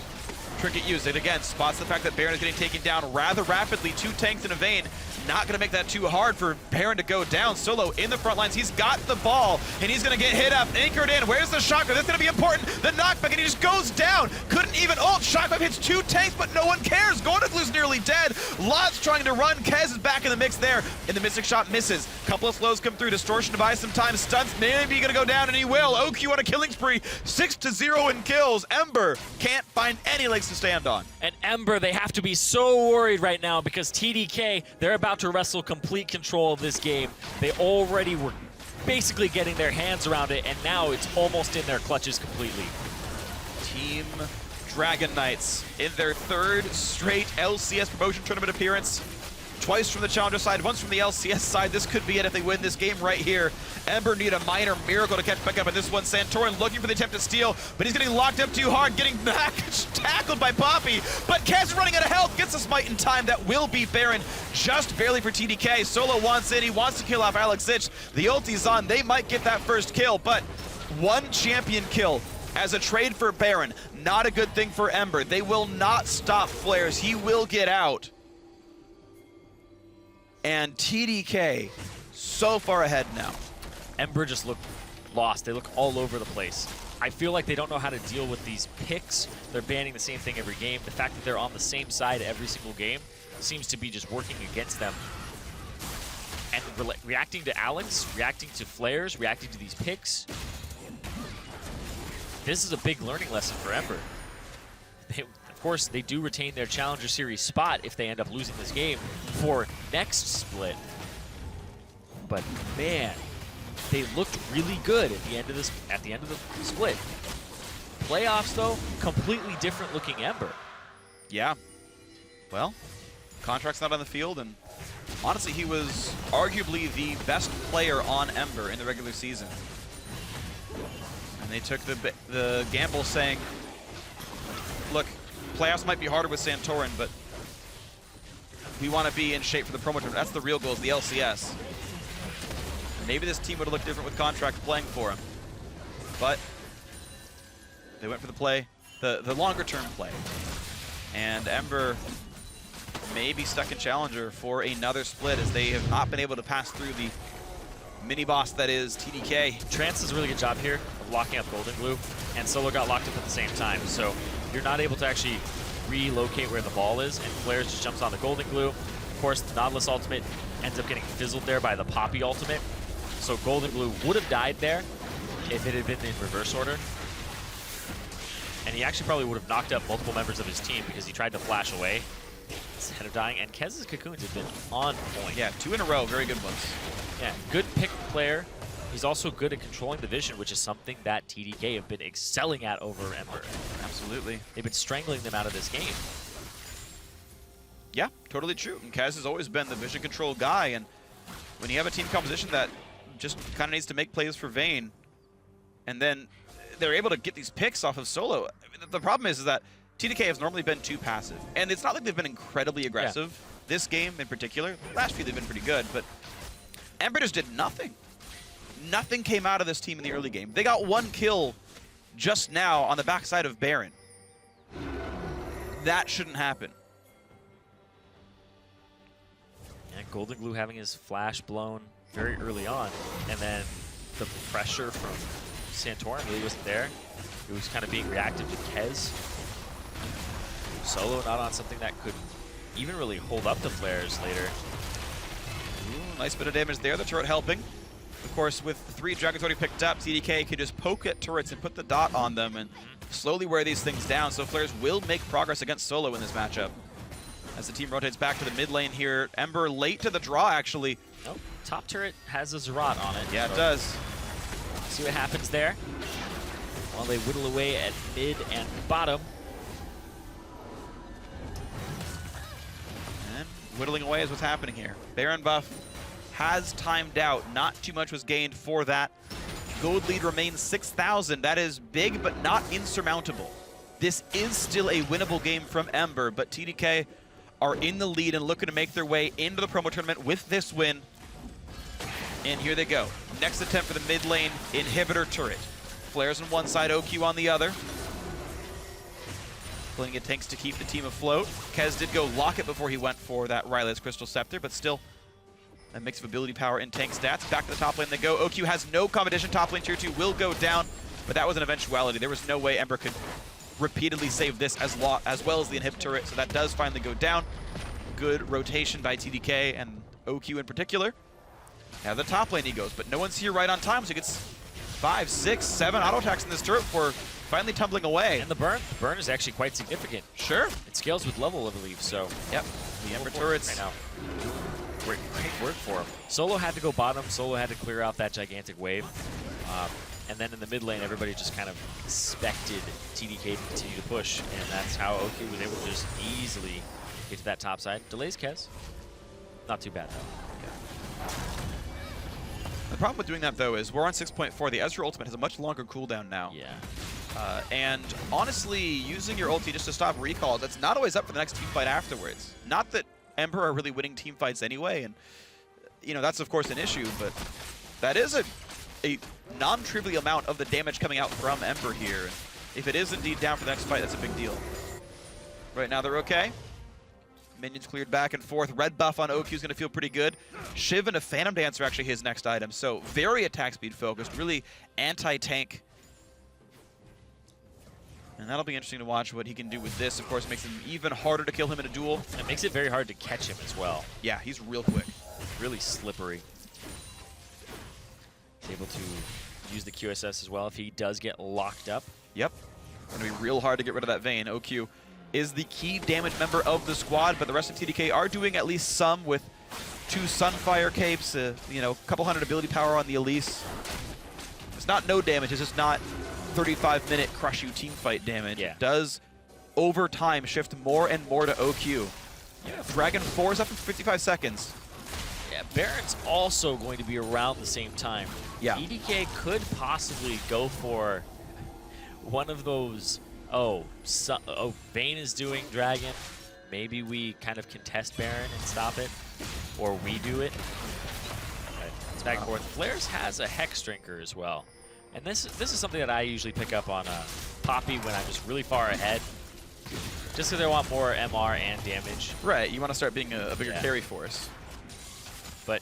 Trinket used it again, spots the fact that Baron is getting taken down rather rapidly. 2 tanks in a vein. Not going to make that too hard for Baron to go down. Solo in the front lines. He's got the ball, and he's going to get hit up. Anchored in. Where's the shotgun? That's going to be important. The knockback, and he just goes down. Couldn't even ult. Shotgun hits 2 tanks, but no one cares. Gornaglu's nearly dead. Lot's trying to run. Kez is back in the mix there. And the Mystic Shot misses. Couple of slows come through. Distortion to buy some time. Stunts maybe going to go down, and he will. OQ on a killing spree. 6-0 in kills. Ember can't find any legs to stand on. And Ember, they have to be so worried right now because TDK, they're about to wrestle complete control of this game. They already were basically getting their hands around it, and now it's almost in their clutches completely. Team Dragon Knights in their 3rd straight LCS promotion tournament appearance. Twice from the Challenger side, once from the LCS side. This could be it if they win this game right here. Ember need a minor miracle to catch back up on this one. Santorin looking for the attempt to steal, but he's getting locked up too hard, getting back, tackled by Poppy. But Kez running out of health, gets a smite in time. That will be Baron, just barely for TDK. Solo wants in, he wants to kill off Alex Zich. The ulti's on, they might get that first kill, but 1 champion kill as a trade for Baron. Not a good thing for Ember. They will not stop Flares, he will get out. And TDK so far ahead now. Ember just look lost. They look all over the place. I feel like they don't know how to deal with these picks. They're banning the same thing every game. The fact that they're on the same side every single game seems to be just working against them. And reacting to Alex, reacting to Flares, reacting to these picks. This is a big learning lesson for Ember. Of course, they do retain their Challenger Series spot if they end up losing this game for next split. But man, they looked really good at the end of the split. Playoffs though, completely different looking Ember. Yeah. Well, Contract's not on the field, and honestly, he was arguably the best player on Ember in the regular season. And they took the gamble saying, look, playoffs might be harder with Santorin, but we want to be in shape for the promo tournament. That's the real goal, is the LCS. Maybe this team would have looked different with Contract playing for him. But they went for the play, the longer term play. And Ember may be stuck in Challenger for another split, as they have not been able to pass through the mini-boss that is TDK. Trance does a really good job here of locking up Golden Glue, and Solo got locked up at the same time. So you're not able to actually relocate where the ball is, and Flares just jumps on the Golden Glue. Of course, the Nautilus ultimate ends up getting fizzled there by the Poppy ultimate. So Golden Glue would have died there if it had been in reverse order. And he actually probably would have knocked up multiple members of his team because he tried to flash away instead of dying. And Kez's cocoons have been on point. Yeah, 2 in a row, very good ones. Yeah, good pick player. He's also good at controlling the vision, which is something that TDK have been excelling at over Ember. Absolutely. They've been strangling them out of this game. Yeah, totally true. And Kez has always been the vision control guy, and when you have a team composition that just kind of needs to make plays for Vayne, and then they're able to get these picks off of Solo. I mean, the problem is that TDK has normally been too passive, and it's not like they've been incredibly aggressive. Yeah. This game in particular, last few they've been pretty good, but Ember just did nothing. Nothing came out of this team in the early game. They got 1 kill just now on the backside of Baron. That shouldn't happen. And Golden Glue having his flash blown very early on, and then the pressure from Santorin really wasn't there. He was kind of being reactive to Kez. Solo not on something that could even really hold up the flares later. Ooh, nice bit of damage there, the turret helping. Of course, with 3 dragons already picked up, TDK could just poke at turrets and put the dot on them and slowly wear these things down, so flares will make progress against Solo in this matchup. As the team rotates back to the mid lane here, Ember late to the draw, actually. Nope, top turret has a Zerat on it. Yeah, so it does. See what happens there while they whittle away at mid and bottom. And whittling away is what's happening here. Baron buff has timed out. Not too much was gained for that. Gold lead remains 6,000. That is big, but not insurmountable. This is still a winnable game from Ember, but TDK are in the lead and looking to make their way into the promo tournament with this win. And here they go. Next attempt for the mid lane inhibitor turret. Flares on one side, OQ on the other. Pulling in tanks to keep the team afloat. Kez did go lock it before he went for that Ryle's Crystal Scepter, but still a mix of ability power and tank stats. Back to the top lane they go. OQ has no competition. Top lane tier 2 will go down, but that was an eventuality. There was no way Ember could repeatedly save this as well as the inhib turret, so that does finally go down. Good rotation by TDK and OQ in particular. Now the top lane he goes, but no one's here right on time, so he gets 5, 6, 7 auto attacks in this turret before finally tumbling away. And the burn is actually quite significant. Sure. It scales with level, I believe, so. Yep, the Ember turrets. Right now. Great work for him. Solo had to go bottom. Solo had to clear out that gigantic wave. And then in the mid lane, everybody just kind of expected TDK to continue to push, and that's how OK was able to just easily get to that top side. Delays Kez. Not too bad, though. Yeah. The problem with doing that, though, is we're on 6.4. The Ezreal ultimate has a much longer cooldown now. Yeah. And honestly, using your ulti just to stop recalls, that's not always up for the next team fight afterwards. Not that Ember are really winning team fights anyway, and you know that's of course an issue, but that is a non-trivial amount of the damage coming out from Ember here. And if it is indeed down for the next fight, that's a big deal. Right now they're okay. Minions cleared back and forth. Red buff on OQ is going to feel pretty good. Shiv and a Phantom Dance are actually his next item, so very attack speed focused, really anti-tank. And that'll be interesting to watch what he can do with this. Of course, it makes it even harder to kill him in a duel. It makes it very hard to catch him as well. Yeah, he's real quick. Really slippery. He's able to use the QSS as well if he does get locked up. Yep. It's going to be real hard to get rid of that Vayne. OQ is the key damage member of the squad, but the rest of TDK are doing at least some with 2 Sunfire capes, you know, a couple hundred ability power on the Elise. It's not no damage, it's just not 35-minute crush you team fight damage. Yeah. It does, over time, shift more and more to OQ. Yeah. Dragon 4 is up in 55 seconds. Yeah, Baron's also going to be around the same time. Yeah. EDK could possibly go for one of those, Vayne is doing Dragon. Maybe we kind of contest Baron and stop it, or we do it. But it's back and forth. Flares has a Hex Drinker as well. And this is something that I usually pick up on Poppy when I'm just really far ahead. Just because I want more MR and damage. Right, you want to start being a bigger Yeah. carry force. But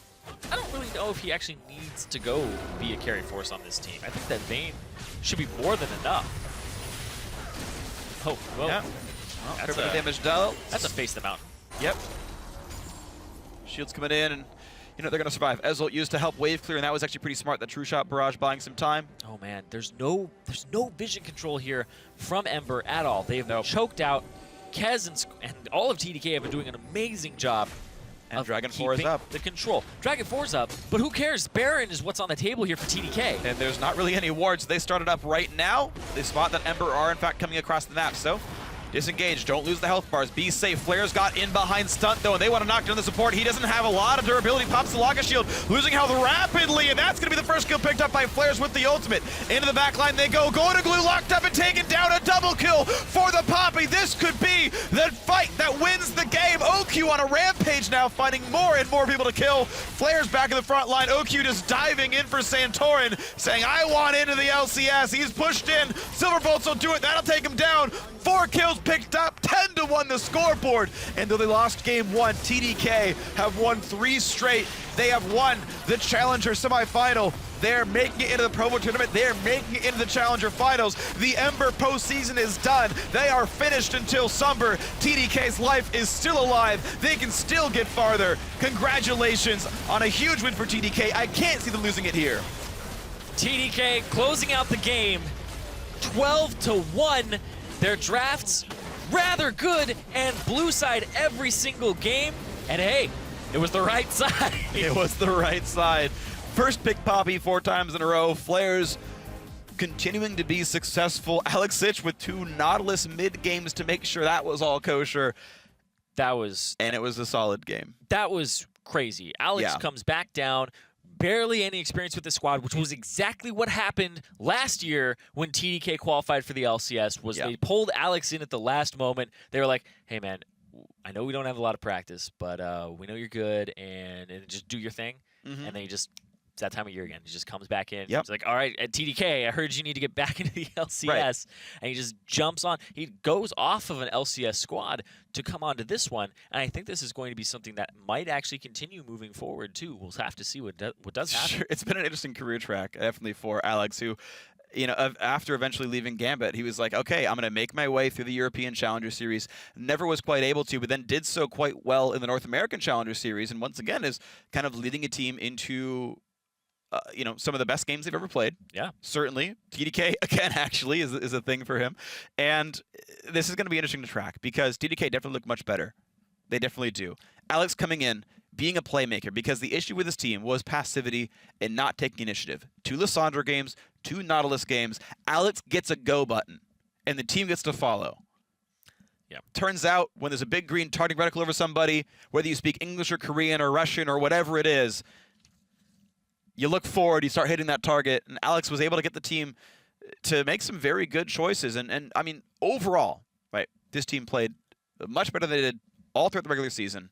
I don't really know if he actually needs to go be a carry force on this team. I think that Vayne should be more than enough. Oh, well, Yeah. that's Fair bit of a, damage dealt. that's a face the mountain. Yep. Shields coming in, and you know they're going to survive. Ezreal used to help wave clear, and that was actually pretty smart. The True Shot Barrage buying some time. Oh man, there's no vision control here from Ember at all. They've choked out. Kez and all of TDK have been doing an amazing job. And of Dragon 4 is keeping up. the control. Dragon 4's up, but who cares? Baron is what's on the table here for TDK. And there's not really any wards. They started up right now. They spot that Ember are, in fact, coming across the map. So, disengage. Don't lose the health bars. Be safe. Flares got in behind Stunt, though, and they want to knock down the support. He doesn't have a lot of durability. Pops the Laga Shield, losing health rapidly, and that's going to be the first kill picked up by Flares with the ultimate. Into the back line they go. Going to glue, locked up and taken down. A double kill for the Poppy. This could be the fight that wins the game. OQ on a rampage now, finding more and more people to kill. Flares back in the front line. OQ just diving in for Santorin, saying, I want into the LCS. He's pushed in. Silverbolts will do it. That'll take him down. 4 kills picked up, 10-1 the scoreboard. And though they lost game 1, TDK have won 3 straight. They have won the Challenger semifinal. They're making it into the Provo tournament. They're making it into the Challenger finals. The Ember postseason is done. They are finished until Summer. TDK's life is still alive. They can still get farther. Congratulations on a huge win for TDK. I can't see them losing it here. TDK closing out the game 12-1. Their drafts rather good, and blue side every single game. And hey, it was the right side. It was the right side. First pick Poppy 4 times in a row. Flares continuing to be successful. Alex Sitch with 2 Nautilus mid games to make sure that was all kosher. And it was a solid game. That was crazy. Alex comes back down. Barely any experience with the squad, which was exactly what happened last year when TDK qualified for the LCS. They pulled Alex in at the last moment. They were like, hey man, I know we don't have a lot of practice, but we know you're good, and just do your thing. And then it's that time of year again. He just comes back in. He's like, all right, at TDK, I heard you need to get back into the LCS. Right. And he just jumps on. He goes off of an LCS squad to come onto this one. And I think this is going to be something that might actually continue moving forward, too. We'll have to see what does happen. Sure. It's been an interesting career track, definitely, for Alex, who, you know, after eventually leaving Gambit, he was like, okay, I'm going to make my way through the European Challenger Series. Never was quite able to, but then did so quite well in the North American Challenger Series. And once again is kind of leading a team into you know, some of the best games they've ever played. Yeah. Certainly. TDK, again, actually, is a thing for him. And this is going to be interesting to track because TDK definitely look much better. They definitely do. Alex coming in, being a playmaker, because the issue with his team was passivity and not taking initiative. 2 Lissandra games, 2 Nautilus games. Alex gets a go button, and the team gets to follow. Yeah. Turns out, when there's a big green targeting reticle over somebody, whether you speak English or Korean or Russian or whatever it is, you look forward, you start hitting that target, and Alex was able to get the team to make some very good choices. And I mean, overall, right, this team played much better than they did all throughout the regular season.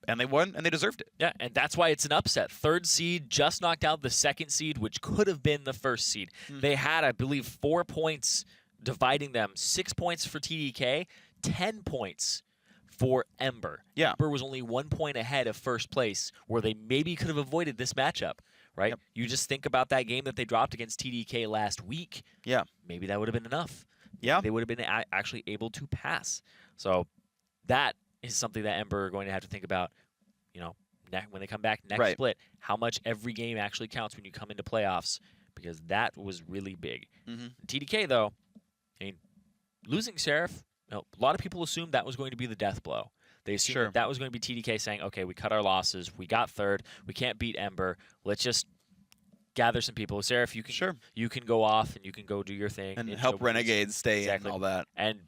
And they won, and they deserved it. Yeah, and that's why it's an upset. 3rd seed just knocked out the 2nd seed, which could have been the 1st seed. They had, I believe, 4 points dividing them. 6 points for TDK, 10 points for Ember. Yeah. Ember was only 1 point ahead of 1st place, where they maybe could have avoided this matchup, right? Yep. You just think about that game that they dropped against TDK last week. Yeah. Maybe that would have been enough. Yeah. They would have been actually able to pass. So that is something that Ember are going to have to think about, you know, when they come back next split, how much every game actually counts when you come into playoffs, because that was really big. TDK, though, I mean, losing Seraph a lot of people assumed that was going to be the death blow. They assumed that was going to be TDK saying, okay, we cut our losses. We got third. We can't beat Ember. Let's just gather some people. Seraph, you can go off and you can go do your thing. And help Renegades stay and all that. And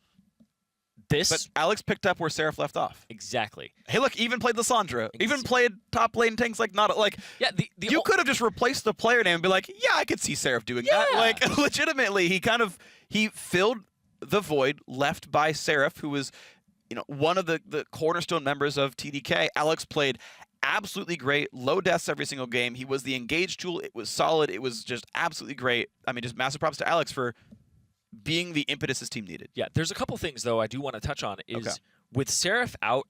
this... But Alex picked up where Seraph left off. Exactly. Hey, look, even played Lissandra. Even played top lane tanks like not like... Yeah, you could have just replaced the player name and be like, yeah, I could see Seraph doing that. Like, legitimately, he filled the void left by Seraph, who was... one of the cornerstone members of TDK. Alex played absolutely great, low deaths every single game. He was the engage tool. It was solid. It was just absolutely great. I mean, just massive props to Alex for being the impetus his team needed. Yeah, there's a couple things, though, I do want to touch on. Is with Seraph out,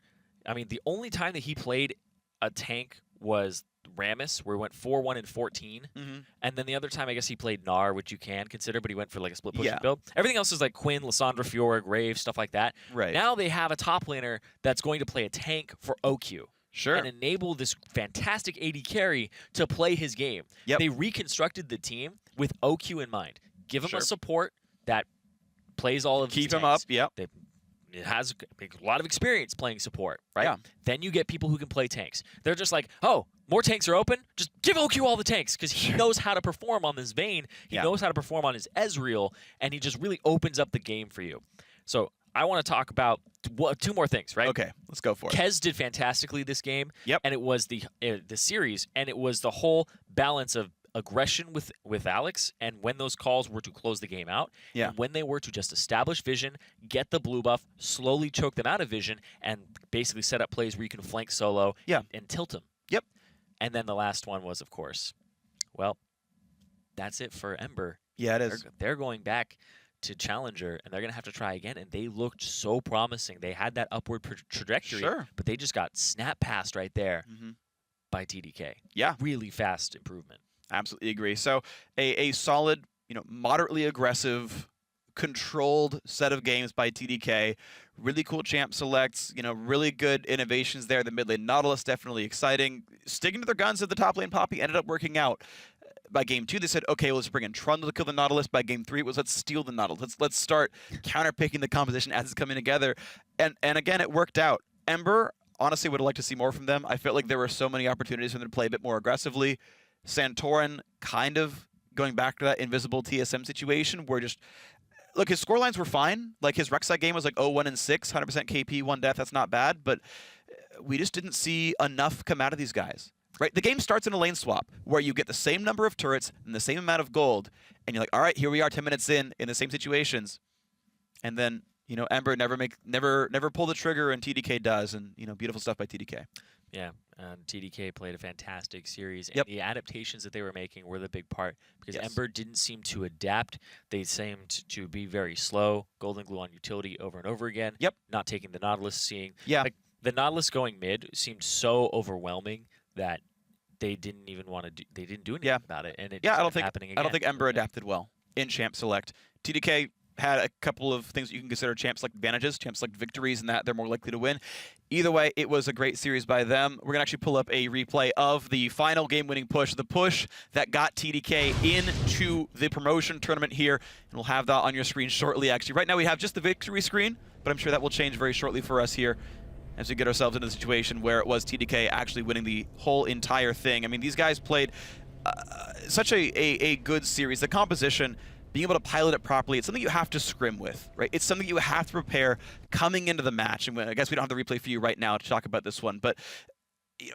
I mean, the only time that he played a tank was Rammus, where he went 4-1 and 14. And then the other time, I guess he played Gnar, which you can consider, but he went for like a split push build. Everything else is like Quinn, Lissandra, Fjord, Rave, stuff like that. Right. Now they have a top laner that's going to play a tank for OQ. Sure. And enable this fantastic AD carry to play his game. Yep. They reconstructed the team with OQ in mind. Give him a support that plays all of Keep his him up, tanks. It has a lot of experience playing support, right? Yeah. Then you get people who can play tanks. They're just like, oh, more tanks are open? Just give OQ all the tanks, because he knows how to perform on this Vayne. He knows how to perform on his Ezreal, and he just really opens up the game for you. So I want to talk about two more things, right? Okay, let's go for it. Kez did fantastically this game. Yep. And it was the series, and it was the whole balance of aggression with Alex, and when those calls were to close the game out, and when they were to just establish vision, get the blue buff, slowly choke them out of vision, and basically set up plays where you can flank solo and tilt them. Yep. And then the last one was, of course, well, that's it for Ember. Yeah, it is. They're going back to Challenger, and they're going to have to try again, and they looked so promising. They had that upward trajectory, but they just got snap past right there by TDK. Yeah. Really fast improvement. Absolutely agree. So a solid, moderately aggressive, controlled set of games by TDK. Really cool champ selects, really good innovations there. The mid lane Nautilus, definitely exciting. Sticking to their guns at the top lane Poppy ended up working out. By game 2, they said, okay, let's bring in Trundle to kill the Nautilus. By game 3, it was let's steal the Nautilus. Let's start counterpicking the composition as it's coming together. And again, it worked out. Ember, honestly, would have liked to see more from them. I felt like there were so many opportunities for them to play a bit more aggressively. Santorin kind of going back to that invisible TSM situation where just, look, his scorelines were fine. Like his Rek'Sai game was like 0-1 and 6, 100% KP, 1 death. That's not bad, but we just didn't see enough come out of these guys. Right? The game starts in a lane swap where you get the same number of turrets and the same amount of gold, and you're like, all right, here we are 10 minutes in the same situations. And then, Ember never pull the trigger, and TDK does, and beautiful stuff by TDK. Yeah, TDK played a fantastic series, and the adaptations that they were making were the big part, because Ember didn't seem to adapt. They seemed to be very slow, golden glue on utility over and over again, not taking the Nautilus, seeing... Like, the Nautilus going mid seemed so overwhelming that they didn't even want to do... They didn't do anything about it, and it happening again. I don't think Ember adapted well in champ select. TDK had a couple of things that you can consider champ select advantages, champ select victories, and that they're more likely to win. Either way, it was a great series by them. We're going to actually pull up a replay of the final game-winning push, the push that got TDK into the promotion tournament here, and we'll have that on your screen shortly, actually. Right now we have just the victory screen, but I'm sure that will change very shortly for us here as we get ourselves into the situation where it was TDK actually winning the whole entire thing. I mean, these guys played such a good series. The composition, being able to pilot it properly, it's something you have to scrim with, right? It's something you have to prepare coming into the match. And I guess we don't have the replay for you right now to talk about this one, but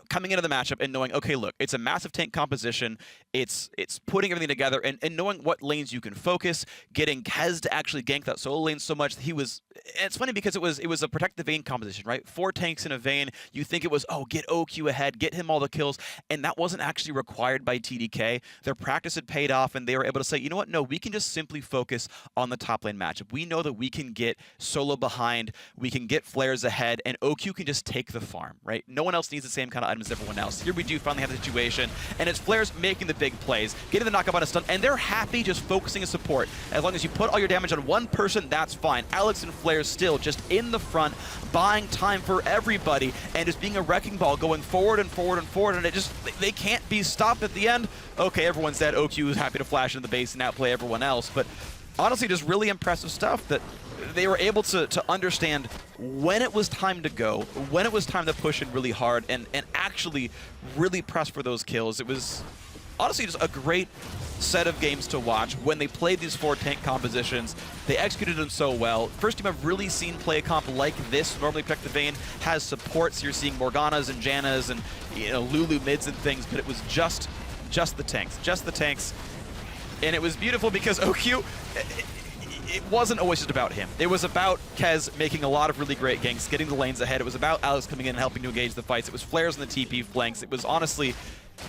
coming into the matchup and knowing, okay, look, it's a massive tank composition. It's putting everything together and knowing what lanes you can focus, getting Kez to actually gank that solo lane so much that he was... It's funny because it was a protect the Vayne composition, right? 4 tanks in a Vayne. You think it was, oh, get OQ ahead, get him all the kills, and that wasn't actually required by TDK. Their practice had paid off, and they were able to say, you know what, no, we can just simply focus on the top lane matchup. We know that we can get solo behind, we can get flares ahead, and OQ can just take the farm, right? No one else needs the same kind of items as everyone else. Here we do finally have the situation, and it's flares making the big plays, getting the knockup on a stun, and they're happy just focusing a support. As long as you put all your damage on one person, that's fine. Alex and Flares still just in the front, buying time for everybody, and just being a wrecking ball going forward and forward and forward, and they can't be stopped at the end. Okay, everyone's dead. OQ is happy to flash into the base and outplay everyone else, but honestly, just really impressive stuff that they were able to understand when it was time to go, when it was time to push in really hard, and actually really press for those kills. It was honestly just a great set of games to watch. When they played these 4 tank compositions, they executed them so well. First team I've really seen play a comp like this. Normally Protect the Vein has supports. You're seeing Morganas and Jannas and Lulu mids and things, but it was just the tanks. And it was beautiful because OQ, it wasn't always just about him. It was about Kez making a lot of really great ganks, getting the lanes ahead. It was about Alex coming in and helping to engage the fights. It was flares on the TP flanks. It was honestly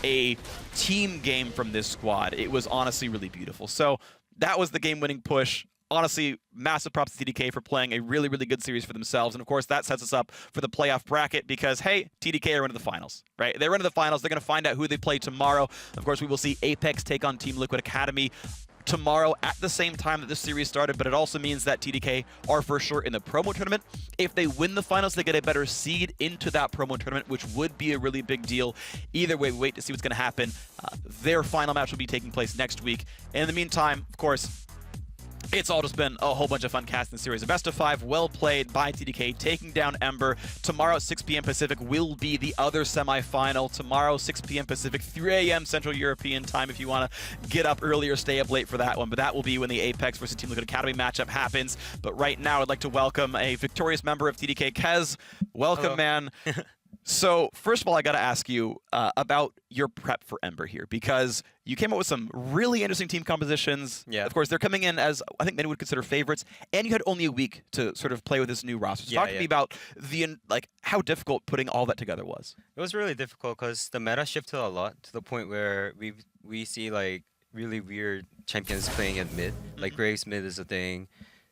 a team game from this squad. It was honestly really beautiful. So that was the game-winning push. Honestly, massive props to TDK for playing a really, really good series for themselves. And of course, that sets us up for the playoff bracket because, hey, TDK are into the finals, right? They're into the finals. They're going to find out who they play tomorrow. Of course, we will see Apex take on Team Liquid Academy tomorrow at the same time that this series started, but it also means that TDK are for sure in the promo tournament. If they win the finals, they get a better seed into that promo tournament, which would be a really big deal. Either way, we wait to see what's going to happen. Their final match will be taking place next week. And in the meantime, of course, it's all just been a whole bunch of fun casting series. A best of 5, well played by TDK, taking down Ember. Tomorrow at 6 p.m. Pacific will be the other semifinal. Tomorrow, 6 p.m. Pacific, 3 a.m. Central European time if you want to get up early or stay up late for that one. But that will be when the Apex versus Team Liquid Academy matchup happens. But right now, I'd like to welcome a victorious member of TDK, Kez. Welcome, Hello. man. So first of all, I got to ask you about your prep for Ember here, because you came up with some really interesting team compositions. Yeah. Of course, they're coming in as I think many would consider favorites, and you had only a week to sort of play with this new roster. So talk to me about how difficult putting all that together was. It was really difficult because the meta shifted a lot to the point where we see like really weird champions playing at mid. Like Graves mid is a thing,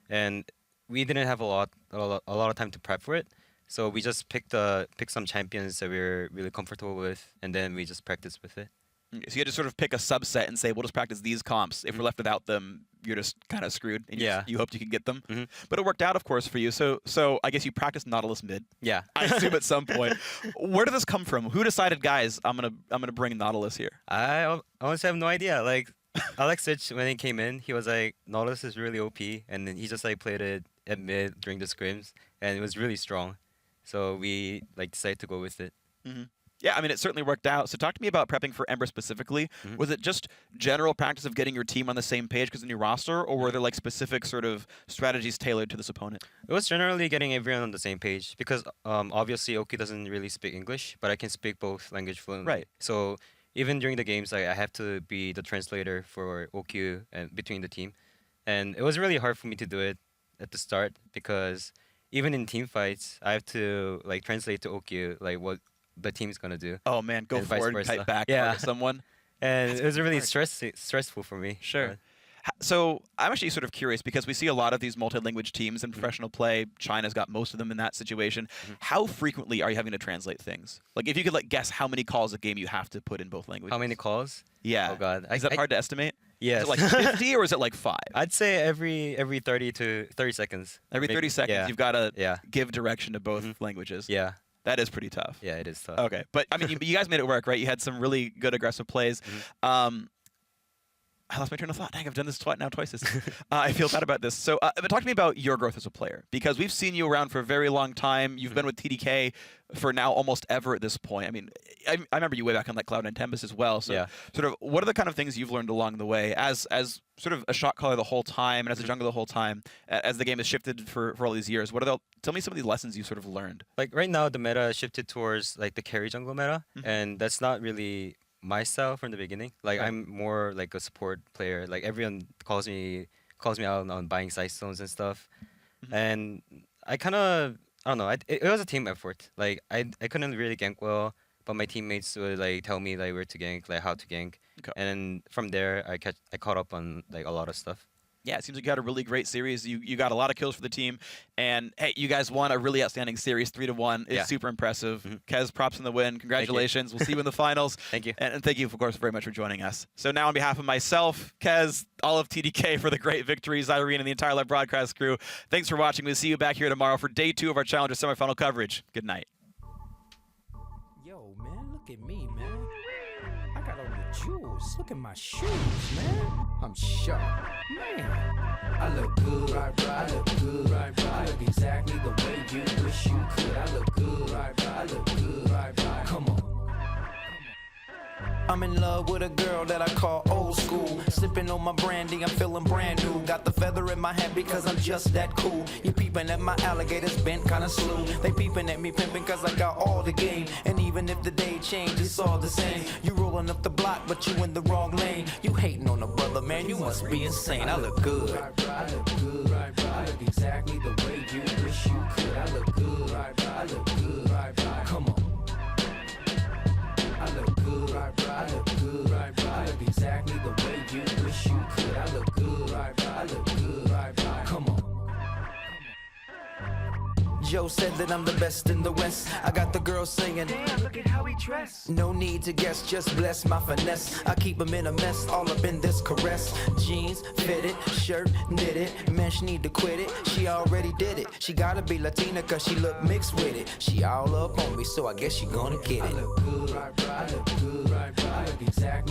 and we didn't have a lot of time to prep for it. So we just picked some champions that we were really comfortable with, and then we just practiced with it. So you had to sort of pick a subset and say, we'll just practice these comps. If we're left without them, you're just kind of screwed. And you hoped you could get them. But it worked out, of course, for you. So I guess you practiced Nautilus mid. Yeah. I assume at some point. Where did this come from? Who decided, guys, I'm gonna bring Nautilus here? I honestly have no idea. Like Alexich, when he came in, he was like, Nautilus is really OP, and then he just like played it at mid during the scrims, and it was really strong. So we like decided to go with it. Yeah, I mean, it certainly worked out. So talk to me about prepping for Ember specifically. Was it just general practice of getting your team on the same page because of the new roster, or were there like specific sort of strategies tailored to this opponent? It was generally getting everyone on the same page because obviously Oki doesn't really speak English, but I can speak both language fluently. Right. So even during the games, I have to be the translator for OQ and between the team. And it was really hard for me to do it at the start because even in team fights, I have to like translate to OQ like what the team's gonna do. Oh man, go And vice forward and versa. type back Yeah. to someone. And it was really hard. stressful for me. Sure. So I'm actually sort of curious because we see a lot of these multi-language teams in professional play. China's got most of them in that situation. How frequently are you having to translate things? Like if you could like guess how many calls a game you have to put in both languages. How many calls? Yeah. Oh god. Is that hard to estimate? Yes. Is it like 50 or is it like 5? I'd say every 30 seconds. Every 30 seconds yeah. you've got to Yeah. give direction to both languages. Yeah. That is pretty tough. Yeah, it is tough. Okay, but I mean, you guys made it work, right? You had some really good aggressive plays. I lost my train of thought. Dang, I've done this twice this. I feel bad about this. So, but talk to me about your growth as a player, because we've seen you around for a very long time. You've been with TDK for now almost ever at this point. I mean, I remember you way back on like Cloud9 Tempest as well. So, sort of, what are the kind of things you've learned along the way as sort of a shot caller the whole time and as a jungler the whole time, as the game has shifted for all these years? Tell me some of these lessons you sort of learned. Like right now, the meta shifted towards like the carry jungle meta, and that's not really my style from the beginning. Like I'm more like a support player. Like everyone calls me out on buying side stones and stuff, and I kind of I don't know. It was a team effort. Like I couldn't really gank well, but my teammates would like tell me like where to gank, like how to gank, and from there I caught up on like a lot of stuff. Yeah, it seems like you had a really great series. You got a lot of kills for the team, and hey, you guys won a really outstanding series, 3-1. It's super impressive. Kez, props in the win. Congratulations. We'll see you in the finals. Thank you. And thank you, of course, very much for joining us. So now, on behalf of myself, Kez, all of TDK for the great victories, Irene, and the entire live broadcast crew, thanks for watching. We'll see you back here tomorrow for day 2 of our Challenger semifinal coverage. Good night. Yo, man, look at me, man. I got on the jewels. Look at my shoes, man. I'm sharp. Man, I look good. I look good. I look exactly the way you wish you could. I look good. I look good. Come on. I'm in love with a girl that I call old school. Sipping on my brandy, I'm feeling brand new. Got the feather in my hat because I'm just that cool. You peeping at my alligators bent kinda slow. They peeping at me pimping cause I got all the game. And even if the day changed, it's all the same. You rolling up the block, but you in the wrong lane. You hating on a brother, man, you must be insane. I look good. I look good. I look exactly the way you wish you could. I look good. I look good. Come on. I look good. I look good. I look exactly the way you wish you could. I look good. I look good. Come on. Joe said that I'm the best in the West. I got the girls singing, damn, look at how he dressed. No need to guess, just bless my finesse. I keep him in a mess, all up in this caress. Jeans, fitted, shirt, knitted. Man, she need to quit it, she already did it. She gotta be Latina cause she look mixed with it. She all up on me, so I guess she gonna get it. I look good, I look good, I look exactly